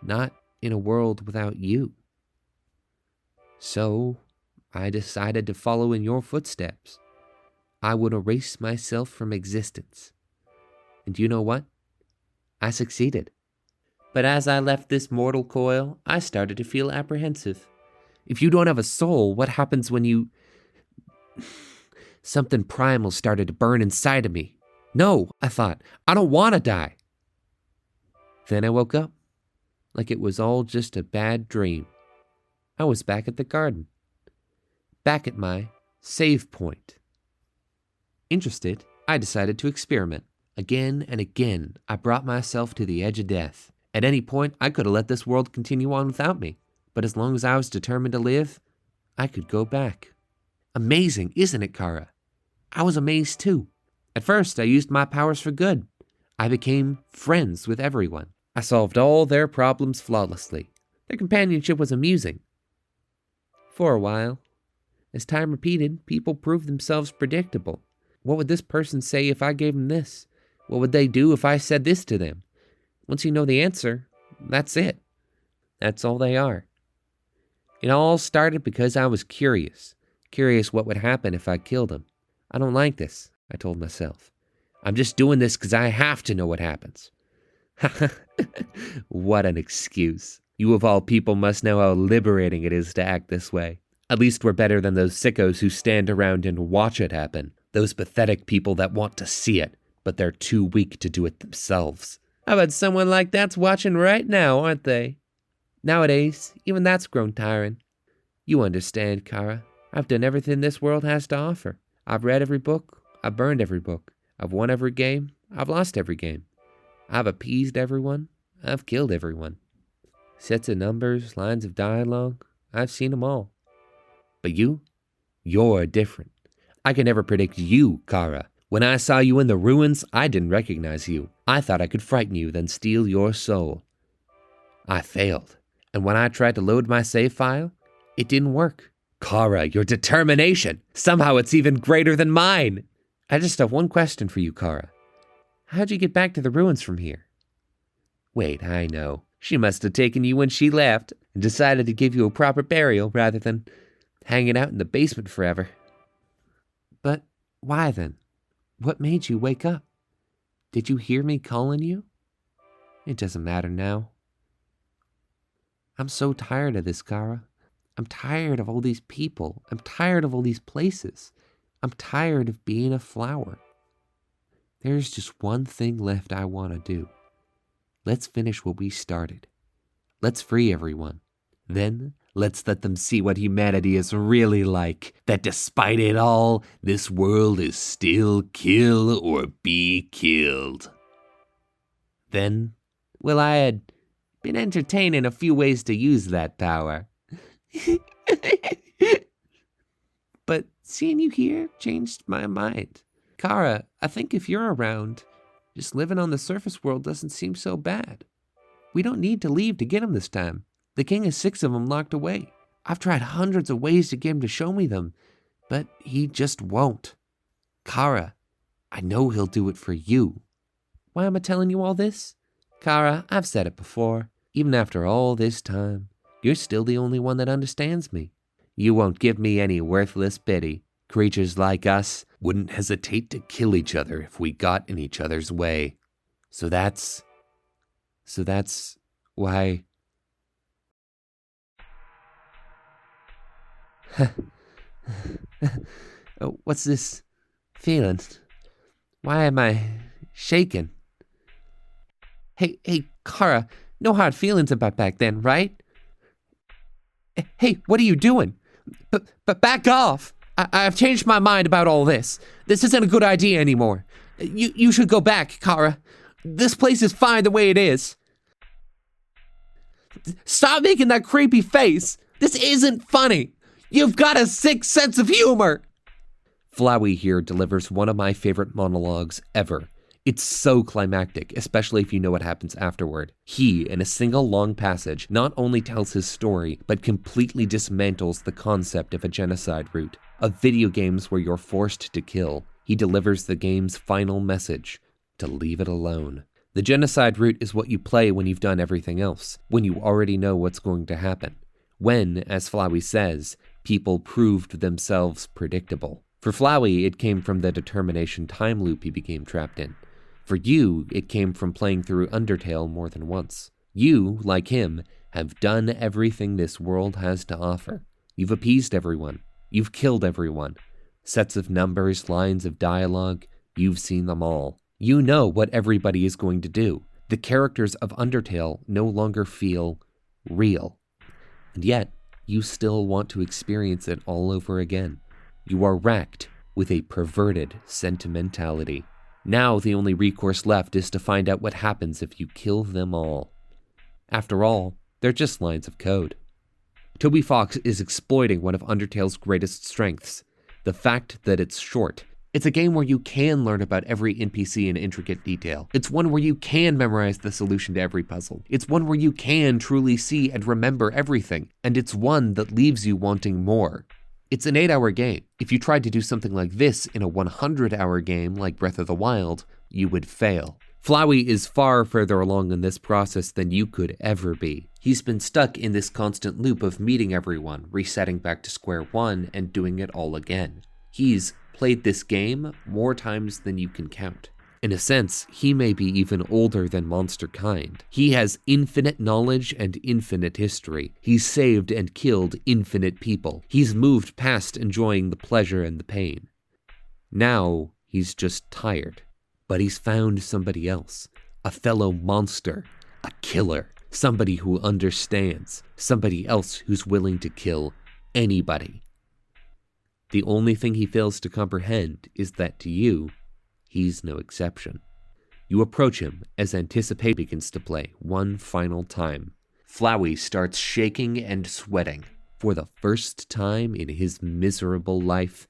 Not in a world without you. So, I decided to follow in your footsteps. I would erase myself from existence. And you know what? I succeeded. But as I left this mortal coil, I started to feel apprehensive. If you don't have a soul, what happens when you... Something primal started to burn inside of me. No, I thought, I don't want to die. Then I woke up, like it was all just a bad dream. I was back at the garden, back at my save point. Interested, I decided to experiment. Again and again, I brought myself to the edge of death. At any point, I could have let this world continue on without me, but as long as I was determined to live, I could go back. Amazing, isn't it, Kara? I was amazed too. At first, I used my powers for good. I became friends with everyone. I solved all their problems flawlessly. Their companionship was amusing. For a while. As time repeated, people proved themselves predictable. What would this person say if I gave them this? What would they do if I said this to them? Once you know the answer, that's it. That's all they are. It all started because I was curious. Curious what would happen if I killed them. I don't like this, I told myself. I'm just doing this because I have to know what happens. What an excuse. You of all people must know how liberating it is to act this way. At least we're better than those sickos who stand around and watch it happen. Those pathetic people that want to see it. but they're too weak to do it themselves. I bet someone like that's watching right now, aren't they? Nowadays, even that's grown tiring. You understand, Kara. I've done everything this world has to offer. I've read every book. I've burned every book. I've won every game. I've lost every game. I've appeased everyone. I've killed everyone. Sets of numbers, lines of dialogue. I've seen them all. But you're different. I could never predict you, Kara. When I saw you in the ruins, I didn't recognize you. I thought I could frighten you, then steal your soul. I failed. And when I tried to load my save file, it didn't work. Kara, your determination! Somehow it's even greater than mine! I just have one question for you, Kara. How'd you get back to the ruins from here? Wait, I know. She must have taken you when she left and decided to give you a proper burial rather than hanging out in the basement forever. But why then? What made you wake up? Did you hear me calling you? It doesn't matter now. I'm so tired of this, Kara. I'm tired of all these people. I'm tired of all these places. I'm tired of being a flower. There's just one thing left I want to do. Let's finish what we started. Let's free everyone. Then, let's let them see what humanity is really like. That despite it all, this world is still kill or be killed. Then, well, I had been entertaining a few ways to use that power. But seeing you here changed my mind. Kara, I think if you're around, just living on the surface world doesn't seem so bad. We don't need to leave to get him this time. The king has 6 of them locked away. I've tried hundreds of ways to get him to show me them, but he just won't. Kara, I know he'll do it for you. Why am I telling you all this? Kara, I've said it before. Even after all this time, you're still the only one that understands me. You won't give me any worthless pity. Creatures like us wouldn't hesitate to kill each other if we got in each other's way. So that's why... What's this feeling? Why am I shaking? Hey, Kara, no hard feelings about back then, right? Hey, what are you doing? But back off! I've changed my mind about all this. This isn't a good idea anymore. You should go back, Kara. This place is fine the way it is. Stop making that creepy face. This isn't funny. You've got a sick sense of humor. Flowey here delivers one of my favorite monologues ever. It's so climactic, especially if you know what happens afterward. He, in a single long passage, not only tells his story, but completely dismantles the concept of a genocide route. Of video games where you're forced to kill, he delivers the game's final message, to leave it alone. The genocide route is what you play when you've done everything else, when you already know what's going to happen. When, as Flowey says, people proved themselves predictable. For Flowey, it came from the determination time loop he became trapped in. For you, it came from playing through Undertale more than once. You, like him, have done everything this world has to offer. You've appeased everyone. You've killed everyone. Sets of numbers, lines of dialogue, you've seen them all. You know what everybody is going to do. The characters of Undertale no longer feel real. And yet, you still want to experience it all over again. You are racked with a perverted sentimentality. Now the only recourse left is to find out what happens if you kill them all. After all, they're just lines of code. Toby Fox is exploiting one of Undertale's greatest strengths, the fact that it's short. It's a game where you can learn about every NPC in intricate detail. It's one where you can memorize the solution to every puzzle. It's one where you can truly see and remember everything. And it's one that leaves you wanting more. It's an 8-hour game. If you tried to do something like this in a 100-hour game like Breath of the Wild, you would fail. Flowey is far further along in this process than you could ever be. He's been stuck in this constant loop of meeting everyone, resetting back to square one, and doing it all again. He's played this game more times than you can count. In a sense, he may be even older than monster kind. He has infinite knowledge and infinite history. He's saved and killed infinite people. He's moved past enjoying the pleasure and the pain. Now, he's just tired. But he's found somebody else, a fellow monster, a killer, somebody who understands, somebody else who's willing to kill anybody. The only thing he fails to comprehend is that to you, he's no exception. You approach him as anticipation begins to play one final time. Flowey starts shaking and sweating. For the first time in his miserable life,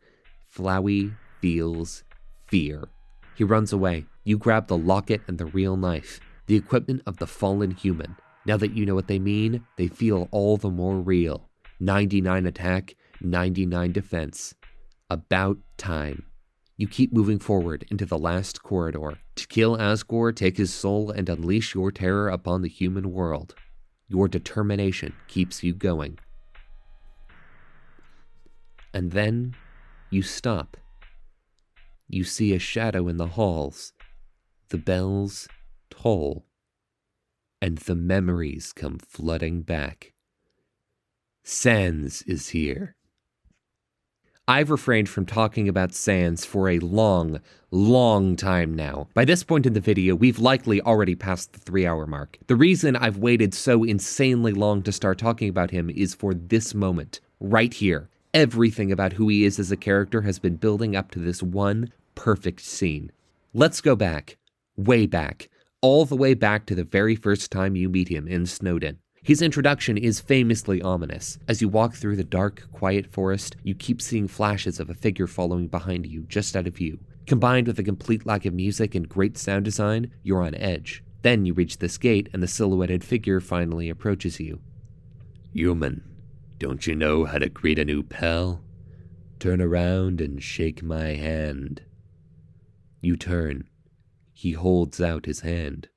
Flowey feels fear. He runs away. You grab the locket and the real knife, the equipment of the fallen human. Now that you know what they mean, they feel all the more real. 99 attack, 99 defense. About time. You keep moving forward into the last corridor. To kill Asgore, take his soul, and unleash your terror upon the human world. Your determination keeps you going. And then you stop. You see a shadow in the halls. The bells toll. And the memories come flooding back. Sans is here. I've refrained from talking about Sans for a long, long time now. By this point in the video, we've likely already passed the 3-hour mark. The reason I've waited so insanely long to start talking about him is for this moment, right here. Everything about who he is as a character has been building up to this one perfect scene. Let's go back, way back, all the way back to the very first time you meet him in Snowdin. His introduction is famously ominous. As you walk through the dark, quiet forest, you keep seeing flashes of a figure following behind you, just out of view. Combined with a complete lack of music and great sound design, you're on edge. Then you reach this gate and the silhouetted figure finally approaches you. Human, don't you know how to greet a new pal? Turn around and shake my hand. You turn. He holds out his hand.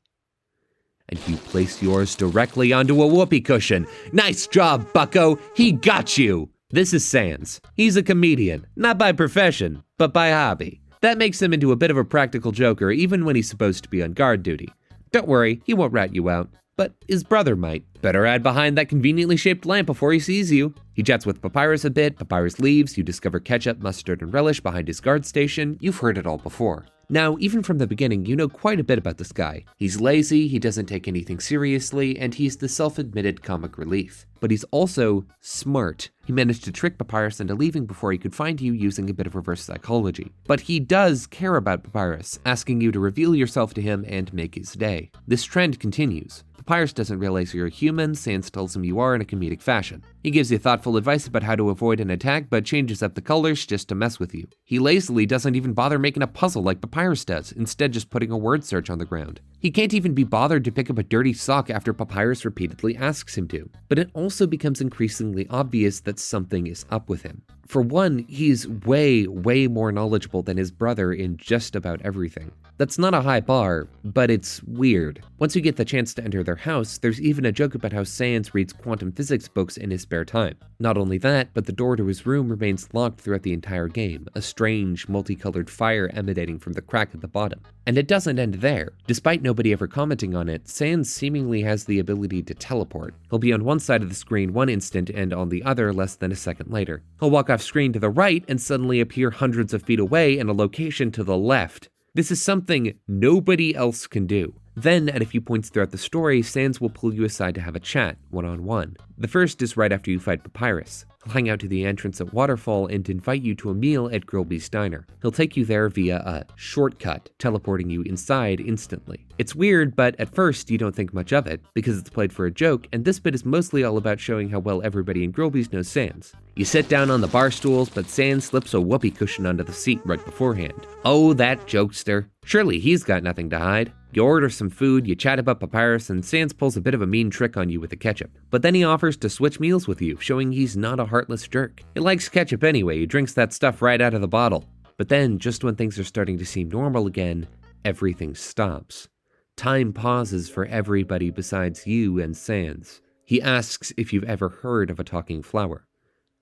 And you place yours directly onto a whoopee cushion. Nice job, bucko! He got you! This is Sans. He's a comedian, not by profession, but by hobby. That makes him into a bit of a practical joker even when he's supposed to be on guard duty. Don't worry, he won't rat you out, but his brother might. Better hide behind that conveniently shaped lamp before he sees you. He chats with Papyrus a bit, Papyrus leaves, you discover ketchup, mustard, and relish behind his guard station. You've heard it all before. Now, even from the beginning, you know quite a bit about this guy. He's lazy, he doesn't take anything seriously, and he's the self-admitted comic relief. But he's also smart. He managed to trick Papyrus into leaving before he could find you using a bit of reverse psychology. But he does care about Papyrus, asking you to reveal yourself to him and make his day. This trend continues. Papyrus doesn't realize you're a human, Sans tells him you are in a comedic fashion. He gives you thoughtful advice about how to avoid an attack, but changes up the colors just to mess with you. He lazily doesn't even bother making a puzzle like Papyrus does, instead just putting a word search on the ground. He can't even be bothered to pick up a dirty sock after Papyrus repeatedly asks him to. But it also becomes increasingly obvious that something is up with him. For one, he's way more knowledgeable than his brother in just about everything. That's not a high bar, but it's weird. Once you get the chance to enter their house, there's even a joke about how Sans reads quantum physics books in his spare time. Not only that, but the door to his room remains locked throughout the entire game, a strange, multicolored fire emanating from the crack at the bottom. And it doesn't end there. Despite nobody ever commenting on it, Sans seemingly has the ability to teleport. He'll be on one side of the screen one instant and on the other less than a second later. He'll walk off screen to the right and suddenly appear hundreds of feet away in a location to the left. This is something nobody else can do. Then, at a few points throughout the story, Sans will pull you aside to have a chat, one-on-one. The first is right after you fight Papyrus. He'll hang out to the entrance at Waterfall and invite you to a meal at Grillby's Diner. He'll take you there via a shortcut, teleporting you inside instantly. It's weird, but at first you don't think much of it, because it's played for a joke, and this bit is mostly all about showing how well everybody in Grillby's knows Sans. You sit down on the bar stools, but Sans slips a whoopee cushion onto the seat right beforehand. Oh, that jokester. Surely he's got nothing to hide. You order some food, you chat about Papyrus, and Sans pulls a bit of a mean trick on you with the ketchup. But then he offers to switch meals with you, showing he's not a heartless jerk. He likes ketchup anyway, he drinks that stuff right out of the bottle. But then, just when things are starting to seem normal again, everything stops. Time pauses for everybody besides you and Sans. He asks if you've ever heard of a talking flower.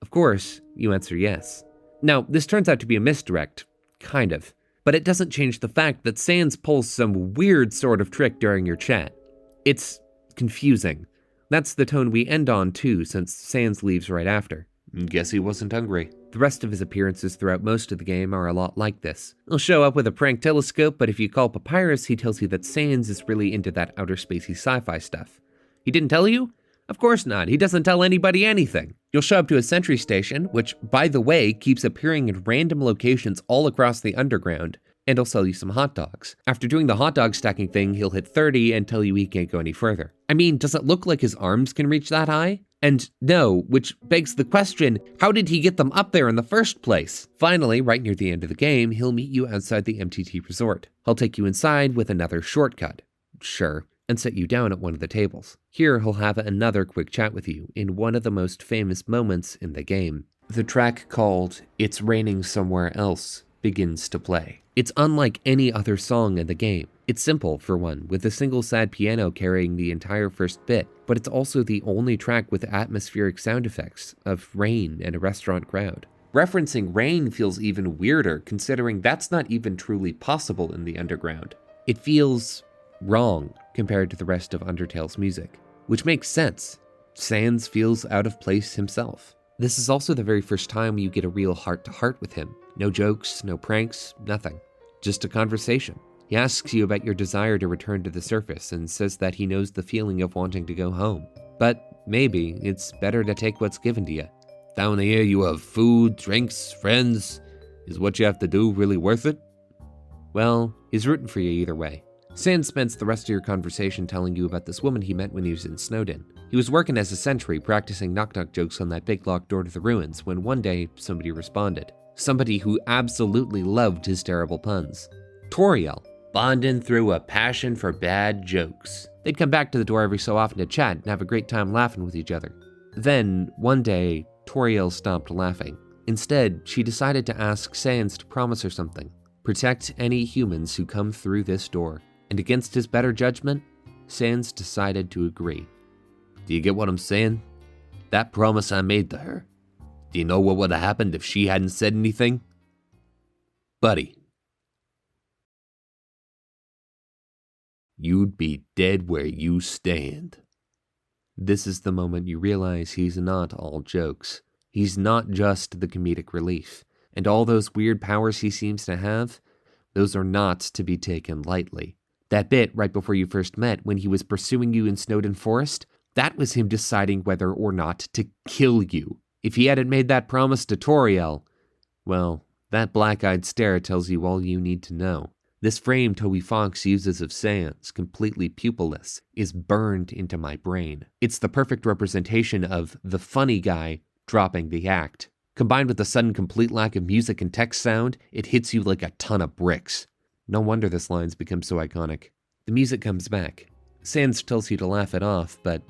Of course, you answer yes. Now, this turns out to be a misdirect. Kind of. But it doesn't change the fact that Sans pulls some weird sort of trick during your chat. It's confusing. That's the tone we end on too, since Sans leaves right after. Guess he wasn't hungry. The rest of his appearances throughout most of the game are a lot like this. He'll show up with a prank telescope, but if you call Papyrus, he tells you that Sans is really into that outer spacey sci-fi stuff. He didn't tell you? Of course not. He doesn't tell anybody anything. You'll show up to a sentry station, which, by the way, keeps appearing in random locations all across the underground, and he'll sell you some hot dogs. After doing the hot dog stacking thing, he'll hit 30 and tell you he can't go any further. I mean, does it look like his arms can reach that high? And no, which begs the question, how did he get them up there in the first place? Finally, right near the end of the game, he'll meet you outside the MTT resort. He'll take you inside with another shortcut. Sure. And set you down at one of the tables. Here, he'll have another quick chat with you in one of the most famous moments in the game. The track called It's Raining Somewhere Else begins to play. It's unlike any other song in the game. It's simple, for one, with a single sad piano carrying the entire first bit, but it's also the only track with atmospheric sound effects of rain and a restaurant crowd. Referencing rain feels even weirder, considering that's not even truly possible in the underground. It feels wrong compared to the rest of Undertale's music, which makes sense. Sans feels out of place himself. This is also the very first time you get a real heart-to-heart with him. No jokes, no pranks, nothing. Just a conversation. He asks you about your desire to return to the surface and says that he knows the feeling of wanting to go home. But maybe it's better to take what's given to you. Down here you have food, drinks, friends. Is what you have to do really worth it? Well, he's rooting for you either way. Sans spends the rest of your conversation telling you about this woman he met when he was in Snowdin. He was working as a sentry, practicing knock-knock jokes on that big locked door to the ruins, when one day, somebody responded. Somebody who absolutely loved his terrible puns. Toriel, bonding through a passion for bad jokes. They'd come back to the door every so often to chat and have a great time laughing with each other. Then, one day, Toriel stopped laughing. Instead, she decided to ask Sans to promise her something. Protect any humans who come through this door. And against his better judgment, Sans decided to agree. Do you get what I'm saying? That promise I made to her. Do you know what would have happened if she hadn't said anything? Buddy. You'd be dead where you stand. This is the moment you realize he's not all jokes. He's not just the comedic relief. And all those weird powers he seems to have, those are not to be taken lightly. That bit right before you first met, when he was pursuing you in Snowdin Forest, that was him deciding whether or not to kill you. If he hadn't made that promise to Toriel, well, that black-eyed stare tells you all you need to know. This frame Toby Fox uses of Sans, completely pupilless, is burned into my brain. It's the perfect representation of the funny guy dropping the act. Combined with the sudden complete lack of music and text sound, it hits you like a ton of bricks. No wonder this line's become so iconic. The music comes back. Sans tells you to laugh it off, but,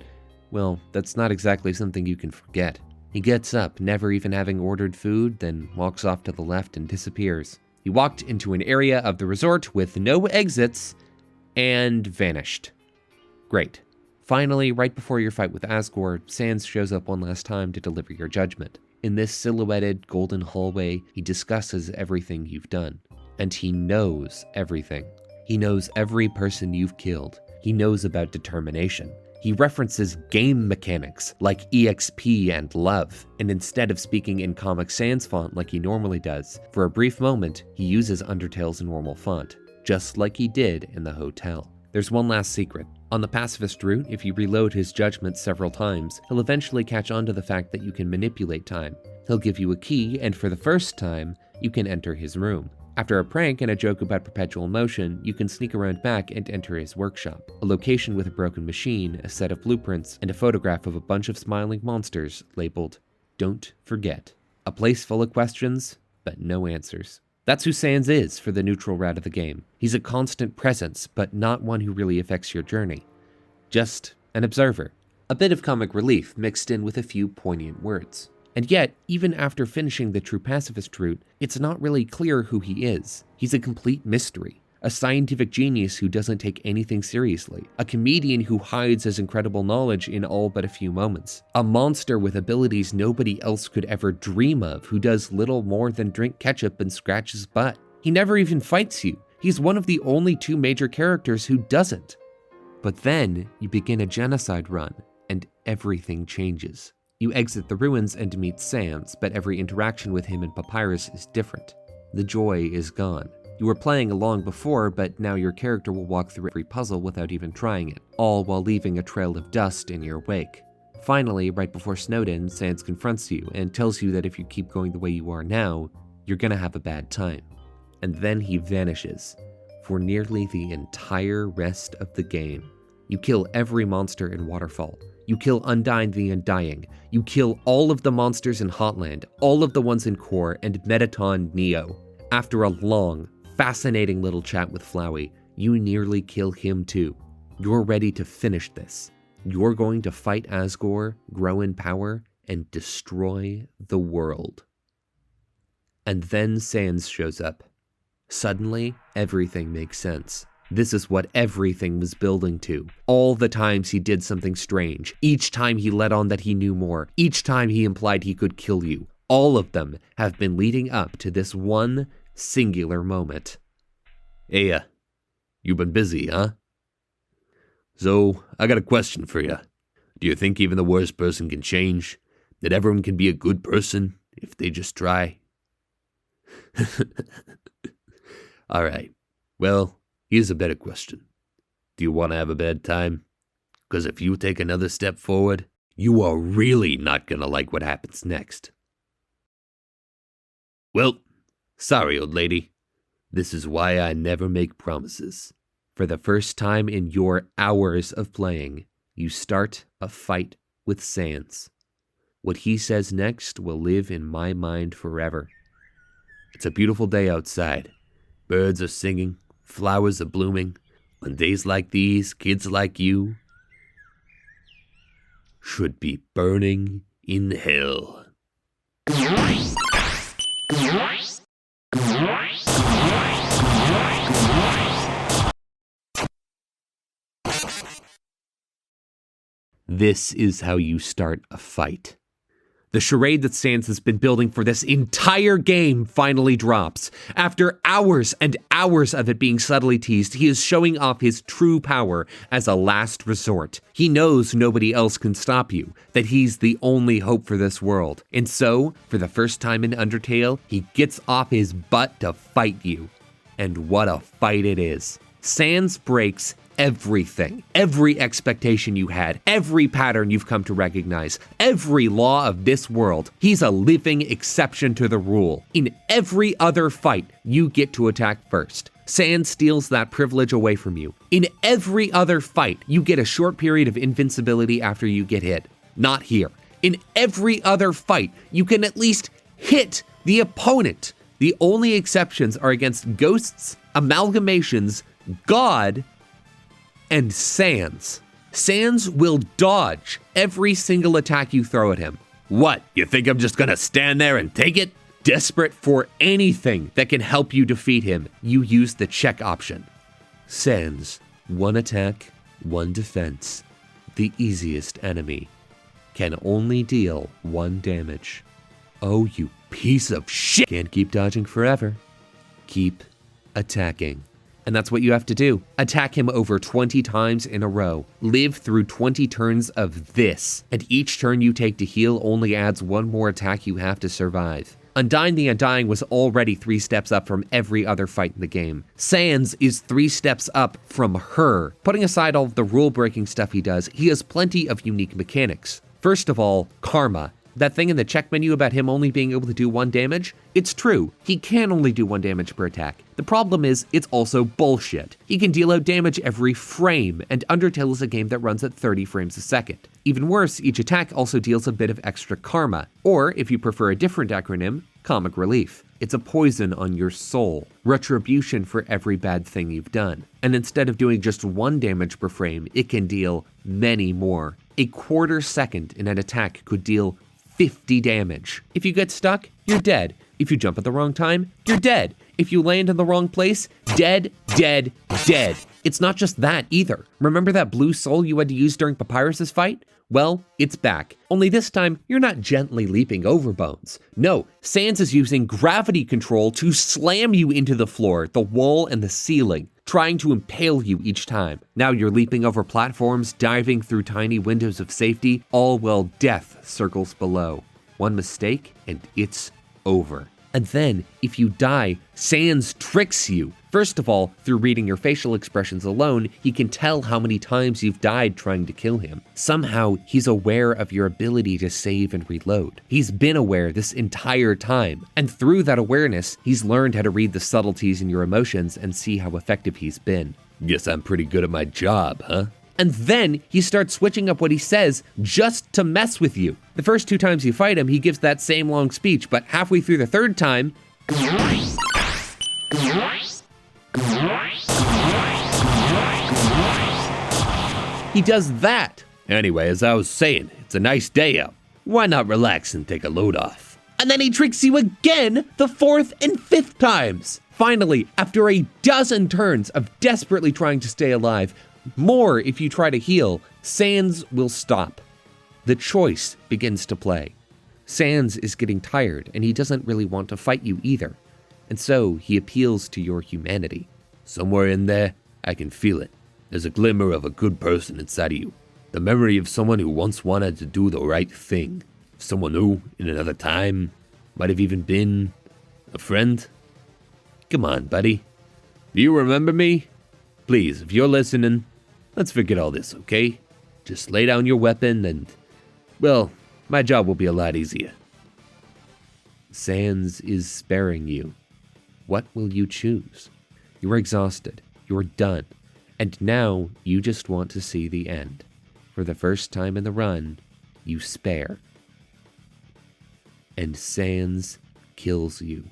well, that's not exactly something you can forget. He gets up, never even having ordered food, then walks off to the left and disappears. He walked into an area of the resort with no exits and vanished. Great. Finally, right before your fight with Asgore, Sans shows up one last time to deliver your judgment. In this silhouetted golden hallway, he discusses everything you've done. And he knows everything. He knows every person you've killed. He knows about determination. He references game mechanics like EXP and love, and instead of speaking in Comic Sans font like he normally does, for a brief moment, he uses Undertale's normal font, just like he did in the hotel. There's one last secret. On the Pacifist route, if you reload his judgment several times, he'll eventually catch on to the fact that you can manipulate time. He'll give you a key, and for the first time, you can enter his room. After a prank and a joke about perpetual motion, you can sneak around back and enter his workshop, a location with a broken machine, a set of blueprints, and a photograph of a bunch of smiling monsters labeled, "Don't Forget." A place full of questions, but no answers. That's who Sans is for the neutral route of the game. He's a constant presence, but not one who really affects your journey. Just an observer. A bit of comic relief mixed in with a few poignant words. And yet, even after finishing the true pacifist route, it's not really clear who he is. He's a complete mystery. A scientific genius who doesn't take anything seriously. A comedian who hides his incredible knowledge in all but a few moments. A monster with abilities nobody else could ever dream of, who does little more than drink ketchup and scratch his butt. He never even fights you. He's one of the only two major characters who doesn't. But then, you begin a genocide run, and everything changes. You exit the ruins and meet Sans, but every interaction with him and Papyrus is different. The joy is gone. You were playing along before, but now your character will walk through every puzzle without even trying it, all while leaving a trail of dust in your wake. Finally, right before Snowdin, Sans confronts you and tells you that if you keep going the way you are now, you're gonna have a bad time. And then he vanishes for nearly the entire rest of the game. You kill every monster in Waterfall. You kill Undyne the Undying. You kill all of the monsters in Hotland, all of the ones in Core, and Mettaton Neo. After a long, fascinating little chat with Flowey, you nearly kill him too. You're ready to finish this. You're going to fight Asgore, grow in power, and destroy the world. And then Sans shows up. Suddenly, everything makes sense. This is what everything was building to. All the times he did something strange, each time he let on that he knew more, each time he implied he could kill you, all of them have been leading up to this one singular moment. Hey, you've been busy, huh? So, I got a question for you. Do you think even the worst person can change? That everyone can be a good person if they just try? Alright, well, here's a better question. Do you want to have a bad time? Because if you take another step forward, you are really not going to like what happens next. Well, sorry, old lady. This is why I never make promises. For the first time in your hours of playing, you start a fight with Sans. What he says next will live in my mind forever. It's a beautiful day outside. Birds are singing, flowers are blooming. On days like these, kids like you should be burning in hell. This is how you start a fight. The charade that Sans has been building for this entire game finally drops. After hours and hours of it being subtly teased, he is showing off his true power as a last resort. He knows nobody else can stop you, that he's the only hope for this world. And so, for the first time in Undertale, he gets off his butt to fight you. And what a fight it is. Sans breaks everything, every expectation you had, every pattern you've come to recognize, every law of this world. He's a living exception to the rule. In every other fight, you get to attack first. Sans steals that privilege away from you. In every other fight, you get a short period of invincibility after you get hit. Not here. In every other fight, you can at least hit the opponent. The only exceptions are against ghosts, amalgamations, God, and Sans. Sans will dodge every single attack you throw at him. What, you think I'm just gonna stand there and take it? Desperate for anything that can help you defeat him, you use the check option. Sans, one attack, one defense. The easiest enemy. Can only deal one damage. Oh, you piece of shit! Can't keep dodging forever. Keep attacking. And that's what you have to do. Attack him over 20 times in a row. Live through 20 turns of this. And each turn you take to heal only adds one more attack you have to survive. Undyne the Undying was already 3 steps up from every other fight in the game. Sans is 3 steps up from her. Putting aside all of the rule-breaking stuff he does, he has plenty of unique mechanics. First of all, Karma. That thing in the check menu about him only being able to do 1 damage? It's true, he can only do 1 damage per attack. The problem is, it's also bullshit. He can deal out damage every frame, and Undertale is a game that runs at 30 frames a second. Even worse, each attack also deals a bit of extra karma, or if you prefer a different acronym, comic relief. It's a poison on your soul, retribution for every bad thing you've done. And instead of doing just 1 damage per frame, it can deal many more. A quarter second in an attack could deal 50 damage. If you get stuck, you're dead. If you jump at the wrong time, you're dead. If you land in the wrong place, dead, dead, dead. It's not just that either. Remember that blue soul you had to use during Papyrus's fight? Well, it's back. Only this time, you're not gently leaping over bones. No, Sans is using gravity control to slam you into the floor, the wall, and the ceiling. trying to impale you each time. Now you're leaping over platforms, diving through tiny windows of safety, all while death circles below. One mistake, and it's over. And then, if you die, Sans tricks you. First of all, through reading your facial expressions alone, he can tell how many times you've died trying to kill him. Somehow, he's aware of your ability to save and reload. He's been aware this entire time, and through that awareness, he's learned how to read the subtleties in your emotions and see how effective he's been. Guess I'm pretty good at my job, huh? And then he starts switching up what he says just to mess with you. The first 2 times you fight him, he gives that same long speech, but halfway through the 3rd time, he does that. Anyway, as I was saying, it's a nice day out. Why not relax and take a load off? And then he tricks you again the 4th and 5th times. Finally, after a dozen turns of desperately trying to stay alive, more if you try to heal, Sans will stop. The choice begins to play. Sans is getting tired, and he doesn't really want to fight you either. And so he appeals to your humanity. Somewhere in there, I can feel it. There's a glimmer of a good person inside of you. The memory of someone who once wanted to do the right thing. Someone who, in another time, might have even been a friend. Come on, buddy. Do you remember me? Please, if you're listening, let's forget all this, okay? Just lay down your weapon and, well, my job will be a lot easier. Sans is sparing you. What will you choose? You're exhausted. You're done. And now you just want to see the end. For the first time in the run, you spare. And Sans kills you.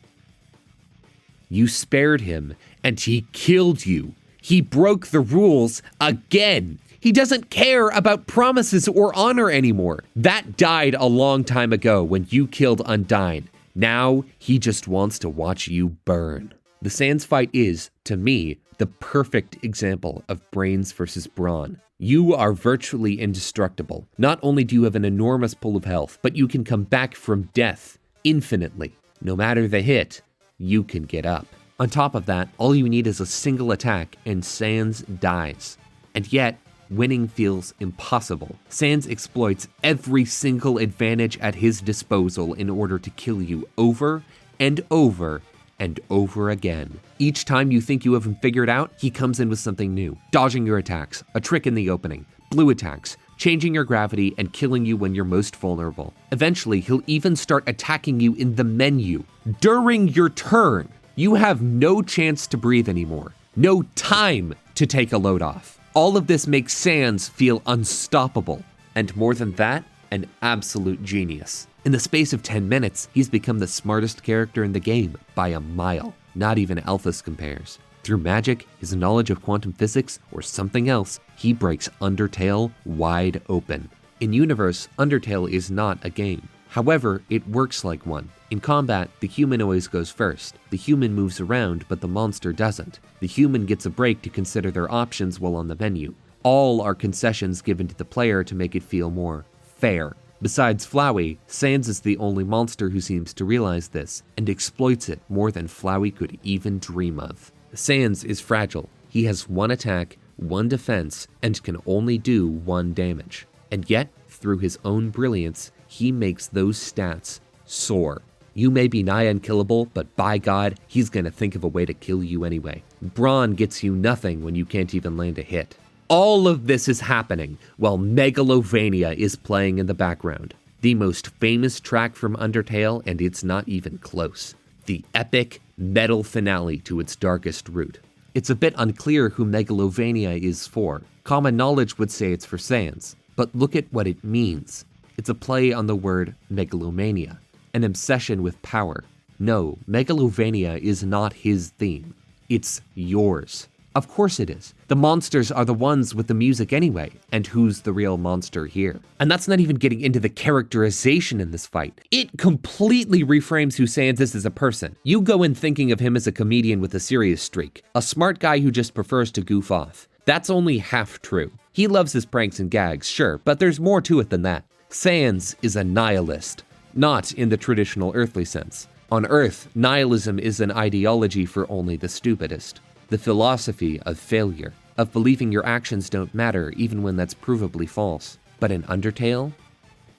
You spared him, and he killed you. He broke the rules again. He doesn't care about promises or honor anymore. That died a long time ago when you killed Undyne. Now he just wants to watch you burn. The Sans fight is, to me, the perfect example of brains versus brawn. You are virtually indestructible. Not only do you have an enormous pool of health, but you can come back from death infinitely. No matter the hit, you can get up. On top of that, all you need is a single attack and Sans dies. And yet, winning feels impossible. Sans exploits every single advantage at his disposal in order to kill you over and over and over again. Each time you think you have him figured out, he comes in with something new, dodging your attacks, a trick in the opening, blue attacks, changing your gravity and killing you when you're most vulnerable. Eventually, he'll even start attacking you in the menu during your turn. You have no chance to breathe anymore, no time to take a load off. All of this makes Sans feel unstoppable, and more than that, an absolute genius. In the space of 10 minutes, he's become the smartest character in the game by a mile. Not even Alphys compares. Through magic, his knowledge of quantum physics, or something else, he breaks Undertale wide open. In universe, Undertale is not a game. However, it works like one. In combat, the human always goes first. The human moves around, but the monster doesn't. The human gets a break to consider their options while on the menu. All are concessions given to the player to make it feel more fair. Besides Flowey, Sans is the only monster who seems to realize this, and exploits it more than Flowey could even dream of. Sans is fragile. He has one attack, one defense, and can only do one damage. And yet, through his own brilliance, he makes those stats soar. You may be nigh unkillable, but by God, he's gonna think of a way to kill you anyway. Brawn gets you nothing when you can't even land a hit. All of this is happening while Megalovania is playing in the background. The most famous track from Undertale, and it's not even close. The epic metal finale to its darkest root. It's a bit unclear who Megalovania is for. Common knowledge would say it's for Sans, but look at what it means. It's a play on the word megalomania, an obsession with power. No, Megalovania is not his theme. It's yours. Of course it is. The monsters are the ones with the music anyway, and who's the real monster here? And that's not even getting into the characterization in this fight. It completely reframes who Sans is as a person. You go in thinking of him as a comedian with a serious streak, a smart guy who just prefers to goof off. That's only half true. He loves his pranks and gags, sure, but there's more to it than that. Sans is a nihilist, not in the traditional earthly sense. On Earth, nihilism is an ideology for only the stupidest. The philosophy of failure, of believing your actions don't matter even when that's provably false. But in Undertale,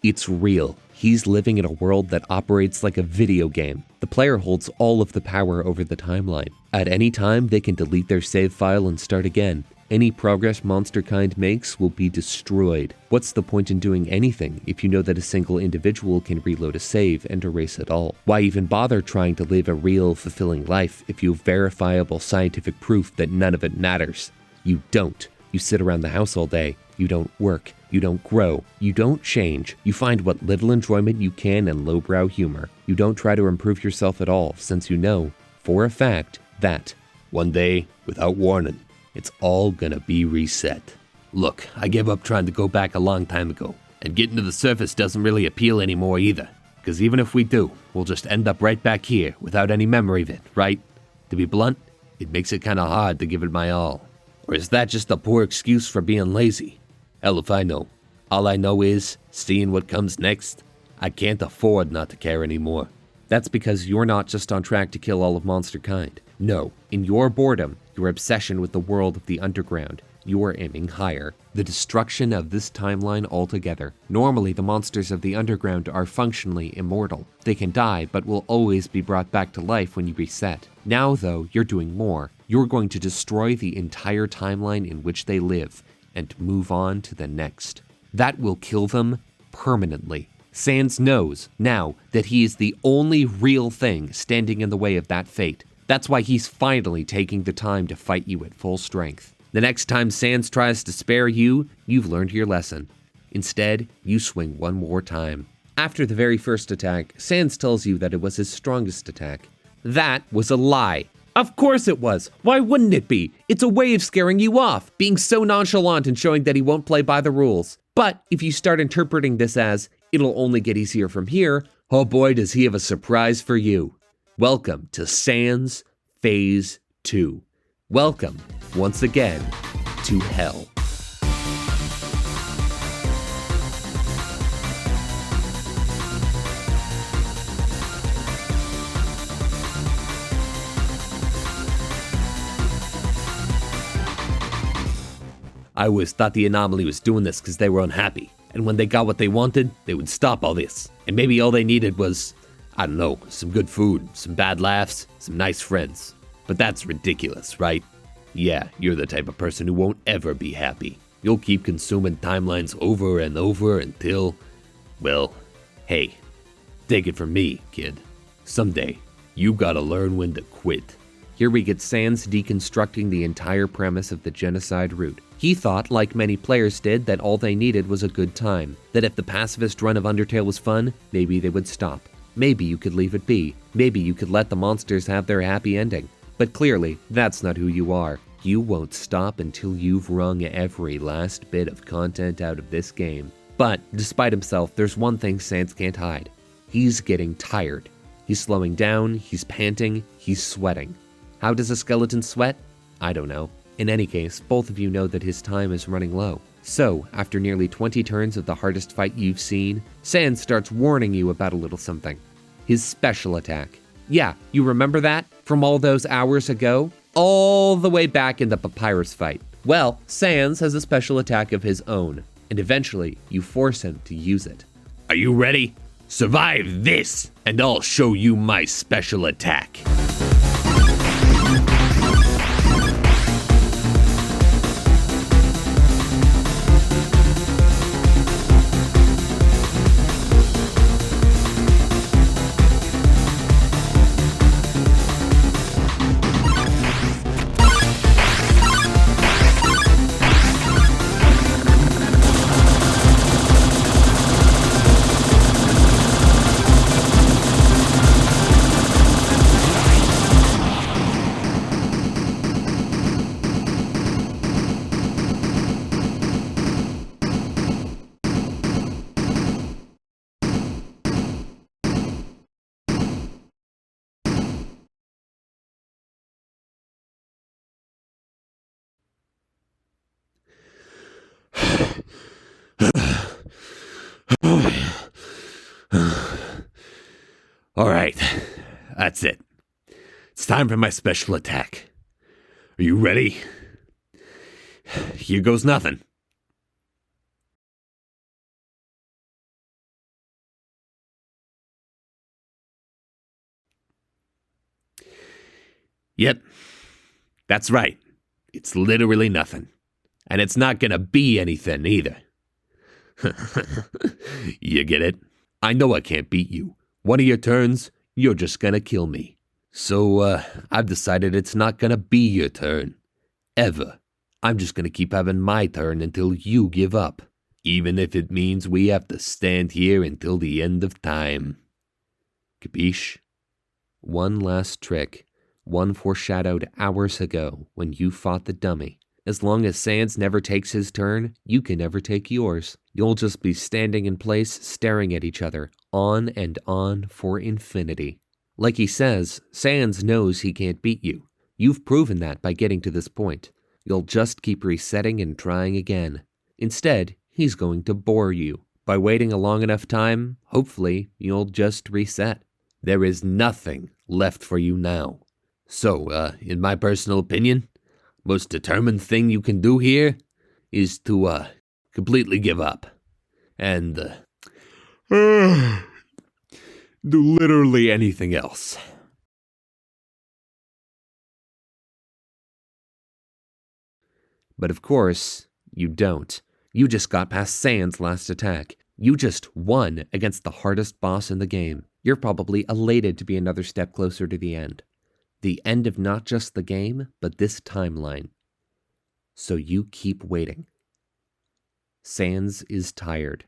it's real. He's living in a world that operates like a video game. The player holds all of the power over the timeline. At any time, they can delete their save file and start again. Any progress monsterkind makes will be destroyed. What's the point in doing anything if you know that a single individual can reload a save and erase it all? Why even bother trying to live a real, fulfilling life if you have verifiable scientific proof that none of it matters? You don't. You sit around the house all day. You don't work. You don't grow. You don't change. You find what little enjoyment you can in lowbrow humor. You don't try to improve yourself at all, since you know, for a fact, that one day, without warning, it's all gonna be reset. Look, I gave up trying to go back a long time ago, and getting to the surface doesn't really appeal anymore either. Because even if we do, we'll just end up right back here without any memory of it, right? To be blunt, it makes it kinda hard to give it my all. Or is that just a poor excuse for being lazy? Hell if I know. All I know is, seeing what comes next, I can't afford not to care anymore. That's because you're not just on track to kill all of monsterkind. No, in your boredom, your obsession with the world of the underground, you're aiming higher. The destruction of this timeline altogether. Normally, the monsters of the underground are functionally immortal. They can die, but will always be brought back to life when you reset. Now, though, you're doing more. You're going to destroy the entire timeline in which they live, and move on to the next. That will kill them permanently. Sans knows now that he is the only real thing standing in the way of that fate. That's why he's finally taking the time to fight you at full strength. The next time Sans tries to spare you, you've learned your lesson. Instead, you swing one more time. After the very first attack, Sans tells you that it was his strongest attack. That was a lie. Of course it was. Why wouldn't it be? It's a way of scaring you off, being so nonchalant and showing that he won't play by the rules. But if you start interpreting this as, it'll only get easier from here, oh boy does he have a surprise for you. Welcome to Sans Phase 2. Welcome, once again, to Hell. I always thought the Anomaly was doing this because they were unhappy. And when they got what they wanted, they would stop all this. And maybe all they needed was, I don't know, some good food, some bad laughs, some nice friends. But that's ridiculous, right? Yeah, you're the type of person who won't ever be happy. You'll keep consuming timelines over and over until, well, hey, take it from me, kid. Someday, you gotta learn when to quit. Here we get Sans deconstructing the entire premise of the Genocide route. He thought, like many players did, that all they needed was a good time. That if the Pacifist run of Undertale was fun, maybe they would stop. Maybe you could leave it be. Maybe you could let the monsters have their happy ending. But clearly, that's not who you are. You won't stop until you've wrung every last bit of content out of this game. But, despite himself, there's one thing Sans can't hide. He's getting tired. He's slowing down, he's panting, he's sweating. How does a skeleton sweat? I don't know. In any case, both of you know that his time is running low. So, after nearly 20 turns of the hardest fight you've seen, Sans starts warning you about a little something. His special attack. Yeah, you remember that? From all those hours ago? All the way back in the Papyrus fight. Well, Sans has a special attack of his own, and eventually you force him to use it. Are you ready? Survive this, and I'll show you my special attack. All right, that's it. It's time for my special attack. Are you ready? Here goes nothing. Yep, that's right. It's literally nothing. And it's not gonna be anything either. You get it? I know I can't beat you. One of your turns, you're just gonna kill me. So, I've decided it's not gonna be your turn. Ever. I'm just gonna keep having my turn until you give up. Even if it means we have to stand here until the end of time. Capiche? One last trick. One foreshadowed hours ago when you fought the dummy. As long as Sans never takes his turn, you can never take yours. You'll just be standing in place, staring at each other, on and on for infinity. Like he says, Sans knows he can't beat you. You've proven that by getting to this point. You'll just keep resetting and trying again. Instead, he's going to bore you. By waiting a long enough time, hopefully, you'll just reset. There is nothing left for you now. So, in my personal opinion, most determined thing you can do here is to, completely give up. And, do literally anything else. But of course, you don't. You just got past Sans' last attack. You just won against the hardest boss in the game. You're probably elated to be another step closer to the end. The end of not just the game, but this timeline. So you keep waiting. Sans is tired.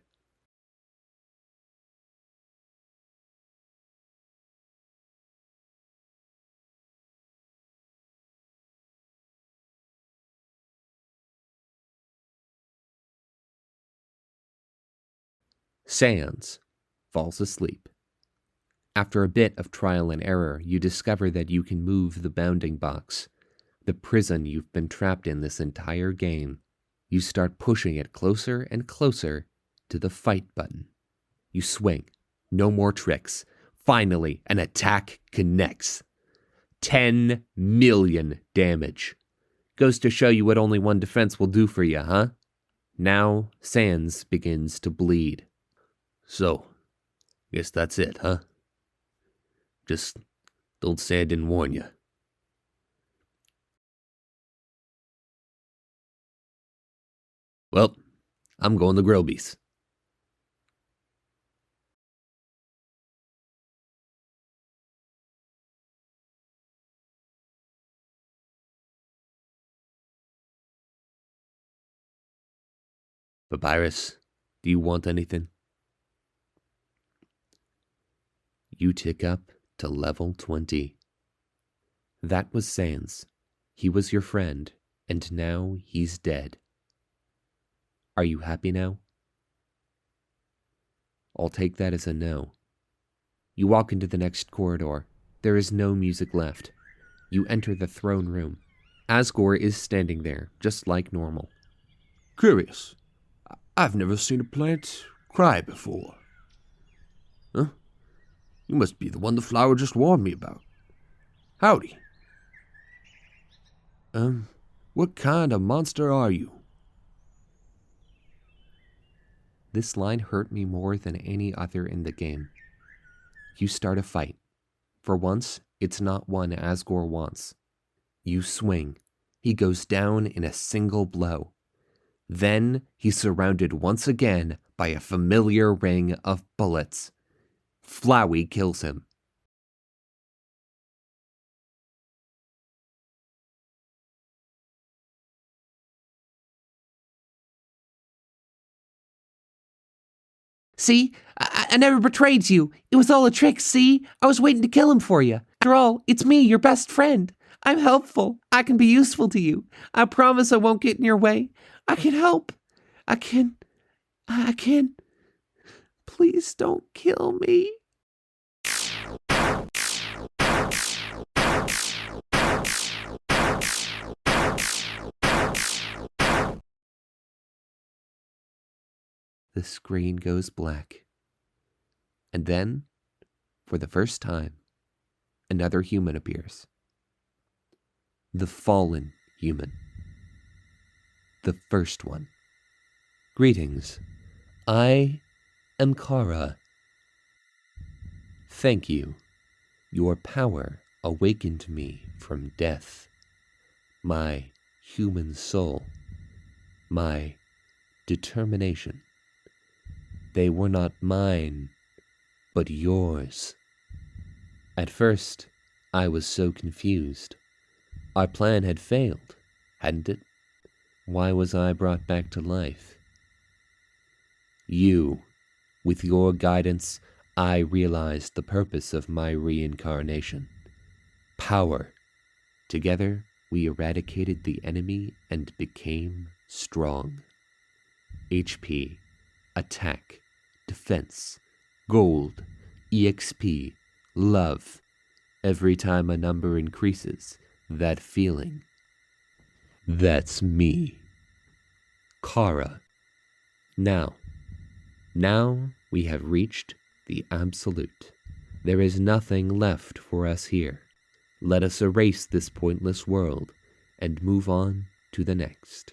Sans falls asleep. After a bit of trial and error, you discover that you can move the bounding box, the prison you've been trapped in this entire game. You start pushing it closer and closer to the fight button. You swing. No more tricks. Finally, an attack connects. 10 million damage. Goes to show you what only one defense will do for you, huh? Now, Sans begins to bleed. So, guess that's it, huh? Just don't say I didn't warn you. Well, I'm going to Grillby's. Papyrus, do you want anything? You tick up to level 20. That was Sans. He was your friend, and now he's dead. Are you happy now? I'll take that as a no. You walk into the next corridor. There is no music left. You enter the throne room. Asgore is standing there, just like normal. Curious. I've never seen a plant cry before. Huh? You must be the one the flower just warned me about. Howdy. What kind of monster are you? This line hurt me more than any other in the game. You start a fight. For once, it's not one Asgore wants. You swing. He goes down in a single blow. Then he's surrounded once again by a familiar ring of bullets. Flowey kills him. See? I never betrayed you. It was all a trick, see? I was waiting to kill him for you. After all, it's me, your best friend. I'm helpful. I can be useful to you. I promise I won't get in your way. I can help. I can. Please don't kill me. The screen goes black. And then, for the first time, another human appears. The fallen human. The first one. Greetings. I am Kara. Thank you. Your power awakened me from death. My human soul. My determination. They were not mine, but yours. At first, I was so confused. Our plan had failed, hadn't it? Why was I brought back to life? You, with your guidance, I realized the purpose of my reincarnation. Power. Together, we eradicated the enemy and became strong. HP, attack, defense, gold, EXP, love. Every time a number increases, that feeling. That's me. Kara. Now we have reached the absolute. There is nothing left for us here. Let us erase this pointless world and move on to the next.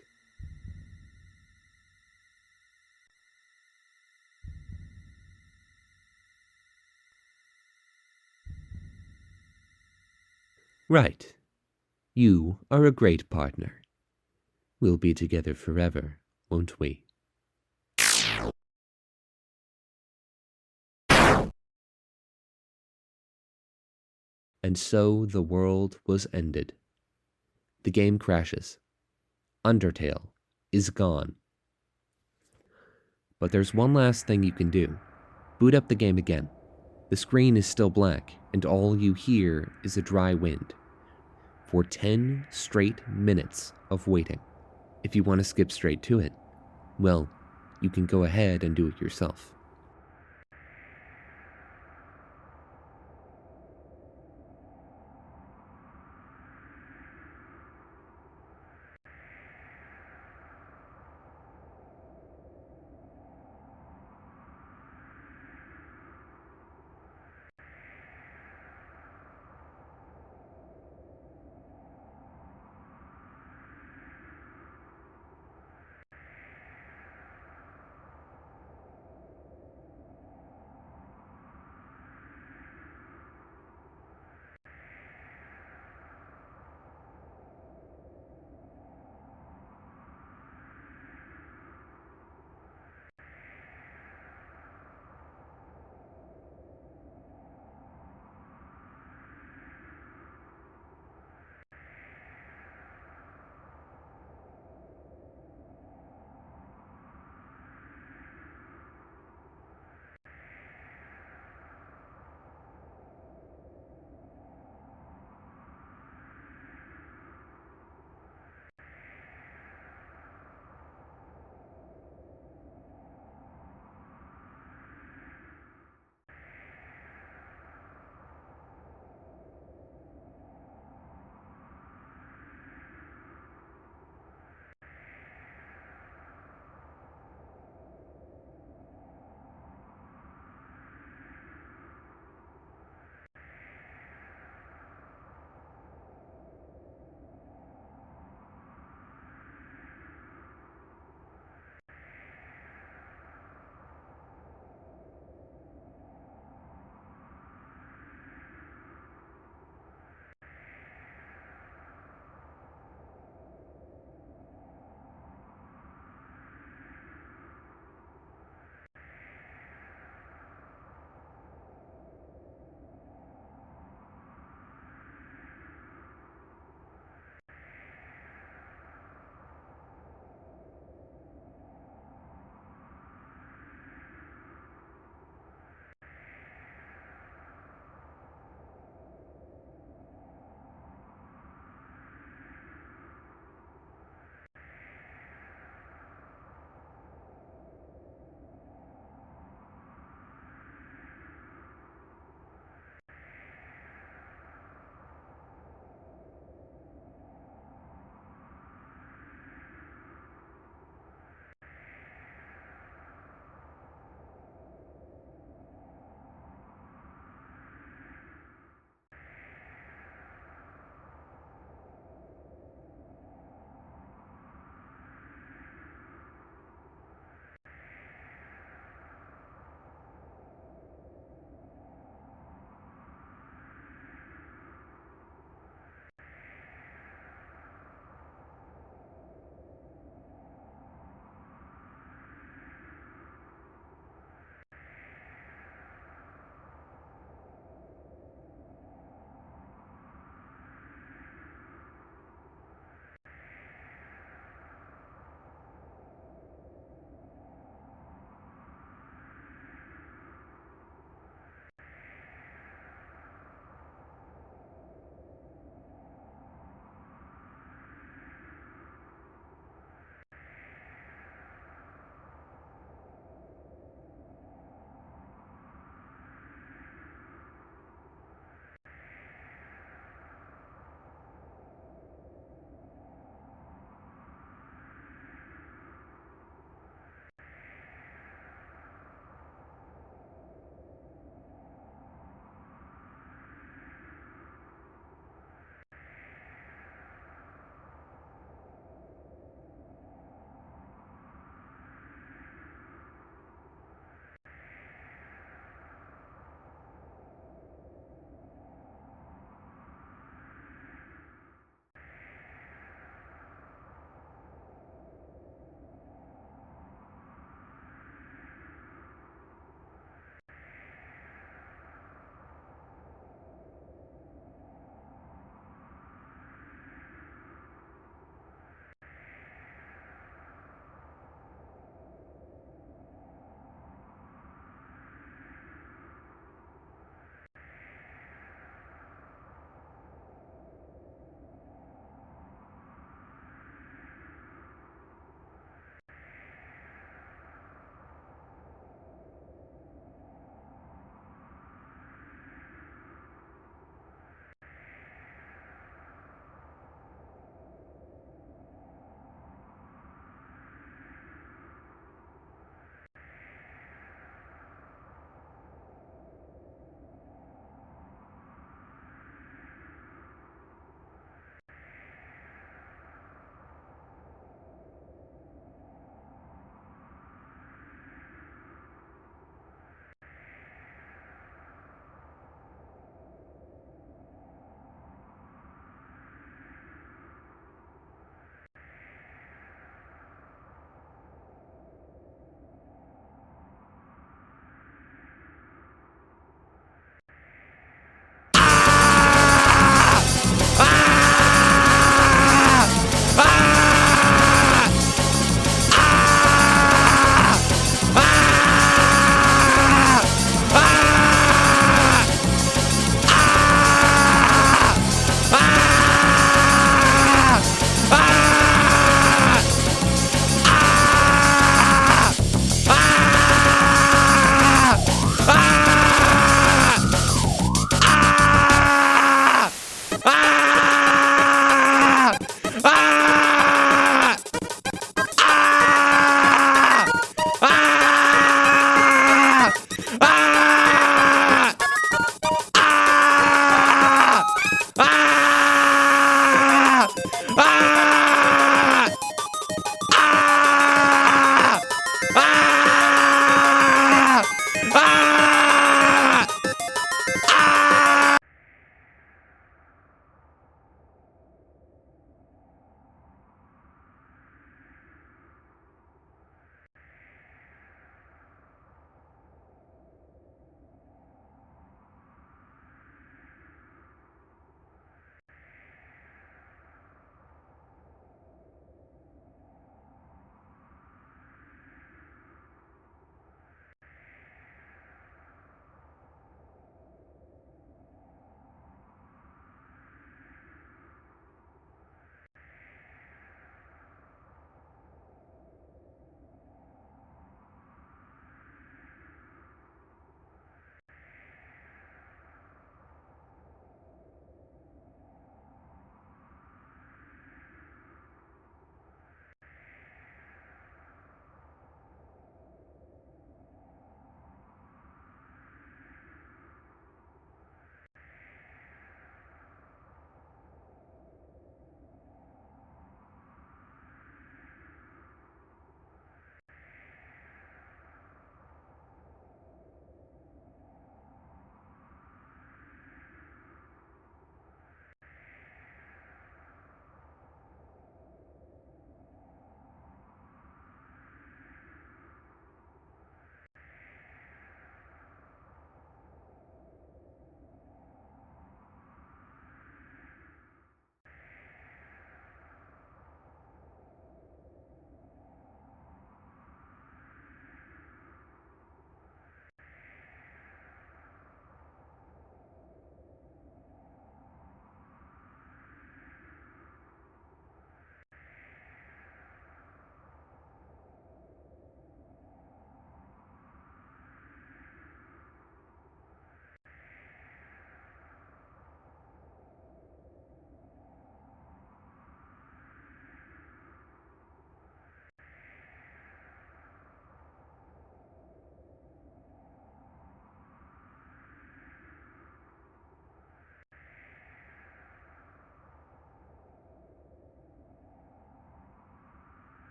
Right. You are a great partner. We'll be together forever, won't we? And so the world was ended. The game crashes. Undertale is gone. But there's one last thing you can do. Boot up the game again. The screen is still black, and all you hear is a dry wind. For 10 straight minutes of waiting. If you want to skip straight to it, well, you can go ahead and do it yourself.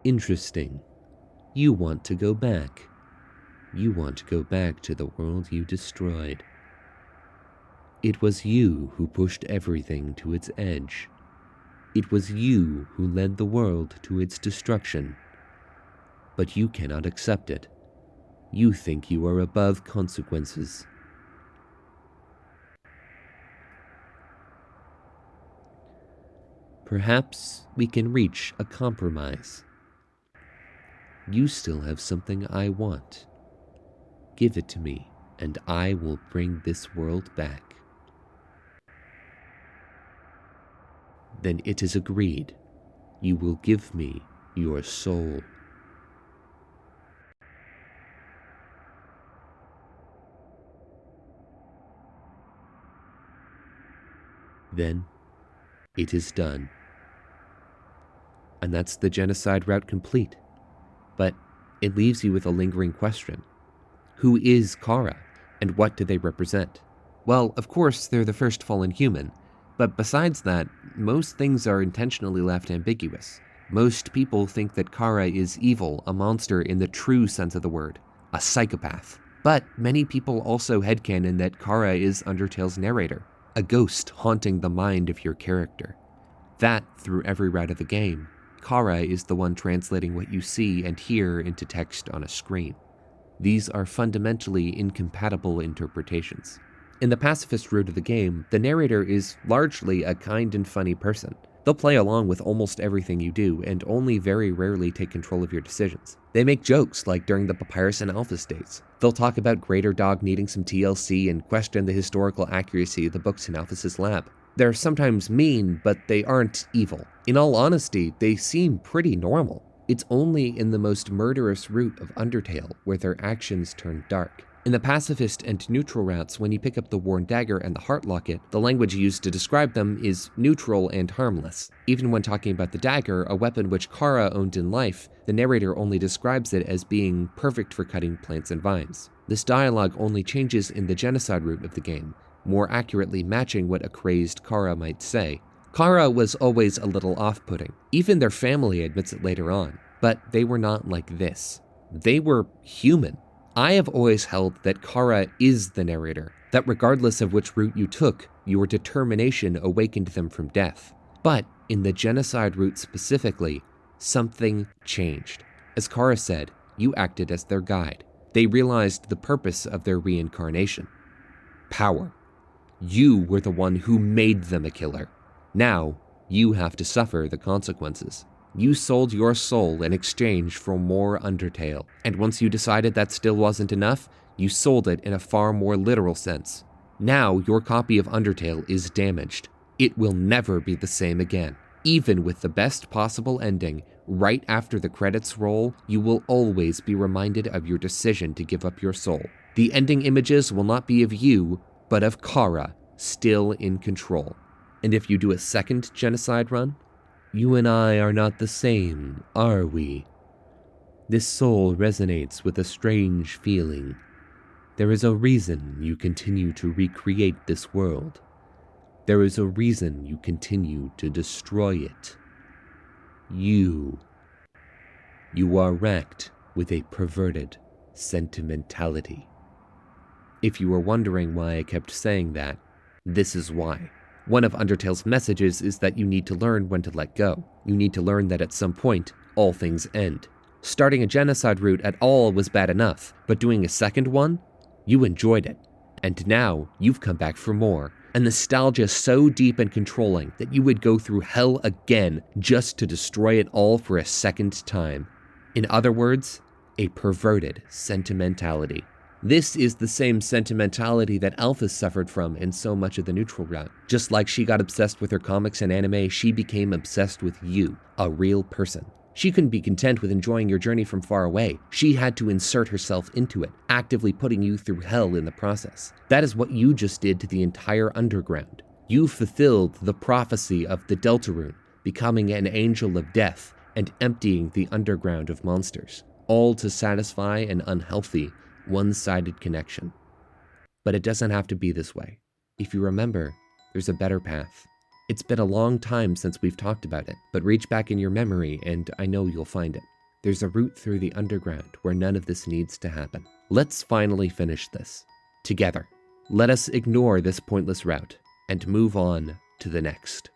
Interesting. You want to go back. You want to go back to the world you destroyed. It was you who pushed everything to its edge. It was you who led the world to its destruction. But you cannot accept it. You think you are above consequences. Perhaps we can reach a compromise. You still have something I want. Give it to me, and I will bring this world back. Then it is agreed. You will give me your soul. Then it is done. And that's the genocide route complete. But it leaves you with a lingering question. Who is Kara, and what do they represent? Well, of course, they're the first fallen human, but besides that, most things are intentionally left ambiguous. Most people think that Kara is evil, a monster in the true sense of the word, a psychopath. But many people also headcanon that Kara is Undertale's narrator, a ghost haunting the mind of your character. That, through every route of the game, Kara is the one translating what you see and hear into text on a screen. These are fundamentally incompatible interpretations. In the pacifist route of the game, the narrator is largely a kind and funny person. They'll play along with almost everything you do and only very rarely take control of your decisions. They make jokes like during the Papyrus and Alphys days. They'll talk about Greater Dog needing some TLC and question the historical accuracy of the books in Alphys' lab. They're sometimes mean, but they aren't evil. In all honesty, they seem pretty normal. It's only in the most murderous route of Undertale where their actions turn dark. In the pacifist and neutral routes, when you pick up the Worn Dagger and the Heart Locket, the language used to describe them is neutral and harmless. Even when talking about the dagger, a weapon which Kara owned in life, the narrator only describes it as being perfect for cutting plants and vines. This dialogue only changes in the genocide route of the game, more accurately matching what a crazed Kara might say. Kara was always a little off-putting. Even their family admits it later on. But they were not like this. They were human. I have always held that Kara is the narrator, that regardless of which route you took, your determination awakened them from death. But in the genocide route specifically, something changed. As Kara said, you acted as their guide. They realized the purpose of their reincarnation. Power. You were the one who made them a killer. Now, you have to suffer the consequences. You sold your soul in exchange for more Undertale, and once you decided that still wasn't enough, you sold it in a far more literal sense. Now your copy of Undertale is damaged. It will never be the same again. Even with the best possible ending, right after the credits roll, you will always be reminded of your decision to give up your soul. The ending images will not be of you, but of Kara, still in control. And if you do a second genocide run, you and I are not the same, are we? This soul resonates with a strange feeling. There is a reason you continue to recreate this world. There is a reason you continue to destroy it. You are racked with a perverted sentimentality. If you were wondering why I kept saying that, this is why. One of Undertale's messages is that you need to learn when to let go. You need to learn that at some point, all things end. Starting a genocide route at all was bad enough, but doing a second one? You enjoyed it. And now, you've come back for more. A nostalgia so deep and controlling that you would go through hell again just to destroy it all for a second time. In other words, a perverted sentimentality. This is the same sentimentality that Alphys suffered from in so much of the neutral route. Just like she got obsessed with her comics and anime, she became obsessed with you, a real person. She couldn't be content with enjoying your journey from far away. She had to insert herself into it, actively putting you through hell in the process. That is what you just did to the entire underground. You fulfilled the prophecy of the Deltarune, becoming an angel of death and emptying the underground of monsters, all to satisfy an unhealthy, one-sided connection. But it doesn't have to be this way. If you remember, there's a better path. It's been a long time since we've talked about it, but reach back in your memory and I know you'll find it. There's a route through the underground where none of this needs to happen. Let's finally finish this. Together. Let us ignore this pointless route and move on to the next.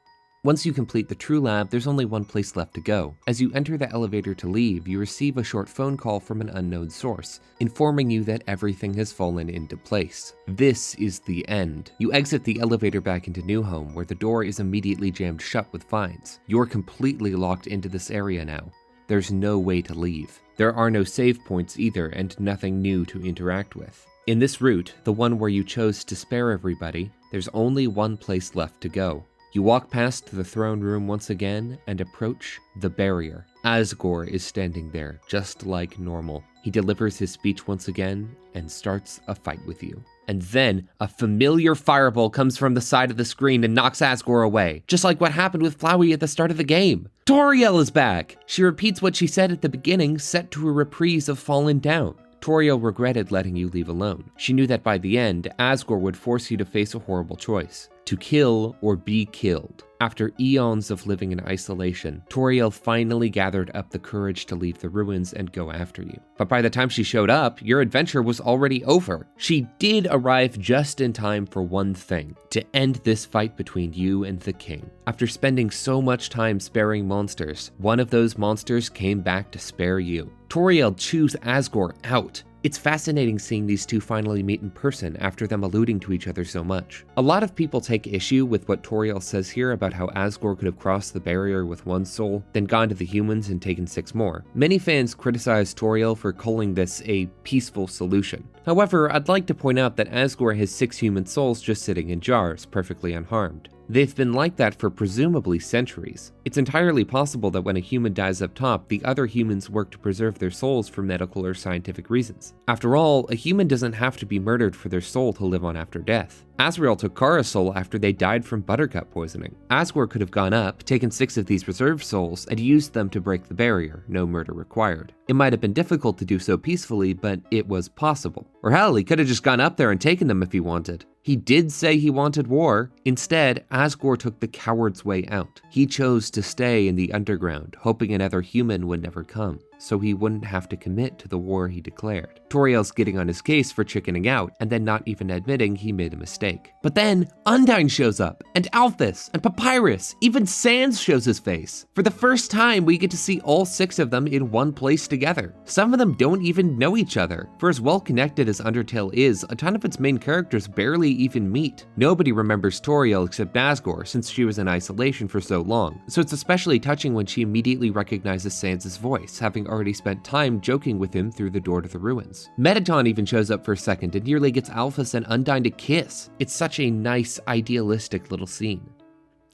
Once you complete the true lab, there's only one place left to go. As you enter the elevator to leave, you receive a short phone call from an unknown source, informing you that everything has fallen into place. This is the end. You exit the elevator back into New Home, where the door is immediately jammed shut with vines. You're completely locked into this area now. There's no way to leave. There are no save points either, and nothing new to interact with. In this route, the one where you chose to spare everybody, there's only one place left to go. You walk past the throne room once again and approach the barrier. Asgore is standing there, just like normal. He delivers his speech once again and starts a fight with you. And then a familiar fireball comes from the side of the screen and knocks Asgore away, just like what happened with Flowey at the start of the game. Toriel is back! She repeats what she said at the beginning, set to a reprise of Fallen Down. Toriel regretted letting you leave alone. She knew that by the end, Asgore would force you to face a horrible choice. To kill or be killed. After eons of living in isolation, Toriel finally gathered up the courage to leave the ruins and go after you. But by the time she showed up, your adventure was already over. She did arrive just in time for one thing, to end this fight between you and the king. After spending so much time sparing monsters, one of those monsters came back to spare you. Toriel chews Asgore out. It's fascinating seeing these two finally meet in person after them alluding to each other so much. A lot of people take issue with what Toriel says here about how Asgore could have crossed the barrier with one soul, then gone to the humans and taken 6 more. Many fans criticize Toriel for calling this a peaceful solution. However, I'd like to point out that Asgore has 6 human souls just sitting in jars, perfectly unharmed. They've been like that for presumably centuries. It's entirely possible that when a human dies up top, the other humans work to preserve their souls for medical or scientific reasons. After all, a human doesn't have to be murdered for their soul to live on after death. Asriel took Kara's soul after they died from buttercup poisoning. Asgore could have gone up, taken 6 of these reserved souls, and used them to break the barrier, no murder required. It might have been difficult to do so peacefully, but it was possible. Or hell, he could have just gone up there and taken them if he wanted. He did say he wanted war. Instead, Asgore took the coward's way out. He chose to stay in the underground, hoping another human would never come, so he wouldn't have to commit to the war he declared. Toriel's getting on his case for chickening out, and then not even admitting he made a mistake. But then, Undyne shows up, and Alphys, and Papyrus, even Sans shows his face. For the first time, we get to see all 6 of them in one place together. Some of them don't even know each other. For as well connected as Undertale is, a ton of its main characters barely even meet. Nobody remembers Toriel except Asgore, since she was in isolation for so long, so it's especially touching when she immediately recognizes Sans' voice, having already spent time joking with him through the door to the ruins. Mettaton even shows up for a second and nearly gets Alphys and Undyne to kiss. It's such a nice, idealistic little scene.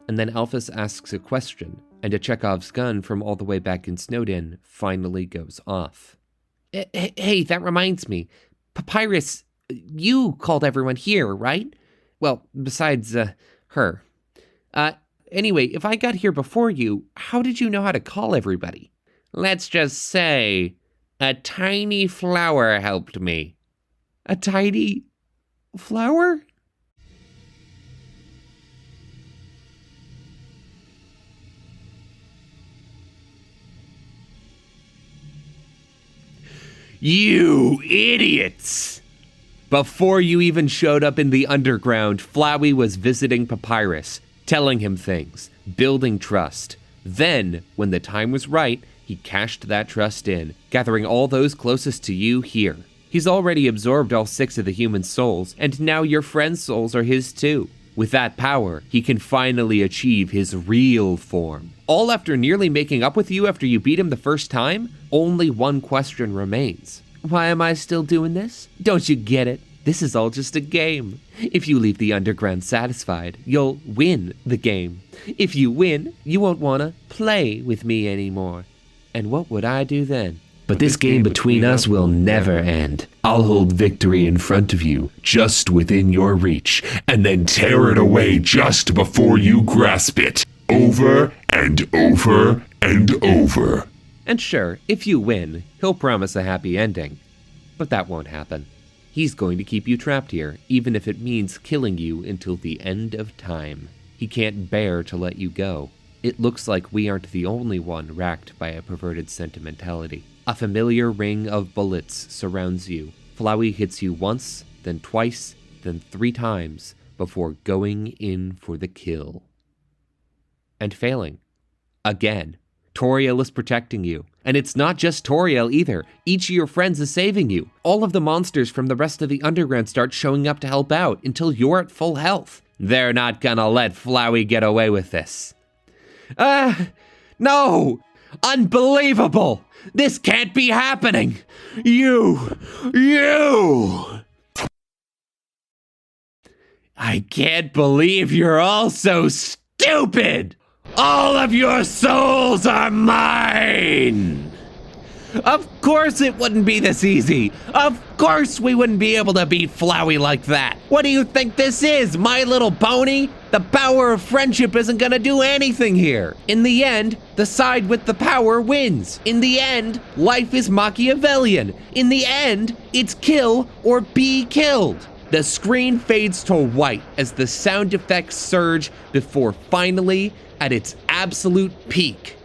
And then Alphys asks a question, and a Chekhov's gun from all the way back in Snowdin finally goes off. Hey, that reminds me. Papyrus, you called everyone here, right? Well, besides, her. Anyway, if I got here before you, how did you know how to call everybody? Let's just say, a tiny flower helped me. A tiny flower? You idiots! Before you even showed up in the underground, Flowey was visiting Papyrus, telling him things, building trust. Then, when the time was right, he cashed that trust in, gathering all those closest to you here. He's already absorbed all 6 of the human souls, and now your friend's souls are his too. With that power, he can finally achieve his real form. All after nearly making up with you after you beat him the first time? Only one question remains. Why am I still doing this? Don't you get it? This is all just a game. If you leave the underground satisfied, you'll win the game. If you win, you won't want to play with me anymore. And what would I do then? But this game between us will never end. I'll hold victory in front of you, just within your reach, and then tear it away just before you grasp it. Over and over and over. And sure, if you win, he'll promise a happy ending. But that won't happen. He's going to keep you trapped here, even if it means killing you until the end of time. He can't bear to let you go. It looks like we aren't the only one racked by a perverted sentimentality. A familiar ring of bullets surrounds you. Flowey hits you once, then twice, then 3 times before going in for the kill. And failing. Again. Toriel is protecting you. And it's not just Toriel either. Each of your friends is saving you. All of the monsters from the rest of the underground start showing up to help out until you're at full health. They're not gonna let Flowey get away with this. No! Unbelievable! This can't be happening! You! I can't believe you're all so stupid! All of your souls are mine! Of course it wouldn't be this easy. Of course we wouldn't be able to beat Flowey like that. What do you think this is, My Little Pony? The power of friendship isn't gonna do anything here. In the end, the side with the power wins. In the end, life is Machiavellian. In the end, it's kill or be killed. The screen fades to white as the sound effects surge before finally, at its absolute peak,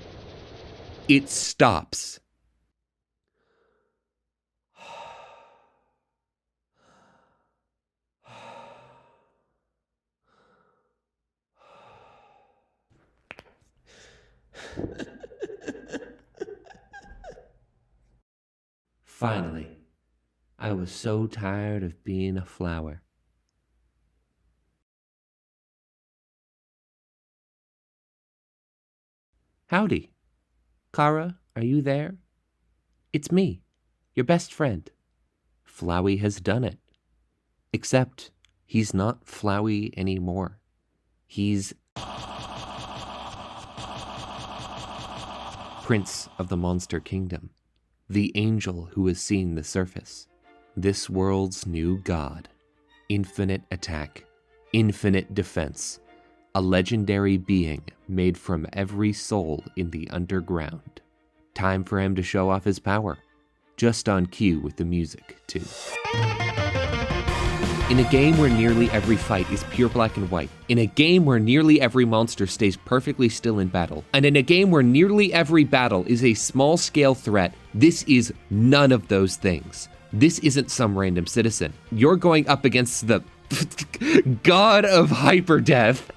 it stops. Finally, I was so tired of being a flower. Howdy. Kara, are you there? It's me, your best friend. Flowey has done it. Except he's not Flowey anymore. He's Prince of the Monster Kingdom, the angel who has seen the surface, this world's new god, infinite attack, infinite defense, a legendary being made from every soul in the underground. Time for him to show off his power, just on cue with the music, too. In a game where nearly every fight is pure black and white, in a game where nearly every monster stays perfectly still in battle, and in a game where nearly every battle is a small-scale threat, this is none of those things. This isn't some random citizen. You're going up against the god of hyperdeath.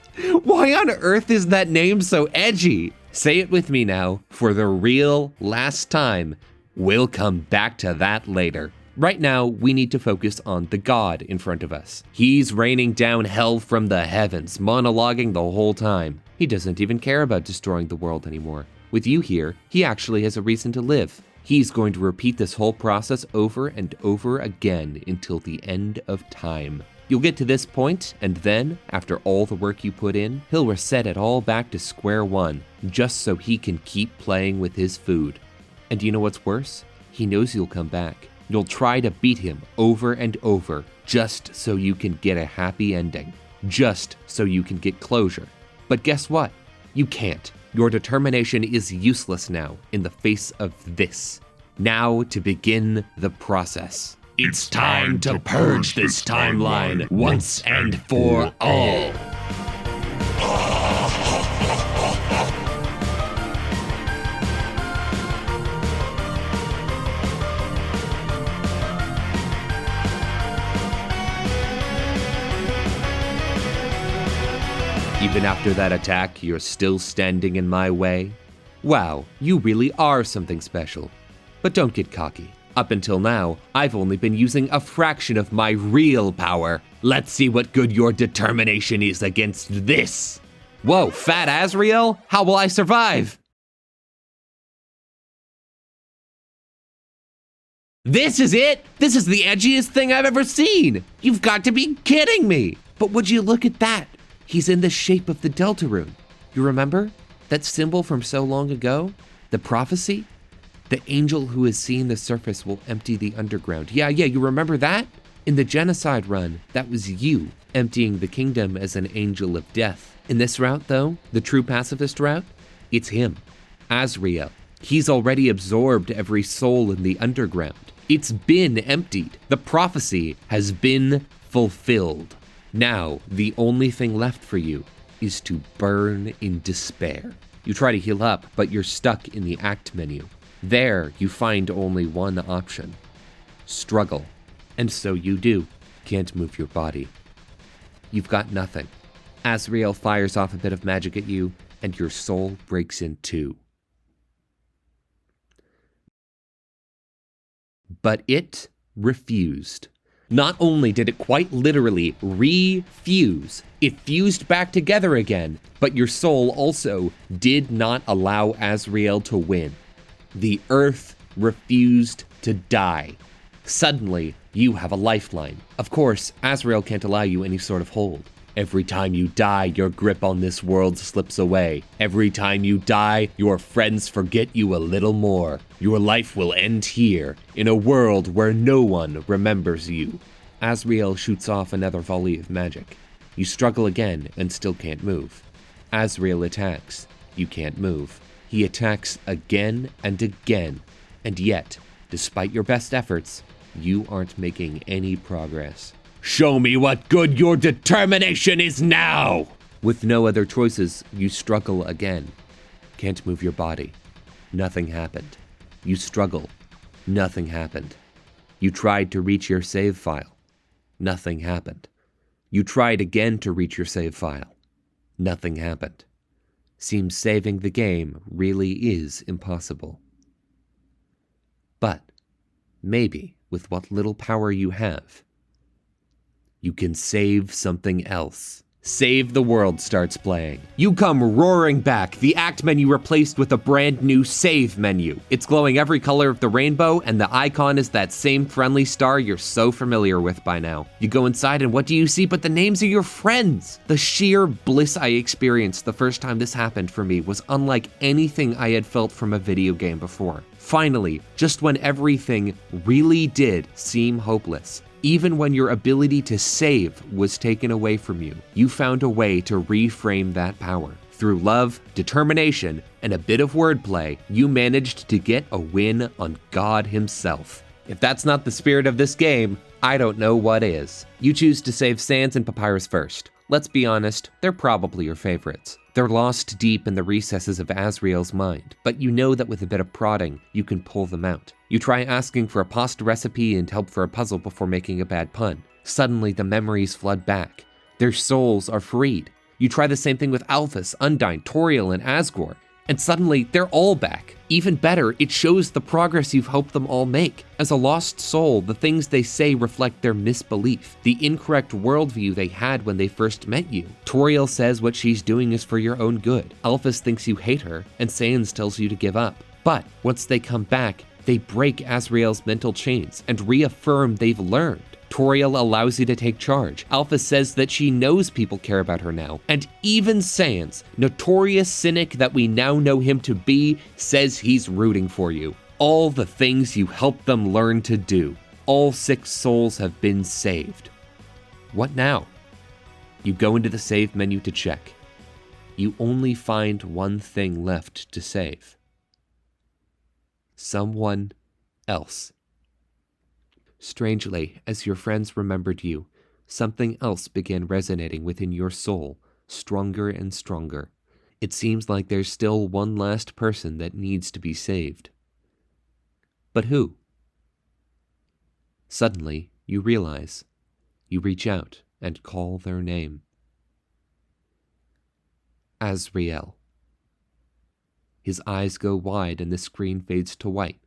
Why on earth is that name so edgy? Say it with me now, for the real last time. We'll come back to that later. Right now, we need to focus on the god in front of us. He's raining down hell from the heavens, monologuing the whole time. He doesn't even care about destroying the world anymore. With you here, he actually has a reason to live. He's going to repeat this whole process over and over again until the end of time. You'll get to this point, and then, after all the work you put in, he'll reset it all back to square one, just so he can keep playing with his food. And you know what's worse? He knows you'll come back. You'll try to beat him over and over, just so you can get a happy ending. Just so you can get closure. But guess what? You can't. Your determination is useless now in the face of this. Now to begin the process. It's time to purge this timeline once and for all. Even after that attack, you're still standing in my way? Wow, you really are something special. But don't get cocky. Up until now, I've only been using a fraction of my real power. Let's see what good your determination is against this. Whoa, fat Asriel? How will I survive? This is it? This is the edgiest thing I've ever seen. You've got to be kidding me. But would you look at that? He's in the shape of the Delta Rune. You remember? That symbol from so long ago? The prophecy? The angel who has seen the surface will empty the underground. Yeah, you remember that? In the Genocide run, that was you emptying the kingdom as an angel of death. In this route, though, the true pacifist route, it's him, Asriel. He's already absorbed every soul in the underground. It's been emptied. The prophecy has been fulfilled. Now, the only thing left for you is to burn in despair. You try to heal up, but you're stuck in the act menu. There, you find only one option. Struggle. And so you do. Can't move your body. You've got nothing. Asriel fires off a bit of magic at you, and your soul breaks in two. But it refused. Not only did it quite literally refuse, it fused back together again, but your soul also did not allow Asriel to win. The earth refused to die. Suddenly, you have a lifeline. Of course, Asriel can't allow you any sort of hold. Every time you die, your grip on this world slips away. Every time you die, your friends forget you a little more. Your life will end here, in a world where no one remembers you. Asriel shoots off another volley of magic. You struggle again and still can't move. Asriel attacks. You can't move. He attacks again and again. And yet, despite your best efforts, you aren't making any progress. Show me what good your determination is now! With no other choices, you struggle again. Can't move your body. Nothing happened. You struggle. Nothing happened. You tried to reach your save file. Nothing happened. You tried again to reach your save file. Nothing happened. Seems saving the game really is impossible. But maybe with what little power you have, you can save something else. Save the World starts playing. You come roaring back, the act menu replaced with a brand new save menu. It's glowing every color of the rainbow, and the icon is that same friendly star you're so familiar with by now. You go inside, and what do you see but the names of your friends? The sheer bliss I experienced the first time this happened for me was unlike anything I had felt from a video game before. Finally, just when everything really did seem hopeless, even when your ability to save was taken away from you, you found a way to reframe that power. Through love, determination, and a bit of wordplay, you managed to get a win on God himself. If that's not the spirit of this game, I don't know what is. You choose to save Sans and Papyrus first. Let's be honest, they're probably your favorites. They're lost deep in the recesses of Asriel's mind, but you know that with a bit of prodding, you can pull them out. You try asking for a pasta recipe and help for a puzzle before making a bad pun. Suddenly, the memories flood back. Their souls are freed. You try the same thing with Alphys, Undyne, Toriel, and Asgore, and suddenly, they're all back. Even better, it shows the progress you've helped them all make. As a lost soul, the things they say reflect their misbelief, the incorrect worldview they had when they first met you. Toriel says what she's doing is for your own good. Alphys thinks you hate her, and Sans tells you to give up. But once they come back, they break Asriel's mental chains and reaffirm they've learned. Toriel allows you to take charge. Alphys says that she knows people care about her now. And even Sans, notorious cynic that we now know him to be, says he's rooting for you. All the things you helped them learn to do. All 6 souls have been saved. What now? You go into the save menu to check. You only find one thing left to save. Someone else. Strangely, as your friends remembered you, something else began resonating within your soul, stronger and stronger. It seems like there's still one last person that needs to be saved. But who? Suddenly, you realize. You reach out and call their name. Asriel. His eyes go wide and the screen fades to white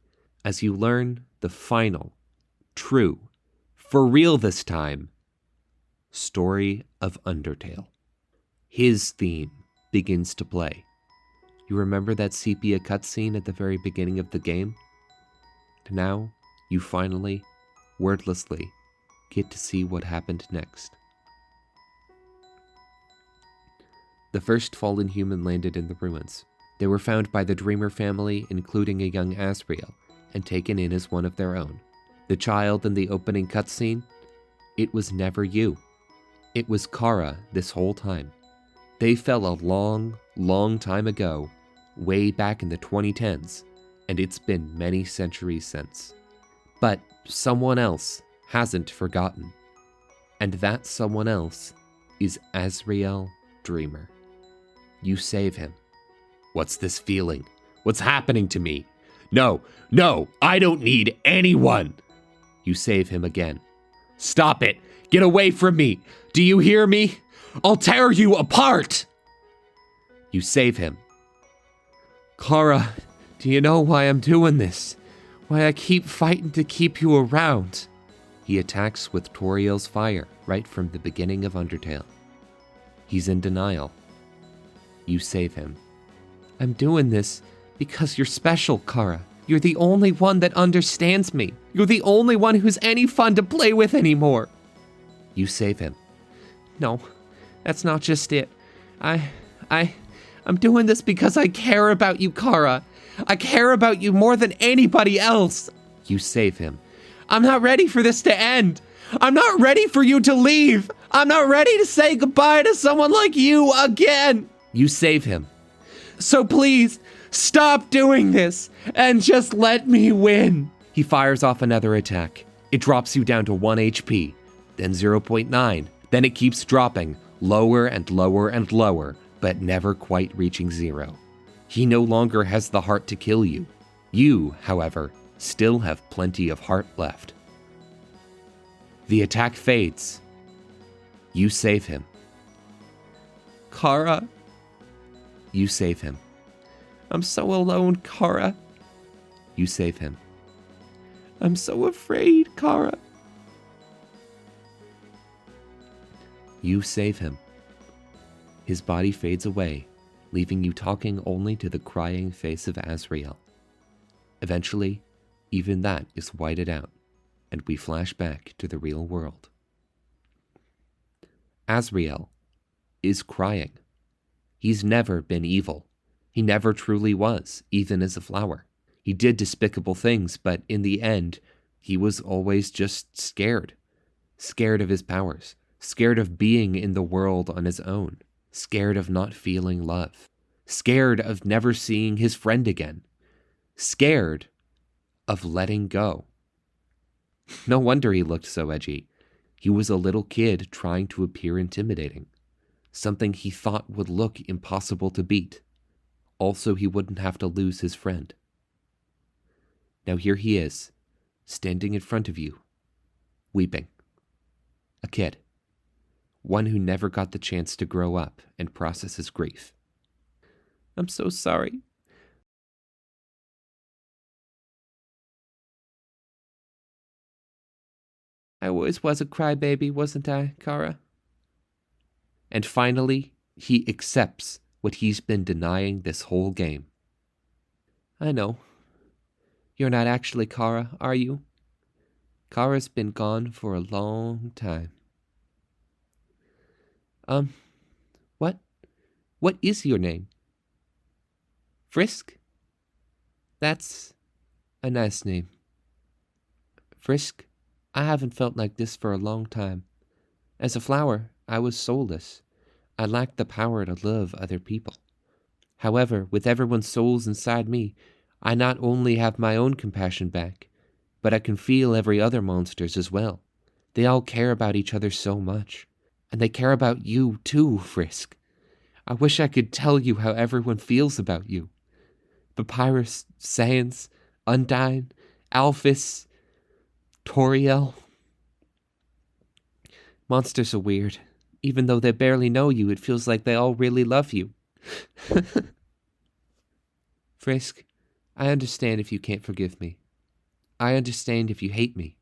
as you learn the final, true, for real this time, story of Undertale. His theme begins to play. You remember that sepia cutscene at the very beginning of the game? And now, you finally, wordlessly, get to see what happened next. The first fallen human landed in the ruins. They were found by the Dreamer family, including a young Asriel, and taken in as one of their own. The child in the opening cutscene? It was never you. It was Kara this whole time. They fell a long, long time ago, way back in the 2010s, and it's been many centuries since. But someone else hasn't forgotten. And that someone else is Asriel Dreamer. You save him. What's this feeling? What's happening to me? No, I don't need anyone. You save him again. Stop it. Get away from me. Do you hear me? I'll tear you apart. You save him. Kara, do you know why I'm doing this? Why I keep fighting to keep you around? He attacks with Toriel's fire right from the beginning of Undertale. He's in denial. You save him. I'm doing this because you're special, Kara. You're the only one that understands me. You're the only one who's any fun to play with anymore. You save him. No, that's not just it. I'm doing this because I care about you, Kara. I care about you more than anybody else. You save him. I'm not ready for this to end. I'm not ready for you to leave. I'm not ready to say goodbye to someone like you again. You save him. So please, stop doing this and just let me win. He fires off another attack. It drops you down to 1 HP, then 0.9. Then it keeps dropping, lower and lower and lower, but never quite reaching 0. He no longer has the heart to kill you. You, however, still have plenty of heart left. The attack fades. You save him. Kara. You save him. I'm so alone, Kara. You save him. I'm so afraid, Kara. You save him. His body fades away, leaving you talking only to the crying face of Asriel. Eventually, even that is whited out, and we flash back to the real world. Asriel is crying. He's never been evil. He never truly was, even as a flower. He did despicable things, but in the end, he was always just scared. Scared of his powers. Scared of being in the world on his own. Scared of not feeling love. Scared of never seeing his friend again. Scared of letting go. No wonder he looked so edgy. He was a little kid trying to appear intimidating. Something he thought would look impossible to beat. Also, he wouldn't have to lose his friend. Now here he is, standing in front of you, weeping. A kid. One who never got the chance to grow up and process his grief. I'm so sorry. I always was a crybaby, wasn't I, Kara? And finally, he accepts what he's been denying this whole game. I know. You're not actually Kara, are you? Kara's been gone for a long time. What is your name? Frisk? That's a nice name. Frisk, I haven't felt like this for a long time. As a flower, I was soulless. I lacked the power to love other people. However, with everyone's souls inside me, I not only have my own compassion back, but I can feel every other monster's as well. They all care about each other so much. And they care about you too, Frisk. I wish I could tell you how everyone feels about you. Papyrus, Sans, Undyne, Alphys, Toriel. Monsters are weird. Even though they barely know you, it feels like they all really love you. Frisk, I understand if you can't forgive me. I understand if you hate me.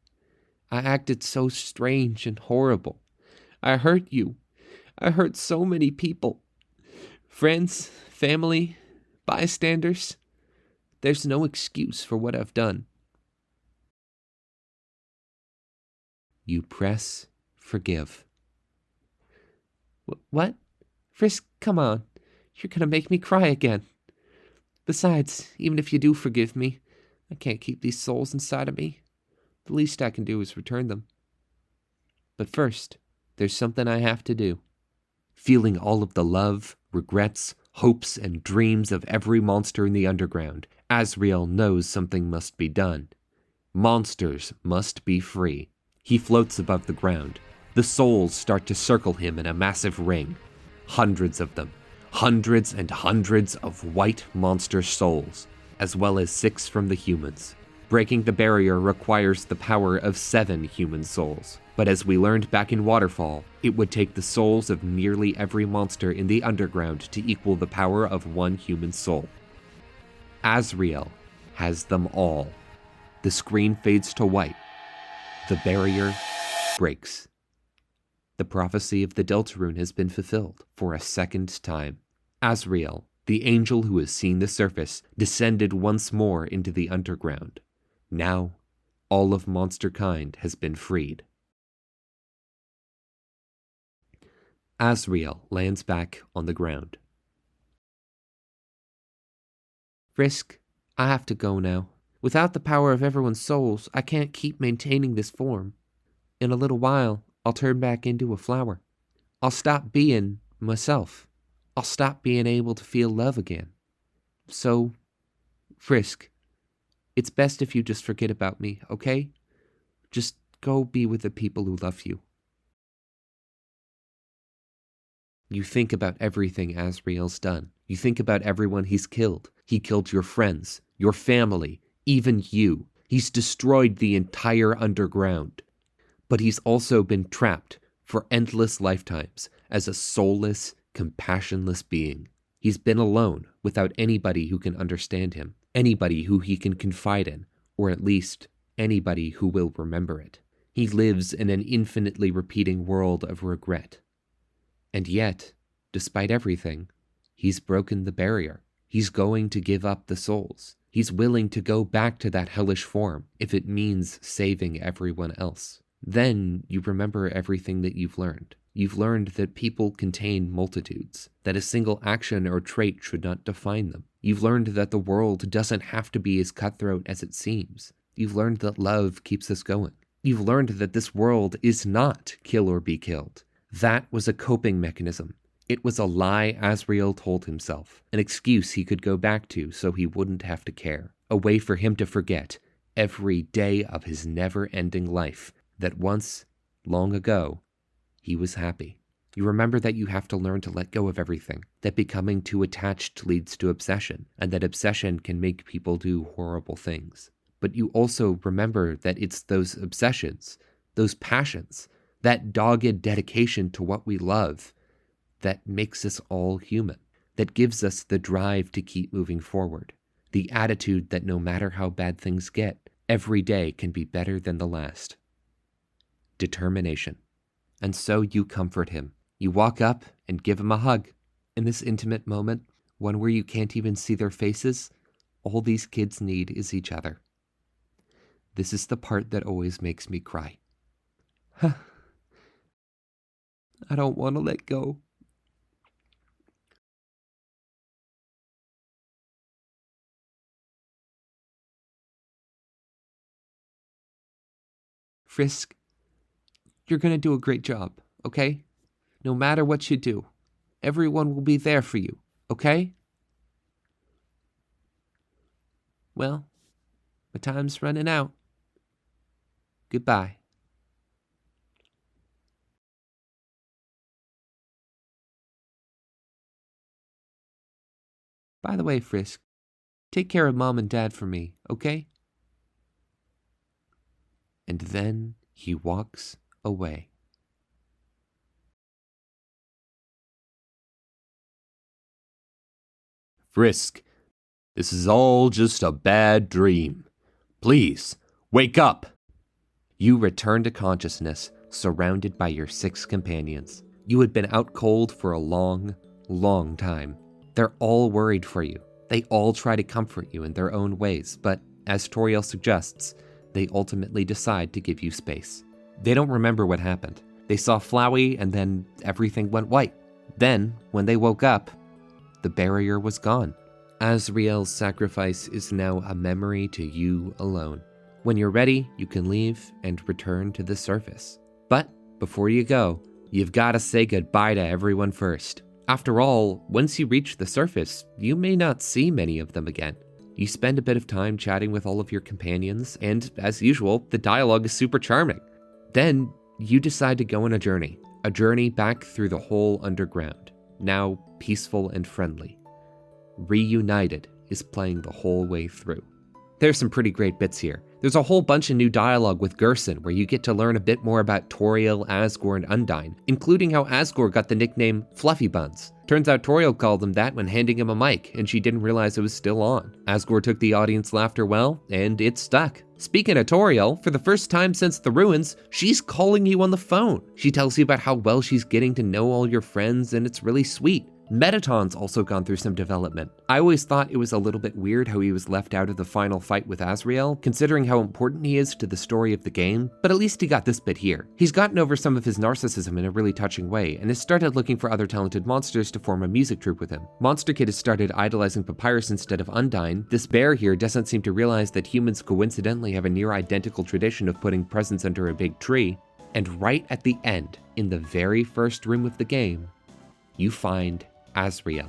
I acted so strange and horrible. I hurt you. I hurt so many people. Friends, family, bystanders. There's no excuse for what I've done. You press forgive. What? Frisk, come on. You're gonna make me cry again. Besides, even if you do forgive me, I can't keep these souls inside of me. The least I can do is return them. But first, there's something I have to do. Feeling all of the love, regrets, hopes, and dreams of every monster in the underground, Asriel knows something must be done. Monsters must be free. He floats above the ground. The souls start to circle him in a massive ring. Hundreds of them. hundreds and hundreds of white monster souls, as well as 6 from the humans. Breaking the barrier requires the power of 7 human souls. But as we learned back in Waterfall, it would take the souls of nearly every monster in the underground to equal the power of 1 human soul. Asriel has them all. The screen fades to white. The barrier breaks. The prophecy of the Deltarune has been fulfilled for a second time. Asriel, the angel who has seen the surface, descended once more into the underground. Now, all of monster kind has been freed. Asriel lands back on the ground. Frisk, I have to go now. Without the power of everyone's souls, I can't keep maintaining this form. In a little while, I'll turn back into a flower. I'll stop being myself. I'll stop being able to feel love again. So, Frisk, it's best if you just forget about me, okay? Just go be with the people who love you. You think about everything Asriel's done. You think about everyone he's killed. He killed your friends, your family, even you. He's destroyed the entire underground. But he's also been trapped for endless lifetimes as a soulless, compassionless being. He's been alone without anybody who can understand him, anybody who he can confide in, or at least anybody who will remember it. He lives in an infinitely repeating world of regret. And yet, despite everything, he's broken the barrier. He's going to give up the souls. He's willing to go back to that hellish form if it means saving everyone else. Then you remember everything that you've learned. You've learned that people contain multitudes, that a single action or trait should not define them. You've learned that the world doesn't have to be as cutthroat as it seems. You've learned that love keeps us going. You've learned that this world is not kill or be killed. That was a coping mechanism. It was a lie Asriel told himself, an excuse he could go back to so he wouldn't have to care, a way for him to forget every day of his never-ending life that once, long ago, he was happy. You remember that you have to learn to let go of everything, that becoming too attached leads to obsession, and that obsession can make people do horrible things. But you also remember that it's those obsessions, those passions, that dogged dedication to what we love that makes us all human, that gives us the drive to keep moving forward, the attitude that no matter how bad things get, every day can be better than the last. Determination. And so you comfort him. You walk up and give him a hug. In this intimate moment, one where you can't even see their faces, all these kids need is each other. This is the part that always makes me cry. I don't want to let go. Frisk, you're going to do a great job, okay? No matter what you do, everyone will be there for you, okay? Well, my time's running out. Goodbye. By the way, Frisk, take care of Mom and Dad for me, okay? And then he walks away. Frisk, this is all just a bad dream. Please, wake up. You return to consciousness, surrounded by your 6 companions. You had been out cold for a long, long time. They're all worried for you. They all try to comfort you in their own ways, but as Toriel suggests, they ultimately decide to give you space. They don't remember what happened. They saw Flowey and then everything went white. Then, when they woke up, the barrier was gone. Asriel's sacrifice is now a memory to you alone. When you're ready, you can leave and return to the surface. But before you go, you've got to say goodbye to everyone first. After all, once you reach the surface, you may not see many of them again. You spend a bit of time chatting with all of your companions, and as usual, the dialogue is super charming. Then, you decide to go on a journey back through the whole underground. now peaceful and friendly. Reunited is playing the whole way through. There's some pretty great bits here. There's a whole bunch of new dialogue with Gerson where you get to learn a bit more about Toriel, Asgore, and Undyne, including how Asgore got the nickname Fluffy Buns. Turns out Toriel called him that when handing him a mic, and she didn't realize it was still on. Asgore took the audience laughter well, and it stuck. Speaking of Toriel, for the first time since the ruins, she's calling you on the phone. She tells you about how well she's getting to know all your friends, and it's really sweet. Mettaton's also gone through some development. I always thought it was a little bit weird how he was left out of the final fight with Asriel, considering how important he is to the story of the game, but at least he got this bit here. He's gotten over some of his narcissism in a really touching way, and has started looking for other talented monsters to form a music troupe with him. Monster Kid has started idolizing Papyrus instead of Undyne. This bear here doesn't seem to realize that humans coincidentally have a near identical tradition of putting presents under a big tree. And right at the end, in the very first room of the game, you find Asriel,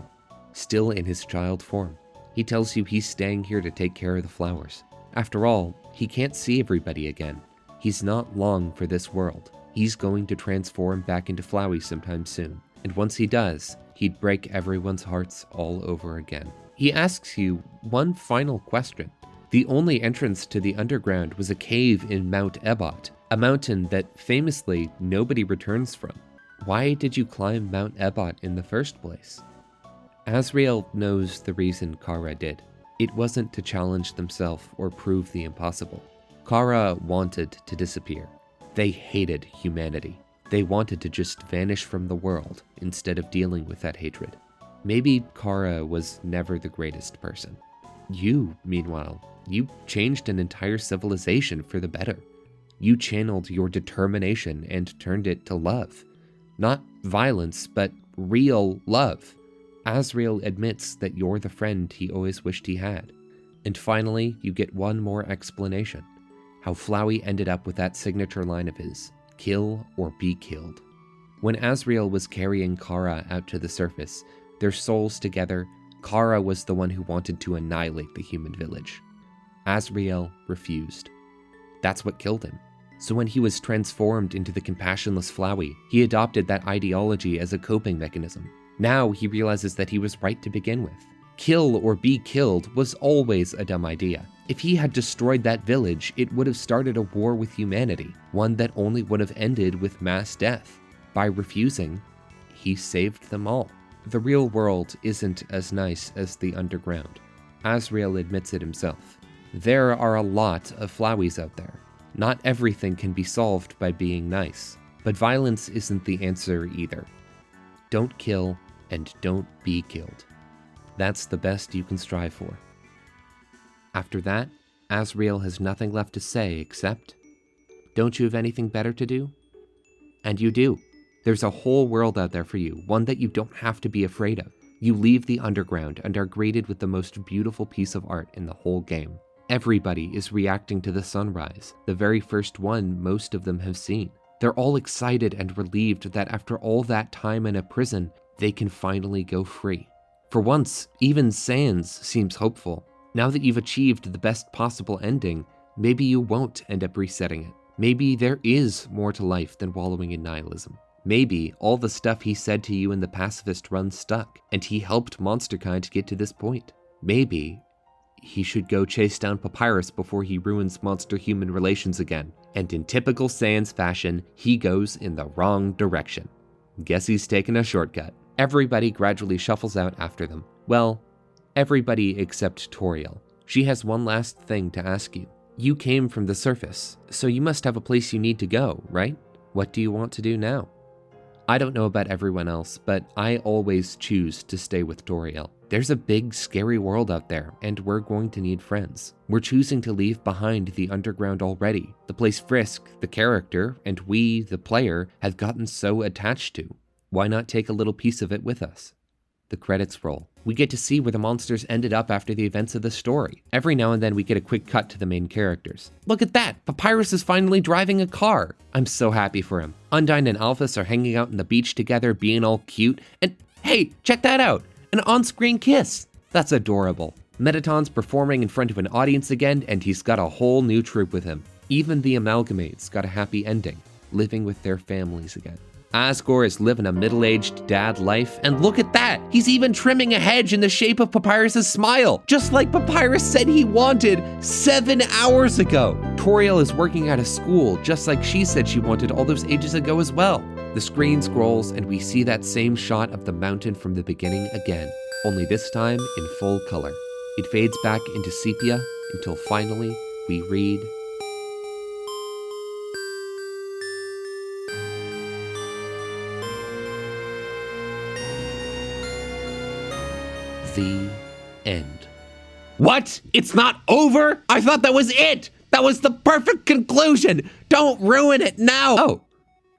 still in his child form. He tells you he's staying here to take care of the flowers. After all, he can't see everybody again. He's not long for this world. He's going to transform back into Flowey sometime soon. And once he does, he'd break everyone's hearts all over again. He asks you one final question. The only entrance to the underground was a cave in Mount Ebot, a mountain that famously nobody returns from. Why did you climb Mount Ebot in the first place? Asriel knows the reason Kara did. It wasn't to challenge themselves or prove the impossible. Kara wanted to disappear. They hated humanity. They wanted to just vanish from the world instead of dealing with that hatred. Maybe Kara was never the greatest person. You, meanwhile, you changed an entire civilization for the better. You channeled your determination and turned it to love. Not violence, but real love. Asriel admits that you're the friend he always wished he had. And finally, you get one more explanation. How Flowey ended up with that signature line of his, kill or be killed. When Asriel was carrying Kara out to the surface, their souls together, Kara was the one who wanted to annihilate the human village. Asriel refused. That's what killed him. So when he was transformed into the compassionless Flowey, he adopted that ideology as a coping mechanism. Now he realizes that he was right to begin with. Kill or be killed was always a dumb idea. If he had destroyed that village, it would have started a war with humanity, one that only would have ended with mass death. By refusing, he saved them all. The real world isn't as nice as the underground. Asriel admits it himself. There are a lot of Floweys out there. Not everything can be solved by being nice, but violence isn't the answer either. Don't kill and don't be killed. That's the best you can strive for. After that, Asriel has nothing left to say except, don't you have anything better to do? And you do. There's a whole world out there for you, one that you don't have to be afraid of. You leave the underground and are greeted with the most beautiful piece of art in the whole game. Everybody is reacting to the sunrise, the very first one most of them have seen. They're all excited and relieved that after all that time in a prison, they can finally go free. For once, even Sans seems hopeful. Now that you've achieved the best possible ending, maybe you won't end up resetting it. Maybe there is more to life than wallowing in nihilism. Maybe all the stuff he said to you in the Pacifist run stuck, and he helped Monsterkind get to this point. Maybe he should go chase down Papyrus before he ruins monster-human relations again. And in typical Sans fashion, he goes in the wrong direction. Guess he's taken a shortcut. Everybody gradually shuffles out after them. Well, everybody except Toriel. She has one last thing to ask you. You came from the surface, so you must have a place you need to go, right? What do you want to do now? I don't know about everyone else, but I always choose to stay with Toriel. There's a big, scary world out there, and we're going to need friends. We're choosing to leave behind the underground already, the place Frisk, the character, and we, the player, have gotten so attached to. Why not take a little piece of it with us? The credits roll. We get to see where the monsters ended up after the events of the story. Every now and then we get a quick cut to the main characters. Look at that! Papyrus is finally driving a car! I'm so happy for him. Undyne and Alphys are hanging out on the beach together, being all cute, and hey, check that out! An on-screen kiss! That's adorable. Mettaton's performing in front of an audience again, and he's got a whole new troupe with him. Even the Amalgamates got a happy ending, living with their families again. Asgore is living a middle-aged dad life, and look at that! He's even trimming a hedge in the shape of Papyrus's smile, just like Papyrus said he wanted 7 hours ago. Toriel is working at a school, just like she said she wanted all those ages ago as well. The screen scrolls, and we see that same shot of the mountain from the beginning again, only this time in full color. It fades back into sepia until finally we read, the end. What? It's not over? I thought that was it! That was the perfect conclusion! Don't ruin it now! Oh,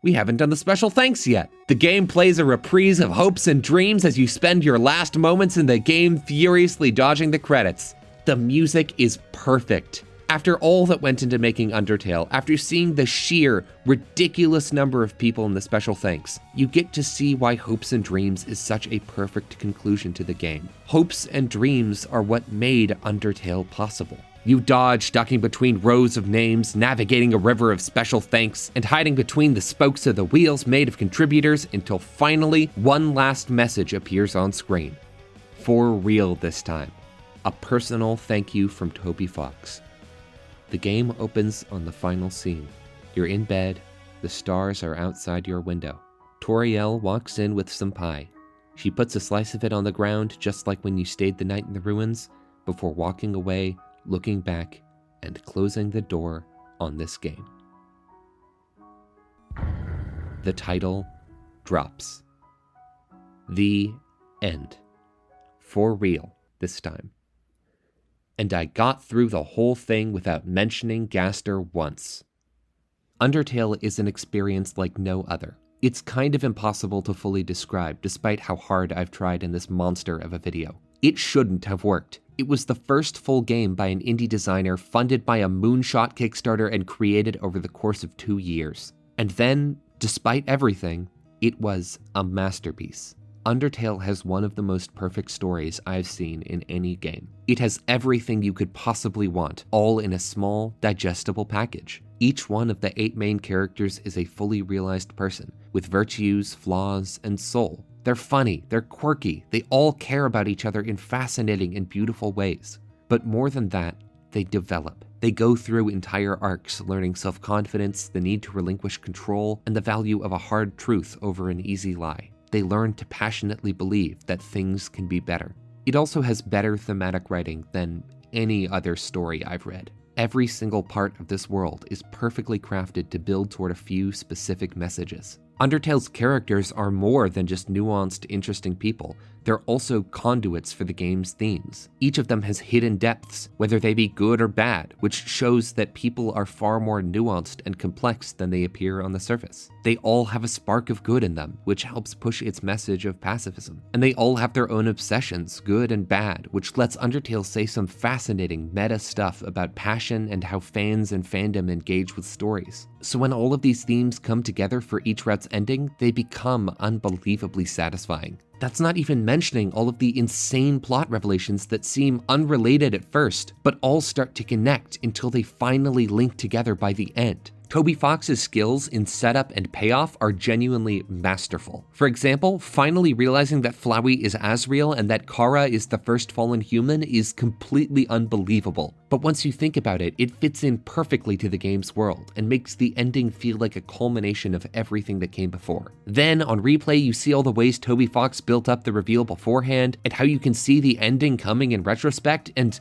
we haven't done the special thanks yet. The game plays a reprise of hopes and dreams as you spend your last moments in the game furiously dodging the credits. The music is perfect. After all that went into making Undertale, after seeing the sheer, ridiculous number of people in the special thanks, you get to see why Hopes and Dreams is such a perfect conclusion to the game. Hopes and dreams are what made Undertale possible. You dodge, ducking between rows of names, navigating a river of special thanks, and hiding between the spokes of the wheels made of contributors until finally one last message appears on screen. For real this time. A personal thank you from Toby Fox. The game opens on the final scene. You're in bed, the stars are outside your window. Toriel walks in with some pie. She puts a slice of it on the ground just like when you stayed the night in the ruins, before walking away, looking back, and closing the door on this game. The title drops. The end. For real this time. And I got through the whole thing without mentioning Gaster once. Undertale is an experience like no other. It's kind of impossible to fully describe, despite how hard I've tried in this monster of a video. It shouldn't have worked. It was the first full game by an indie designer funded by a moonshot Kickstarter and created over the course of 2 years. And then, despite everything, it was a masterpiece. Undertale has one of the most perfect stories I've seen in any game. It has everything you could possibly want, all in a small, digestible package. Each one of the 8 main characters is a fully realized person, with virtues, flaws, and soul. They're funny, they're quirky, they all care about each other in fascinating and beautiful ways. But more than that, they develop. They go through entire arcs, learning self-confidence, the need to relinquish control, and the value of a hard truth over an easy lie. They learn to passionately believe that things can be better. It also has better thematic writing than any other story I've read. Every single part of this world is perfectly crafted to build toward a few specific messages. Undertale's characters are more than just nuanced, interesting people. They're also conduits for the game's themes. Each of them has hidden depths, whether they be good or bad, which shows that people are far more nuanced and complex than they appear on the surface. They all have a spark of good in them, which helps push its message of pacifism. And they all have their own obsessions, good and bad, which lets Undertale say some fascinating meta stuff about passion and how fans and fandom engage with stories. So when all of these themes come together for each route's ending, they become unbelievably satisfying. That's not even mentioning all of the insane plot revelations that seem unrelated at first, but all start to connect until they finally link together by the end. Toby Fox's skills in setup and payoff are genuinely masterful. For example, finally realizing that Flowey is Asriel and that Kara is the first fallen human is completely unbelievable. But once you think about it, it fits in perfectly to the game's world and makes the ending feel like a culmination of everything that came before. Then, on replay, you see all the ways Toby Fox built up the reveal beforehand and how you can see the ending coming in retrospect, and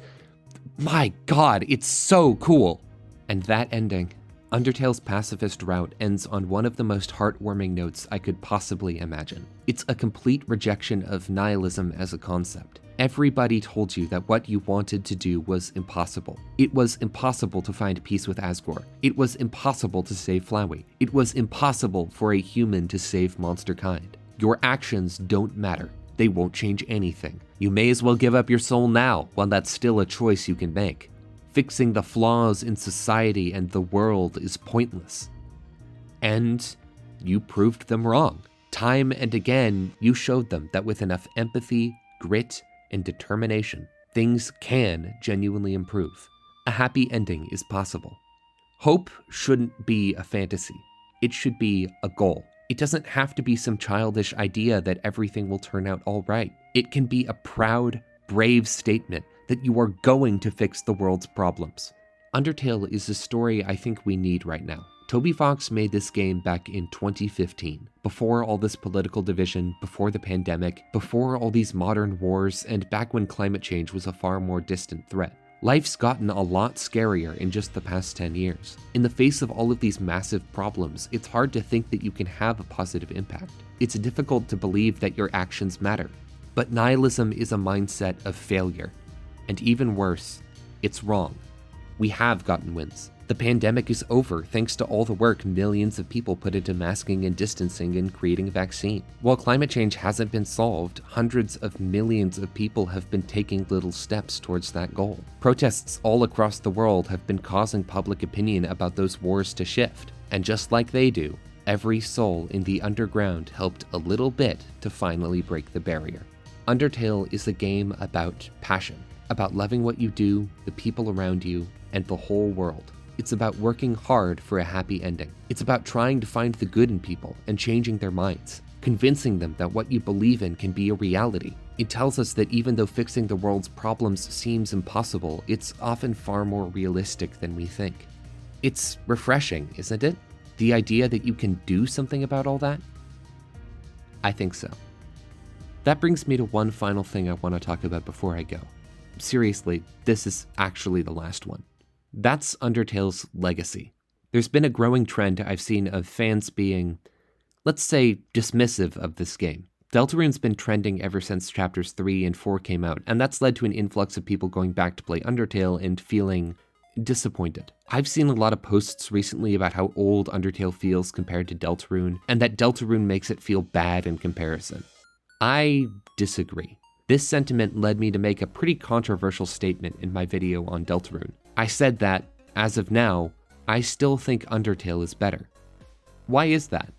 my god, it's so cool. And that ending, Undertale's pacifist route, ends on one of the most heartwarming notes I could possibly imagine. It's a complete rejection of nihilism as a concept. Everybody told you that what you wanted to do was impossible. It was impossible to find peace with Asgore. It was impossible to save Flowey. It was impossible for a human to save monster kind. Your actions don't matter. They won't change anything. You may as well give up your soul now, while that's still a choice you can make. Fixing the flaws in society and the world is pointless. And you proved them wrong. Time and again, you showed them that with enough empathy, grit, and determination, things can genuinely improve. A happy ending is possible. Hope shouldn't be a fantasy. It should be a goal. It doesn't have to be some childish idea that everything will turn out all right. It can be a proud, brave statement that you are going to fix the world's problems. Undertale is a story I think we need right now. Toby Fox made this game back in 2015, before all this political division, before the pandemic, before all these modern wars, and back when climate change was a far more distant threat. Life's gotten a lot scarier in just the past 10 years. In the face of all of these massive problems, it's hard to think that you can have a positive impact. It's difficult to believe that your actions matter. But nihilism is a mindset of failure. And even worse, it's wrong. We have gotten wins. The pandemic is over thanks to all the work millions of people put into masking and distancing and creating a vaccine. While climate change hasn't been solved, hundreds of millions of people have been taking little steps towards that goal. Protests all across the world have been causing public opinion about those wars to shift. And just like they do, every soul in the underground helped a little bit to finally break the barrier. Undertale is a game about passion, about loving what you do, the people around you, and the whole world. It's about working hard for a happy ending. It's about trying to find the good in people and changing their minds, convincing them that what you believe in can be a reality. It tells us that even though fixing the world's problems seems impossible, it's often far more realistic than we think. It's refreshing, isn't it? The idea that you can do something about all that? I think so. That brings me to one final thing I want to talk about before I go. Seriously, this is actually the last one. That's Undertale's legacy. There's been a growing trend I've seen of fans being, let's say, dismissive of this game. Deltarune's been trending ever since chapters 3 and 4 came out, and that's led to an influx of people going back to play Undertale and feeling disappointed. I've seen a lot of posts recently about how old Undertale feels compared to Deltarune, and that Deltarune makes it feel bad in comparison. I disagree. This sentiment led me to make a pretty controversial statement in my video on Deltarune. I said that, as of now, I still think Undertale is better. Why is that?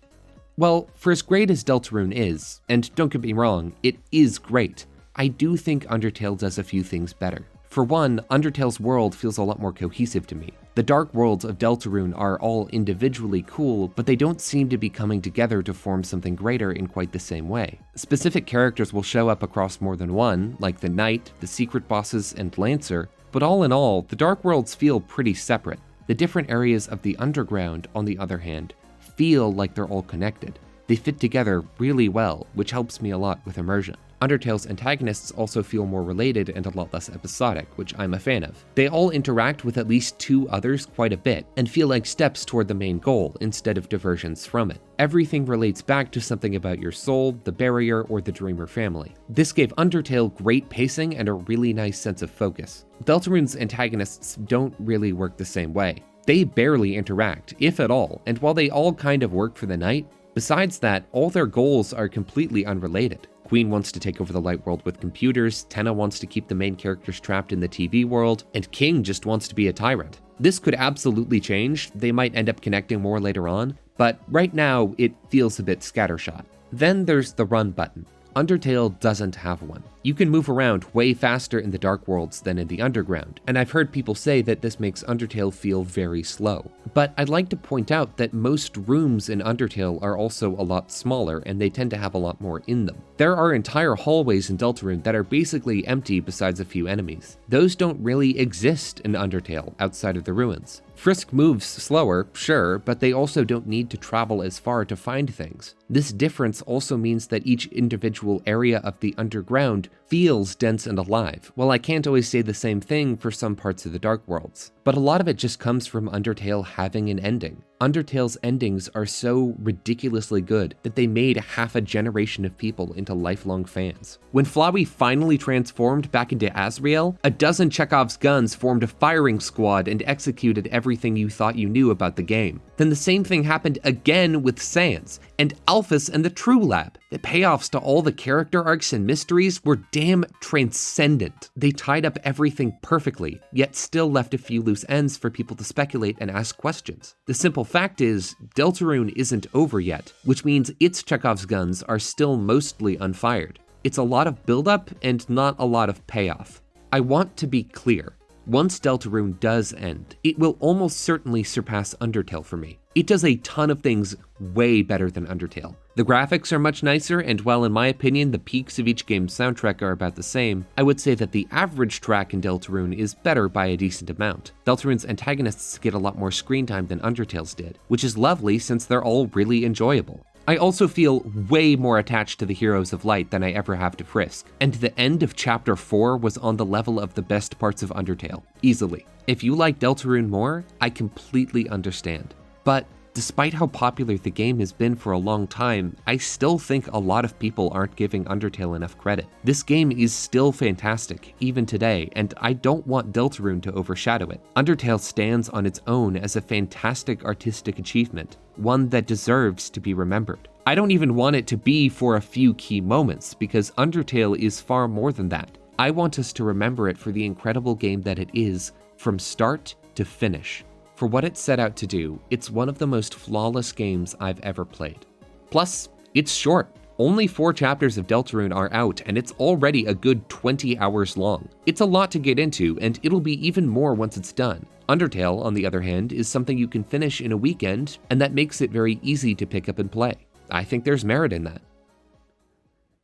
Well, for as great as Deltarune is, and don't get me wrong, it is great, I do think Undertale does a few things better. For one, Undertale's world feels a lot more cohesive to me. The dark worlds of Deltarune are all individually cool, but they don't seem to be coming together to form something greater in quite the same way. Specific characters will show up across more than one, like the Knight, the Secret Bosses, and Lancer, but all in all, the dark worlds feel pretty separate. The different areas of the underground, on the other hand, feel like they're all connected. They fit together really well, which helps me a lot with immersion. Undertale's antagonists also feel more related and a lot less episodic, which I'm a fan of. They all interact with at least two others quite a bit, and feel like steps toward the main goal instead of diversions from it. Everything relates back to something about your soul, the barrier, or the Dreamer family. This gave Undertale great pacing and a really nice sense of focus. Deltarune's antagonists don't really work the same way. They barely interact, if at all, and while they all kind of work for the Knight, besides that, all their goals are completely unrelated. Queen wants to take over the light world with computers, Tenna wants to keep the main characters trapped in the TV world, and King just wants to be a tyrant. This could absolutely change, they might end up connecting more later on, but right now it feels a bit scattershot. Then there's the run button. Undertale doesn't have one. You can move around way faster in the Dark Worlds than in the Underground, and I've heard people say that this makes Undertale feel very slow. But I'd like to point out that most rooms in Undertale are also a lot smaller, and they tend to have a lot more in them. There are entire hallways in Deltarune that are basically empty besides a few enemies. Those don't really exist in Undertale outside of the ruins. Frisk moves slower, sure, but they also don't need to travel as far to find things. This difference also means that each individual area of the underground feels dense and alive. While I can't always say the same thing for some parts of the Dark Worlds. But a lot of it just comes from Undertale having an ending. Undertale's endings are so ridiculously good that they made half a generation of people into lifelong fans. When Flowey finally transformed back into Asriel, a dozen Chekhov's guns formed a firing squad and executed everything you thought you knew about the game. Then the same thing happened again with Sans, and Alphys and the True Lab. The payoffs to all the character arcs and mysteries were damn transcendent. They tied up everything perfectly, yet still left a few loose ends for people to speculate and ask questions. The simple fact is, Deltarune isn't over yet, which means its Chekhov's guns are still mostly unfired. It's a lot of buildup and not a lot of payoff. I want to be clear. Once Deltarune does end, it will almost certainly surpass Undertale for me. It does a ton of things way better than Undertale. The graphics are much nicer, and while in my opinion the peaks of each game's soundtrack are about the same, I would say that the average track in Deltarune is better by a decent amount. Deltarune's antagonists get a lot more screen time than Undertale's did, which is lovely since they're all really enjoyable. I also feel way more attached to the Heroes of Light than I ever have to Frisk, and the end of Chapter 4 was on the level of the best parts of Undertale, easily. If you like Deltarune more, I completely understand. But despite how popular the game has been for a long time, I still think a lot of people aren't giving Undertale enough credit. This game is still fantastic, even today, and I don't want Deltarune to overshadow it. Undertale stands on its own as a fantastic artistic achievement, one that deserves to be remembered. I don't even want it to be for a few key moments, because Undertale is far more than that. I want us to remember it for the incredible game that it is, from start to finish. For what it set out to do, it's one of the most flawless games I've ever played. Plus, it's short. Only 4 chapters of Deltarune are out, and it's already a good 20 hours long. It's a lot to get into, and it'll be even more once it's done. Undertale, on the other hand, is something you can finish in a weekend, and that makes it very easy to pick up and play. I think there's merit in that.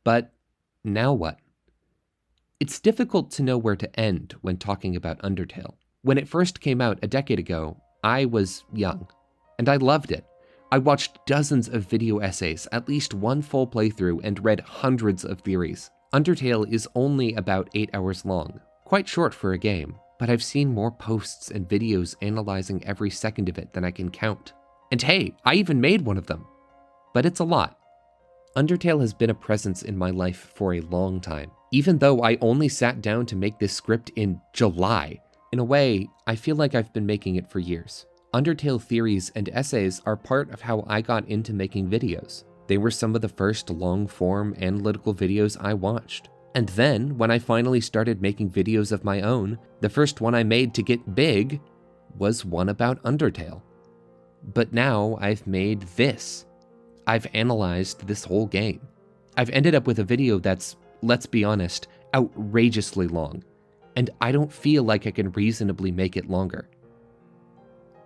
But now what? It's difficult to know where to end when talking about Undertale. When it first came out a decade ago, I was young, and I loved it. I watched dozens of video essays, at least one full playthrough, and read hundreds of theories. Undertale is only about 8 hours long, quite short for a game, but I've seen more posts and videos analyzing every second of it than I can count. And hey, I even made one of them. But it's a lot. Undertale has been a presence in my life for a long time. Even though I only sat down to make this script in July, in a way, I feel like I've been making it for years. Undertale theories and essays are part of how I got into making videos. They were some of the first long-form analytical videos I watched. And then, when I finally started making videos of my own, the first one I made to get big was one about Undertale. But now I've made this. I've analyzed this whole game. I've ended up with a video that's, let's be honest, outrageously long. And I don't feel like I can reasonably make it longer.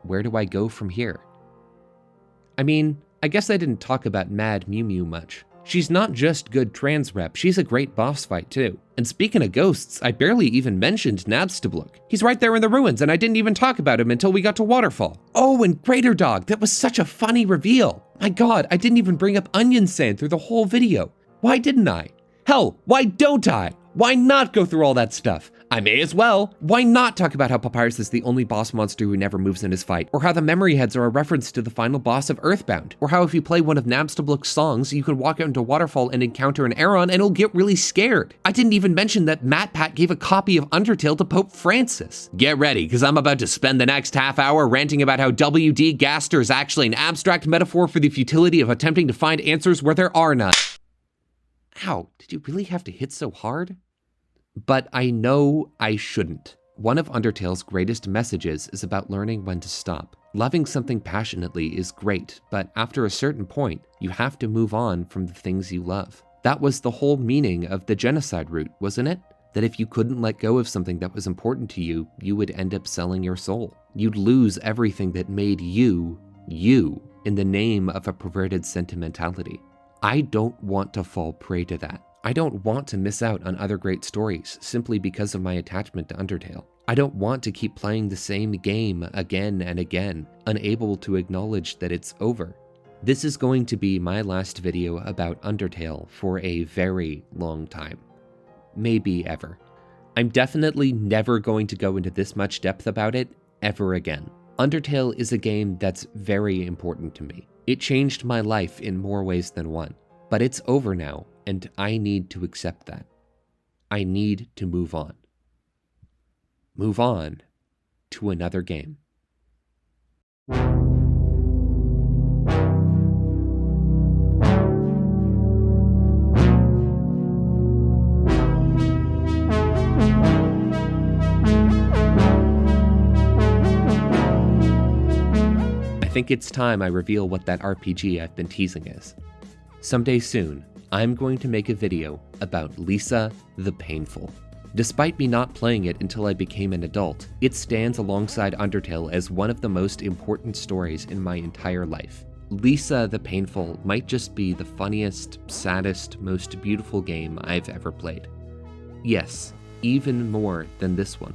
Where do I go from here? I mean, I guess I didn't talk about Mad Mew Mew much. She's not just good trans rep, she's a great boss fight too. And speaking of ghosts, I barely even mentioned Nabstabluk. He's right there in the ruins, and I didn't even talk about him until we got to Waterfall. Oh, and Greater Dog, that was such a funny reveal. My god, I didn't even bring up Onion Sand through the whole video. Why didn't I? Hell, why don't I? Why not go through all that stuff? I may as well. Why not talk about how Papyrus is the only boss monster who never moves in his fight, or how the memory heads are a reference to the final boss of Earthbound, or how if you play one of Nabstabluk's songs, you can walk out into Waterfall and encounter an Aeron and it'll get really scared. I didn't even mention that MatPat gave a copy of Undertale to Pope Francis. Get ready, because I'm about to spend the next half hour ranting about how WD Gaster is actually an abstract metaphor for the futility of attempting to find answers where there are none. Ow, did you really have to hit so hard? But I know I shouldn't. One of Undertale's greatest messages is about learning when to stop. Loving something passionately is great, but after a certain point, you have to move on from the things you love. That was the whole meaning of the Genocide route, wasn't it? That if you couldn't let go of something that was important to you, you would end up selling your soul. You'd lose everything that made you, you, in the name of a perverted sentimentality. I don't want to fall prey to that. I don't want to miss out on other great stories simply because of my attachment to Undertale. I don't want to keep playing the same game again and again, unable to acknowledge that it's over. This is going to be my last video about Undertale for a very long time. Maybe ever. I'm definitely never going to go into this much depth about it ever again. Undertale is a game that's very important to me. It changed my life in more ways than one. But it's over now, and I need to accept that. I need to move on. Move on to another game. I think it's time I reveal what that RPG I've been teasing is. Someday soon, I'm going to make a video about Lisa the Painful. Despite me not playing it until I became an adult, it stands alongside Undertale as one of the most important stories in my entire life. Lisa the Painful might just be the funniest, saddest, most beautiful game I've ever played. Yes, even more than this one.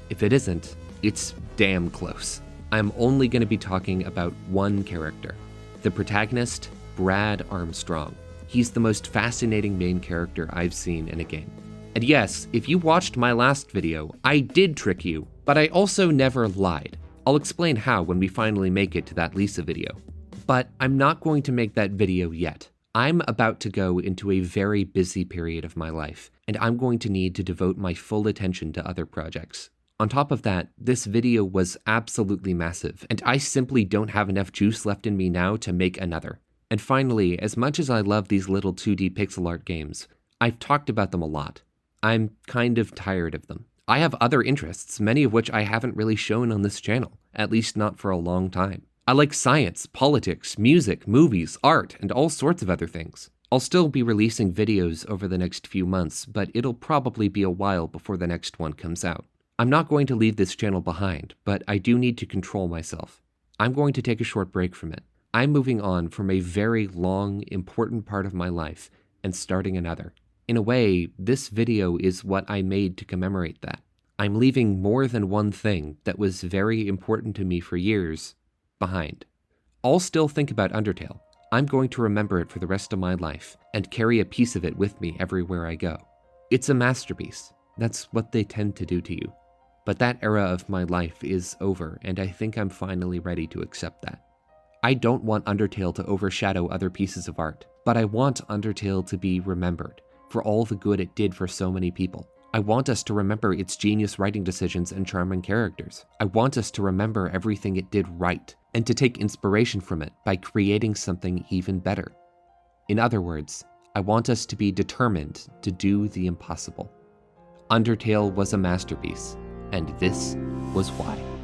If it isn't, it's damn close. I'm only going to be talking about one character, the protagonist, Brad Armstrong. He's the most fascinating main character I've seen in a game. And yes, if you watched my last video, I did trick you, but I also never lied. I'll explain how when we finally make it to that Lisa video. But I'm not going to make that video yet. I'm about to go into a very busy period of my life, and I'm going to need to devote my full attention to other projects. On top of that, this video was absolutely massive, and I simply don't have enough juice left in me now to make another. And finally, as much as I love these little 2D pixel art games, I've talked about them a lot. I'm kind of tired of them. I have other interests, many of which I haven't really shown on this channel, at least not for a long time. I like science, politics, music, movies, art, and all sorts of other things. I'll still be releasing videos over the next few months, but it'll probably be a while before the next one comes out. I'm not going to leave this channel behind, but I do need to control myself. I'm going to take a short break from it. I'm moving on from a very long, important part of my life and starting another. In a way, this video is what I made to commemorate that. I'm leaving more than one thing that was very important to me for years behind. I'll still think about Undertale. I'm going to remember it for the rest of my life and carry a piece of it with me everywhere I go. It's a masterpiece. That's what they tend to do to you. But that era of my life is over, and I think I'm finally ready to accept that. I don't want Undertale to overshadow other pieces of art, but I want Undertale to be remembered for all the good it did for so many people. I want us to remember its genius writing decisions and charming characters. I want us to remember everything it did right, and to take inspiration from it by creating something even better. In other words, I want us to be determined to do the impossible. Undertale was a masterpiece, and this was why.